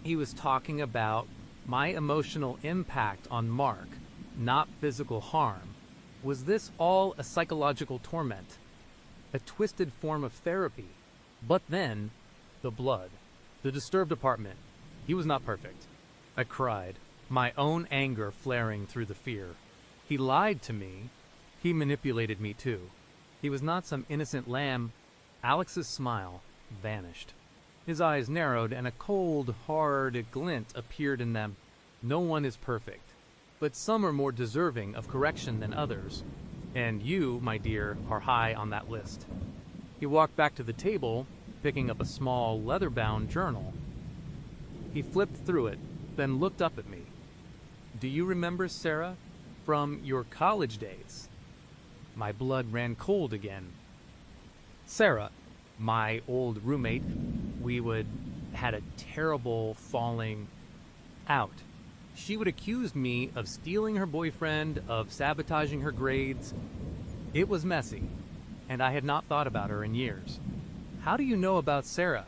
He was talking about my emotional impact on Mark, not physical harm. Was this all a psychological torment? A twisted form of therapy? But then, the blood. The disturbed apartment. He was not perfect. I cried, my own anger flaring through the fear. He lied to me. He manipulated me too. He was not some innocent lamb. Alex's smile vanished. His eyes narrowed and a cold, hard glint appeared in them. No one is perfect, but some are more deserving of correction than others. And you, my dear, are high on that list. He walked back to the table, picking up a small, leather-bound journal. He flipped through it, then looked up at me. Do you remember Sarah from your college days? My blood ran cold again. Sarah, my old roommate, we had a terrible falling out. She would accuse me of stealing her boyfriend, of sabotaging her grades. It was messy, and I had not thought about her in years. How do you know about Sarah?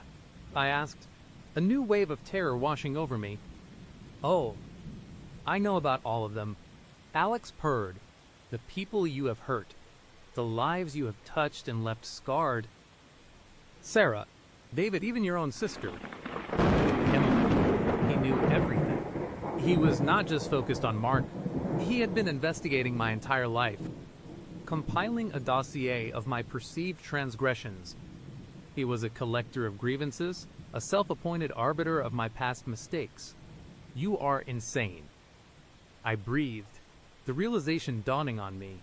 I asked, a new wave of terror washing over me. Oh, I know about all of them. Alex purred, the people you have hurt, the lives you have touched and left scarred. Sarah, David, even your own sister. Emily, he knew everything. He was not just focused on Mark. He had been investigating my entire life, compiling a dossier of my perceived transgressions. He was a collector of grievances, a self-appointed arbiter of my past mistakes. You are insane. I breathed, the realization dawning on me.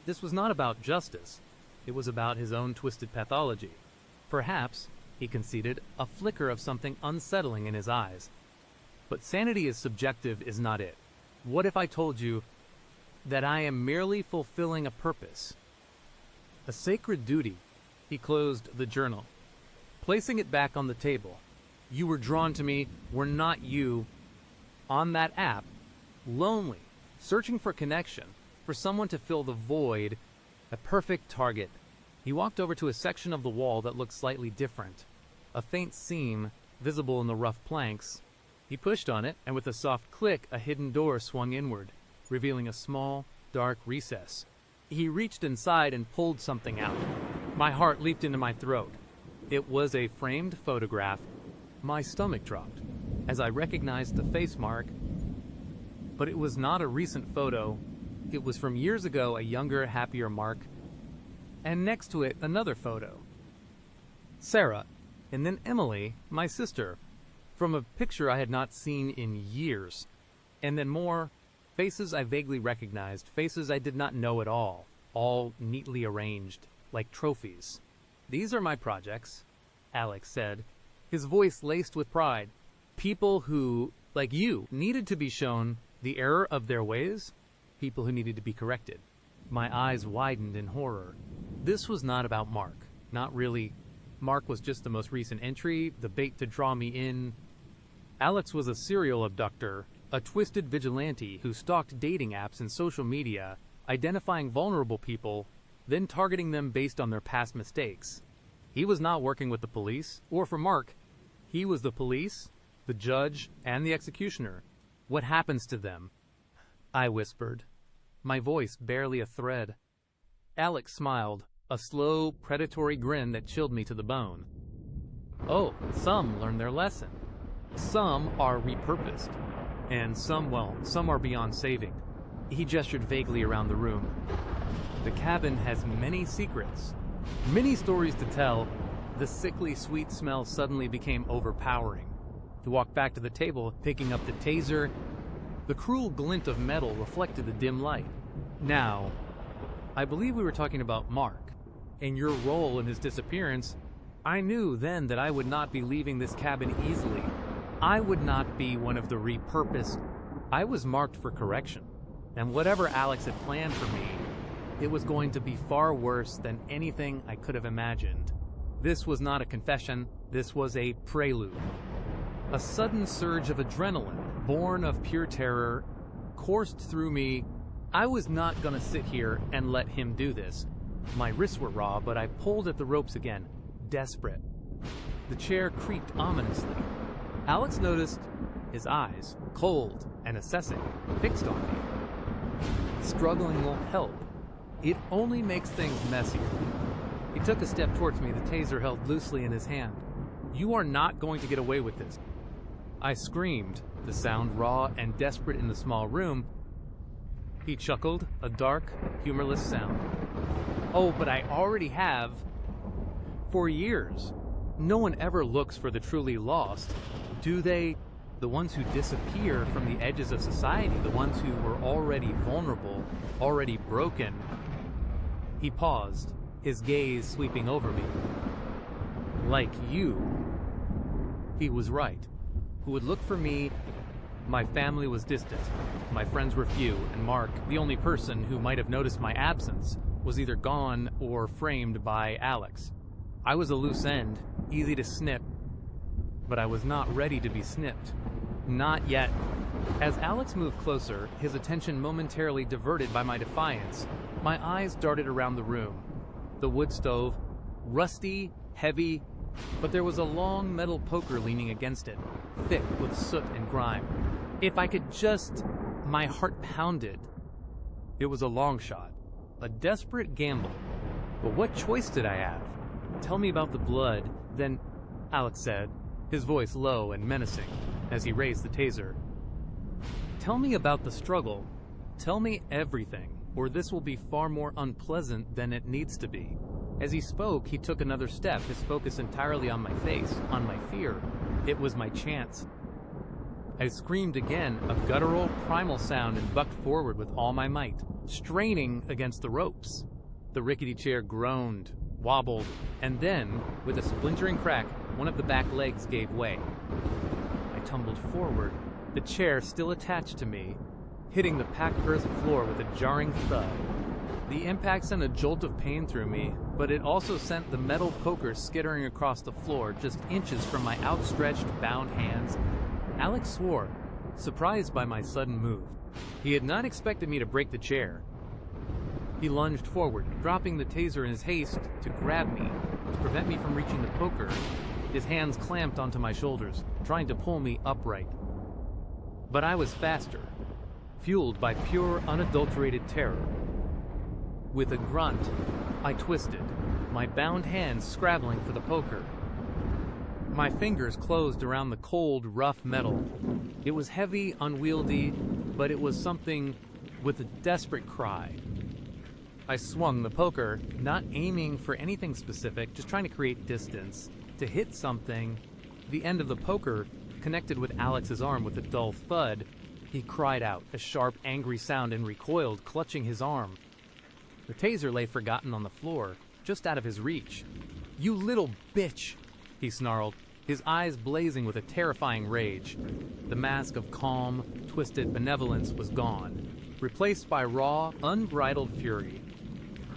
This was not about justice. It was about his own twisted pathology. Perhaps, he conceded, a flicker of something unsettling in his eyes. But sanity is subjective is not it. What if I told you that I am merely fulfilling a purpose? A sacred duty. He closed the journal, placing it back on the table. You were drawn to me, were not you, on that app, lonely, searching for connection, for someone to fill the void, a perfect target. He walked over to a section of the wall that looked slightly different, a faint seam visible in the rough planks. He pushed on it, and with a soft click, a hidden door swung inward, revealing a small, dark recess. He reached inside and pulled something out. My heart leaped into my throat. It was a framed photograph. My stomach dropped as I recognized the face mark. But it was not a recent photo. It was from years ago, a younger, happier Mark. And next to it, another photo. Sarah, and then Emily, my sister, from a picture I had not seen in years. And then more faces I vaguely recognized, faces I did not know at all neatly arranged, like trophies. These are my projects, Alex said, his voice laced with pride. People who, like you, needed to be shown the error of their ways, people who needed to be corrected. My eyes widened in horror. This was not about Mark. Not really. Mark was just the most recent entry, the bait to draw me in. Alex was a serial abductor, a twisted vigilante who stalked dating apps and social media, identifying vulnerable people, then targeting them based on their past mistakes. He was not working with the police, or for Mark. He was the police, the judge, and the executioner. What happens to them? I whispered, my voice barely a thread. Alex smiled, a slow, predatory grin that chilled me to the bone. Oh, some learn their lesson. Some are repurposed. And some are beyond saving. He gestured vaguely around the room. The cabin has many secrets, many stories to tell. The sickly sweet smell suddenly became overpowering. He walked back to the table, picking up the taser. The cruel glint of metal reflected the dim light. Now, I believe we were talking about Mark, and your role in his disappearance. I knew then that I would not be leaving this cabin easily. I would not be one of the repurposed. I was marked for correction, and whatever Alex had planned for me, it was going to be far worse than anything I could have imagined. This was not a confession, this was a prelude. A sudden surge of adrenaline, born of pure terror, coursed through me. I was not gonna sit here and let him do this. My wrists were raw, but I pulled at the ropes again, desperate. The chair creaked ominously. Alex noticed, his eyes, cold and assessing, fixed on me. Struggling won't help. It only makes things messier. He took a step towards me, the taser held loosely in his hand. You are not going to get away with this. I screamed, the sound raw and desperate in the small room. He chuckled, a dark, humorless sound. Oh, but I already have. For years. No one ever looks for the truly lost, do they? The ones who disappear from the edges of society, the ones who were already vulnerable, already broken. He paused, his gaze sweeping over me. Like you. He was right. Who would look for me? My family was distant. My friends were few, and Mark, the only person who might have noticed my absence, was either gone or framed by Alex. I was a loose end, easy to snip, but I was not ready to be snipped. Not yet. As Alex moved closer, his attention momentarily diverted by my defiance, my eyes darted around the room. The wood stove, rusty, heavy, but there was a long metal poker leaning against it, thick with soot and grime. If I could just... My heart pounded. It was a long shot, a desperate gamble. But what choice did I have? Tell me about the blood, then... Alex said, his voice low and menacing, as he raised the taser. Tell me about the struggle. Tell me everything, or this will be far more unpleasant than it needs to be. As he spoke, he took another step, his focus entirely on my face, on my fear. It was my chance. I screamed again, a guttural, primal sound, and bucked forward with all my might, straining against the ropes. The rickety chair groaned, wobbled, and then, with a splintering crack, one of the back legs gave way. I tumbled forward, the chair still attached to me, hitting the packed earth floor with a jarring thud. The impact sent a jolt of pain through me, but it also sent the metal poker skittering across the floor just inches from my outstretched, bound hands. Alex swore, surprised by my sudden move. He had not expected me to break the chair. He lunged forward, dropping the taser in his haste to grab me, to prevent me from reaching the poker. His hands clamped onto my shoulders, trying to pull me upright. But I was faster, fueled by pure, unadulterated terror. With a grunt, I twisted, my bound hands scrabbling for the poker. My fingers closed around the cold, rough metal. It was heavy, unwieldy, but it was something with a desperate cry. I swung the poker, not aiming for anything specific, just trying to create distance, to hit something. The end of the poker connected with Alex's arm with a dull thud. He cried out, a sharp, angry sound, and recoiled, clutching his arm. The taser lay forgotten on the floor, just out of his reach. You little bitch, he snarled, his eyes blazing with a terrifying rage. The mask of calm, twisted benevolence was gone, replaced by raw, unbridled fury.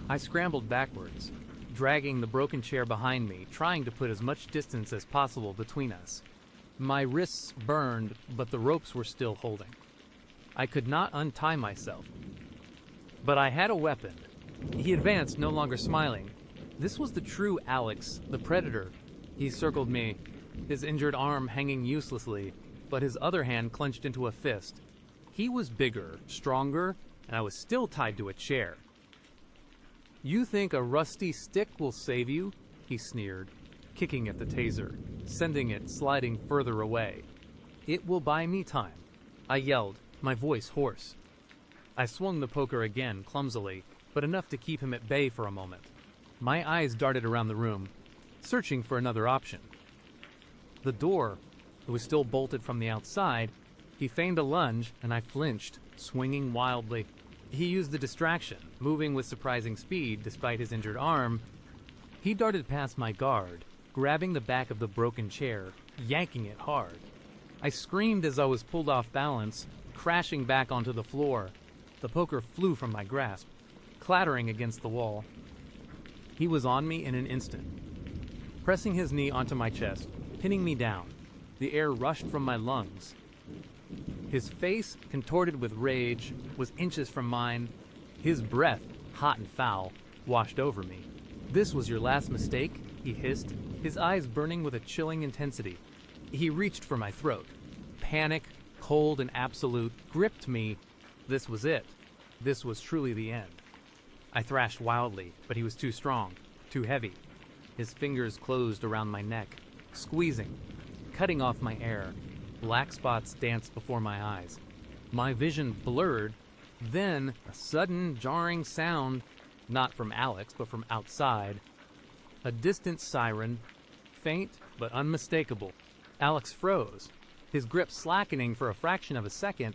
I scrambled backwards, dragging the broken chair behind me, trying to put as much distance as possible between us. My wrists burned, but the ropes were still holding. I could not untie myself. But I had a weapon. He advanced, no longer smiling. This was the true Alex, the predator. He circled me, his injured arm hanging uselessly, but his other hand clenched into a fist. He was bigger, stronger, and I was still tied to a chair. "You think a rusty stick will save you?" he sneered, kicking at the taser, sending it sliding further away. "It will buy me time," I yelled, my voice hoarse. I swung the poker again, clumsily, but enough to keep him at bay for a moment. My eyes darted around the room, searching for another option. The door was still bolted from the outside. He feigned a lunge, and I flinched, swinging wildly. He used the distraction, moving with surprising speed despite his injured arm. He darted past my guard, grabbing the back of the broken chair, yanking it hard. I screamed as I was pulled off balance, crashing back onto the floor. The poker flew from my grasp, clattering against the wall. He was on me in an instant, pressing his knee onto my chest, pinning me down. The air rushed from my lungs. His face, contorted with rage, was inches from mine. His breath, hot and foul, washed over me. "This was your last mistake?" he hissed, his eyes burning with a chilling intensity. He reached for my throat. Panic, cold and absolute, gripped me. This was it. This was truly the end. I thrashed wildly, but he was too strong, too heavy. His fingers closed around my neck, squeezing, cutting off my air. Black spots danced before my eyes. My vision blurred. Then a sudden, jarring sound, not from Alex, but from outside. A distant siren, faint but unmistakable. Alex froze, his grip slackening for a fraction of a second.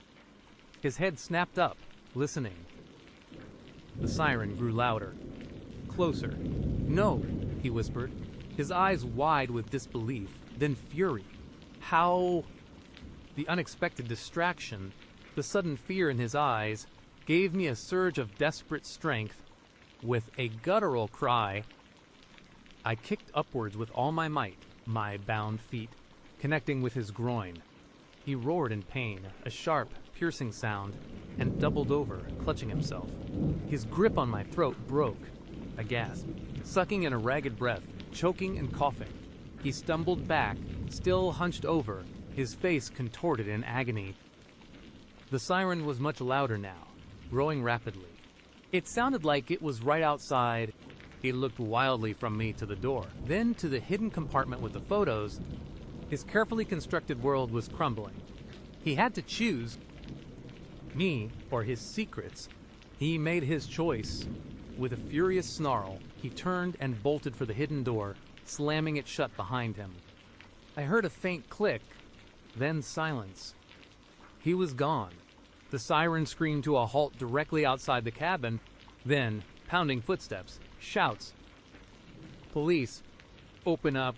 His head snapped up, listening. The siren grew louder, closer. "No," he whispered, his eyes wide with disbelief, then fury. "How?" The unexpected distraction, the sudden fear in his eyes, gave me a surge of desperate strength. With a guttural cry, I kicked upwards with all my might, my bound feet connecting with his groin. He roared in pain, a sharp, piercing sound, and doubled over, clutching himself. His grip on my throat broke. I gasped, sucking in a ragged breath, choking and coughing. He stumbled back, still hunched over, his face contorted in agony. The siren was much louder now, growing rapidly. It sounded like it was right outside. He looked wildly from me to the door, then to the hidden compartment with the photos. His carefully constructed world was crumbling. He had to choose me or his secrets. He made his choice. With a furious snarl, he turned and bolted for the hidden door, slamming it shut behind him. I heard a faint click, then silence. He was gone. The siren screamed to a halt directly outside the cabin, then pounding footsteps, shouts. "Police, open up."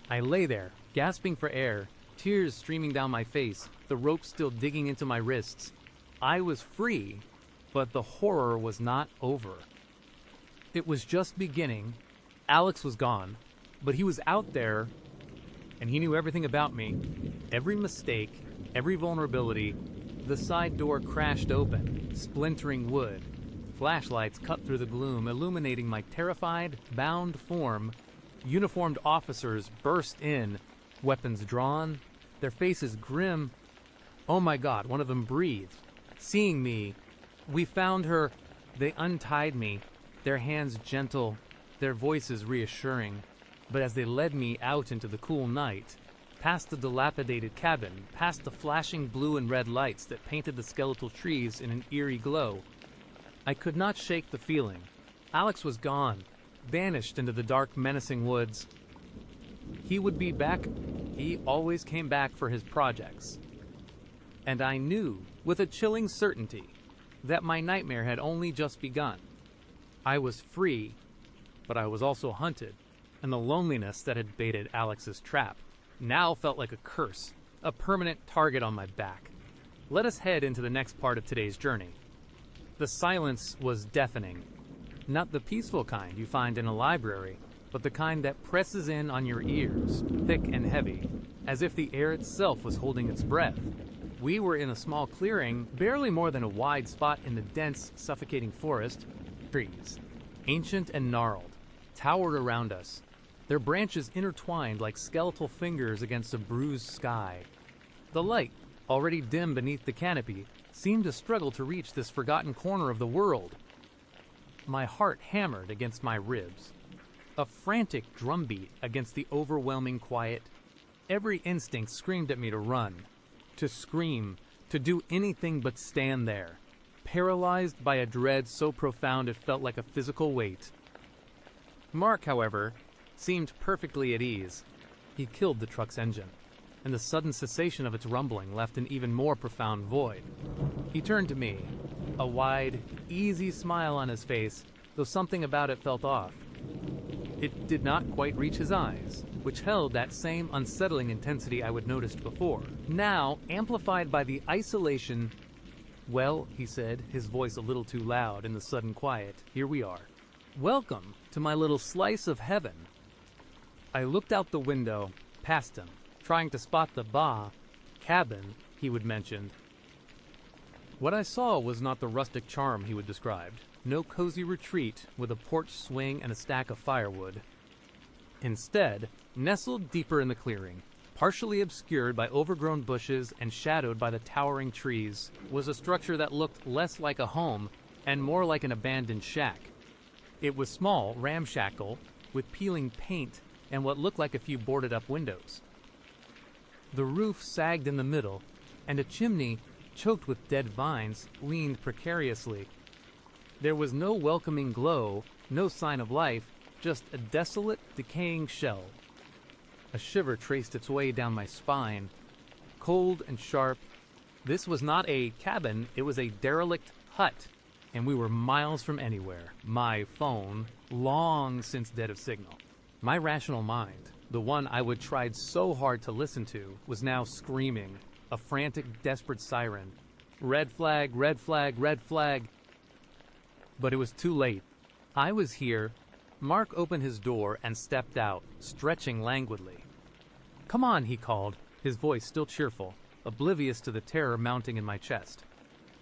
I lay there, gasping for air, tears streaming down my face, the rope still digging into my wrists. I was free, but the horror was not over. It was just beginning. Alex was gone, but he was out there, and he knew everything about me. Every mistake, every vulnerability. The side door crashed open, splintering wood. Flashlights cut through the gloom, illuminating my terrified, bound form. Uniformed officers burst in, weapons drawn, their faces grim. Oh my God, one of them breathed. Seeing me, "We found her." They untied me, their hands gentle, their voices reassuring. But as they led me out into the cool night, past the dilapidated cabin, past the flashing blue and red lights that painted the skeletal trees in an eerie glow, I could not shake the feeling. Alex was gone, vanished into the dark, menacing woods. He would be back. He always came back for his projects. And I knew, with a chilling certainty, that my nightmare had only just begun. I was free, but I was also hunted, and the loneliness that had baited Alex's trap now felt like a curse, a permanent target on my back. Let us head into the next part of today's journey. The silence was deafening. Not the peaceful kind you find in a library, but the kind that presses in on your ears, thick and heavy, as if the air itself was holding its breath. We were in a small clearing, barely more than a wide spot in the dense, suffocating forest. Trees, ancient and gnarled, towered around us, their branches intertwined like skeletal fingers against a bruised sky. The light, already dim beneath the canopy, seemed to struggle to reach this forgotten corner of the world. My heart hammered against my ribs. A frantic drumbeat against the overwhelming quiet. Every instinct screamed at me to run, to scream, to do anything but stand there, paralyzed by a dread so profound it felt like a physical weight. Mark, however, seemed perfectly at ease. He killed the truck's engine, and the sudden cessation of its rumbling left an even more profound void. He turned to me, a wide, easy smile on his face, though something about it felt off. It did not quite reach his eyes, which held that same unsettling intensity I would noticed before, now amplified by the isolation. "Well," he said, his voice a little too loud in the sudden quiet, "here we are. Welcome to my little slice of heaven." I looked out the window, past him, trying to spot the cabin he would mention. What I saw was not the rustic charm he would described. No cozy retreat with a porch swing and a stack of firewood. Instead, nestled deeper in the clearing, partially obscured by overgrown bushes and shadowed by the towering trees, was a structure that looked less like a home and more like an abandoned shack. It was small, ramshackle, with peeling paint and what looked like a few boarded-up windows. The roof sagged in the middle, and a chimney, choked with dead vines, leaned precariously. There was no welcoming glow, no sign of life, just a desolate, decaying shell. A shiver traced its way down my spine. Cold and sharp, this was not a cabin, it was a derelict hut, and we were miles from anywhere. My phone, long since dead of signal. My rational mind, the one I would tried so hard to listen to, was now screaming, a frantic, desperate siren. Red flag, red flag, red flag. But it was too late. I was here. Mark opened his door and stepped out, stretching languidly. "Come on," he called, his voice still cheerful, oblivious to the terror mounting in my chest.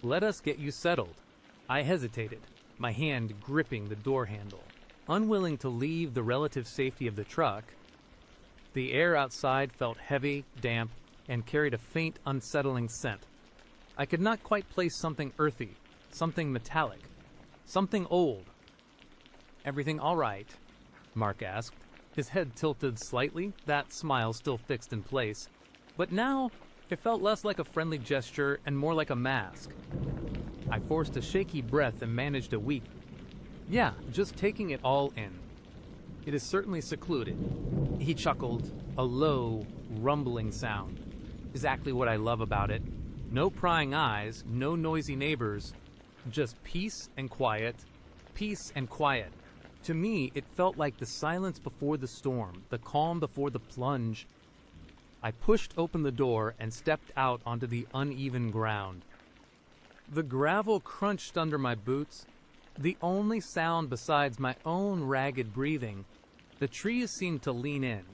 "Let us get you settled." I hesitated, my hand gripping the door handle, unwilling to leave the relative safety of the truck. The air outside felt heavy, damp, and carried a faint, unsettling scent. I could not quite place something earthy, something metallic, something old. "Everything all right?" Mark asked, his head tilted slightly, that smile still fixed in place. But now, it felt less like a friendly gesture and more like a mask. I forced a shaky breath and managed a weak, "Yeah, just taking it all in. It is certainly secluded." He chuckled, a low, rumbling sound. Exactly what I love about it. No prying eyes, no noisy neighbors, just peace and quiet, peace and quiet. To me, it felt like the silence before the storm, the calm before the plunge. I pushed open the door and stepped out onto the uneven ground. The gravel crunched under my boots, the only sound besides my own ragged breathing. The trees seemed to lean in.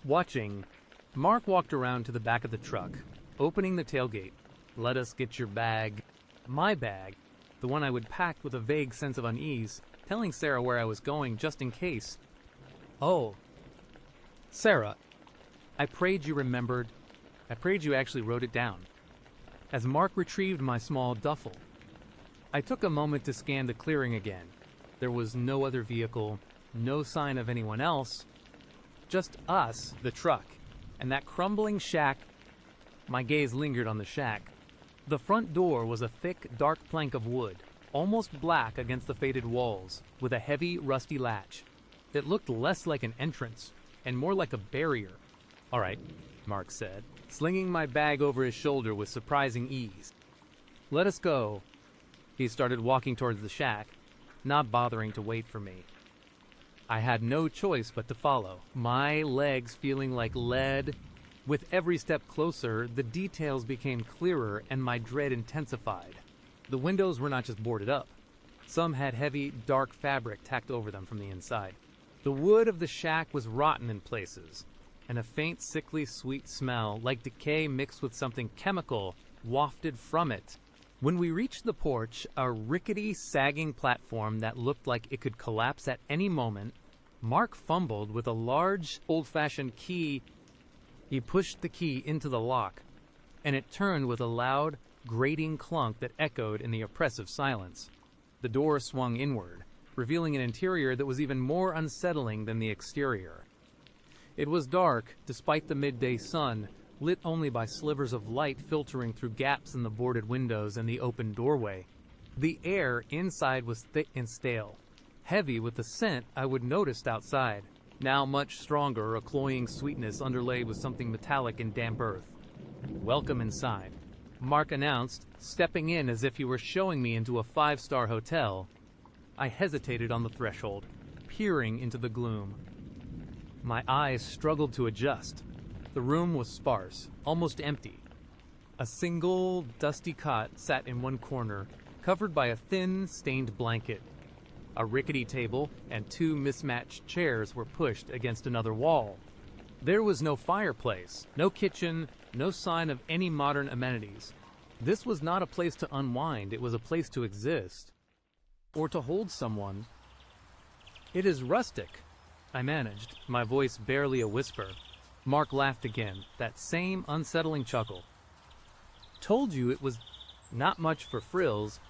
Watching, Mark walked around to the back of the truck, opening the tailgate. "Let us get your bag." My bag, the one I would pack with a vague sense of unease, telling Sarah where I was going just in case. "Oh, Sarah, I prayed you remembered. I prayed you actually wrote it down." As Mark retrieved my small duffel, I took a moment to scan the clearing again. There was no other vehicle, no sign of anyone else. Just us, the truck, and that crumbling shack. My gaze lingered on the shack. The front door was a thick, dark plank of wood, almost black against the faded walls, with a heavy, rusty latch. It looked less like an entrance, and more like a barrier. "All right," Mark said, slinging my bag over his shoulder with surprising ease. "Let us go." He started walking towards the shack, not bothering to wait for me. I had no choice but to follow, my legs feeling like lead. With every step closer, the details became clearer and my dread intensified. The windows were not just boarded up. Some had heavy, dark fabric tacked over them from the inside. The wood of the shack was rotten in places, and a faint, sickly, sweet smell, like decay mixed with something chemical, wafted from it. When we reached the porch, a rickety, sagging platform that looked like it could collapse at any moment, Mark fumbled with a large, old-fashioned key. He pushed the key into the lock, and it turned with a loud, grating clunk that echoed in the oppressive silence. The door swung inward, revealing an interior that was even more unsettling than the exterior. It was dark, despite the midday sun, lit only by slivers of light filtering through gaps in the boarded windows and the open doorway. The air inside was thick and stale, heavy with the scent I would noticed outside, now much stronger, a cloying sweetness underlaid with something metallic and damp earth. "Welcome inside," Mark announced, stepping in as if he were showing me into a five-star hotel. I hesitated on the threshold, peering into the gloom. My eyes struggled to adjust. The room was sparse, almost empty. A single, dusty cot sat in one corner, covered by a thin, stained blanket. A rickety table and two mismatched chairs were pushed against another wall. There was no fireplace, no kitchen, no sign of any modern amenities. This was not a place to unwind, it was a place to exist. Or to hold someone. "It is rustic," I managed, my voice barely a whisper. Mark laughed again, that same unsettling chuckle. "Told you it was not much for frills,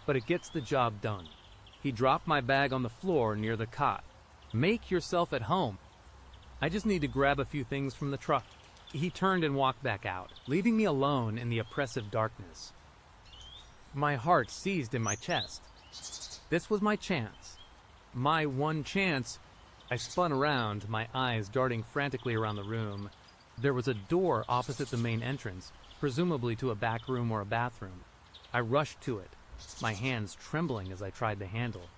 but it gets the job done." He dropped my bag on the floor near the cot. "Make yourself at home. I just need to grab a few things from the truck." He turned and walked back out, leaving me alone in the oppressive darkness. My heart seized in my chest. This was my chance. My one chance. I spun around, my eyes darting frantically around the room. There was a door opposite the main entrance, presumably to a back room or a bathroom. I rushed to it, my hands trembling as I tried the handle.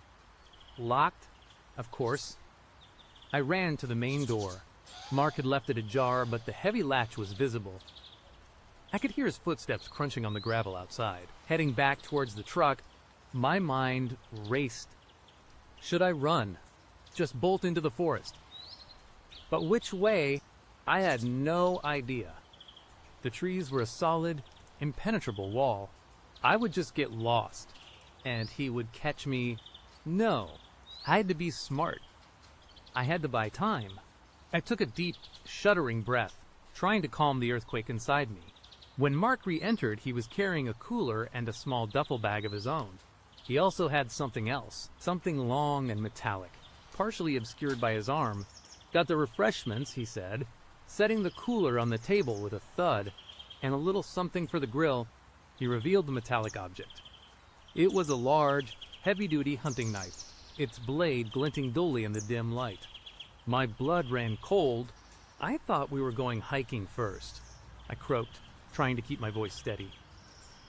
Locked? Of course. I ran to the main door. Mark had left it ajar, but the heavy latch was visible. I could hear his footsteps crunching on the gravel outside. Heading back towards the truck, my mind raced. Should I run? Just bolt into the forest? But which way? I had no idea. The trees were a solid, impenetrable wall. I would just get lost, and he would catch me. No, I had to be smart. I had to buy time. I took a deep, shuddering breath, trying to calm the earthquake inside me. When Mark re-entered, he was carrying a cooler and a small duffel bag of his own. He also had something else, something long and metallic, partially obscured by his arm. "Got the refreshments," he said, setting the cooler on the table with a thud, "and a little something for the grill." He revealed the metallic object. It was a large, heavy-duty hunting knife, its blade glinting dully in the dim light. My blood ran cold. "I thought we were going hiking first," I croaked, trying to keep my voice steady.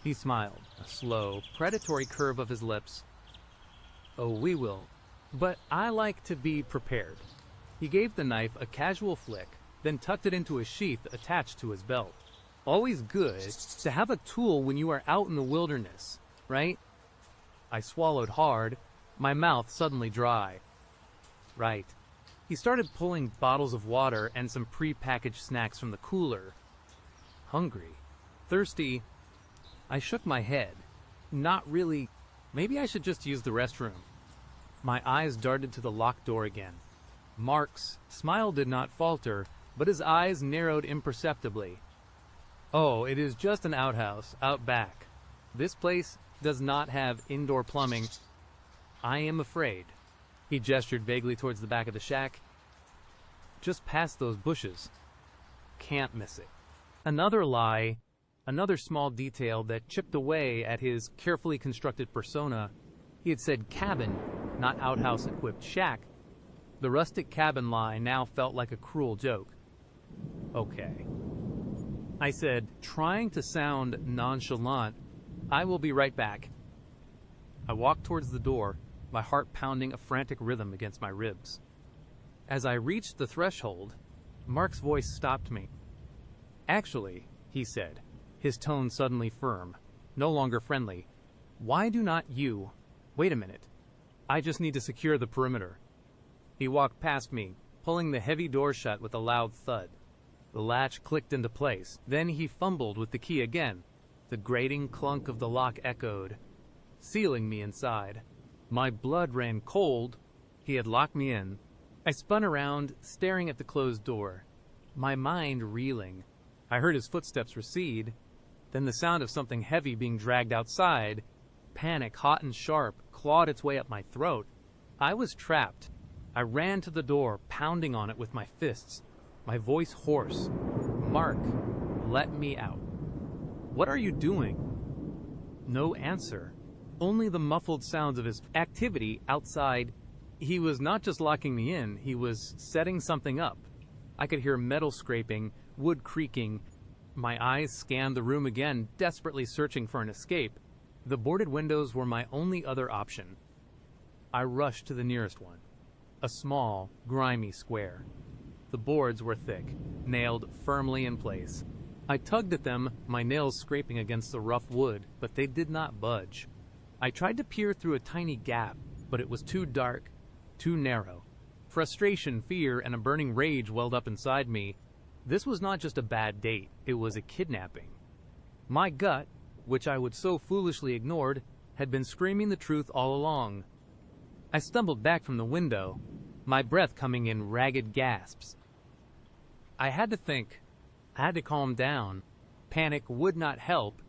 He smiled, a slow, predatory curve of his lips. "Oh, we will. But I like to be prepared." He gave the knife a casual flick, then tucked it into a sheath attached to his belt. "Always good to have a tool when you are out in the wilderness, right?" I swallowed hard, my mouth suddenly dry. "Right." He started pulling bottles of water and some pre-packaged snacks from the cooler. Hungry. Thirsty. I shook my head. Not really. Maybe I should just use the restroom. My eyes darted to the locked door again. Mark's smile did not falter, but his eyes narrowed imperceptibly. "Oh, it is just an outhouse, out back. This place does not have indoor plumbing. I am afraid." He gestured vaguely towards the back of the shack. "Just past those bushes. Can't miss it." Another lie, another small detail that chipped away at his carefully constructed persona. He had said cabin, not outhouse-equipped shack. The rustic cabin lie now felt like a cruel joke. "Okay." I said, trying to sound nonchalant, "I will be right back." I walked towards the door, my heart pounding a frantic rhythm against my ribs. As I reached the threshold, Mark's voice stopped me. "Actually," he said, his tone suddenly firm, no longer friendly, "why do not you... Wait a minute. I just need to secure the perimeter." He walked past me, pulling the heavy door shut with a loud thud. The latch clicked into place. Then he fumbled with the key again. The grating clunk of the lock echoed, sealing me inside. My blood ran cold. He had locked me in. I spun around, staring at the closed door, my mind reeling. I heard his footsteps recede. Then the sound of something heavy being dragged outside. Panic, hot and sharp, clawed its way up my throat. I was trapped. I ran to the door, pounding on it with my fists, my voice hoarse. "Mark, let me out." "What are you doing?" No answer. Only the muffled sounds of his activity outside. He was not just locking me in, he was setting something up. I could hear metal scraping, wood creaking. My eyes scanned the room again, desperately searching for an escape. The boarded windows were my only other option. I rushed to the nearest one. A small, grimy square. The boards were thick, nailed firmly in place. I tugged at them, my nails scraping against the rough wood, but they did not budge. I tried to peer through a tiny gap, but it was too dark, too narrow. Frustration, fear, and a burning rage welled up inside me. This was not just a bad date, it was a kidnapping. My gut, which I would so foolishly ignored, had been screaming the truth all along. I stumbled back from the window, my breath coming in ragged gasps. I had to think. I had to calm down. Panic would not help.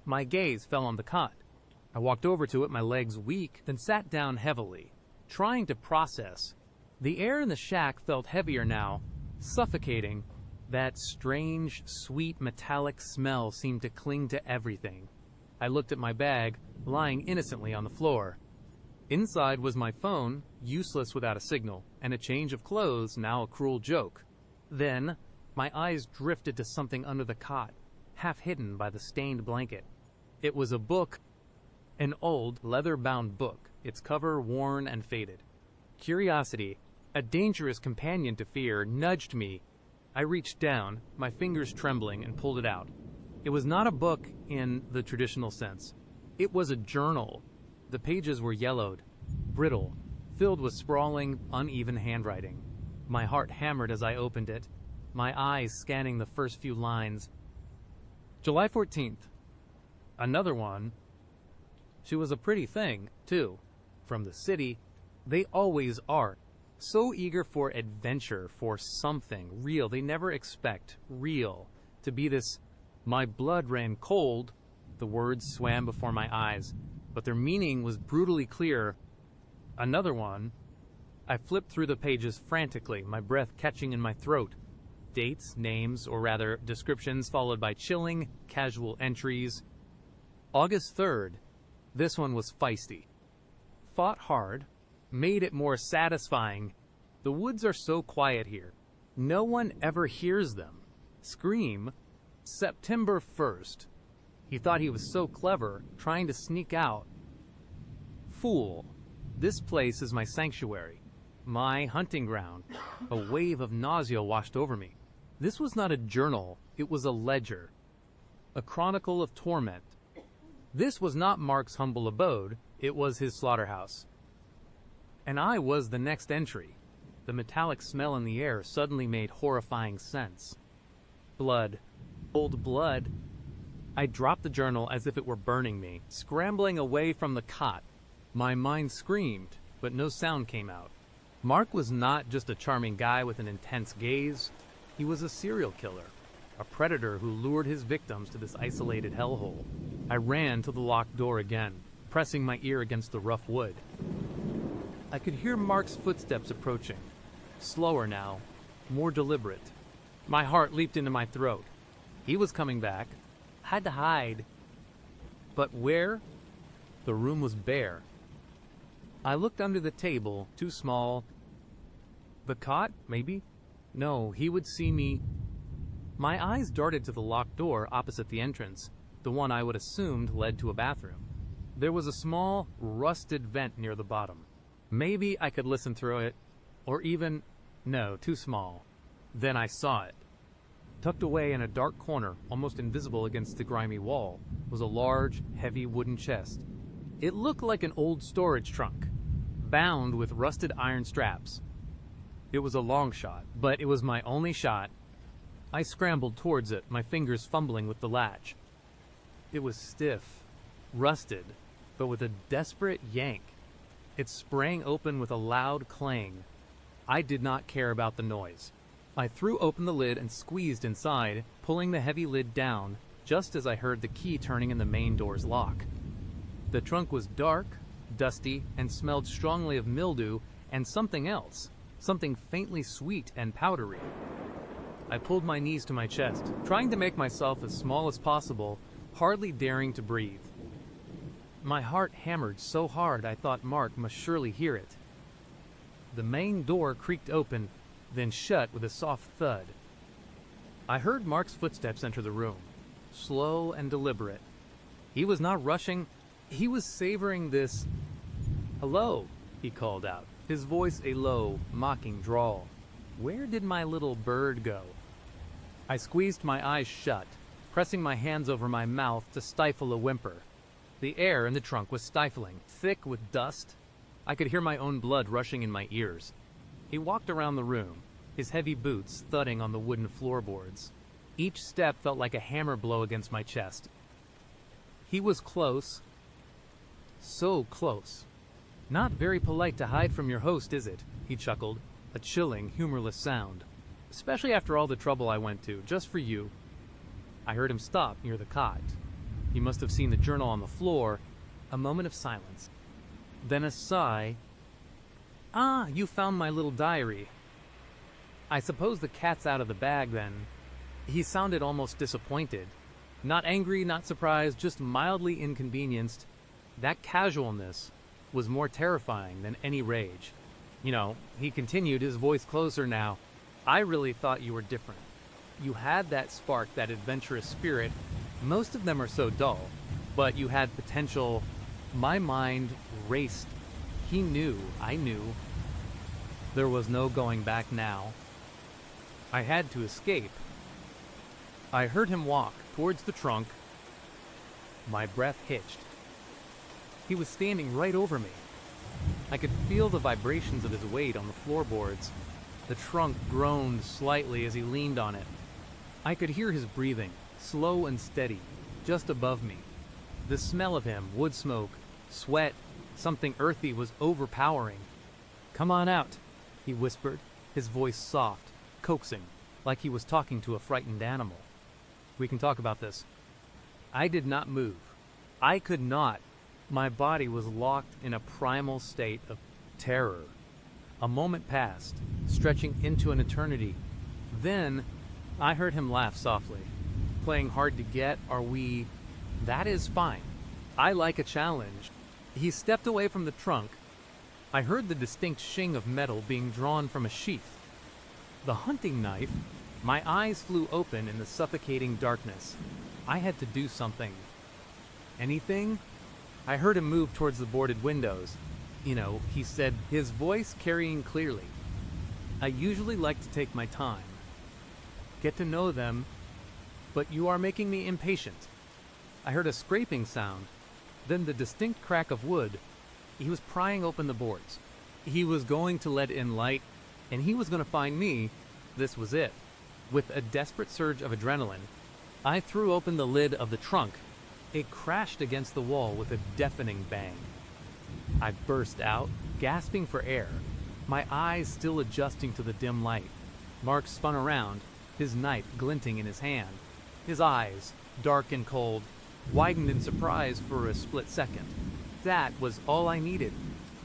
My gaze fell on the cot. I walked over to it, my legs weak, then sat down heavily, trying to process. The air in the shack felt heavier now, suffocating. That strange, sweet, metallic smell seemed to cling to everything. I looked at my bag, lying innocently on the floor. Inside was my phone, useless without a signal, and a change of clothes, now a cruel joke. Then, my eyes drifted to something under the cot, half hidden by the stained blanket. It was a book, an old, leather-bound book, its cover worn and faded. Curiosity, a dangerous companion to fear, nudged me. I reached down, my fingers trembling, and pulled it out. It was not a book in the traditional sense. It was a journal. The pages were yellowed, brittle, filled with sprawling, uneven handwriting. My heart hammered as I opened it, my eyes scanning the first few lines. July 14th. Another one. She was a pretty thing, too. From the city. They always are. So eager for adventure, for something real. They never expect real to be this. My blood ran cold. The words swam before my eyes, but their meaning was brutally clear. Another one. I flipped through the pages frantically, my breath catching in my throat. Dates, names, or rather descriptions, followed by chilling, casual entries. August 3rd. This one was feisty. Fought hard. Made it more satisfying. The woods are so quiet here. No one ever hears them. Scream. September 1st. He thought he was so clever, trying to sneak out. Fool. This place is my sanctuary. My hunting ground. A wave of nausea washed over me. This was not a journal, it was a ledger. A chronicle of torment. This was not Mark's humble abode, it was his slaughterhouse. And I was the next entry. The metallic smell in the air suddenly made horrifying sense. Blood. Old blood. I dropped the journal as if it were burning me, scrambling away from the cot. My mind screamed, but no sound came out. Mark was not just a charming guy with an intense gaze. He was a serial killer, a predator who lured his victims to this isolated hellhole. I ran to the locked door again, pressing my ear against the rough wood. I could hear Mark's footsteps approaching, slower now, more deliberate. My heart leaped into my throat. He was coming back. I had to hide. But where? The room was bare. I looked under the table, too small. The cot, maybe? No, he would see me. My eyes darted to the locked door opposite the entrance, the one I would assumed led to a bathroom. There was a small, rusted vent near the bottom. Maybe I could listen through it, or even, no, too small. Then I saw it. Tucked away in a dark corner, almost invisible against the grimy wall, was a large, heavy wooden chest. It looked like an old storage trunk, bound with rusted iron straps. It was a long shot, but it was my only shot. I scrambled towards it, my fingers fumbling with the latch. It was stiff, rusted, but with a desperate yank. It sprang open with a loud clang. I did not care about the noise. I threw open the lid and squeezed inside, pulling the heavy lid down. just as I heard the key turning in the main door's lock. The trunk was dark, dusty, and smelled strongly of mildew and something else, something faintly sweet and powdery. I pulled my knees to my chest, trying to make myself as small as possible, hardly daring to breathe. My heart hammered so hard I thought Mark must surely hear it. The main door creaked open, then shut with a soft thud. I heard Mark's footsteps enter the room, slow and deliberate. He was not rushing, he was savoring this. "Hello," he called out, his voice a low, mocking drawl. Where did my little bird go? I squeezed my eyes shut, pressing my hands over my mouth to stifle a whimper. The air in the trunk was stifling, thick with dust. I could hear my own blood rushing in my ears. He walked around the room, his heavy boots thudding on the wooden floorboards. Each step felt like a hammer blow against my chest. He was close. So close. "Not very polite to hide from your host, is it?" he chuckled, a chilling, humorless sound. "Especially after all the trouble I went to, just for you." I heard him stop near the cot. He must have seen the journal on the floor. A moment of silence. Then a sigh. "Ah, you found my little diary. I suppose the cat's out of the bag, then." He sounded almost disappointed. Not angry, not surprised, just mildly inconvenienced. That casualness was more terrifying than any rage. "You know," he continued, his voice closer now, "I really thought you were different. You had that spark, that adventurous spirit. Most of them are so dull, but you had potential." My mind raced. He knew, I knew. There was no going back now. I had to escape. I heard him walk towards the trunk. My breath hitched. He was standing right over me. I could feel the vibrations of his weight on the floorboards. The trunk groaned slightly as he leaned on it. I could hear his breathing, slow and steady, just above me. The smell of him, wood smoke, sweat, something earthy was overpowering. "Come on out," he whispered, his voice soft, coaxing, like he was talking to a frightened animal. "We can talk about this." I did not move. I could not. My body was locked in a primal state of terror. A moment passed, stretching into an eternity. Then I heard him laugh softly. "Playing hard to get, are we?" "That is fine. I like a challenge." He stepped away from the trunk. I heard the distinct shing of metal being drawn from a sheath. The hunting knife. My eyes flew open in the suffocating darkness. I had to do something. "Anything?" I heard him move towards the boarded windows. "You know," he said, his voice carrying clearly. "I usually like to take my time. Get to know them, but you are making me impatient." I heard a scraping sound, then the distinct crack of wood. He was prying open the boards. He was going to let in light, and he was going to find me. This was it. With a desperate surge of adrenaline, I threw open the lid of the trunk. It crashed against the wall with a deafening bang. I burst out, gasping for air, my eyes still adjusting to the dim light. Mark spun around, his knife glinting in his hand. His eyes, dark and cold, widened in surprise for a split second. That was all I needed.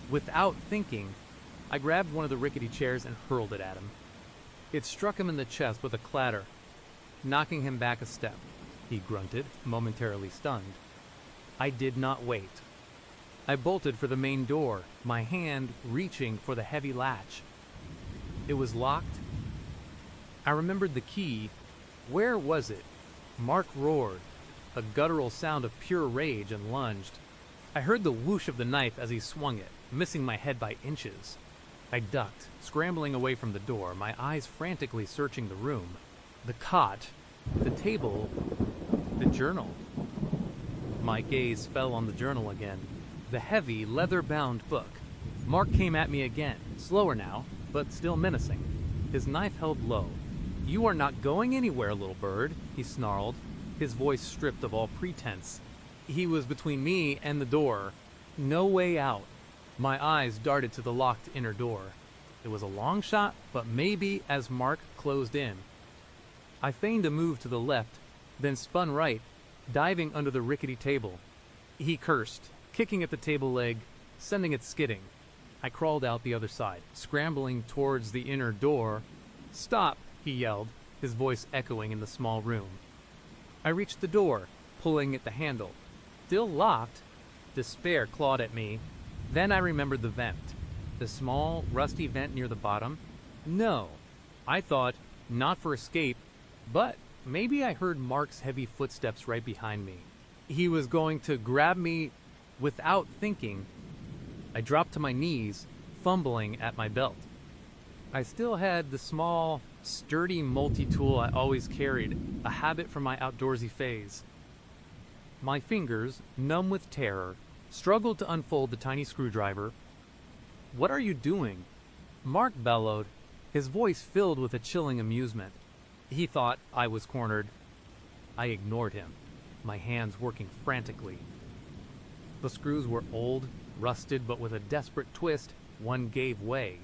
Without thinking, I grabbed one of the rickety chairs and hurled it at him. It struck him in the chest with a clatter, knocking him back a step. He grunted, momentarily stunned. I did not wait. I bolted for the main door, my hand reaching for the heavy latch. It was locked. I remembered the key. Where was it? Mark roared, a guttural sound of pure rage, and lunged. I heard the whoosh of the knife as he swung it, missing my head by inches. I ducked, scrambling away from the door, my eyes frantically searching the room. The cot, the table, the journal. My gaze fell on the journal again. The heavy, leather-bound book. Mark came at me again, slower now, but still menacing. His knife held low. "You are not going anywhere, little bird," he snarled, his voice stripped of all pretense. He was between me and the door. No way out. My eyes darted to the locked inner door. It was a long shot, but maybe as Mark closed in. I feigned a move to the left, then spun right, diving under the rickety table. He cursed, kicking at the table leg, sending it skidding. I crawled out the other side, scrambling towards the inner door. "Stop!" he yelled, his voice echoing in the small room. I reached the door, pulling at the handle. Still locked. Despair clawed at me. Then I remembered the vent. The small, rusty vent near the bottom. No. I thought, not for escape, but maybe I heard Mark's heavy footsteps right behind me. He was going to grab me without thinking. I dropped to my knees, fumbling at my belt. I still had the small, sturdy multi-tool I always carried, a habit from my outdoorsy phase. My fingers, numb with terror, struggled to unfold the tiny screwdriver. "What are you doing?" Mark bellowed, his voice filled with a chilling amusement. He thought I was cornered. I ignored him, my hands working frantically. The screws were old, rusted, but with a desperate twist, one gave way.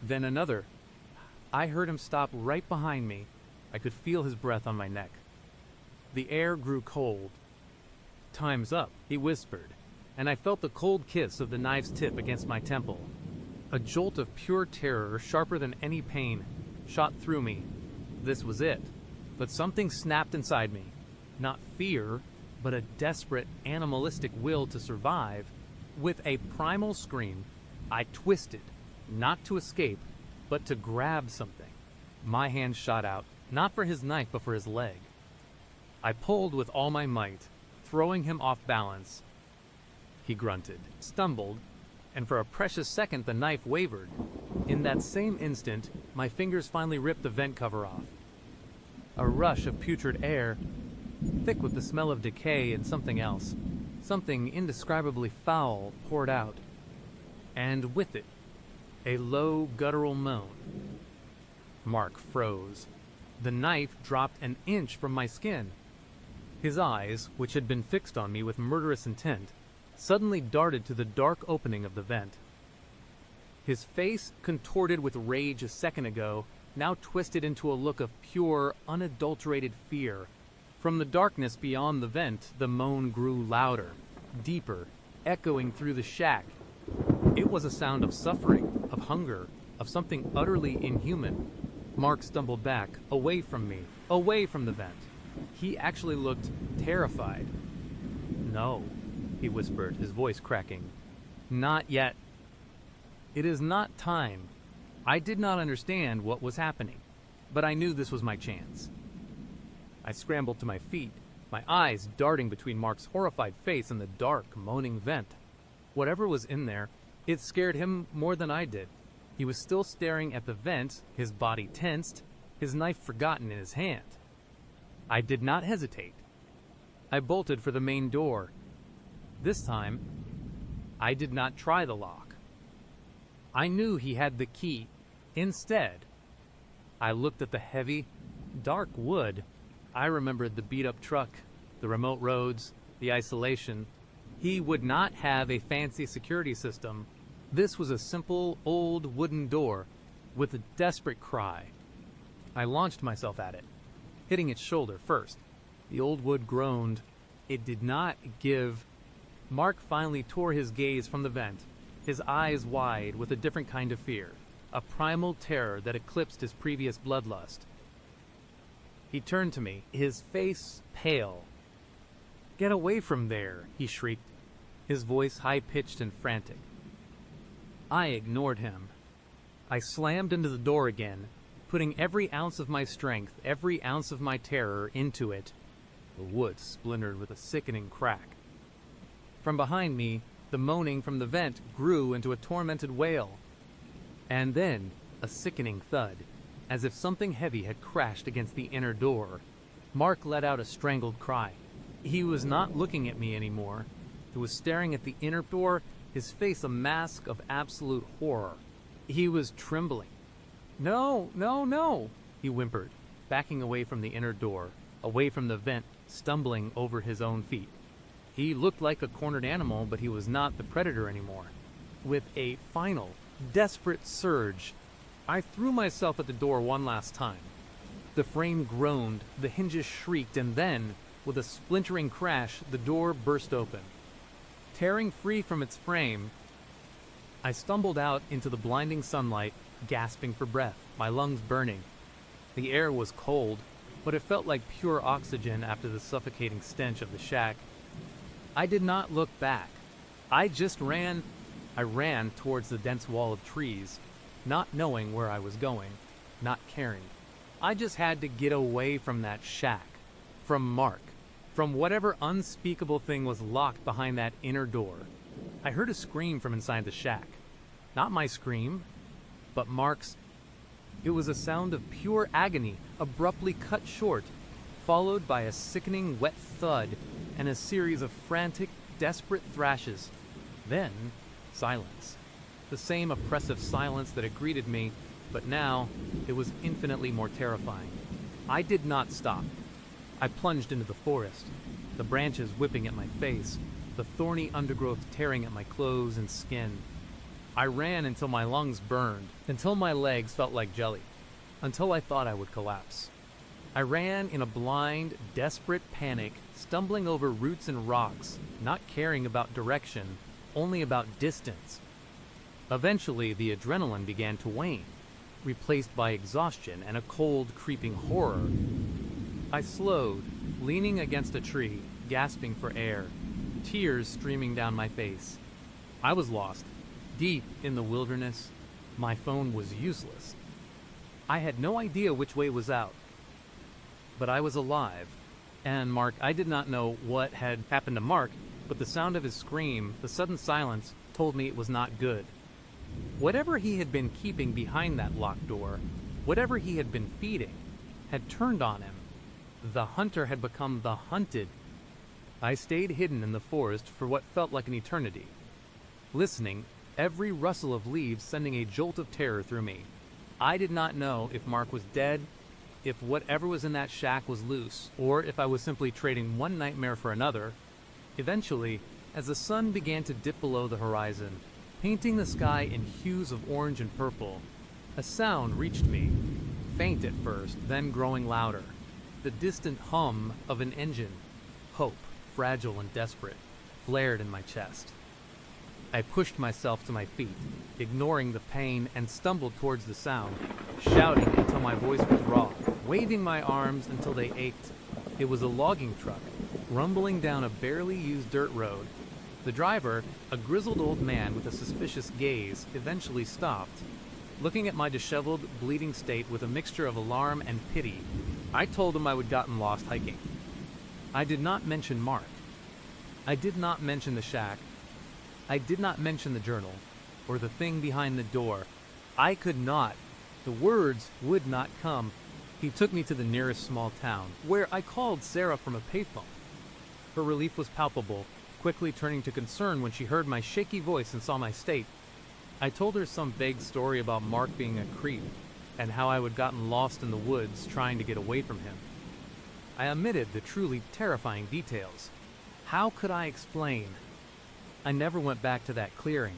Then another. I heard him stop right behind me. I could feel his breath on my neck. The air grew cold. "Time's up," he whispered, and I felt the cold kiss of the knife's tip against my temple. A jolt of pure terror, sharper than any pain, shot through me. This was it. But something snapped inside me. Not fear, but a desperate, animalistic will to survive. With a primal scream, I twisted, not to escape, but to grab something. My hand shot out, not for his knife, but for his leg. I pulled with all my might, throwing him off balance. He grunted, stumbled, and for a precious second the knife wavered. In that same instant, my fingers finally ripped the vent cover off. A rush of putrid air, thick with the smell of decay and something else, something indescribably foul, poured out. And with it, a low, guttural moan. Mark froze. The knife dropped an inch from my skin. His eyes, which had been fixed on me with murderous intent, suddenly darted to the dark opening of the vent. His face, contorted with rage a second ago, now twisted into a look of pure, unadulterated fear. From the darkness beyond the vent, the moan grew louder, deeper, echoing through the shack. It was a sound of suffering, of hunger, of something utterly inhuman. Mark stumbled back, away from me, away from the vent. He actually looked terrified. "No," he whispered, his voice cracking. "Not yet. It is not time." I did not understand what was happening, but I knew this was my chance. I scrambled to my feet, my eyes darting between Mark's horrified face and the dark, moaning vent. Whatever was in there, it scared him more than I did. He was still staring at the vent, his body tensed, his knife forgotten in his hand. I did not hesitate. I bolted for the main door. This time, I did not try the lock. I knew he had the key. Instead, I looked at the heavy, dark wood. I remembered the beat-up truck, the remote roads, the isolation. He would not have a fancy security system. This was a simple, old wooden door with a desperate cry. I launched myself at it, hitting its shoulder first. The old wood groaned. It did not give. Mark finally tore his gaze from the vent, his eyes wide with a different kind of fear, a primal terror that eclipsed his previous bloodlust. He turned to me, his face pale. "Get away from there," he shrieked, his voice high-pitched and frantic. I ignored him. I slammed into the door again, putting every ounce of my strength, every ounce of my terror into it. The wood splintered with a sickening crack. From behind me, the moaning from the vent grew into a tormented wail. And then, a sickening thud, as if something heavy had crashed against the inner door. Mark let out a strangled cry. He was not looking at me anymore. He was staring at the inner door, his face a mask of absolute horror. He was trembling. "No, no, no," he whimpered, backing away from the inner door, away from the vent, stumbling over his own feet. He looked like a cornered animal, but he was not the predator anymore. With a final, desperate surge, I threw myself at the door one last time. The frame groaned, the hinges shrieked, and then, with a splintering crash, the door burst open. Tearing free from its frame, I stumbled out into the blinding sunlight, gasping for breath, my lungs burning. The air was cold, but it felt like pure oxygen after the suffocating stench of the shack. I did not look back. I just ran. I ran towards the dense wall of trees, not knowing where I was going, not caring. I just had to get away from that shack, from Mark, from whatever unspeakable thing was locked behind that inner door. I heard a scream from inside the shack. Not my scream, but Mark's. It was a sound of pure agony, abruptly cut short, followed by a sickening wet thud and a series of frantic, desperate thrashes. Then, silence. The same oppressive silence that had greeted me, but now it was infinitely more terrifying. I did not stop. I plunged into the forest, the branches whipping at my face, the thorny undergrowth tearing at my clothes and skin. I ran until my lungs burned, until my legs felt like jelly, until I thought I would collapse. I ran in a blind, desperate panic, stumbling over roots and rocks, not caring about direction, only about distance. Eventually, the adrenaline began to wane, replaced by exhaustion and a cold, creeping horror. I slowed, leaning against a tree, gasping for air, tears streaming down my face. I was lost, deep in the wilderness. My phone was useless. I had no idea which way was out. But I was alive. And Mark, I did not know what had happened to Mark, but the sound of his scream, the sudden silence, told me it was not good. Whatever he had been keeping behind that locked door, whatever he had been feeding, had turned on him. The hunter had become the hunted. I stayed hidden in the forest for what felt like an eternity, listening, every rustle of leaves sending a jolt of terror through me. I did not know if Mark was dead, if whatever was in that shack was loose, or if I was simply trading one nightmare for another. Eventually, as the sun began to dip below the horizon, painting the sky in hues of orange and purple, a sound reached me, faint at first, then growing louder. The distant hum of an engine, hope, fragile and desperate, flared in my chest. I pushed myself to my feet, ignoring the pain, and stumbled towards the sound, shouting until my voice was raw, waving my arms until they ached. It was a logging truck, rumbling down a barely used dirt road. The driver, a grizzled old man with a suspicious gaze, eventually stopped, looking at my disheveled, bleeding state with a mixture of alarm and pity. I told him I had gotten lost hiking. I did not mention Mark. I did not mention the shack. I did not mention the journal, or the thing behind the door. I could not. The words would not come. He took me to the nearest small town, where I called Sarah from a payphone. Her relief was palpable, quickly turning to concern when she heard my shaky voice and saw my state. I told her some vague story about Mark being a creep, and how I had gotten lost in the woods trying to get away from him. I omitted the truly terrifying details. How could I explain? I never went back to that clearing.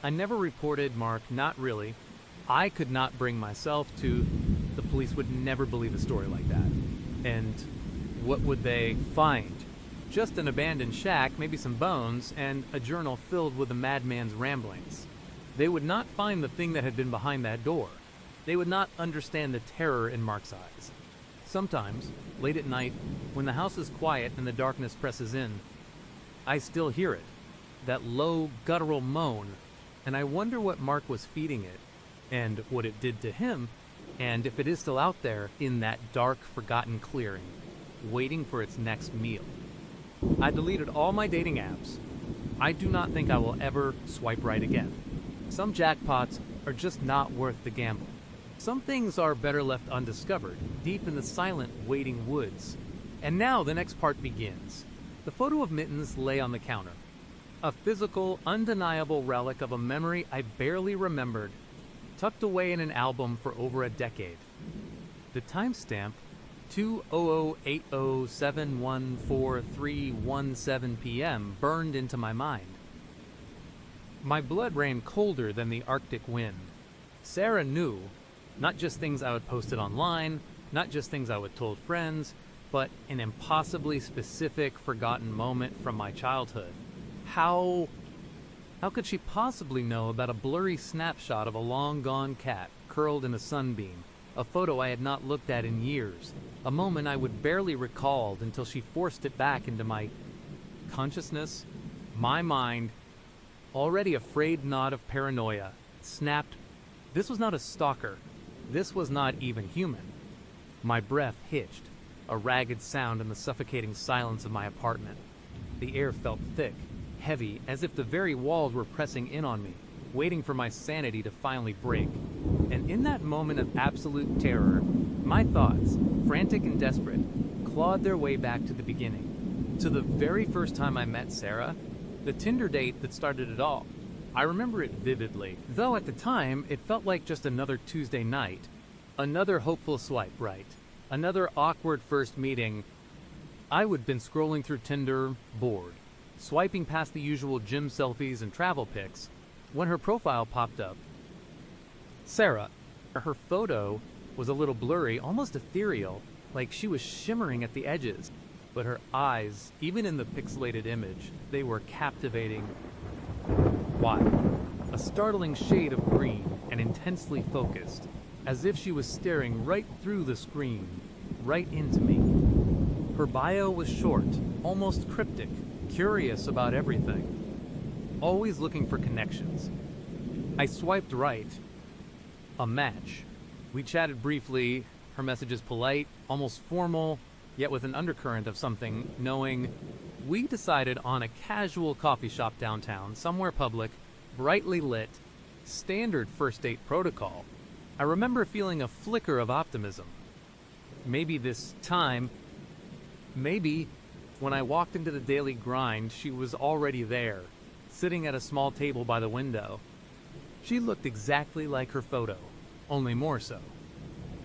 I never reported Mark, not really. I could not bring myself to. The police would never believe a story like that. And what would they find? Just an abandoned shack, maybe some bones, and a journal filled with the madman's ramblings. They would not find the thing that had been behind that door. They would not understand the terror in Mark's eyes. Sometimes, late at night, when the house is quiet and the darkness presses in, I still hear it, that low, guttural moan, and I wonder what Mark was feeding it, and what it did to him, and if it is still out there in that dark, forgotten clearing, waiting for its next meal. I deleted all my dating apps. I do not think I will ever swipe right again. Some jackpots are just not worth the gamble. Some things are better left undiscovered, deep in the silent, waiting woods. And now the next part begins. The photo of Mittens lay on the counter. A physical, undeniable relic of a memory I barely remembered, tucked away in an album for over a decade. The timestamp, 2:0080714317 p.m., burned into my mind. My blood ran colder than the Arctic wind. Sarah knew, not just things I had posted online, Not just things I would told friends, but an impossibly specific, forgotten moment from my childhood. How could she possibly know about a blurry snapshot of a long-gone cat curled in a sunbeam, a photo I had not looked at in years, a moment I would barely recall until she forced it back into my consciousness? My mind, already a frayed knot of paranoia, snapped. This was not a stalker. This was not even human. My breath hitched, a ragged sound in the suffocating silence of my apartment. The air felt thick, heavy, as if the very walls were pressing in on me, waiting for my sanity to finally break. And in that moment of absolute terror, my thoughts, frantic and desperate, clawed their way back to the beginning, to the very first time I met Sarah, the Tinder date that started it all. I remember it vividly, though at the time it felt like just another Tuesday night, another hopeful swipe right, another awkward first meeting. I would been scrolling through Tinder, bored, swiping past the usual gym selfies and travel pics, when her profile popped up. Sarah. Her photo was a little blurry, almost ethereal, like she was shimmering at the edges. But her eyes, even in the pixelated image, they were captivating. Wide. A startling shade of green and intensely focused, as if she was staring right through the screen, right into me. Her bio was short, almost cryptic, curious about everything, always looking for connections. I swiped right. A match. We chatted briefly, her messages polite, almost formal, yet with an undercurrent of something, knowing. We decided on a casual coffee shop downtown, somewhere public, brightly lit, standard first date protocol. I remember feeling a flicker of optimism. Maybe this time, maybe when I walked into the daily grind, she was already there, sitting at a small table by the window. She looked exactly like her photo, only more so.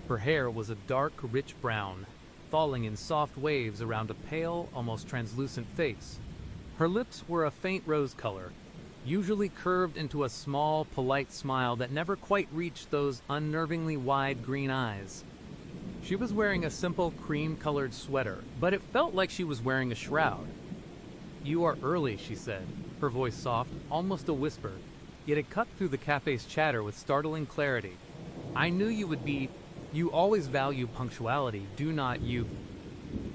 Her hair was a dark, rich brown, falling in soft waves around a pale, almost translucent face. Her lips were a faint rose color, usually curved into a small, polite smile that never quite reached those unnervingly wide green eyes. She was wearing a simple cream-colored sweater, but it felt like she was wearing a shroud. "You are early," she said, her voice soft, almost a whisper, yet it cut through the cafe's chatter with startling clarity. "I knew you would be. You always value punctuality, do not you?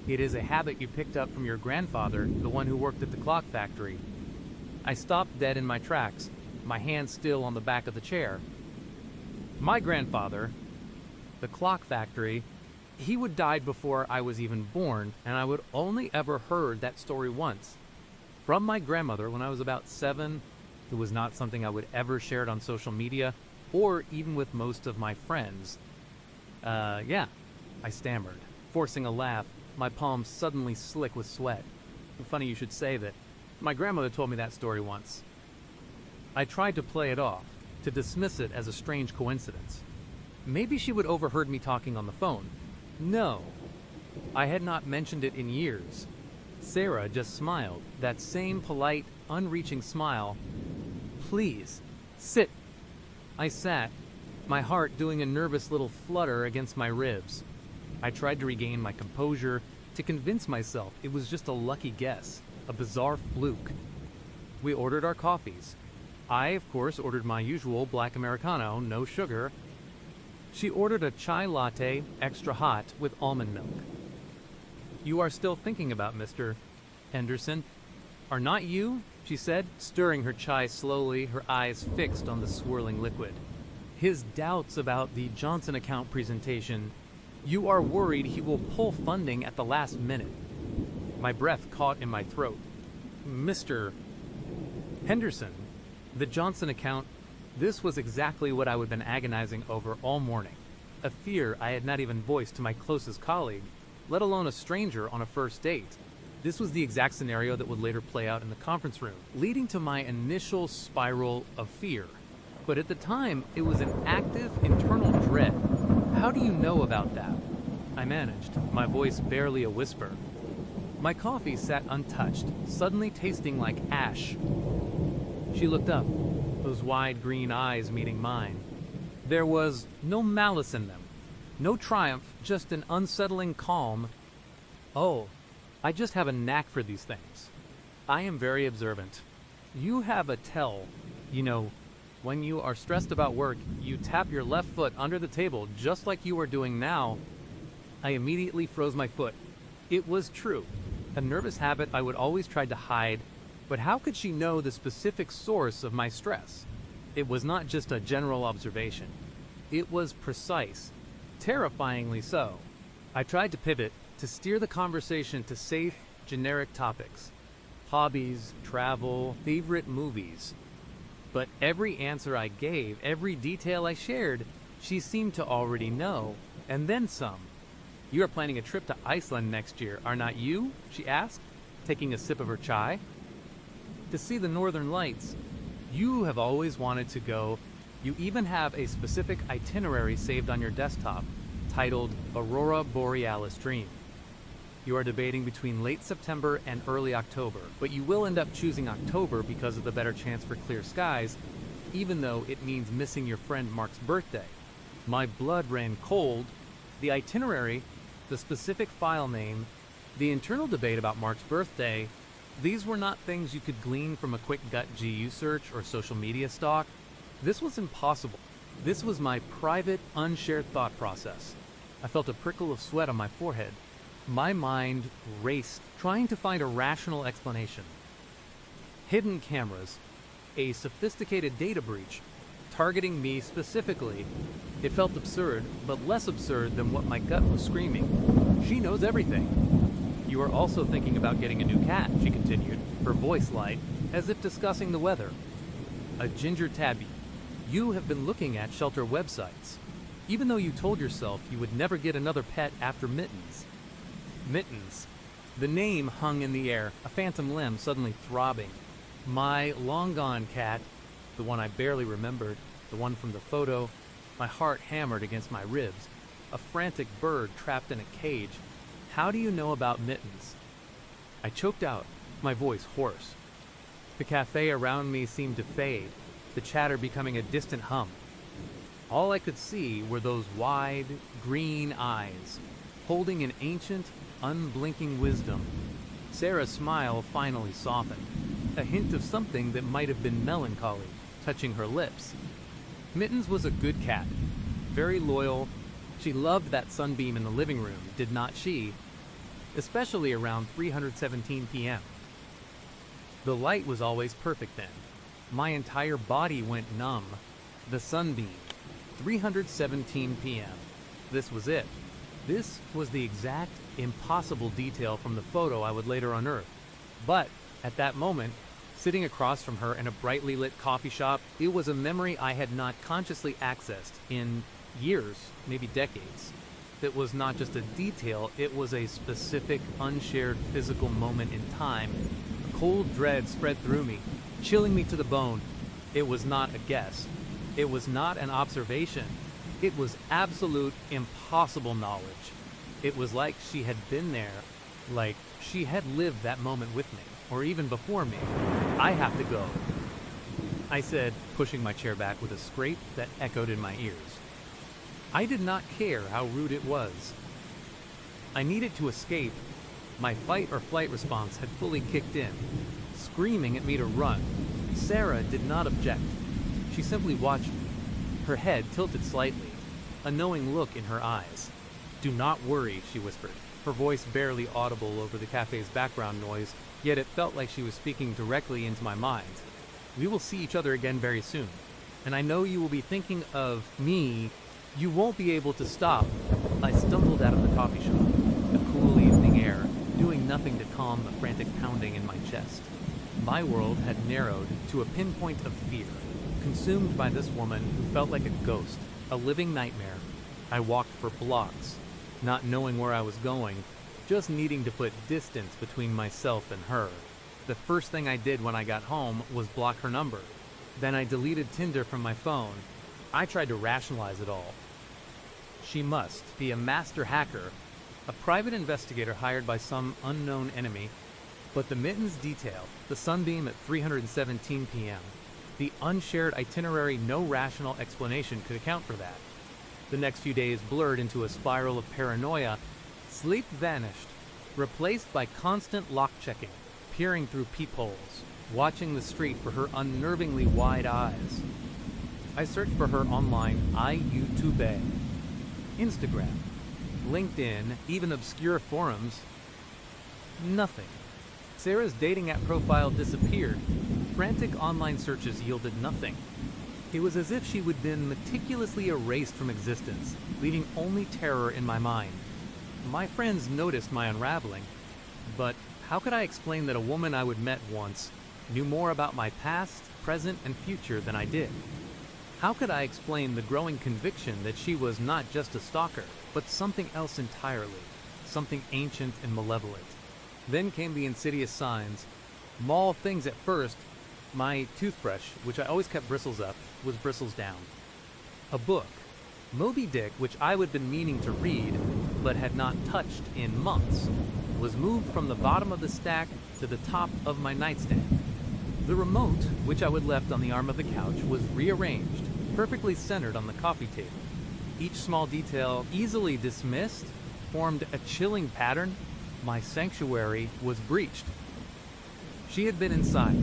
It is a habit you picked up from your grandfather, the one who worked at the clock factory." I stopped dead in my tracks, my hand still on the back of the chair. My grandfather, the clock factory, he would died before I was even born, and I would only ever heard that story once. From my grandmother when I was about 7, it was not something I would ever share on social media, or even with most of my friends. Yeah, I stammered, forcing a laugh, my palms suddenly slick with sweat. Funny you should say that. My grandmother told me that story once. I tried to play it off, to dismiss it as a strange coincidence. Maybe she would overheard me talking on the phone. No, I had not mentioned it in years. Sarah just smiled, that same polite, unreaching smile. "Please, sit." I sat, my heart doing a nervous little flutter against my ribs. I tried to regain my composure, to convince myself it was just a lucky guess, a bizarre fluke. We ordered our coffees. I, of course, ordered my usual black Americano, no sugar. She ordered a chai latte, extra hot, with almond milk. "You are still thinking about Mr. Henderson, are not you?" she said, stirring her chai slowly, her eyes fixed on the swirling liquid. "His doubts about the Johnson account presentation. You are worried he will pull funding at the last minute." My breath caught in my throat. "Mr. Henderson, the Johnson account." This was exactly what I had been agonizing over all morning. A fear I had not even voiced to my closest colleague, let alone a stranger on a first date. This was the exact scenario that would later play out in the conference room, leading to my initial spiral of fear. But at the time, it was an active internal dread. "How do you know about that?" I managed, my voice barely a whisper. My coffee sat untouched, suddenly tasting like ash. She looked up, those wide green eyes meeting mine. There was no malice in them, No triumph, just an unsettling calm. Oh, I just have a knack for these things. I am very observant. You have a tell. You know, when you are stressed about work, you tap your left foot under the table just like you are doing now. I immediately froze my foot. It was true. A nervous habit I would always try to hide, but how could she know the specific source of my stress? It was not just a general observation. It was precise, terrifyingly so. I tried to pivot, to steer the conversation to safe, generic topics. Hobbies, travel, favorite movies. But every answer I gave, every detail I shared, she seemed to already know, and then some. You are planning a trip to Iceland next year, are not you? She asked, taking a sip of her chai. To see the northern lights. You have always wanted to go. You even have a specific itinerary saved on your desktop, titled Aurora Borealis Dream. You are debating between late September and early October, but you will end up choosing October because of the better chance for clear skies, even though it means missing your friend Mark's birthday. My blood ran cold. The itinerary, the specific file name, the internal debate about Mark's birthday, these were not things you could glean from a quick gut GU search or social media stalk. This was impossible. This was my private, unshared thought process. I felt a prickle of sweat on my forehead. My mind raced, trying to find a rational explanation. Hidden cameras, a sophisticated data breach, targeting me specifically. It felt absurd, but less absurd than what my gut was screaming. She knows everything. You are also thinking about getting a new cat, she continued, her voice light, as if discussing the weather. A ginger tabby. You have been looking at shelter websites, even though you told yourself you would never get another pet after Mittens. Mittens. The name hung in the air, a phantom limb suddenly throbbing. My long-gone cat, the one I barely remembered, the one from the photo, my heart hammered against my ribs. A frantic bird trapped in a cage. How do you know about Mittens? I choked out, my voice hoarse. The cafe around me seemed to fade, the chatter becoming a distant hum. All I could see were those wide, green eyes, holding an ancient, unblinking wisdom. Sarah's smile finally softened, a hint of something that might have been melancholy, touching her lips. Mittens was a good cat, very loyal. She loved that sunbeam in the living room, did not she? Especially around 3:17 p.m. The light was always perfect then. My entire body went numb. The sunbeam, 3:17 p.m. This was it. This was the exact, impossible detail from the photo I would later unearth. But, at that moment, sitting across from her in a brightly lit coffee shop, it was a memory I had not consciously accessed in years, maybe decades. It was not just a detail, it was a specific, unshared physical moment in time. A cold dread spread through me, chilling me to the bone. It was not a guess. It was not an observation. It was absolute, impossible knowledge. It was like she had been there, like she had lived that moment with me, or even before me. I have to go, I said, pushing my chair back with a scrape that echoed in my ears. I did not care how rude it was. I needed to escape. My fight or flight response had fully kicked in, screaming at me to run. Sarah did not object. She simply watched me, her head tilted slightly, a knowing look in her eyes. "Do not worry," she whispered, her voice barely audible over the cafe's background noise, yet it felt like she was speaking directly into my mind. "We will see each other again very soon, and I know you will be thinking of me. You won't be able to stop." I stumbled out of the coffee shop, the cool evening air doing nothing to calm the frantic pounding in my chest. My world had narrowed to a pinpoint of fear, consumed by this woman who felt like a ghost, a living nightmare. I walked for blocks, not knowing where I was going, just needing to put distance between myself and her. The first thing I did when I got home was block her number. Then I deleted Tinder from my phone. I tried to rationalize it all. She must be a master hacker, a private investigator hired by some unknown enemy. But the Mittens detail, the sunbeam at 3:17 p.m., the unshared itinerary, no rational explanation could account for that. The next few days blurred into a spiral of paranoia. Sleep vanished, replaced by constant lock-checking, peering through peepholes, watching the street for her unnervingly wide eyes. I searched for her online, YouTube, Instagram, LinkedIn, even obscure forums. Nothing. Sarah's dating app profile disappeared. Frantic online searches yielded nothing. It was as if she would been meticulously erased from existence, leaving only terror in my mind. My friends noticed my unraveling, but how could I explain that a woman I would met once knew more about my past, present, and future than I did? How could I explain the growing conviction that she was not just a stalker, but something else entirely, something ancient and malevolent? Then came the insidious signs. Small things at first. My toothbrush, which I always kept bristles up, was bristles down. A book, Moby Dick, which I would have been meaning to read, but had not touched in months, was moved from the bottom of the stack to the top of my nightstand. The remote, which I would left on the arm of the couch, was rearranged, perfectly centered on the coffee table. Each small detail, easily dismissed, formed a chilling pattern. My sanctuary was breached. She had been inside.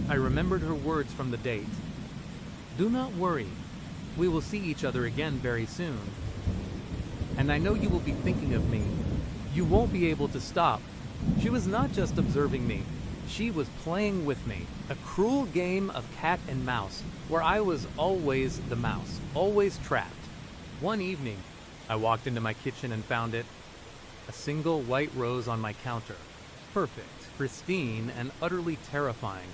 I remembered her words from the date. "Do not worry. We will see each other again very soon. And I know you will be thinking of me. You won't be able to stop." She was not just observing me. She was playing with me. A cruel game of cat and mouse, where I was always the mouse, always trapped. One evening, I walked into my kitchen and found it. A single white rose on my counter. Perfect, pristine, and utterly terrifying.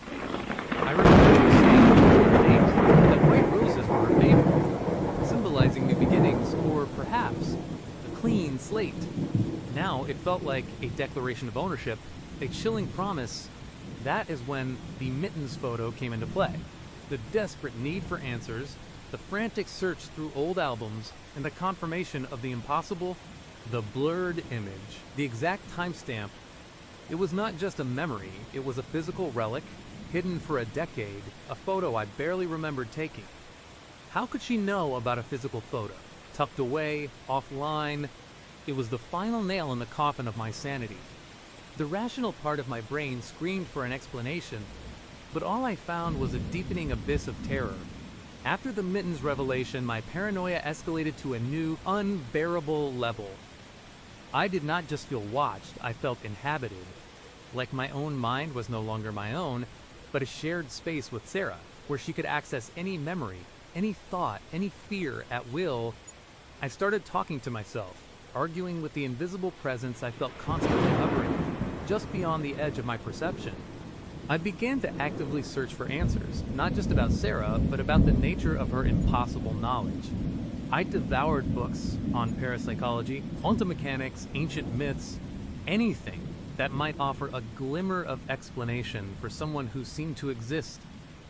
I remember saying to her that white roses were her favorite, symbolizing new beginnings, or perhaps a clean slate. Now it felt like a declaration of ownership, a chilling promise. That is when the mittens photo came into play. The desperate need for answers, the frantic search through old albums, and the confirmation of the impossible, the blurred image, the exact timestamp. It was not just a memory, it was a physical relic, hidden for a decade, a photo I barely remembered taking. How could she know about a physical photo? Tucked away, offline. It was the final nail in the coffin of my sanity. The rational part of my brain screamed for an explanation, but all I found was a deepening abyss of terror. After the mittens revelation, my paranoia escalated to a new, unbearable level. I did not just feel watched, I felt inhabited. Like my own mind was no longer my own, but a shared space with Sarah, where she could access any memory, any thought, any fear at will. I started talking to myself, arguing with the invisible presence I felt constantly hovering, just beyond the edge of my perception. I began to actively search for answers, not just about Sarah, but about the nature of her impossible knowledge. I devoured books on parapsychology, quantum mechanics, ancient myths, anything that might offer a glimmer of explanation for someone who seemed to exist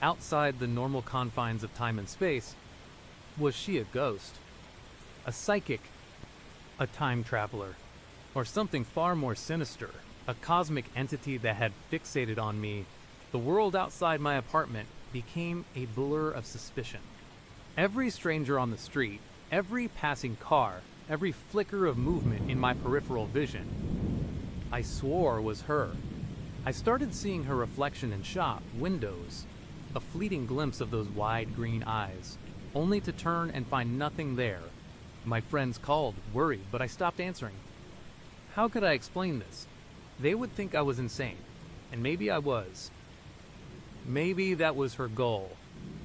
outside the normal confines of time and space. Was she a ghost? A psychic? A time traveler? Or something far more sinister? A cosmic entity that had fixated on me? The world outside my apartment became a blur of suspicion. Every stranger on the street, every passing car, every flicker of movement in my peripheral vision, I swore was her. I started seeing her reflection in shop windows, a fleeting glimpse of those wide green eyes, only to turn and find nothing there. My friends called, worried, but I stopped answering. How could I explain this? They would think I was insane, and maybe I was. Maybe that was her goal,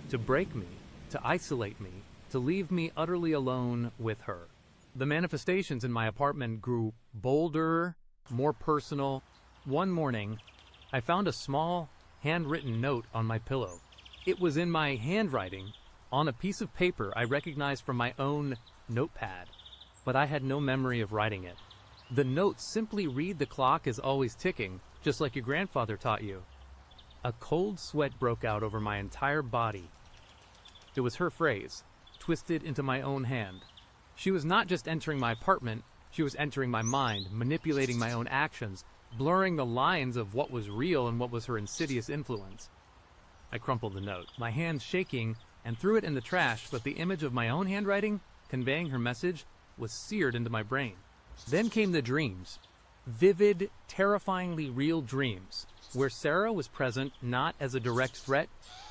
to break me, to isolate me, to leave me utterly alone with her. The manifestations in my apartment grew bolder, more personal. One morning, I found a small, handwritten note on my pillow. It was in my handwriting, on a piece of paper I recognized from my own notepad, but I had no memory of writing it. The note simply read, "The clock is always ticking, just like your grandfather taught you." A cold sweat broke out over my entire body. It was her phrase, twisted into my own hand. She was not just entering my apartment, she was entering my mind, manipulating my own actions, blurring the lines of what was real and what was her insidious influence. I crumpled the note, my hands shaking, and threw it in the trash, but the image of my own handwriting conveying her message was seared into my brain. Then came the dreams. Vivid, terrifyingly real dreams, where Sarah was present not as a direct threat,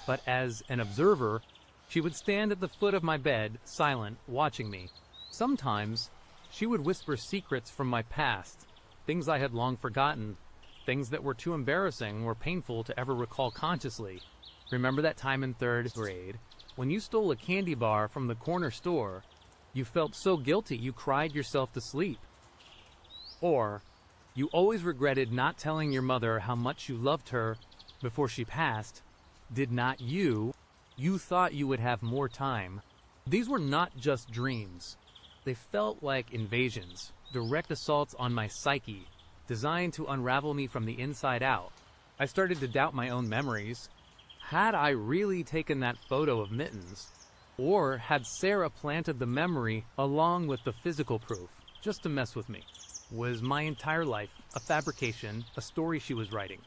but as an observer. She would stand at the foot of my bed, silent, watching me. Sometimes, she would whisper secrets from my past, things I had long forgotten, things that were too embarrassing or painful to ever recall consciously. Remember that time in 3rd grade, when you stole a candy bar from the corner store? You felt so guilty you cried yourself to sleep. Or, you always regretted not telling your mother how much you loved her before she passed. Did not you? You thought you would have more time. These were not just dreams. They felt like invasions, direct assaults on my psyche, designed to unravel me from the inside out. I started to doubt my own memories. Had I really taken that photo of Mittens? Or had Sarah planted the memory along with the physical proof, just to mess with me? Was my entire life a fabrication, a story she was writing?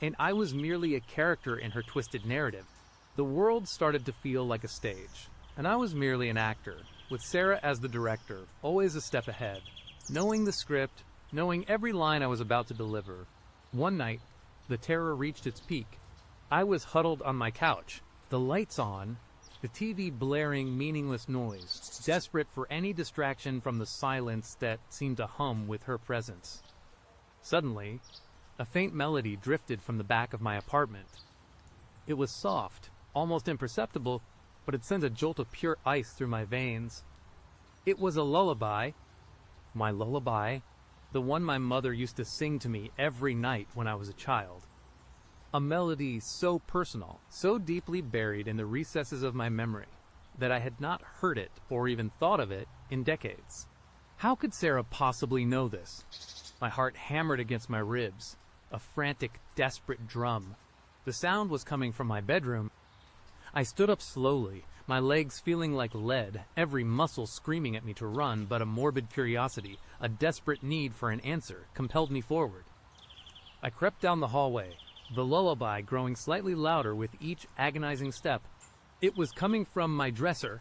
And I was merely a character in her twisted narrative. The world started to feel like a stage, and I was merely an actor, with Sarah as the director, always a step ahead, knowing the script, knowing every line I was about to deliver. One night, the terror reached its peak. I was huddled on my couch, the lights on, the TV blaring meaningless noise, desperate for any distraction from the silence that seemed to hum with her presence. Suddenly, a faint melody drifted from the back of my apartment. It was soft, almost imperceptible, but it sent a jolt of pure ice through my veins. It was a lullaby. My lullaby, the one my mother used to sing to me every night when I was a child. A melody so personal, so deeply buried in the recesses of my memory, that I had not heard it or even thought of it in decades. How could Sarah possibly know this? My heart hammered against my ribs, a frantic, desperate drum. The sound was coming from my bedroom. I stood up slowly, my legs feeling like lead, every muscle screaming at me to run, but a morbid curiosity, a desperate need for an answer, compelled me forward. I crept down the hallway, the lullaby growing slightly louder with each agonizing step. It was coming from my dresser.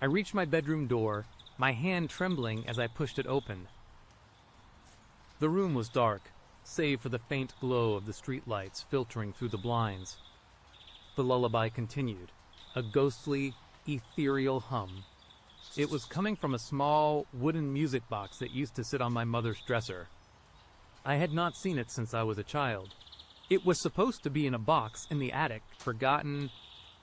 I reached my bedroom door, my hand trembling as I pushed it open. The room was dark, save for the faint glow of the streetlights filtering through the blinds. The lullaby continued, a ghostly, ethereal hum. It was coming from a small, wooden music box that used to sit on my mother's dresser. I had not seen it since I was a child. It was supposed to be in a box in the attic, forgotten.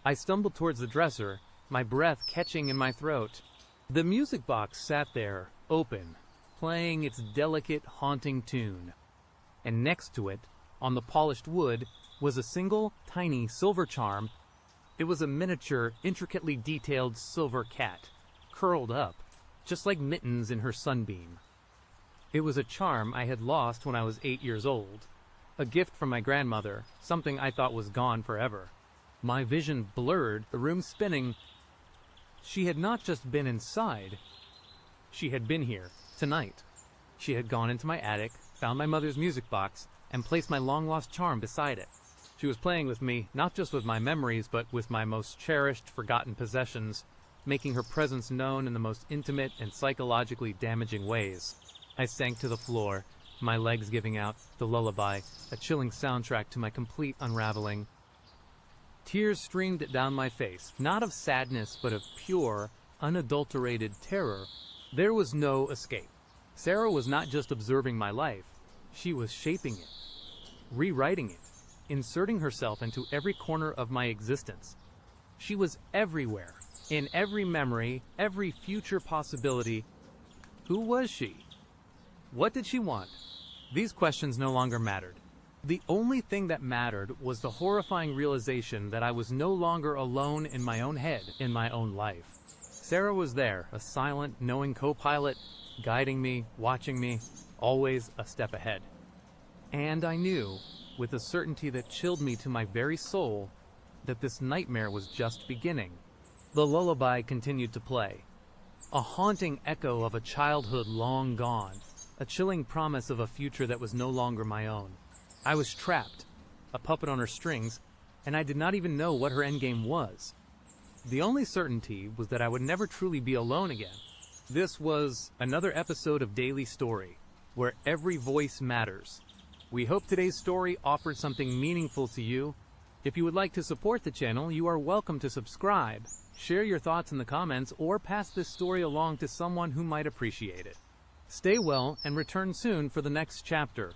I stumbled towards the dresser, my breath catching in my throat. The music box sat there, open, playing its delicate, haunting tune. And next to it, on the polished wood, was a single, tiny silver charm. It was a miniature, intricately detailed silver cat, curled up, just like Mittens in her sunbeam. It was a charm I had lost when I was 8 years old. A gift from my grandmother, something I thought was gone forever. My vision blurred, the room spinning. She had not just been inside. She had been here, tonight. She had gone into my attic, found my mother's music box, and placed my long-lost charm beside it. She was playing with me, not just with my memories, but with my most cherished, forgotten possessions, making her presence known in the most intimate and psychologically damaging ways. I sank to the floor, my legs giving out, the lullaby, a chilling soundtrack to my complete unraveling. Tears streamed down my face, not of sadness, but of pure, unadulterated terror. There was no escape. Sarah was not just observing my life, she was shaping it, rewriting it, inserting herself into every corner of my existence. She was everywhere, in every memory, every future possibility. Who was she? What did she want? These questions no longer mattered. The only thing that mattered was the horrifying realization that I was no longer alone in my own head, in my own life. Sarah was there, a silent, knowing co-pilot, guiding me, watching me, always a step ahead. And I knew, with a certainty that chilled me to my very soul, that this nightmare was just beginning. The lullaby continued to play, a haunting echo of a childhood long gone, a chilling promise of a future that was no longer my own. I was trapped, a puppet on her strings, and I did not even know what her endgame was. The only certainty was that I would never truly be alone again. This was another episode of Daily Story, where every voice matters. We hope today's story offered something meaningful to you. If you would like to support the channel, you are welcome to subscribe, share your thoughts in the comments, or pass this story along to someone who might appreciate it. Stay well and return soon for the next chapter.